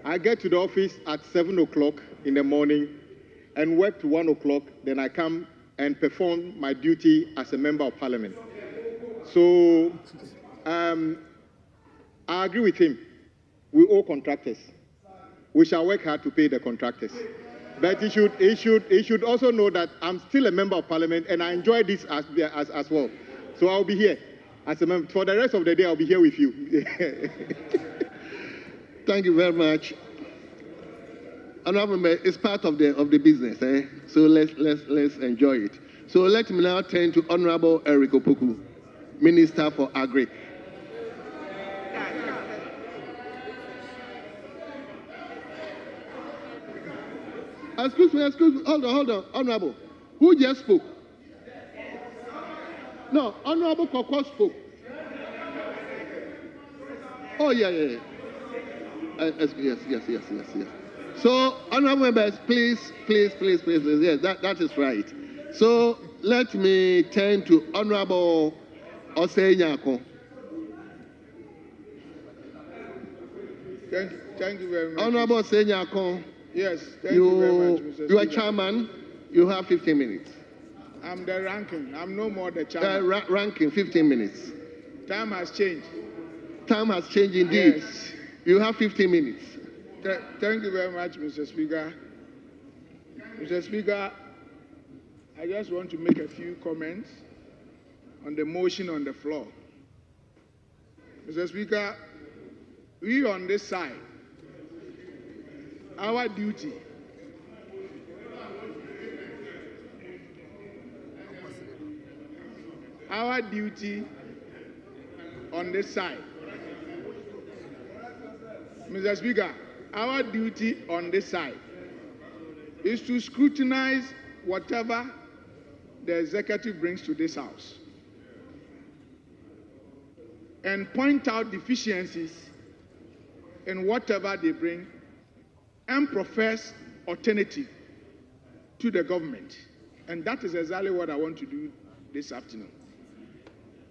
I get to the office at 7 o'clock in the morning and work to 1 o'clock. Then I come and perform my duty as a member of parliament. So I agree with him. We owe contractors. We shall work hard to pay the contractors. But he should also know that I'm still a member of parliament and I enjoy this as well. So I'll be here as a member. For the rest of the day, I'll be here with you. Thank you very much. Honorable Member, it's part of the business, eh? So let's enjoy it. So let me now turn to Honorable Eric Opoku, Minister for Agri. Excuse me, hold on, Honorable. Who just spoke? No, Honorable Koko spoke. Oh, yeah. Yes. So, honorable members, please. Yes, that is right. So, let me turn to Honorable Osenyako. Thank you very much. Honorable Osenyako. Yes, thank you very much, Mr. You are Speaker. chairman. You have 15 minutes. I'm the ranking. I'm no more the chairman. Ranking, 15 minutes. Time has changed. Time has changed indeed. Yes. You have 15 minutes. Thank you very much, Mr. Speaker. Mr. Speaker, I just want to make a few comments on the motion on the floor. Mr. Speaker, we on this side, our duty on this side, Mr. Speaker, our duty on this side is to scrutinize whatever the executive brings to this House and point out deficiencies in whatever they bring and profess alternative to the government. And that is exactly what I want to do this afternoon.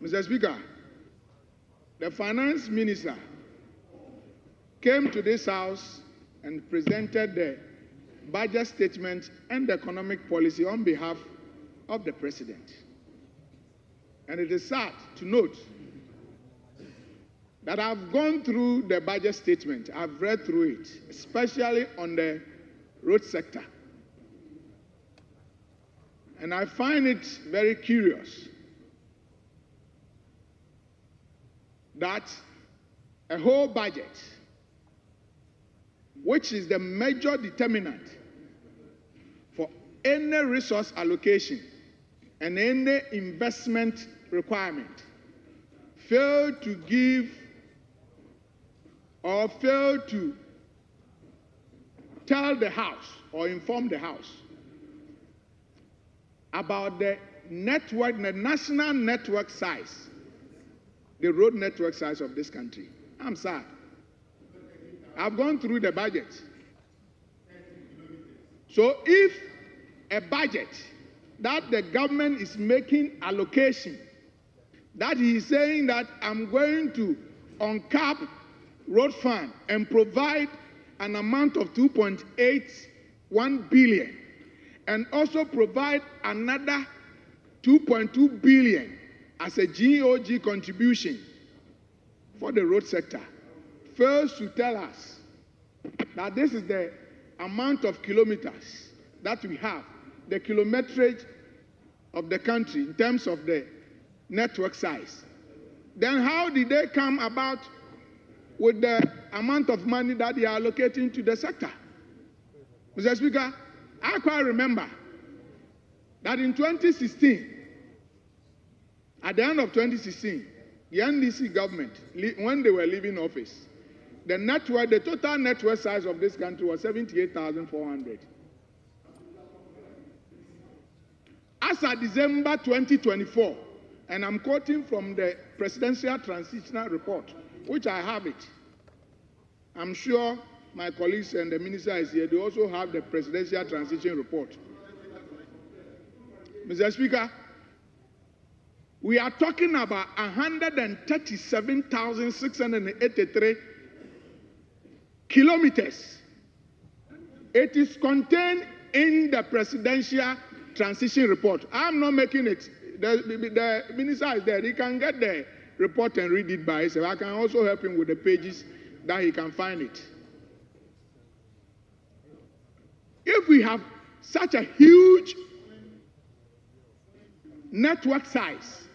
Mr. Speaker, the finance minister came to this House and presented the budget statement and the economic policy on behalf of the president. And it is sad to note that I've gone through the budget statement, I've read through it, especially on the road sector. And I find it very curious that a whole budget, which is the major determinant for any resource allocation and any investment requirement, failed to give or failed to tell the House or inform the House about the network, the national network size, the road network size of this country. I'm sad. I've gone through the budget. So if a budget that the government is making allocation, that he is saying that I'm going to uncap road fund and provide an amount of 2.81 billion and also provide another 2.2 billion as a GOG contribution for the road sector, fails to tell us that this is the amount of kilometers that we have, the kilometrage of the country in terms of the network size. Then how did they come about with the amount of money that they are allocating to the sector? Mr. Speaker, I quite remember that in 2016, at the end of 2016, the NDC government, when they were leaving office, the network, the total network size of this country was 78,400. As of December 2024, and I'm quoting from the Presidential Transitional Report, which I have it. I'm sure my colleagues and the minister is here, they also have the Presidential Transition Report. Mr. Speaker, we are talking about 137,683 kilometers. It is contained in the Presidential Transition Report. I'm not making it. The minister is there. He can get the report and read it by himself. I can also help him with the pages that he can find it. If we have such a huge network size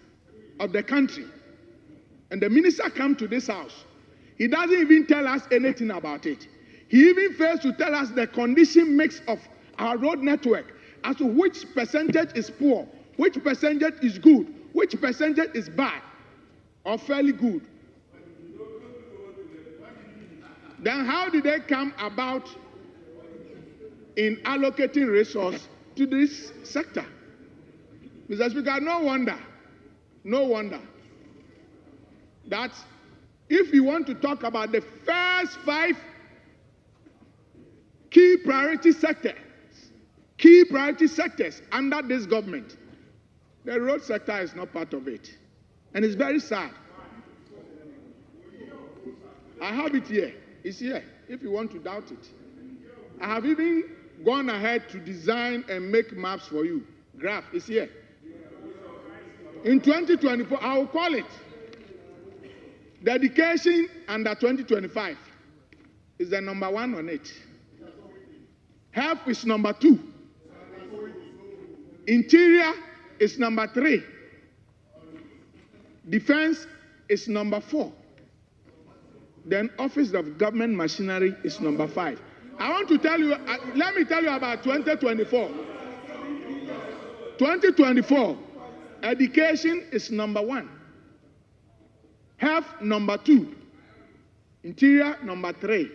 of the country, and the minister comes to this House, he doesn't even tell us anything about it. He even fails to tell us the condition mix of our road network as to which percentage is poor, which percentage is good, which percentage is bad or fairly good. Then how did they come about in allocating resources to this sector? Mr. Speaker, no wonder that if we want to talk about the first 5 key priority sectors under this government, The road sector is not part of it. And it's very sad. I have it here. It's here, if you want to doubt it. I have even gone ahead to design and make maps for you. Graph is here. In 2024, I will call it Dedication under 2025 is the number 1 on it. Health is number 2. Interior is number 3. Defense is number 4. Then Office of Government Machinery is number 5. I want to tell you, let me tell you about 2024. 2024, education is number 1. Health, number 2. Interior, number 3.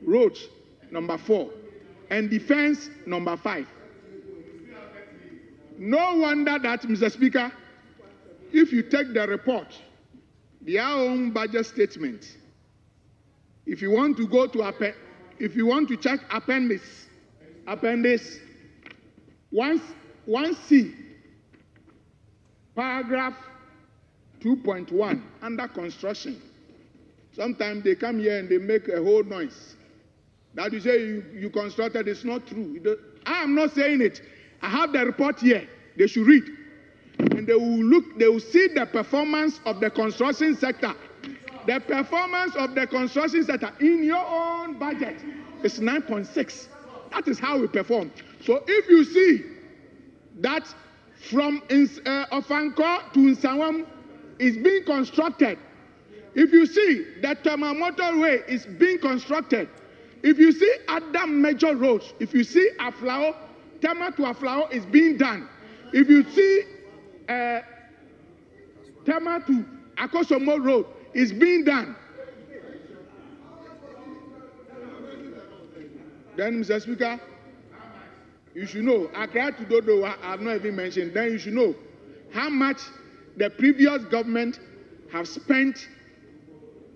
Roads, number 4. And defense, number 5. No wonder that, Mr. Speaker, if you take the report, their own budget statement, if you want to go to if you want to check appendix 1C, paragraph 2.1, under construction. Sometimes they come here and they make a whole noise. That you say you constructed, it's not true. I am not saying it. I have the report here. They should read. And they will see the performance of the construction sector. The performance of the construction sector in your own budget is 9.6. That is how we perform. So if you see that from Ofanko to Nsawam is being constructed, if you see that Tama motorway is being constructed, if you see other major roads, if you see Aflao, Tama to Aflao is being done. If you see Tama to Akosomo Road is being done. Then, Mr. Speaker, you should know, Accra to Dodo, I have not even mentioned, then you should know how much the previous government have spent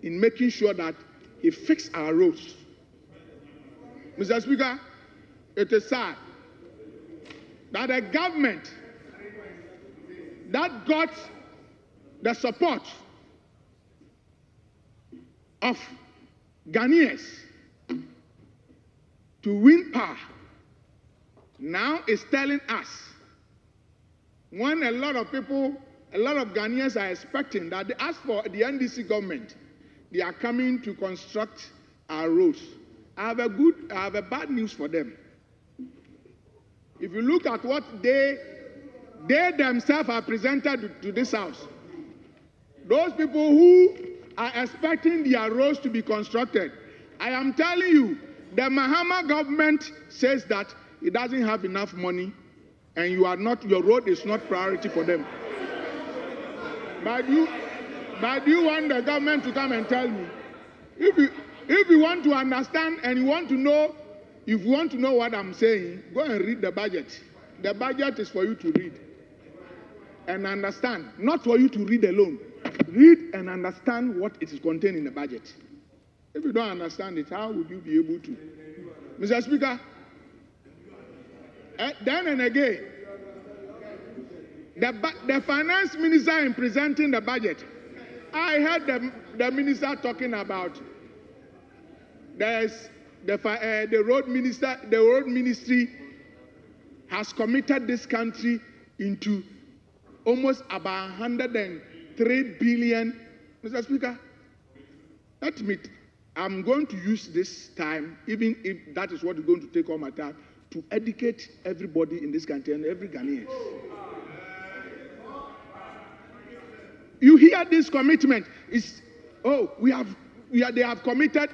in making sure that he fixed our roads. Mr. Speaker, it is sad that a government that got the support of Ghanaians to win power now is telling us, when a lot of Ghanaians are expecting that as for the NDC government, they are coming to construct our roads. I have a bad news for them. If you look at what they themselves have presented to this house, those people who are expecting their roads to be constructed, I am telling you, the Mahama government says that it doesn't have enough money and your road is not priority for them. But you want the government to come and tell me, if you want to understand and you want to know, if you want to know what I'm saying, go and read the budget. The budget is for you to read and understand, not for you to read alone. Read and understand what it is contained in the budget. If you don't understand it, how would you be able to? Mr. Speaker, then and again, the finance minister in presenting the budget, I heard the minister talking about the road ministry has committed this country into almost about 103 billion. Mr. Speaker, I'm going to use this time, even if that is what is going to take all my time, to educate everybody in this country and every Ghanaian. You hear this commitment? They have committed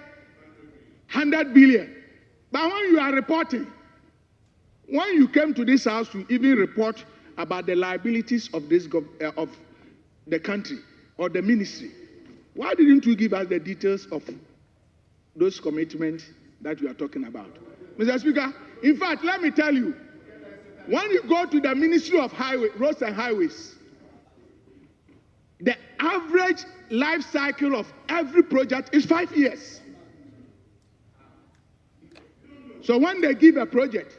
100 billion. But when you are reporting, when you came to this house to even report about the liabilities of of the country or the ministry, why didn't you give us the details of those commitments that you are talking about? Mr. Speaker, in fact, let me tell you, when you go to the Ministry of Roads and Highways, the average life cycle of every project is 5 years. So when they give a project,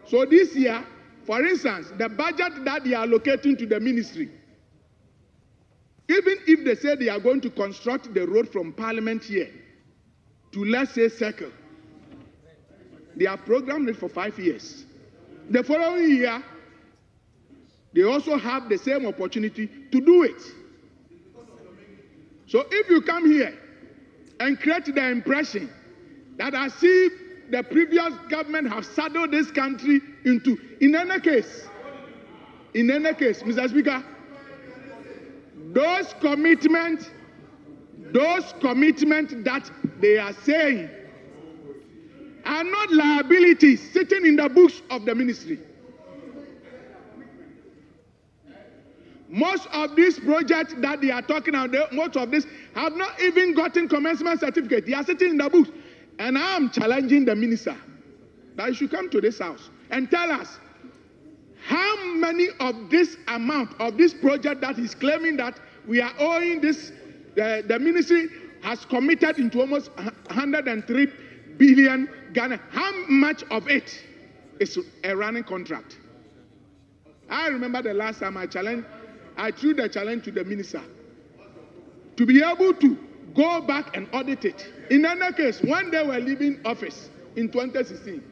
so this year, For instance, the budget that they are allocating to the ministry, even if they say they are going to construct the road from Parliament here to, let's say, Circle, they have programmed it for 5 years. The following year, they also have the same opportunity to do it. So if you come here and create the impression that as if the previous government have saddled this country into, in any case, Mr. Speaker, those commitments that they are saying are not liabilities sitting in the books of the ministry. Most of these projects that they are talking about, most of this have not even gotten commencement certificate. They are sitting in the books. And I am challenging the minister that he should come to this house and tell us how many of this amount of this project that he's claiming that we are owing this, the ministry has committed into almost 103 billion Ghana. How much of it is a running contract? I remember the last time I threw the challenge to the minister to be able to go back and audit it. In any case, when they were leaving office in 2016,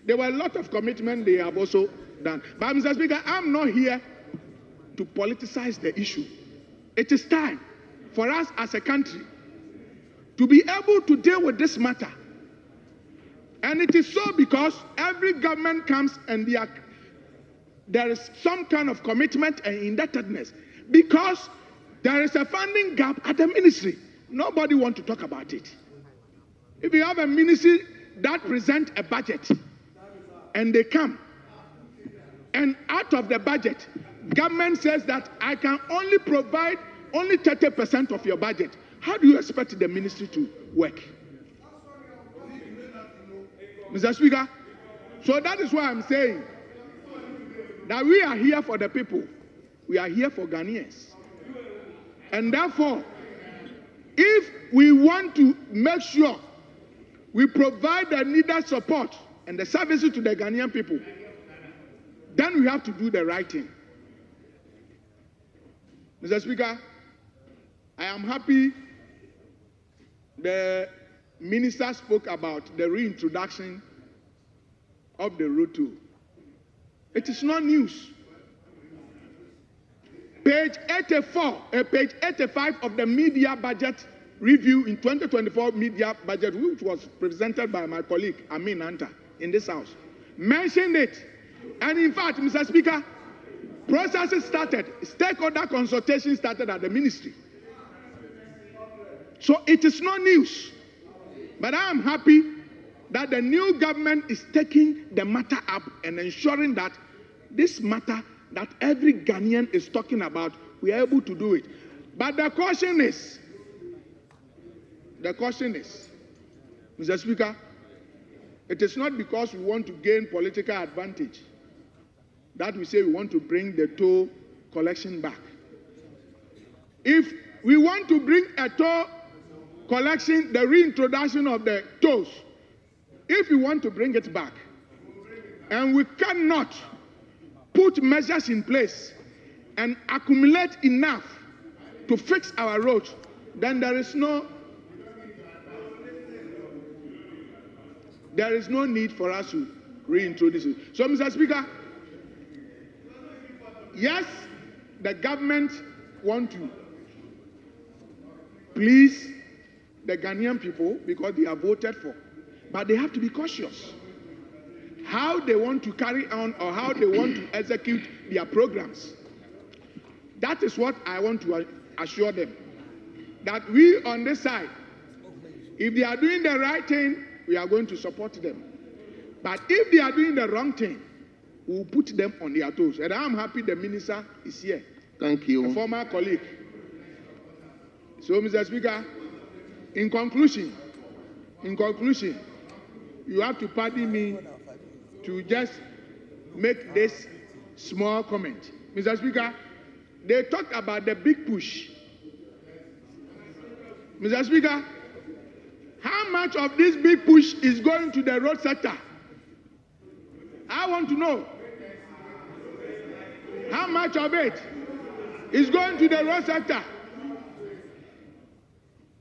there were a lot of commitment they have also done. But Mr. Speaker, I'm not here to politicize the issue. It is time for us as a country to be able to deal with this matter. And it is so because every government comes and there is some kind of commitment and indebtedness because there is a funding gap at the ministry. Nobody wants to talk about it. If you have a ministry that presents a budget and they come and out of the budget, government says that I can only provide only 30% of your budget. How do you expect the ministry to work? Mr. Speaker, so that is why I'm saying that we are here for the people. We are here for Ghanaians. And therefore, if we want to make sure we provide the needed support and the services to the Ghanaian people, then we have to do the right thing. Mr. Speaker, I am happy the minister spoke about the reintroduction of the Road 2. It is not news. Page 85 of the media budget review in 2024 media budget, which was presented by my colleague Amin Anta in this house, mentioned it. And in fact, Mr. Speaker, processes started, stakeholder consultation started at the ministry. So it is not news. But I am happy that the new government is taking the matter up and ensuring that this matter that every Ghanaian is talking about, we are able to do it. But the caution is, Mr. Speaker, it is not because we want to gain political advantage that we say we want to bring the toll collection back. If we want to bring a toll collection, the reintroduction of the tolls, if we want to bring it back, and we cannot put measures in place and accumulate enough to fix our roads, then there is no need for us to reintroduce it. So, Mr. Speaker, yes, the government want to please the Ghanaian people because they are voted for, but they have to be cautious how they want to carry on or how they want to execute their programs. That is what I want to assure them, that we on this side, if they are doing the right thing, we are going to support them. But if they are doing the wrong thing, we will put them on their toes. And I'm happy the minister is here. Thank you. A former colleague. So, Mr. Speaker, in conclusion, you have to pardon me to just make this small comment. Mr. Speaker, they talked about the big push. Mr. Speaker, how much of this big push is going to the road sector? I want to know. How much of it is going to the road sector?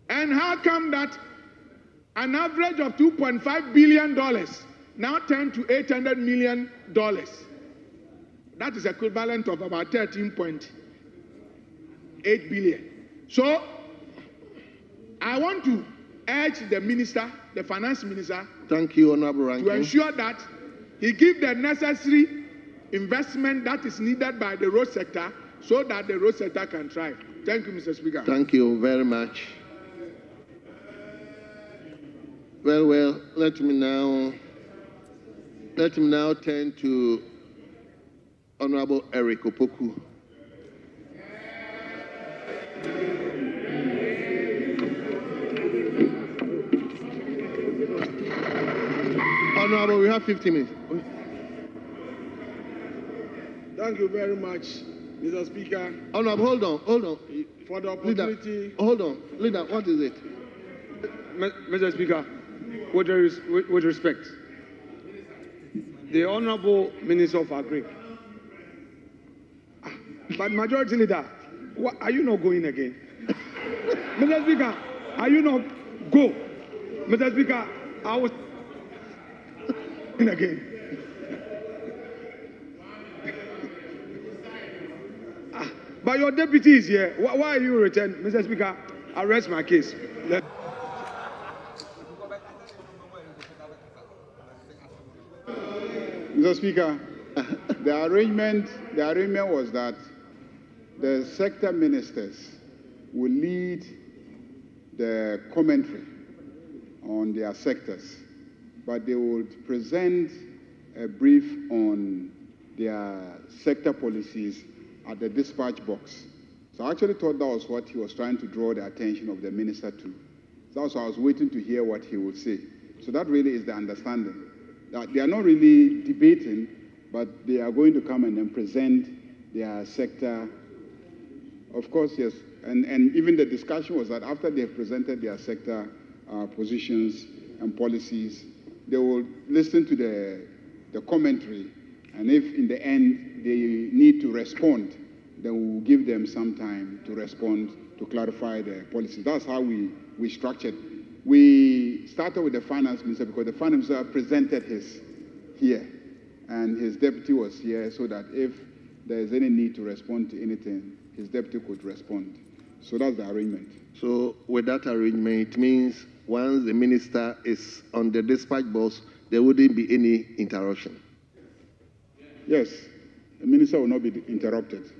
And how come that an average of $2.5 billion now turned to $800 million? That is equivalent of about 13.8 billion. So, I want to urge the minister, the finance minister, thank you, Honorable Ranking, to ensure that he give the necessary investment that is needed by the road sector so that the road sector can thrive. Thank you, Mr. Speaker. Thank you very much. Well, let me now turn to Honorable Eric Opoku. Honorable, we have 50 minutes. Thank you very much, Mr. Speaker. Honorable, hold on. For the opportunity. Leader, hold on. Leader, what is it? Mr. Speaker, with respect, the Honorable Minister of Agri. But Majority Leader, are you not going again? Mr. Speaker, are you not go? Mr. Speaker, I was in again. But your deputy is here. Why are you returned? Mr. Speaker, I rest my case. Mr. Speaker, the arrangement was that the sector ministers will lead the commentary on their sectors, but they would present a brief on their sector policies at the dispatch box. So I actually thought that was what he was trying to draw the attention of the minister to. So that's why I was waiting to hear what he would say. So that really is the understanding. That they are not really debating, but they are going to come and then present their sector. Of course, yes. And even the discussion was that after they have presented their sector positions and policies, they will listen to the commentary. And if in the end they need to respond, then we will give them some time to respond, to clarify the policies. That's how we structured. We started with the finance minister because the finance minister presented his here, and his deputy was here, so that if there is any need to respond to anything, his deputy could respond. So that's the arrangement. So with that arrangement, it means once the minister is on the dispatch box, there wouldn't be any interruption. Yes, the minister will not be interrupted.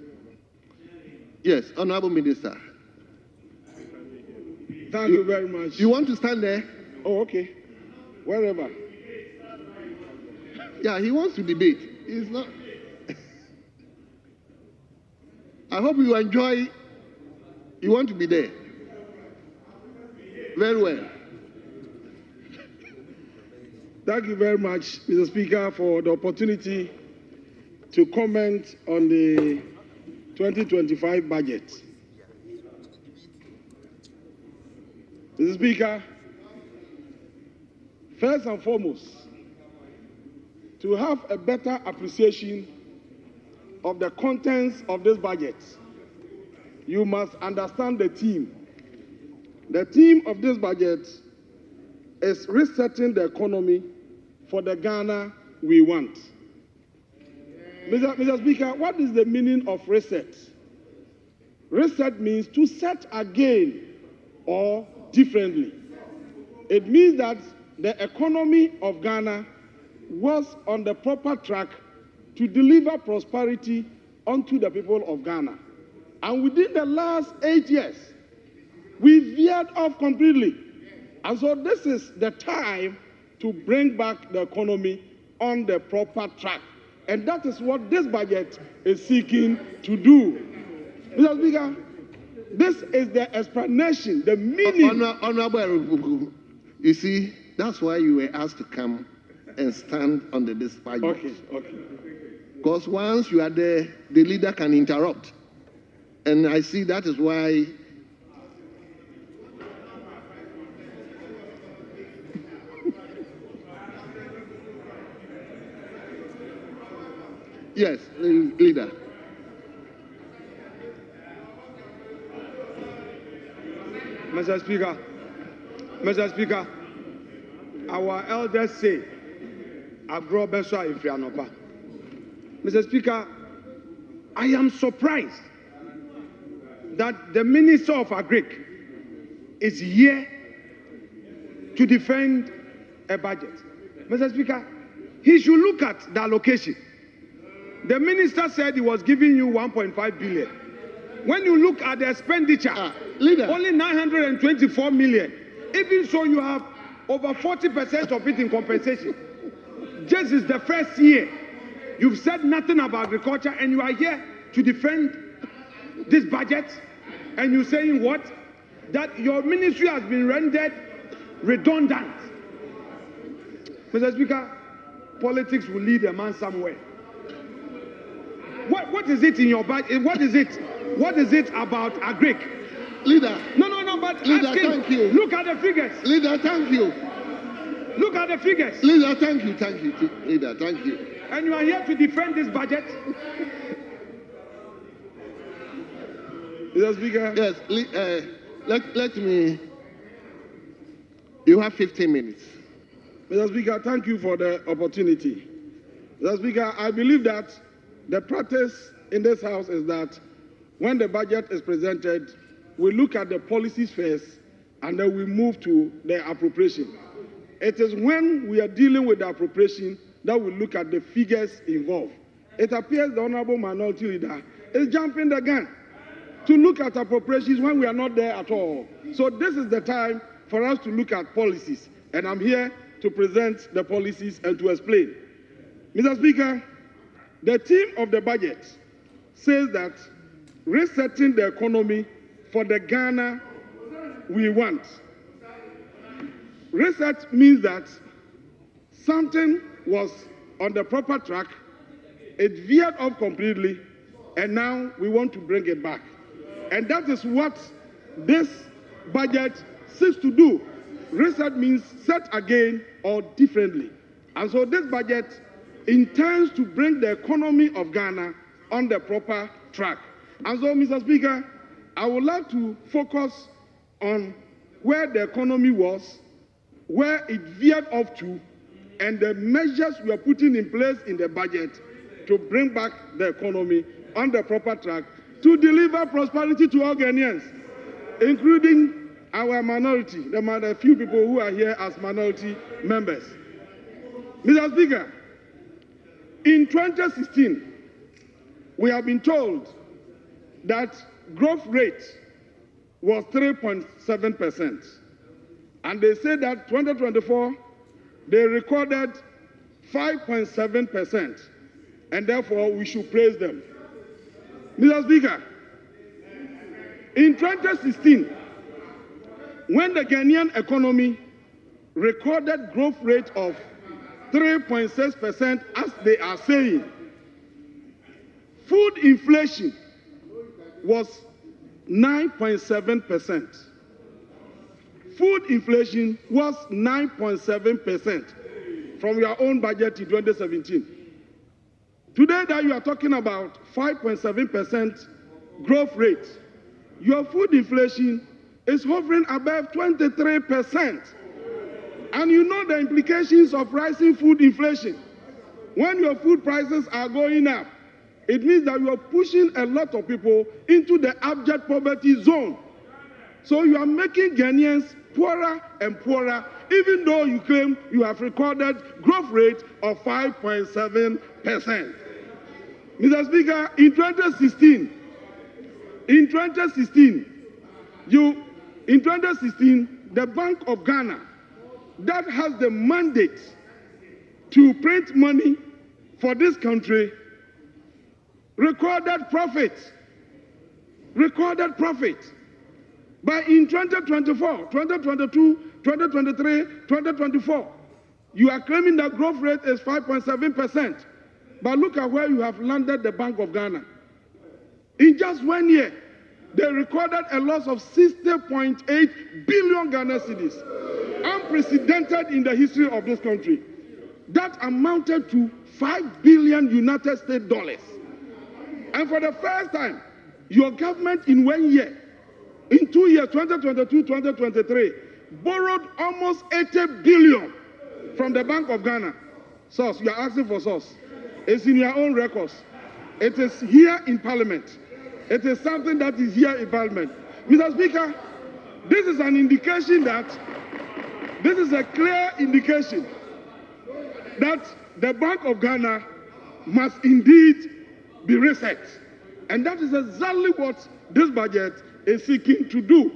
Yes, Honorable Minister. Thank you very much. You want to stand there? Oh, okay. Wherever. Yeah, he wants to debate. He's not. I hope you enjoy. You want to be there. Very well. Thank you very much, Mr. Speaker, for the opportunity to comment on the 2025 budget. Mr. Speaker, first and foremost, to have a better appreciation of the contents of this budget, you must understand the theme. The theme of this budget is resetting the economy for the Ghana we want. Mr. Speaker, what is the meaning of reset? Reset means to set again or differently. It means that the economy of Ghana was on the proper track to deliver prosperity unto the people of Ghana. And within the last 8 years, we veered off completely. And so this is the time to bring back the economy on the proper track. And that is what this budget is seeking to do. Mr. Speaker, this is the explanation, the meaning. Honorable, you see, that's why you were asked to come and stand on the dispatch box. Okay. Because once you are there, the leader can interrupt. And I see that is why. Yes, leader. Mr. Speaker, our elders say, Agro Beswa Ifrianopa. Mr. Speaker, I am surprised that the Minister of Agric is here to defend a budget. Mr. Speaker, he should look at the allocation. The minister said he was giving you 1.5 billion. When you look at the expenditure, only 924 million. Even so, you have over 40% of it in compensation. This is the first year. You've said nothing about agriculture, and you are here to defend this budget. And you're saying what? That your ministry has been rendered redundant. Mr. Speaker, politics will lead a man somewhere. What is it in your budget? What is it? What is it about agric? Leader. No, but Leader, ask him. thank you. Look at the figures. Leader, thank you. Look at the figures. Leader, thank you. Leader, thank you. And you are here to defend this budget? Mr. Speaker. Yes, let me. You have 15 minutes. Mr. Speaker, thank you for the opportunity. Mr. Speaker, I believe that the practice in this House is that when the budget is presented, we look at the policies first and then we move to the appropriation. It is when we are dealing with the appropriation that we look at the figures involved. It appears the Honorable Minority Leader is jumping the gun to look at appropriations when we are not there at all. So this is the time for us to look at policies, and I'm here to present the policies and to explain. Mr. Speaker, the theme of the budget says that resetting the economy for the Ghana we want. Reset means that something was on the proper track, it veered off completely, and now we want to bring it back. And that is what this budget seeks to do. Reset means set again or differently. And so this budget intends to bring the economy of Ghana on the proper track. And so, Mr. Speaker, I would like to focus on where the economy was, where it veered off to, and the measures we are putting in place in the budget to bring back the economy on the proper track to deliver prosperity to all Ghanaians, including our minority, the few people who are here as minority members. Mr. Speaker, in 2016, we have been told that growth rate was 3.7%. And they say that 2024, they recorded 5.7%. And therefore, we should praise them. Mr. Speaker, in 2016, when the Ghanaian economy recorded growth rate of 3.6%, as they are saying, food inflation was 9.7%. Food inflation was 9.7% from your own budget in 2017. Today that you are talking about 5.7% growth rate, your food inflation is hovering above 23%. And you know the implications of rising food inflation. When your food prices are going up, it means that you are pushing a lot of people into the abject poverty zone. So you are making Ghanaians poorer and poorer, even though you claim you have recorded growth rate of 5.7%. Mr. Speaker, in 2016, the Bank of Ghana, that has the mandate to print money for this country, recorded profit. But in 2024, 2022, 2023, 2024, you are claiming that growth rate is 5.7%. But look at where you have landed the Bank of Ghana. In just 1 year, they recorded a loss of 60.8 billion Ghana cedis, unprecedented in the history of this country. That amounted to $5 billion United States dollars. And for the first time, your government in 1 year in 2 years, 2022, 2023, borrowed almost 80 billion from the Bank of Ghana. Source, you are asking for source. It's in your own records. It is here in Parliament. It is something that is here in Parliament. Mr. Speaker, this is an indication that, this is a clear indication that the Bank of Ghana must indeed be reset. And that is exactly what this budget is seeking to do.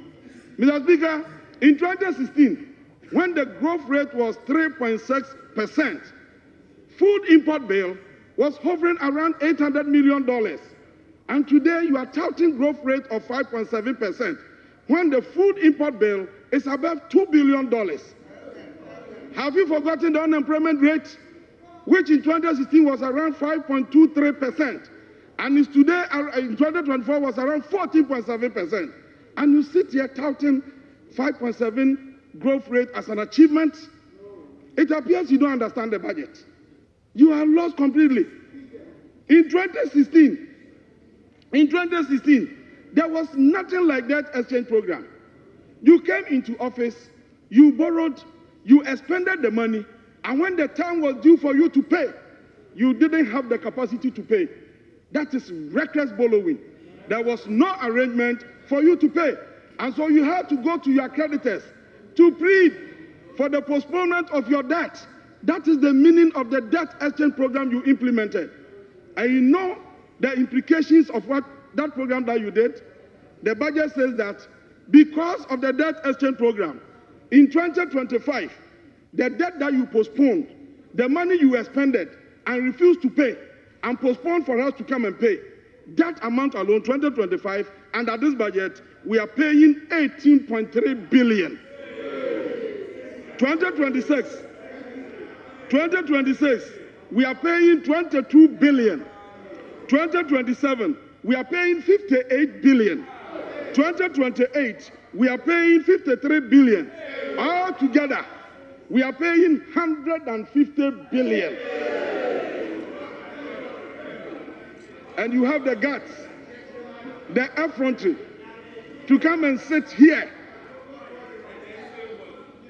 Mr. Speaker, in 2016, when the growth rate was 3.6%, food import bill was hovering around $800 million. And today you are touting growth rate of 5.7%, when the food import bill is above $2 billion. Have you forgotten the unemployment rate, which in 2016 was around 5.23%, and is today in 2024 was around 14.7%. And you sit here touting 5.7 growth rate as an achievement? It appears you don't understand the budget. You are lost completely. In 2016, there was nothing like that exchange program. You came into office, you borrowed, you expended the money, and when the time was due for you to pay, you didn't have the capacity to pay. That is reckless borrowing. There was no arrangement for you to pay. And so you had to go to your creditors to plead for the postponement of your debt. That is the meaning of the debt exchange program you implemented. And you know the implications of what that program that you did. The budget says that because of the debt exchange program, in 2025, the debt that you postponed, the money you expended and refused to pay and postponed for us to come and pay, that amount alone, 2025, under this budget, we are paying 18.3 billion. 2026, we are paying 22 billion. 2027, we are paying 58 billion. 2028, we are paying 53 billion. All together, we are paying 150 billion. And you have the guts, the effrontery, to come and sit here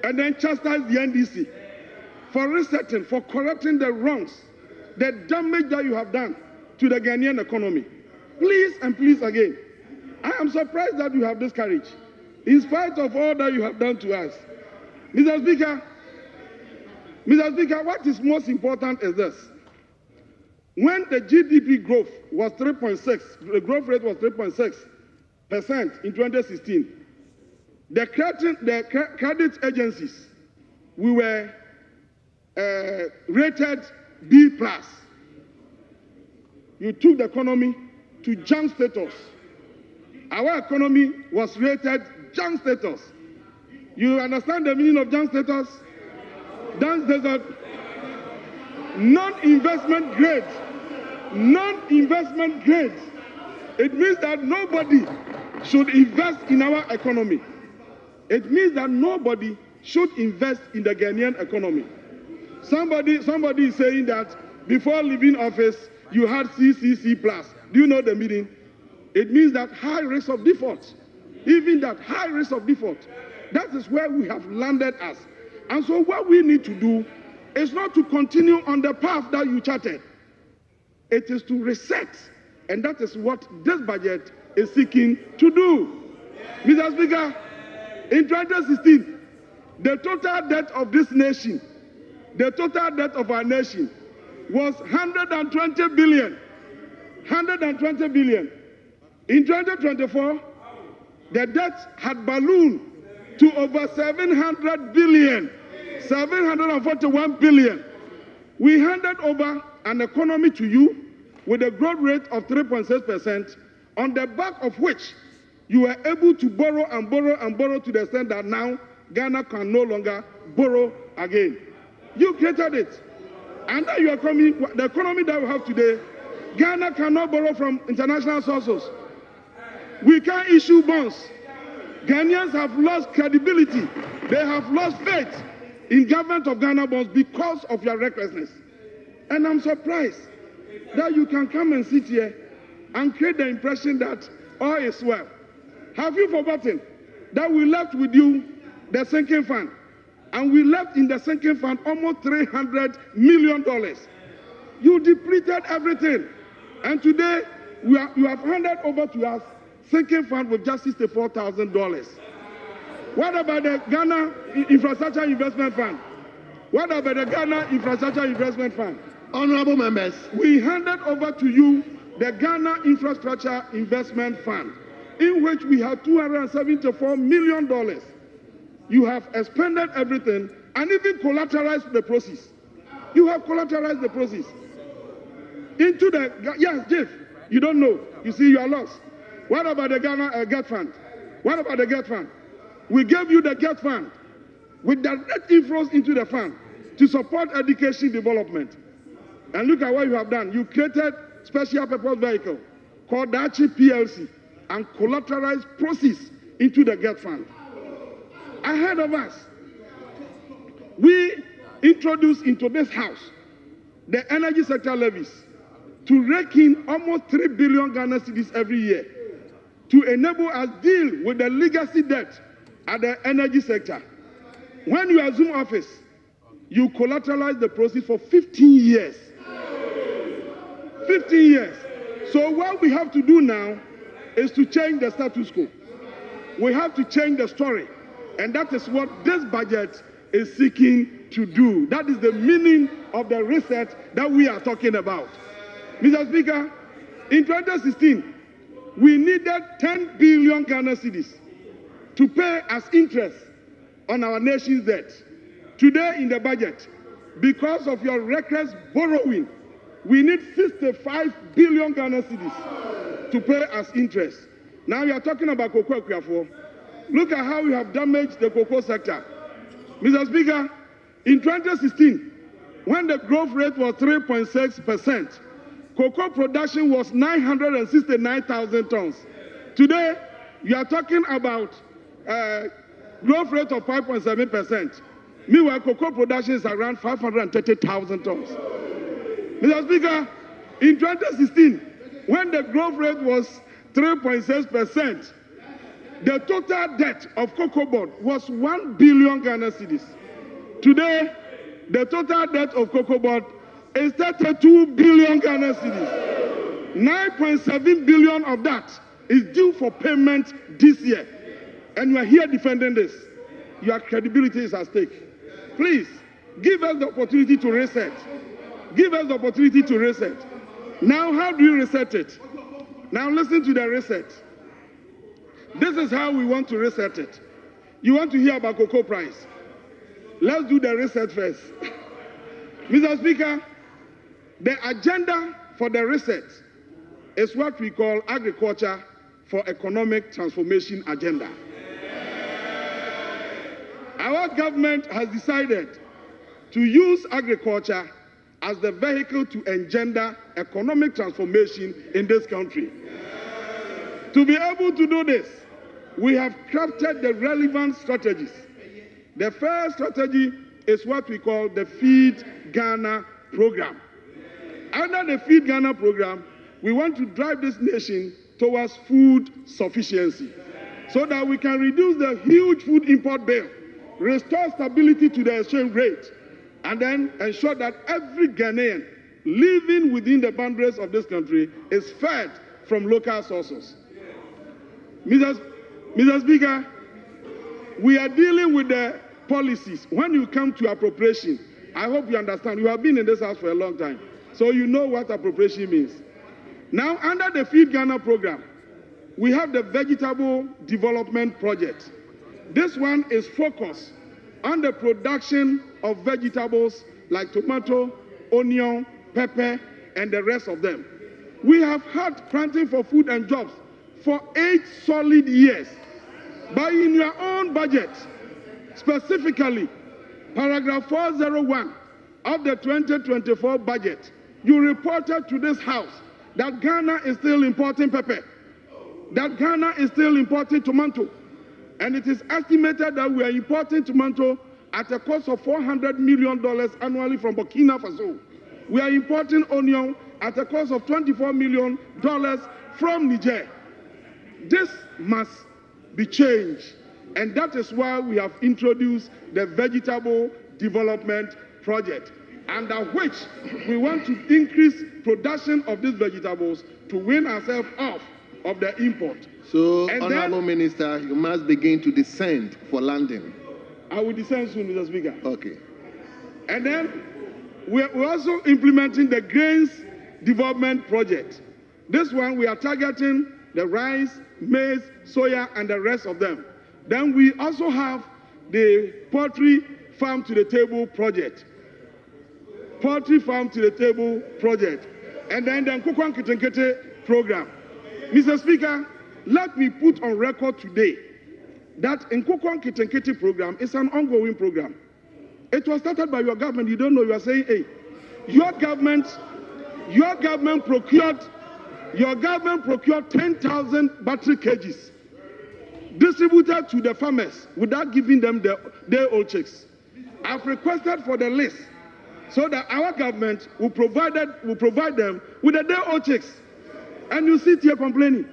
and then chastise the NDC for resetting, for correcting the wrongs, the damage that you have done to the Ghanaian economy. Please and please again, I am surprised that you have this courage, in spite of all that you have done to us. Mr. Speaker, what is most important is this. When the GDP growth was 3.6, the growth rate was 3.6% in 2016, the credit agencies, we were rated B+. You took the economy to junk status. Our economy was rated junk status. You understand the meaning of junk status? Junk status, non-investment grade. Non-investment grade. It means that nobody should invest in our economy. It means that nobody should invest in the Ghanaian economy. Somebody is saying that before leaving office, you had CCC+. Do you know the meaning? It means that high risk of default. Even that high risk of default. That is where we have landed us. And so what we need to do is not to continue on the path that you charted. It is to reset. And that is what this budget is seeking to do. Mr. Speaker, in 2016, the total debt of this nation, the total debt of our nation was 120 billion. 120 billion. In 2024, the debt had ballooned to over 700 billion. 741 billion. We handed over an economy to you with a growth rate of 3.6%, on the back of which you were able to borrow and borrow and borrow to the extent that now Ghana can no longer borrow again. You created it. Under your economy, the economy that we have today, Ghana cannot borrow from international sources. We can't issue bonds. Ghanaians have lost credibility. They have lost faith in government of Ghana bonds because of your recklessness. And I'm surprised that you can come and sit here and create the impression that all is well. Have you forgotten that we left with you the sinking fund? And we left in the sinking fund almost $300 million. You depleted everything. And today, you have handed over to us sinking fund with just $64,000. What about the Ghana Infrastructure Investment Fund? What about the Ghana Infrastructure Investment Fund? Honorable members, we handed over to you the Ghana Infrastructure Investment Fund, in which we have $274 million. You have expended everything and even collateralized the process. You have collateralized the process. Into the, yes, Jeff, you don't know. You see, you are lost. What about the Ghana GET Fund? What about the GET Fund? We gave you the GET Fund with direct inflows into the fund to support education development. And look at what you have done. You created special purpose vehicle called Dachi PLC and collateralized process into the GET Fund. Ahead of us, we introduced into this house the energy sector levies to rake in almost 3 billion Ghana cedis every year to enable us deal with the legacy debt at the energy sector. When you assume office, you collateralize the process for 15 years. 15 years. So what we have to do now is to change the status quo. We have to change the story. And that is what this budget is seeking to do. That is the meaning of the reset that we are talking about. Mr. Speaker, in 2016, we needed 10 billion Ghana cedis to pay as interest on our nation's debt. Today in the budget, because of your reckless borrowing, we need 65 billion Ghana cedis to pay as interest. Now you are talking about cocoa Kwiafo. Look at how we have damaged the cocoa sector. Mr. Speaker, in 2016, when the growth rate was 3.6%, cocoa production was 969,000 tons. Today, you are talking about growth rate of 5.7%. Meanwhile, cocoa production is around 530,000 tons. Mr. Speaker, in 2016, when the growth rate was 3.6%, the total debt of cocoa board was 1 billion Ghana cedis. Today, the total debt of cocoa board is 32 billion Ghana cedis. 9.7 billion of that is due for payment this year. And you are here defending this. Your credibility is at stake. Please, give us the opportunity to reset. Give us the opportunity to reset. Now, how do you reset it? Now, listen to the reset. This is how we want to reset it. You want to hear about cocoa price? Let's do the reset first. Mr. Speaker, the agenda for the reset is what we call Agriculture for Economic Transformation Agenda. Our government has decided to use agriculture as the vehicle to engender economic transformation in this country. To be able to do this, we have crafted the relevant strategies. The first strategy is what we call the Feed Ghana program. Under the Feed Ghana program, we want to drive this nation towards food sufficiency so that we can reduce the huge food import bill, restore stability to the exchange rate, and then ensure that every Ghanaian living within the boundaries of this country is fed from local sources. Mr. Speaker, we are dealing with the policies. When you come to appropriation, I hope you understand. You have been in this house for a long time, so you know what appropriation means. Now, under the Feed Ghana program, we have the Vegetable Development Project. This one is focused on the production of vegetables like tomato, onion, pepper, and the rest of them. We have had planting for food and jobs for 8 solid years. But in your own budget, specifically, paragraph 401 of the 2024 budget, you reported to this house that Ghana is still importing pepper, that Ghana is still importing tomato, and it is estimated that we are importing tomato at a cost of $400 million annually from Burkina Faso. We are importing onion at a cost of $24 million from Niger. This must be changed. And that is why we have introduced the Vegetable Development Project, under which we want to increase production of these vegetables to wean ourselves off of the import. So, Honorable Minister, you must begin to descend for landing. I will descend soon, Mr. Speaker. Okay. And then we're also implementing the Grains Development Project. This one, we are targeting the rice, maize, soya, and the rest of them. Then we also have the Poultry Farm to the Table Project. Poultry Farm to the Table Project. And then the Nkukwan Kitenkete Program. Mr. Speaker, let me put on record today that Nkukwan Kitenkete Program is an ongoing program. It was started by your government. You don't know. You are saying, hey, your government procured 10,000 battery cages distributed to the farmers without giving them their old checks. I've requested for the list so that our government will provide them with the day-old checks. And you sit here complaining.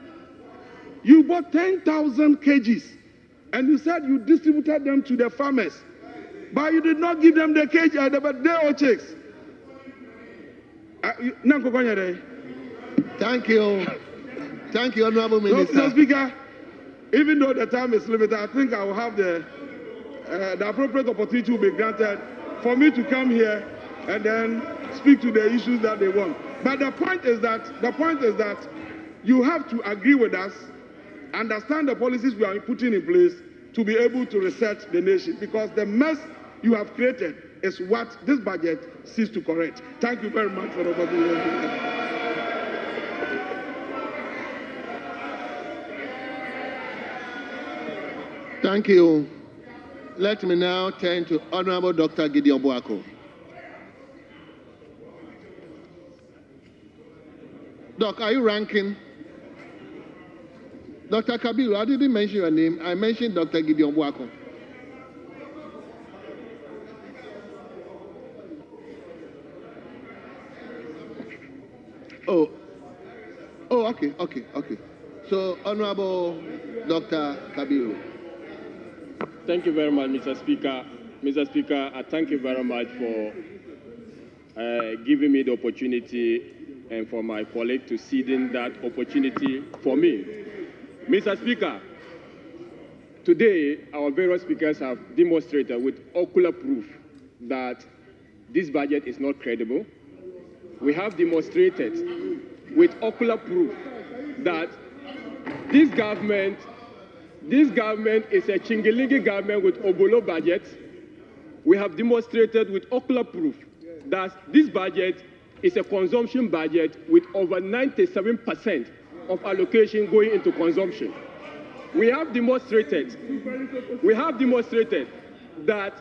You bought 10,000 kgs and you said you distributed them to the farmers, but you did not give them the day-old checks. Thank you. Thank you, Honorable Minister. Mr. Speaker, even though the time is limited, I think I will have the appropriate opportunity will be granted for me to come here and then speak to the issues that they want. But the point is that you have to agree with us, understand the policies we are putting in place to be able to reset the nation, because the mess you have created is what this budget seeks to correct. Thank you very much for the opportunity. Thank you. Let me now turn to Honorable Dr. Gideon Boako. Doc, are you ranking? Dr. Kabiru, I didn't mention your name. I mentioned Dr. Gideon Boako. Oh, okay. So, Honorable Dr. Kabiru. Thank you very much, Mr. Speaker. Mr. Speaker, I thank you very much for giving me the opportunity and for my colleague to cede that opportunity for me. Mr. Speaker, today our various speakers have demonstrated with ocular proof that this budget is not credible. We have demonstrated with ocular proof that this government is a chingilingi government with obolo budget. We have demonstrated with ocular proof that this budget is a consumption budget with over 97% of allocation going into consumption. We have demonstrated that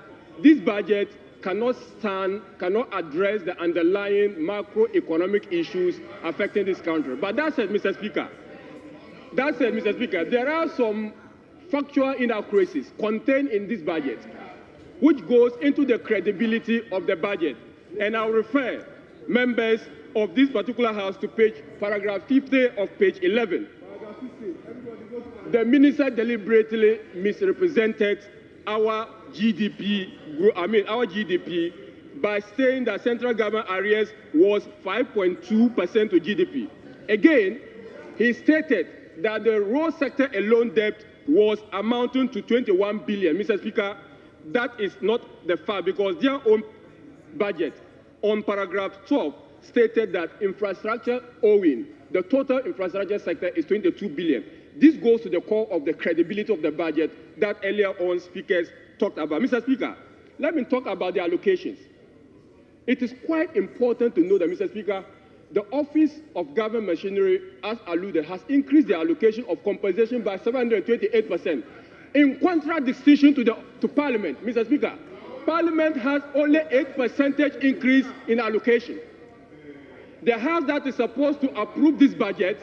this budget cannot address the underlying macroeconomic issues affecting this country. But that said, Mr. Speaker, there are some factual inaccuracies contained in this budget, which goes into the credibility of the budget. And I'll refer members of this particular house to paragraph 50 of page 11. The minister deliberately misrepresented our GDP by saying that central government arrears was 5.2% to GDP. Again, he stated that the road sector alone debt was amounting to 21 billion. Mr. Speaker, that is not the fact, because their own budget on paragraph 12 stated that infrastructure owing, the total infrastructure sector is 22 billion. This goes to the core of the credibility of the budget that earlier on speakers talked about. Mr. Speaker, let me talk about the allocations. It is quite important to know that, Mr. Speaker, the Office of Government Machinery, as alluded, has increased the allocation of compensation by 728%. In contradistinction to Parliament, Mr. Speaker, Parliament has only 8% increase in allocation. The House that is supposed to approve this budget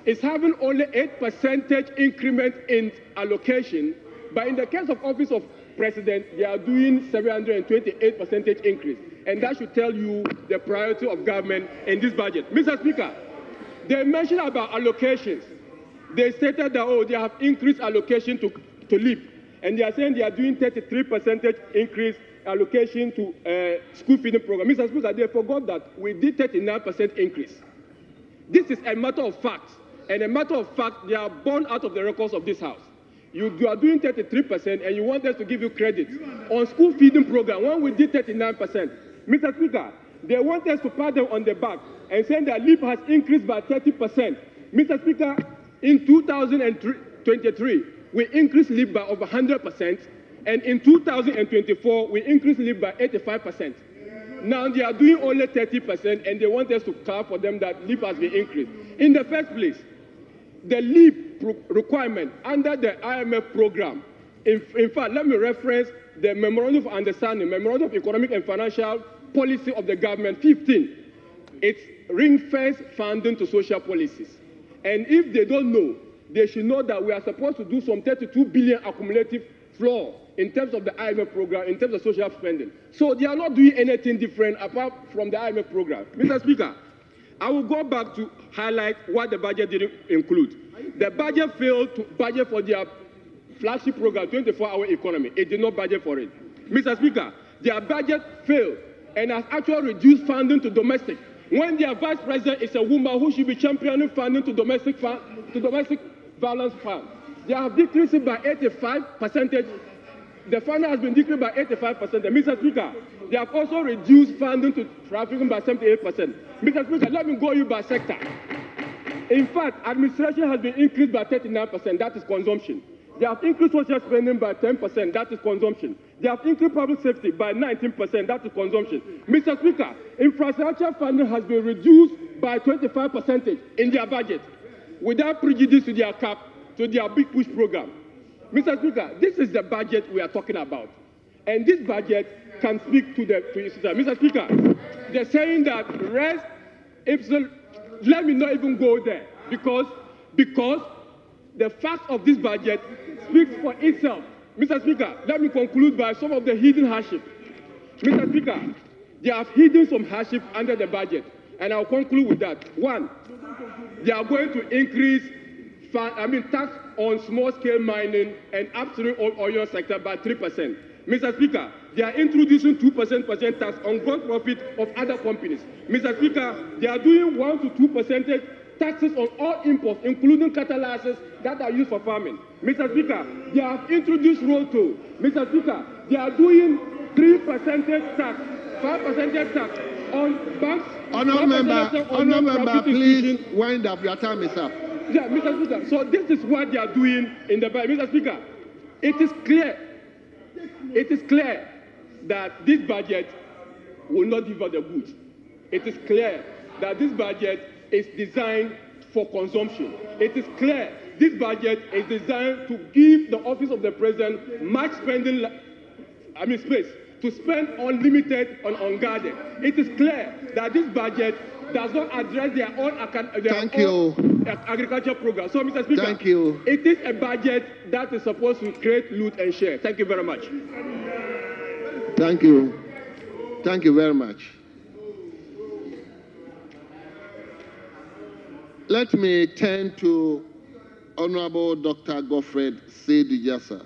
is having only 8% increment in allocation, but in the case of Office of President, they are doing 728% increase. And that should tell you the priority of government in this budget. Mr. Speaker, they mentioned about allocations. They stated that, oh, they have increased allocation to LEAP. And they are saying they are doing 33% increase allocation to school feeding program. Mr. Speaker, they forgot that we did 39% increase. This is a matter of fact. And a matter of fact, they are born out of the records of this House. You are doing 33% and you want us to give you credit on school feeding program when we did 39%. Mr. Speaker, they want us to pat them on the back and saying that LEAP has increased by 30%. Mr. Speaker, in 2023, we increased LEAP by over 100%, and in 2024, we increased LEAP by 85%. Now they are doing only 30%, and they want us to clap for them that LEAP has been increased. In the first place, the LEAP requirement under the IMF program, in fact, let me reference the Memorandum of Understanding, Memorandum of Economic and Financial Policy of the Government 15. It's ring-fence funding to social policies. And if they don't know, they should know that we are supposed to do some 32 billion accumulative floor in terms of the IMF program, in terms of social spending. So they are not doing anything different apart from the IMF program. Mr. Speaker, I will go back to highlight what the budget didn't include. The budget failed to budget for their flagship program, 24-hour economy. It did not budget for it. Mr. Speaker, their budget failed and has actually reduced funding to domestic. When their vice president is a woman who should be championing funding to domestic violence fund, they have decreased it by 85%. The funding has been decreased by 85%. And Mr. Speaker, they have also reduced funding to trafficking by 78%. Mr. Speaker, let me go you by sector. In fact, administration has been increased by 39%. That is consumption. They have increased social spending by 10%. That is consumption. They have increased public safety by 19%. That is consumption. Mr. Speaker, infrastructure funding has been reduced by 25% in their budget without prejudice to their cap, to their big push program. Mr. Speaker, this is the budget we are talking about. And this budget can speak to the system. Mr. Speaker, they're saying that rest, let me not even go there because the fact of this budget speaks for itself. Mr. Speaker, let me conclude by some of the hidden hardship. Mr. Speaker, they have hidden some hardship under the budget, and I'll conclude with that. One, they are going to increase tax on small-scale mining and upstream oil sector by 3%. Mr. Speaker, they are introducing 2% tax on gross profit of other companies. Mr. Speaker, they are doing 1 to 2% taxes on all imports, including catalyzers that are used for farming. Mr. Speaker, they have introduced road toll. Mr. Speaker, they are doing 3% tax, 5% tax on banks. Honourable member, please wind up. Your time is up. Yeah, Mr. Speaker. So this is what they are doing in the budget. Mr. Speaker, it is clear that this budget will not deliver the goods. It is clear that this budget is designed for consumption. It is clear this budget is designed to give the office of the president much spending, space to spend unlimited and unguarded. It is clear that this budget does not address their own agriculture program. So, Mr. Speaker, it is a budget that is supposed to create, loot, and share. Thank you very much. Thank you. Thank you very much. Let me turn to Honorable Dr. Godfred Seydi-Jassa.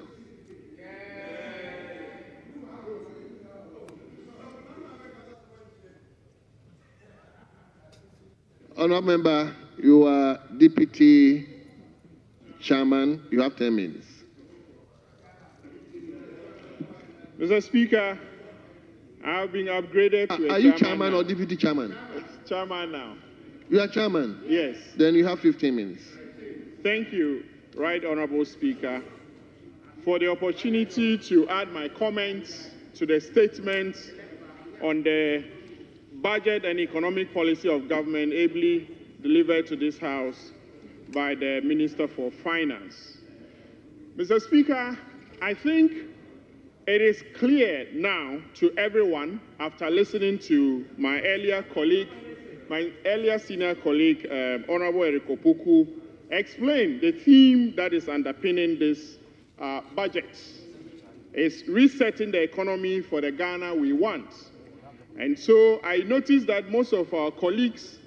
Honorable member, you are deputy chairman. You have 10 minutes. Mr. Speaker, I have been upgraded to Are you chairman or deputy chairman? Chairman now. You are chairman? Yes. Then you have 15 minutes. Thank you, Right Honorable Speaker, for the opportunity to add my comments to the statement on the budget and economic policy of government ably delivered to this House by the Minister for Finance. Mr. Speaker, I think it is clear now to everyone, after listening to my earlier senior colleague, Honorable Eric Opoku, explain the theme that is underpinning this budget. It's resetting the economy for the Ghana we want. And so I noticed that most of our colleagues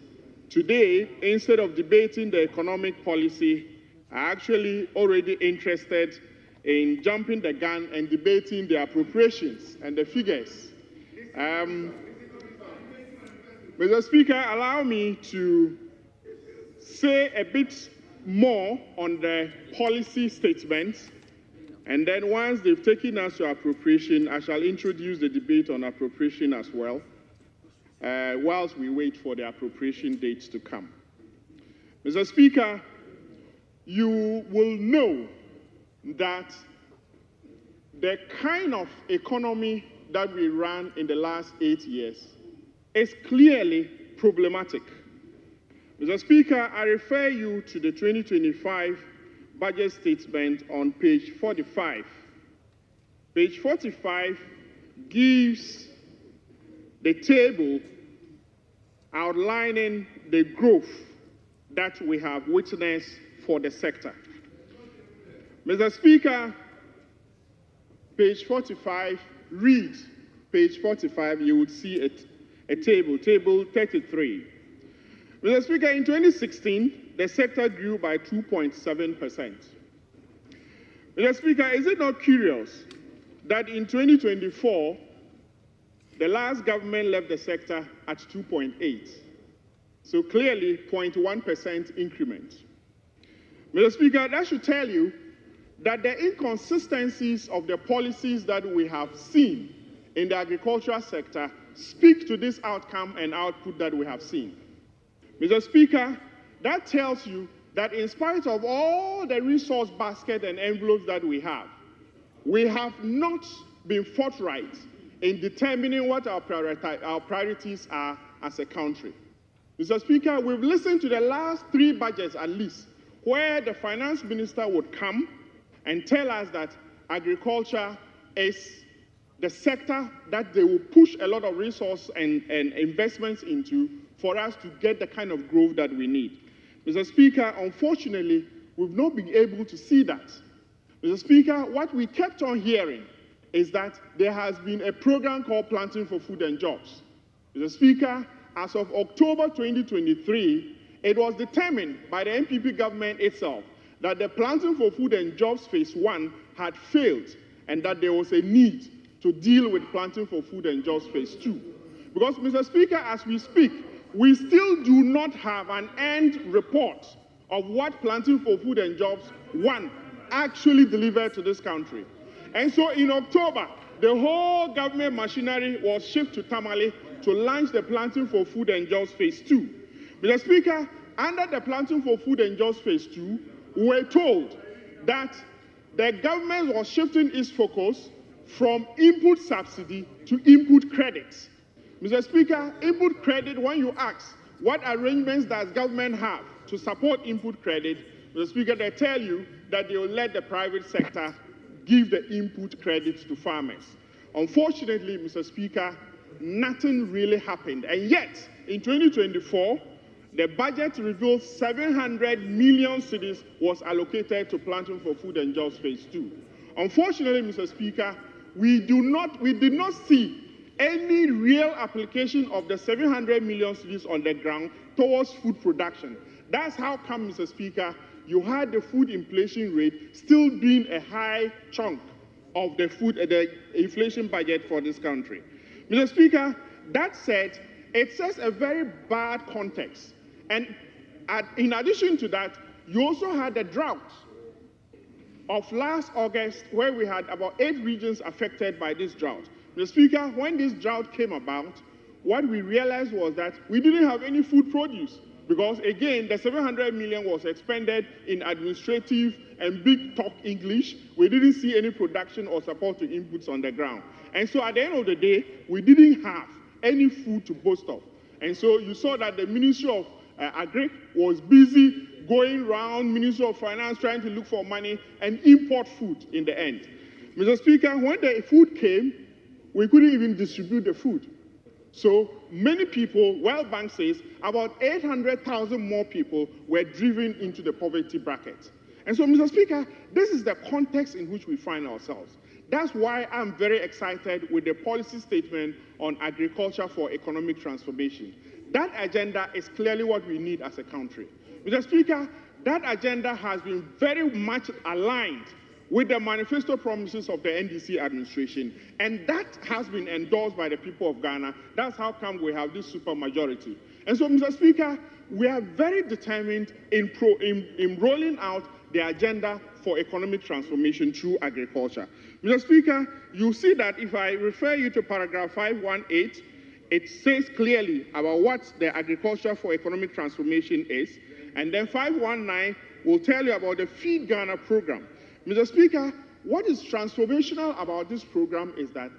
today, instead of debating the economic policy, are actually already interested in jumping the gun and debating the appropriations and the figures. Mr. Speaker, allow me to say a bit more on the policy statements, and then once they've taken us to appropriation, I shall introduce the debate on appropriation as well, whilst we wait for the appropriation dates to come. Mr. Speaker, you will know that the kind of economy that we ran in the last 8 years is clearly problematic. Mr. Speaker, I refer you to the 2025 budget statement on page 45. Page 45 gives the table outlining the growth that we have witnessed for the sector. Mr. Speaker, page 45, read page 45, you would see a table 33. Mr. Speaker, in 2016, the sector grew by 2.7%. Mr. Speaker, is it not curious that in 2024, the last government left the sector at 2.8? So clearly, 0.1% increment. Mr. Speaker, that should tell you that the inconsistencies of the policies that we have seen in the agricultural sector speak to this outcome and output that we have seen. Mr. Speaker, that tells you that in spite of all the resource basket and envelopes that we have not been forthright in determining what our priorities are as a country. Mr. Speaker, we've listened to the last 3 budgets at least, where the finance minister would come and tell us that agriculture is the sector that they will push a lot of resources and investments into for us to get the kind of growth that we need. Mr. Speaker, unfortunately, we've not been able to see that. Mr. Speaker, what we kept on hearing is that there has been a program called Planting for Food and Jobs. Mr. Speaker, as of October 2023, it was determined by the NPP government itself that the Planting for Food and Jobs Phase 1 had failed and that there was a need to deal with Planting for Food and Jobs Phase 2. Because, Mr. Speaker, as we speak, we still do not have an end report of what Planting for Food and Jobs 1 actually delivered to this country. And so in October, the whole government machinery was shifted to Tamale to launch the Planting for Food and Jobs Phase 2. Mr. Speaker, under the Planting for Food and Jobs Phase 2, we were told that the government was shifting its focus from input subsidy to input credit. Mr. Speaker, input credit, when you ask what arrangements does government have to support input credit, Mr. Speaker, they tell you that they will let the private sector give the input credits to farmers. Unfortunately, Mr. Speaker, nothing really happened. And yet, in 2024, the budget reveals 700 million cedis was allocated to Planting for Food and Jobs Phase 2. Unfortunately, Mr. Speaker, we did not see any real application of the 700 million cedis on the ground towards food production. That's how come, Mr. Speaker, you had the food inflation rate still being a high chunk of the inflation budget for this country. Mr. Speaker, that said, it sets a very bad context. And in addition to that, you also had the drought of last August, where we had about 8 regions affected by this drought. Mr. Speaker, when this drought came about, what we realized was that we didn't have any food produce because, again, the 700 million was expended in administrative and big talk English. We didn't see any production or support to inputs on the ground. And so at the end of the day, we didn't have any food to boast of. And so you saw that the Ministry of Agri was busy going around Ministry of Finance trying to look for money and import food in the end. Mr. Speaker, when the food came, we couldn't even distribute the food. So many people, World Bank says, about 800,000 more people were driven into the poverty bracket. And so, Mr. Speaker, this is the context in which we find ourselves. That's why I'm very excited with the policy statement on agriculture for economic transformation. That agenda is clearly what we need as a country. Mr. Speaker, that agenda has been very much aligned with the manifesto promises of the NDC administration, and that has been endorsed by the people of Ghana. That's how come we have this supermajority. And so, Mr. Speaker, we are very determined in rolling out the agenda for economic transformation through agriculture. Mr. Speaker, you see that if I refer you to paragraph 518, it says clearly about what the agriculture for economic transformation is, and then 519 will tell you about the Feed Ghana program. Mr. Speaker, what is transformational about this program is that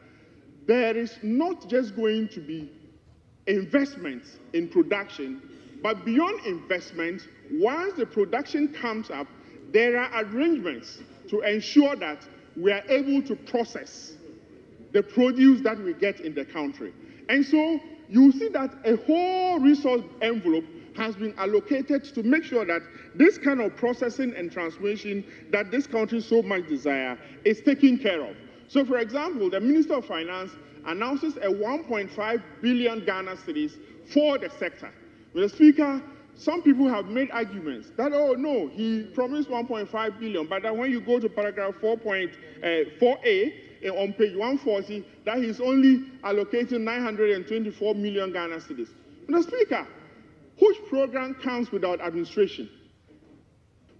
there is not just going to be investments in production, but beyond investment, once the production comes up, there are arrangements to ensure that we are able to process the produce that we get in the country. And so you see that a whole resource envelope has been allocated to make sure that this kind of processing and transformation that this country so much desire is taken care of. So, for example, the Minister of Finance announces a 1.5 billion Ghana cedis for the sector. Mr. Speaker, some people have made arguments that, oh no, he promised 1.5 billion, but then when you go to paragraph 4.4a on page 140, that he's only allocating 924 million Ghana cedis. Mr. Speaker, which program comes without administration?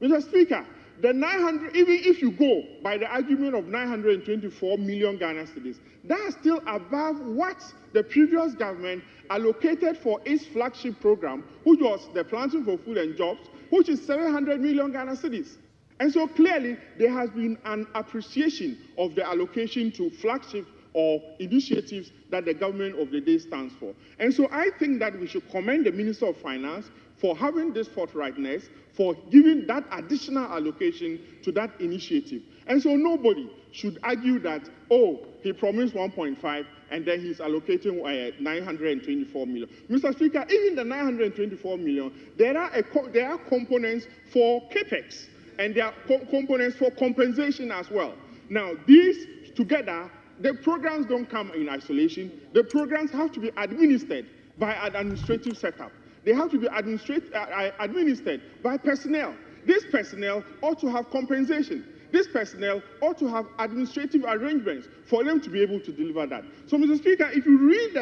Mr. Speaker, the 900, even if you go by the argument of 924 million Ghana cedis, that's still above what the previous government allocated for its flagship program, which was the Planting for Food and Jobs, which is 700 million Ghana cedis. And so clearly, there has been an appreciation of the allocation to flagship or initiatives that the government of the day stands for. And so I think that we should commend the Minister of Finance for having this forthrightness, for giving that additional allocation to that initiative. And so nobody should argue that, oh, he promised 1.5 and then he's allocating 924 million. Mr. Speaker, even the 924 million, there are components for capex and there are components for compensation as well. Now, these together, the programs don't come in isolation. The programs have to be administered by an administrative setup. They have to be administered by personnel. This personnel ought to have compensation. This personnel ought to have administrative arrangements for them to be able to deliver that. So, Mr. Speaker, if you read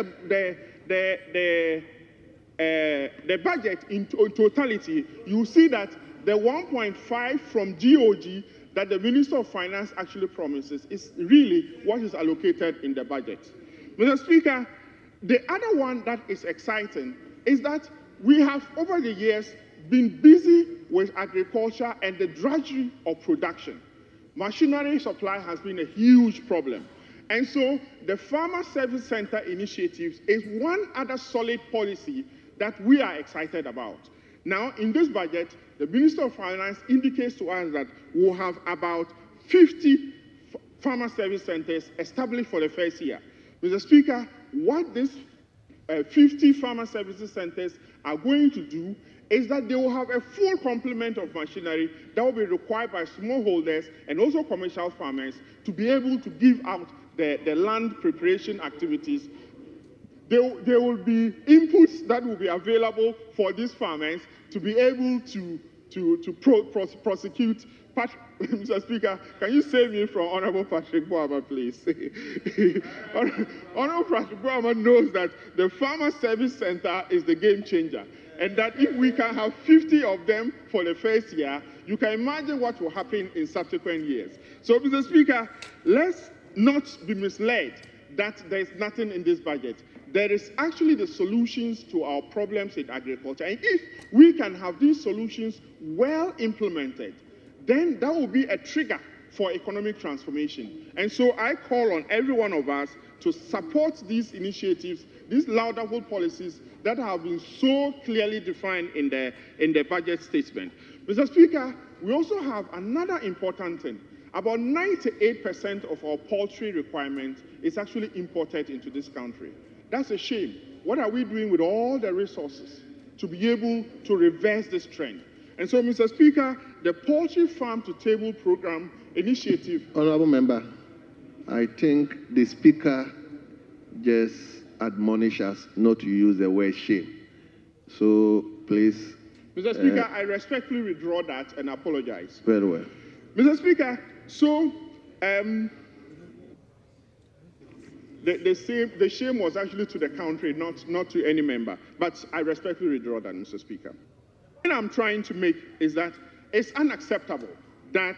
the budget in totality, you see that the 1.5 from GOG that the Minister of Finance actually promises is really what is allocated in the budget. Mr. Speaker, the other one that is exciting is that we have, over the years, been busy with agriculture and the drudgery of production. Machinery supply has been a huge problem. And so the Farmer Service Center initiatives is one other solid policy that we are excited about. Now, in this budget, the Minister of Finance indicates to us that we'll have about 50 farmer service centers established for the first year. Mr. Speaker, what these 50 farmer services centers are going to do is that they will have a full complement of machinery that will be required by smallholders and also commercial farmers to be able to give out the land preparation activities. There will be inputs that will be available for these farmers to be able to prosecute. Mr. Speaker, can you save me from Honorable Patrick Boama, please? Honorable Patrick Boama knows that the Farmer Service Center is the game changer, and that if we can have 50 of them for the first year, you can imagine what will happen in subsequent years. So, Mr. Speaker, let's not be misled that there is nothing in this budget. There is actually the solutions to our problems in agriculture. And if we can have these solutions well implemented, then that will be a trigger for economic transformation. And so I call on every one of us to support these initiatives, these laudable policies that have been so clearly defined in the budget statement. Mr. Speaker, we also have another important thing. About 98% of our poultry requirement is actually imported into this country. That's a shame. What are we doing with all the resources to be able to reverse this trend? And so, Mr. Speaker, the Poultry Farm to Table Program initiative. Honorable Member, I think the Speaker just admonished us not to use the word shame. So please Mr. Speaker, I respectfully withdraw that and apologize. Very well. Mr. Speaker, so the shame was actually to the country, not to any member. But I respectfully withdraw that, Mr. Speaker. The point I'm trying to make is that it's unacceptable that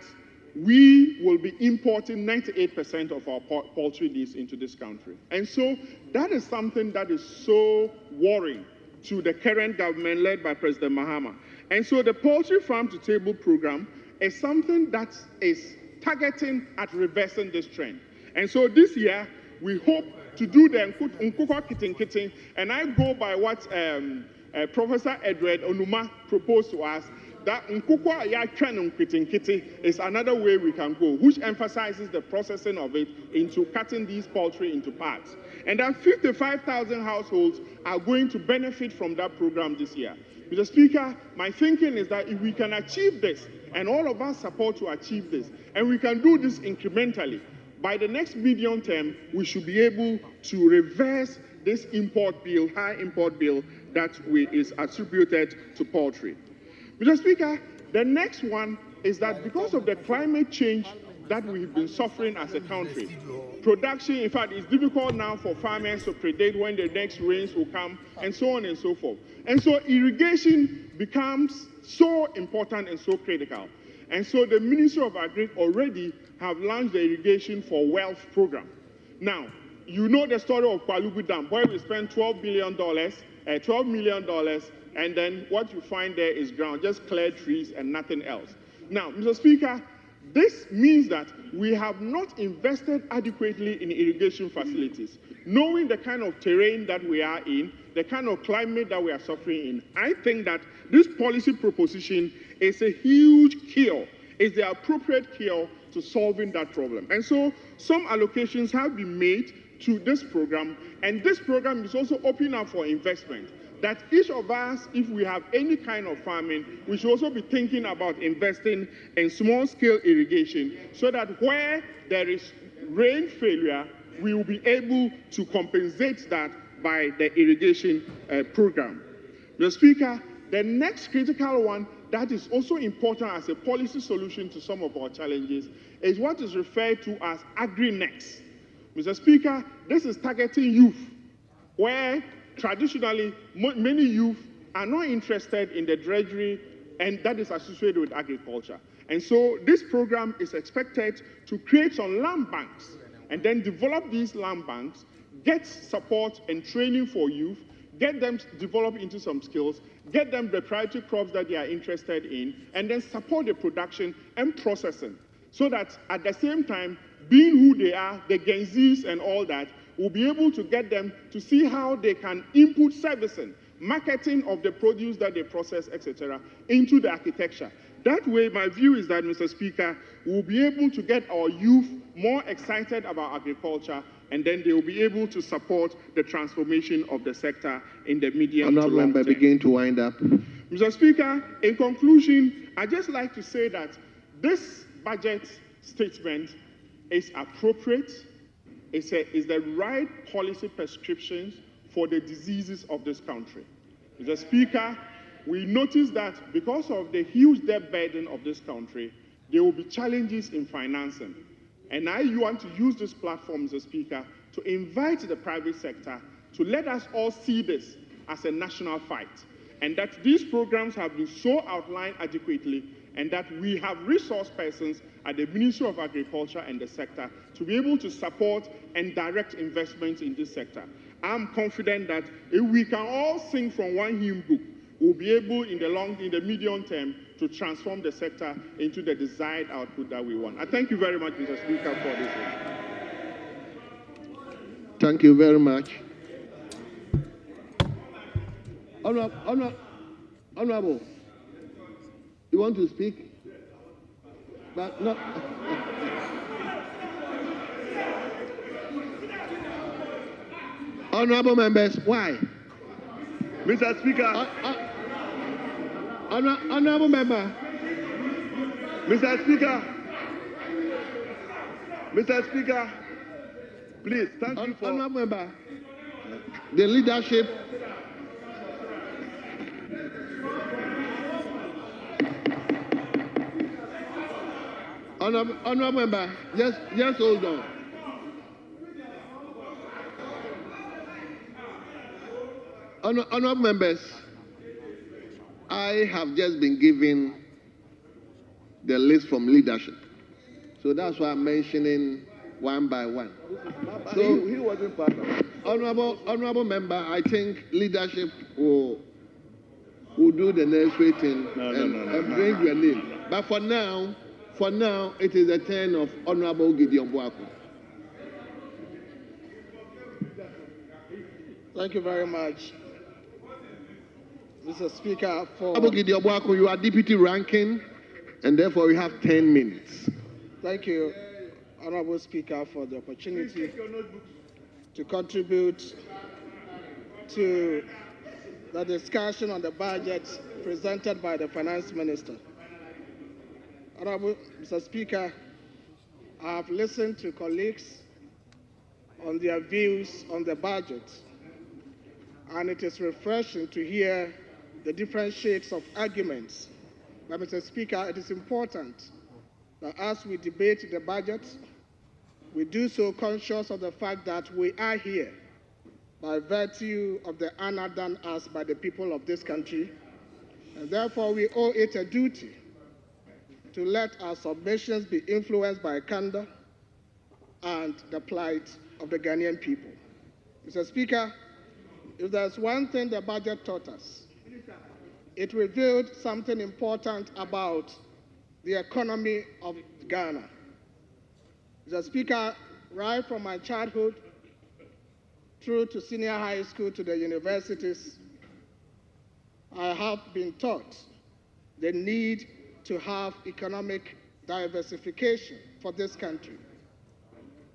we will be importing 98% of our poultry needs into this country. And so that is something that is so worrying to the current government led by President Mahama. And so the Poultry Farm to Table program is something that is targeting at reversing this trend. And so this year, we hope to do the Nkukwa Kitten Kitten, and I go by what Professor Edward Onuma proposed to us, that Nkukwa Yakran Kitten Kitten is another way we can go, which emphasizes the processing of it into cutting these poultry into parts. And that 55,000 households are going to benefit from that program this year. Mr. Speaker, my thinking is that if we can achieve this, and all of us support to achieve this, and we can do this incrementally, by the next medium term, we should be able to reverse this import bill, high import bill that is attributed to poultry. Mr. Speaker, the next one is that because of the climate change that we've been suffering as a country, production, in fact, is difficult now for farmers to predict when the next rains will come, and so on and so forth. And so irrigation becomes so important and so critical. And so the Ministry of Agri already have launched the Irrigation for Wealth program. Now, you know the story of Kwalugu Dam, where we spent $12 million, and then what you find there is ground, just clear trees and nothing else. Now, Mr. Speaker, this means that we have not invested adequately in irrigation facilities. Knowing the kind of terrain that we are in, the kind of climate that we are suffering in, I think that this policy proposition is a huge cure, is the appropriate cure to solving that problem. And so some allocations have been made to this program, and this program is also open up for investment. That each of us, if we have any kind of farming, we should also be thinking about investing in small-scale irrigation so that where there is rain failure, we will be able to compensate that by the irrigation program. Mr. Speaker, the next critical one that is also important as a policy solution to some of our challenges is what is referred to as Agri-Next. Mr. Speaker, this is targeting youth, where traditionally many youth are not interested in the drudgery and that is associated with agriculture. And so this program is expected to create some land banks and then develop these land banks, get support and training for youth, get them developed into some skills, get them the priority crops that they are interested in, and then support the production and processing so that at the same time, being who they are, the Gen Zs and all that, will be able to get them to see how they can input servicing, marketing of the produce that they process, etc., into the architecture. That way, my view is that, Mr. Speaker, we'll be able to get our youth more excited about agriculture, and then they will be able to support the transformation of the sector in the medium to long term. Begin to wind up. Mr. Speaker, in conclusion, I'd just like to say that this budget statement is appropriate, is the right policy prescriptions for the diseases of this country. Mr. Speaker, we notice that because of the huge debt burden of this country, there will be challenges in financing. And I want to use this platform, Mr. Speaker, to invite the private sector to let us all see this as a national fight, and that these programs have been so outlined adequately, and that we have resource persons at the Ministry of Agriculture and the sector to be able to support and direct investments in this sector. I'm confident that if we can all sing from one hymn book, we'll be able in the medium term to transform the sector into the desired output that we want. I thank you very much, Mr. Speaker, for this one. Thank you very much. Honorable, you want to speak? But not. Honorable members, why? Mr. Speaker. Honorable member. Mr. Speaker. Mr. Speaker. Please, thank you for. Honorable member. The leadership. Honorable member, just hold on. Honorable members, I have just been given the list from leadership. So that's why I'm mentioning one by one. So he wasn't part of it. Honorable member, I think leadership will do the necessary thing and bring your name. But for now, it is the turn of Honorable Gideon Boaku. Thank you very much, Mr. Speaker. Honorable Gideon Boaku, you are deputy ranking, and therefore you have 10 minutes. Thank you, Honorable Speaker, for the opportunity to contribute to the discussion on the budget presented by the Finance Minister. Honorable Mr. Speaker, I have listened to colleagues on their views on the budget, and it is refreshing to hear the different shades of arguments. But Mr. Speaker, it is important that as we debate the budget, we do so conscious of the fact that we are here by virtue of the honor done us by the people of this country, and therefore we owe it a duty to let our submissions be influenced by candor and the plight of the Ghanaian people. Mr. Speaker, if there's one thing the budget taught us, it revealed something important about the economy of Ghana. Mr. Speaker, right from my childhood through to senior high school to the universities, I have been taught the need to have economic diversification for this country.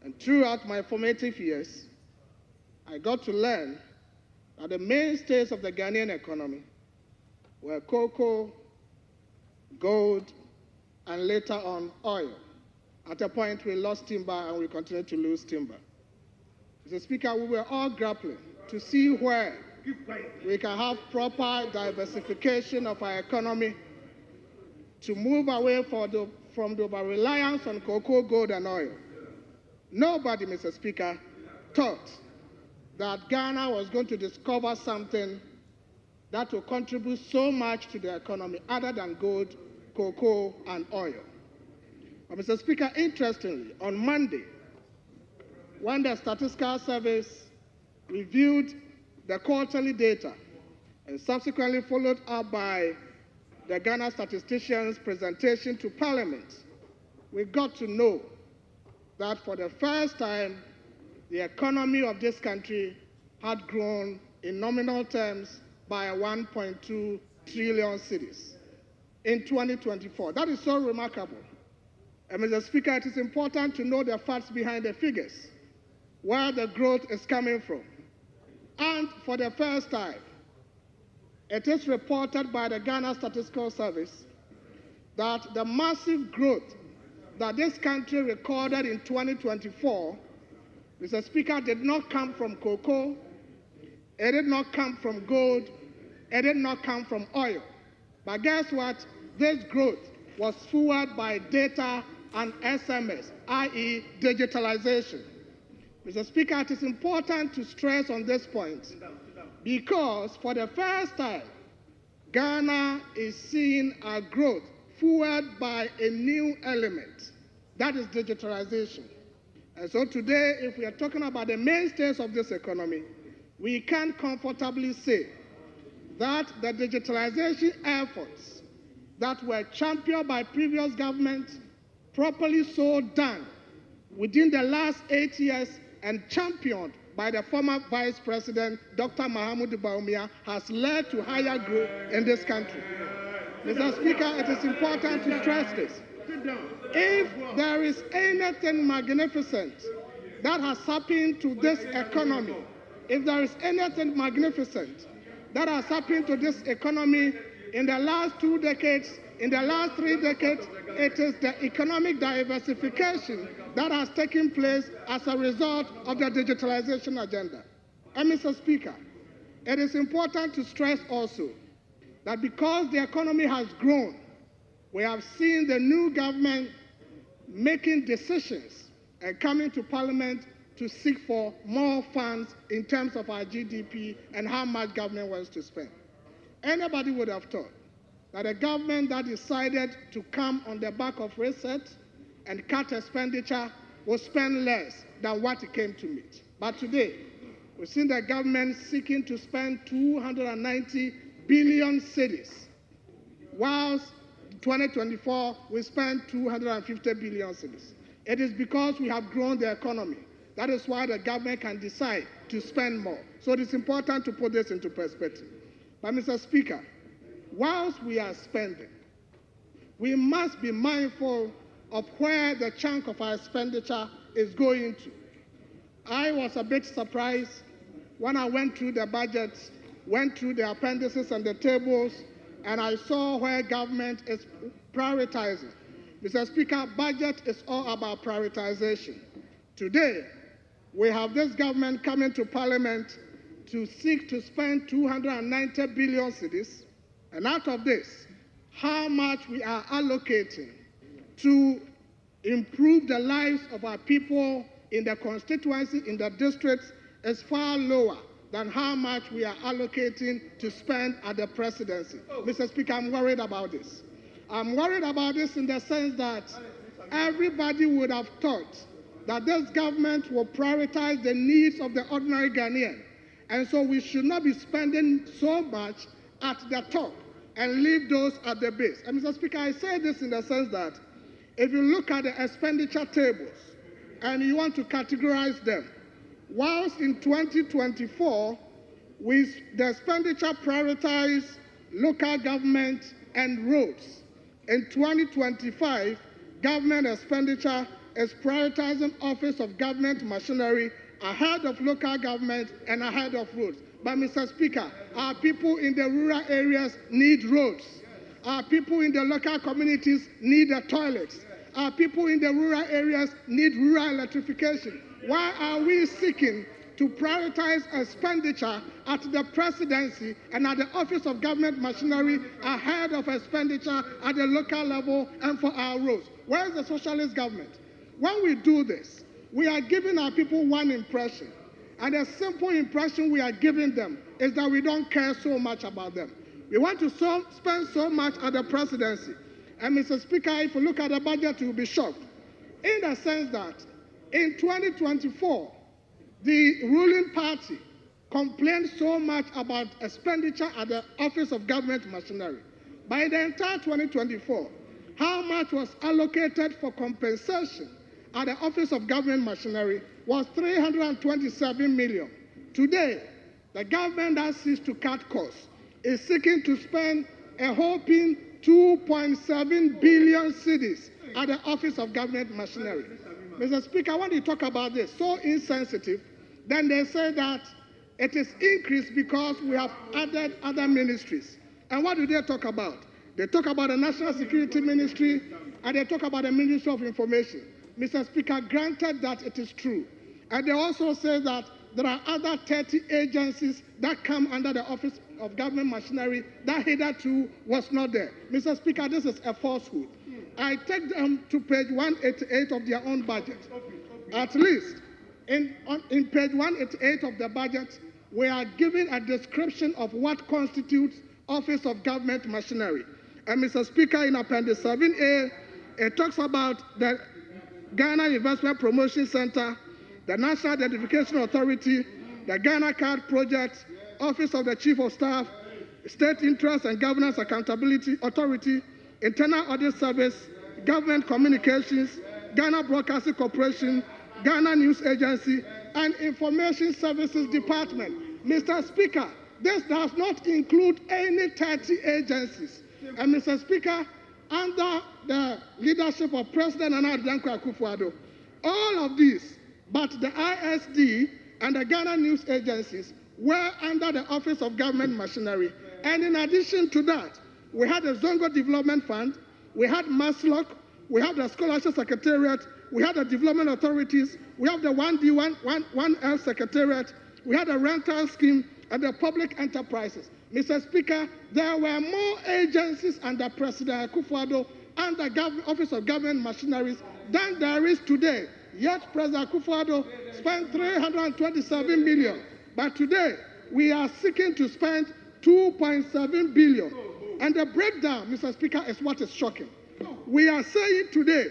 And throughout my formative years, I got to learn that the mainstays of the Ghanaian economy were cocoa, gold, and later on oil. At a point, we lost timber and we continue to lose timber. Mr. Speaker, we were all grappling to see where we can have proper diversification of our economy to move away from the over-reliance on cocoa, gold, and oil. Nobody, Mr. Speaker, thought that Ghana was going to discover something that will contribute so much to the economy other than gold, cocoa, and oil. But Mr. Speaker, interestingly, on Monday, when the Statistical Service reviewed the quarterly data and subsequently followed up by the Ghana statisticians' presentation to Parliament, we got to know that for the first time, the economy of this country had grown in nominal terms by 1.2 trillion cedis in 2024. That is so remarkable. And Mr. Speaker, it is important to know the facts behind the figures, where the growth is coming from. And for the first time, it is reported by the Ghana Statistical Service that the massive growth that this country recorded in 2024, Mr. Speaker, did not come from cocoa, it did not come from gold, it did not come from oil. But guess what? This growth was fueled by data and SMS, i.e. digitalization. Mr. Speaker, it is important to stress on this point because for the first time, Ghana is seeing a growth fueled by a new element, that is digitalization. And so today, if we are talking about the mainstays of this economy, we can comfortably say that the digitalization efforts that were championed by previous governments, properly so done within the last 8 years and championed by the former Vice President, Dr. Mahamudu Bawumia, has led to higher growth in this country. Mr. Speaker, it is important to stress this. If there is anything magnificent that has happened to this economy, if there is anything magnificent that has happened to this economy in the last 2 decades, in the last 3 decades, it is the economic diversification that has taken place as a result of the digitalization agenda. And Mr. Speaker, it is important to stress also that because the economy has grown, we have seen the new government making decisions and coming to Parliament to seek for more funds in terms of our GDP and how much government wants to spend. Anybody would have thought that a government that decided to come on the back of reset and cut expenditure will spend less than what it came to meet. But today, we've seen the government seeking to spend 290 billion cedis, whilst 2024 we spent 250 billion cedis. It is because we have grown the economy. That is why the government can decide to spend more. So it is important to put this into perspective. But Mr. Speaker, whilst we are spending, we must be mindful of where the chunk of our expenditure is going to. I was a bit surprised when I went through the budget, went through the appendices and the tables, and I saw where government is prioritizing. Mr. Speaker, budget is all about prioritization. Today, we have this government coming to Parliament to seek to spend 290 billion cedis, and out of this, how much we are allocating to improve the lives of our people in the constituency, in the districts, is far lower than how much we are allocating to spend at the presidency. Mr. Speaker, I'm worried about this. I'm worried about this in the sense that everybody would have thought that this government will prioritize the needs of the ordinary Ghanaian. And so we should not be spending so much at the top and leave those at the base. And Mr. Speaker, I say this in the sense that if you look at the expenditure tables and you want to categorize them, whilst in 2024, the expenditure prioritized local government and roads. In 2025, government expenditure is prioritizing Office of Government Machinery ahead of local government and ahead of roads. But Mr. Speaker, our people in the rural areas need roads. Our people in the local communities need the toilets. Our people in the rural areas need rural electrification. Why are we seeking to prioritize expenditure at the presidency and at the Office of Government Machinery ahead of expenditure at the local level and for our roads? Where is the socialist government? When we do this, we are giving our people one impression. And the simple impression we are giving them is that we don't care so much about them. We want to spend so much at the presidency. And Mr. Speaker, if you look at the budget, you'll be shocked. In the sense that in 2024, the ruling party complained so much about expenditure at the Office of Government Machinery. By the entire 2024, how much was allocated for compensation at the Office of Government Machinery was 327 million. Today, the government that seeks to cut costs is seeking to spend a whopping 2.7 billion cedis at the Office of Government Machinery. Mr. Speaker, when you talk about this, so insensitive, then they say that it is increased because we have added other ministries. And what do they talk about? They talk about the National Security Ministry and they talk about the Ministry of Information. Mr. Speaker, granted that it is true. And they also say that there are other 30 agencies that come under the Office of Government Machinery that hitherto was not there. Mr. Speaker, this is a falsehood. I take them to page 188 of their own budget. At least in page 188 of the budget, we are given a description of what constitutes Office of Government Machinery. And Mr. Speaker, in Appendix 7A, it talks about the Ghana Investment Promotion Center, the National Identification Authority, the Ghana Card Project, Office of the Chief of Staff, State Interest and Governance Accountability Authority, Internal Audit Service, Government Communications, Ghana Broadcasting Corporation, Ghana News Agency, and Information Services Department. Mr. Speaker, this does not include any 30 agencies. And Mr. Speaker, under the leadership of President Nana Addo Akufo-Addo, all of these, but the ISD and the Ghana News Agencies were under the Office of Government Machinery. And in addition to that, we had the Zongo Development Fund, we had MASLOC, we have the Scholarship Secretariat, we have the Development Authorities, we have the 1D, 1F Secretariat, we had the Rental Scheme, and the Public Enterprises. Mr. Speaker, there were more agencies under President Akufo-Addo under Office of Government Machineries than there is today. Yet President Akufo-Addo spent 327 million. But today, we are seeking to spend 2.7 billion. And the breakdown, Mr. Speaker, is what is shocking. We are saying today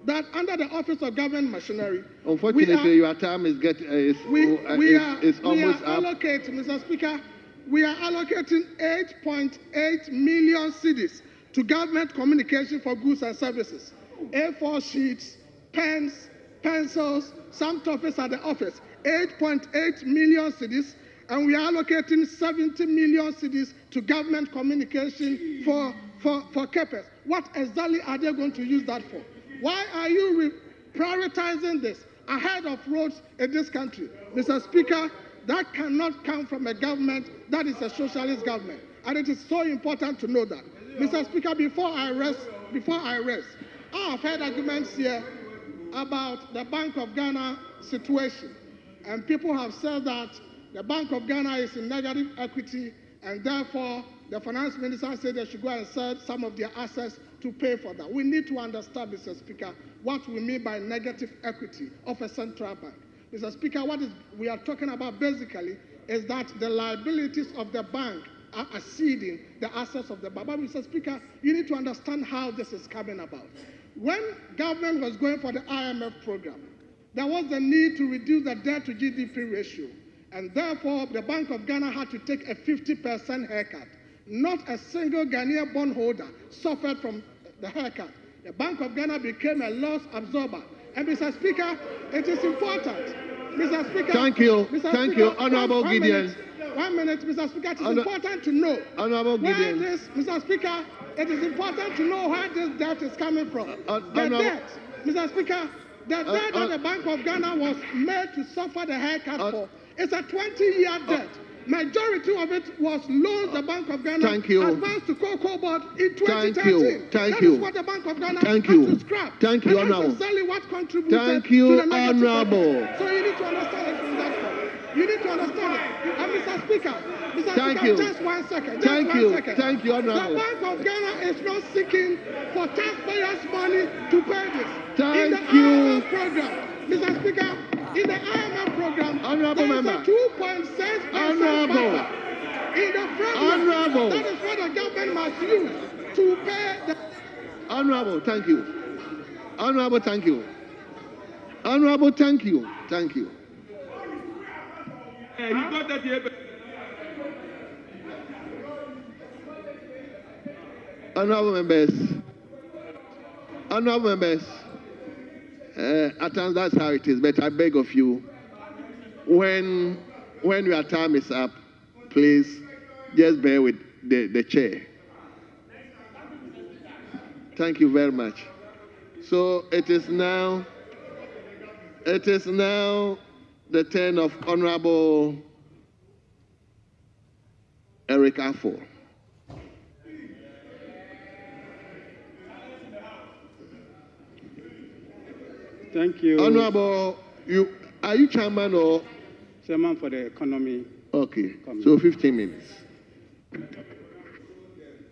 that under the Office of Government Machinery, unfortunately, your time is almost up. Mr. Speaker, we are allocating 8.8 million cedis to government communication for goods and services. A4 sheets, pens, pencils, some topics at the office. 8.8 million cedis, and we are allocating 70 million cedis to government communication for CAPEX. What exactly are they going to use that for? Why are you prioritizing this ahead of roads in this country? Mr. Speaker, that cannot come from a government that is a socialist government. And it is so important to know that. Mr. Speaker, before I rest, I have heard arguments here about the Bank of Ghana situation. And people have said that the Bank of Ghana is in negative equity, and therefore the finance minister said they should go and sell some of their assets to pay for that. We need to understand, Mr. Speaker, what we mean by negative equity of a central bank. Mr. Speaker, what we are talking about basically is that the liabilities of the bank are exceeding the assets of the bank. But Mr. Speaker, you need to understand how this is coming about. When government was going for the IMF program, there was the need to reduce the debt to GDP ratio. And therefore, the Bank of Ghana had to take a 50% haircut. Not a single Ghanaian bondholder suffered from the haircut. The Bank of Ghana became a loss absorber. And Mr. Speaker, it is important. Mr. Speaker, thank you, Thank you, Honorable Gideon. 1 minute, Mr. Speaker. It is important to know Honorable Gideon. Mr. Speaker, it is important to know where this debt is coming from. The debt, Mr. Speaker, the debt that the Bank of Ghana was made to suffer the haircut for is a 20-year debt. Majority of it was loans the Bank of Ghana advanced to Cocoa Board in 2013. That is what the Bank of Ghana had to scrap. Thank you, and Honorable. Exactly what contributed Thank you, to the negative Honorable. equity. So you need to understand it from that point. You need to understand it. And Mr. Speaker, Thank you. just 1 second. Thank you. Thank you, Honorable. The Bank of Ghana is not seeking for taxpayers' money to pay this. In the IMF program, Mr. Speaker, in the IMF program, Honorable there is member. a 2.6% Honorable. in the program. Honorable. That is what the government must use to pay the... Honorable, thank you. Honorable, thank you. Honorable, thank you. Thank you. You got that here. Honorable members. Honorable members. At times that's how it is, but I beg of you, when your time is up, please just bear with the chair. Thank you very much. So it is now the turn of Honorable Eric Affo. Thank you. Honorable, are you chairman or? Chairman for the economy. Okay, so 15 minutes.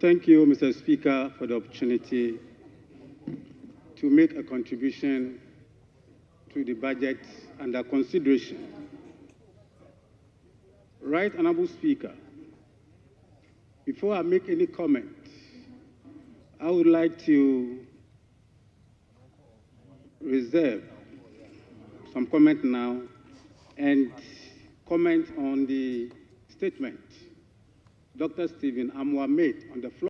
Thank you, Mr. Speaker, for the opportunity to make a contribution to the budget under consideration. Right, Honorable Speaker, before I make any comment, I would like to reserve some comment now and comment on the statement Dr. Stephen Amwa made on the floor.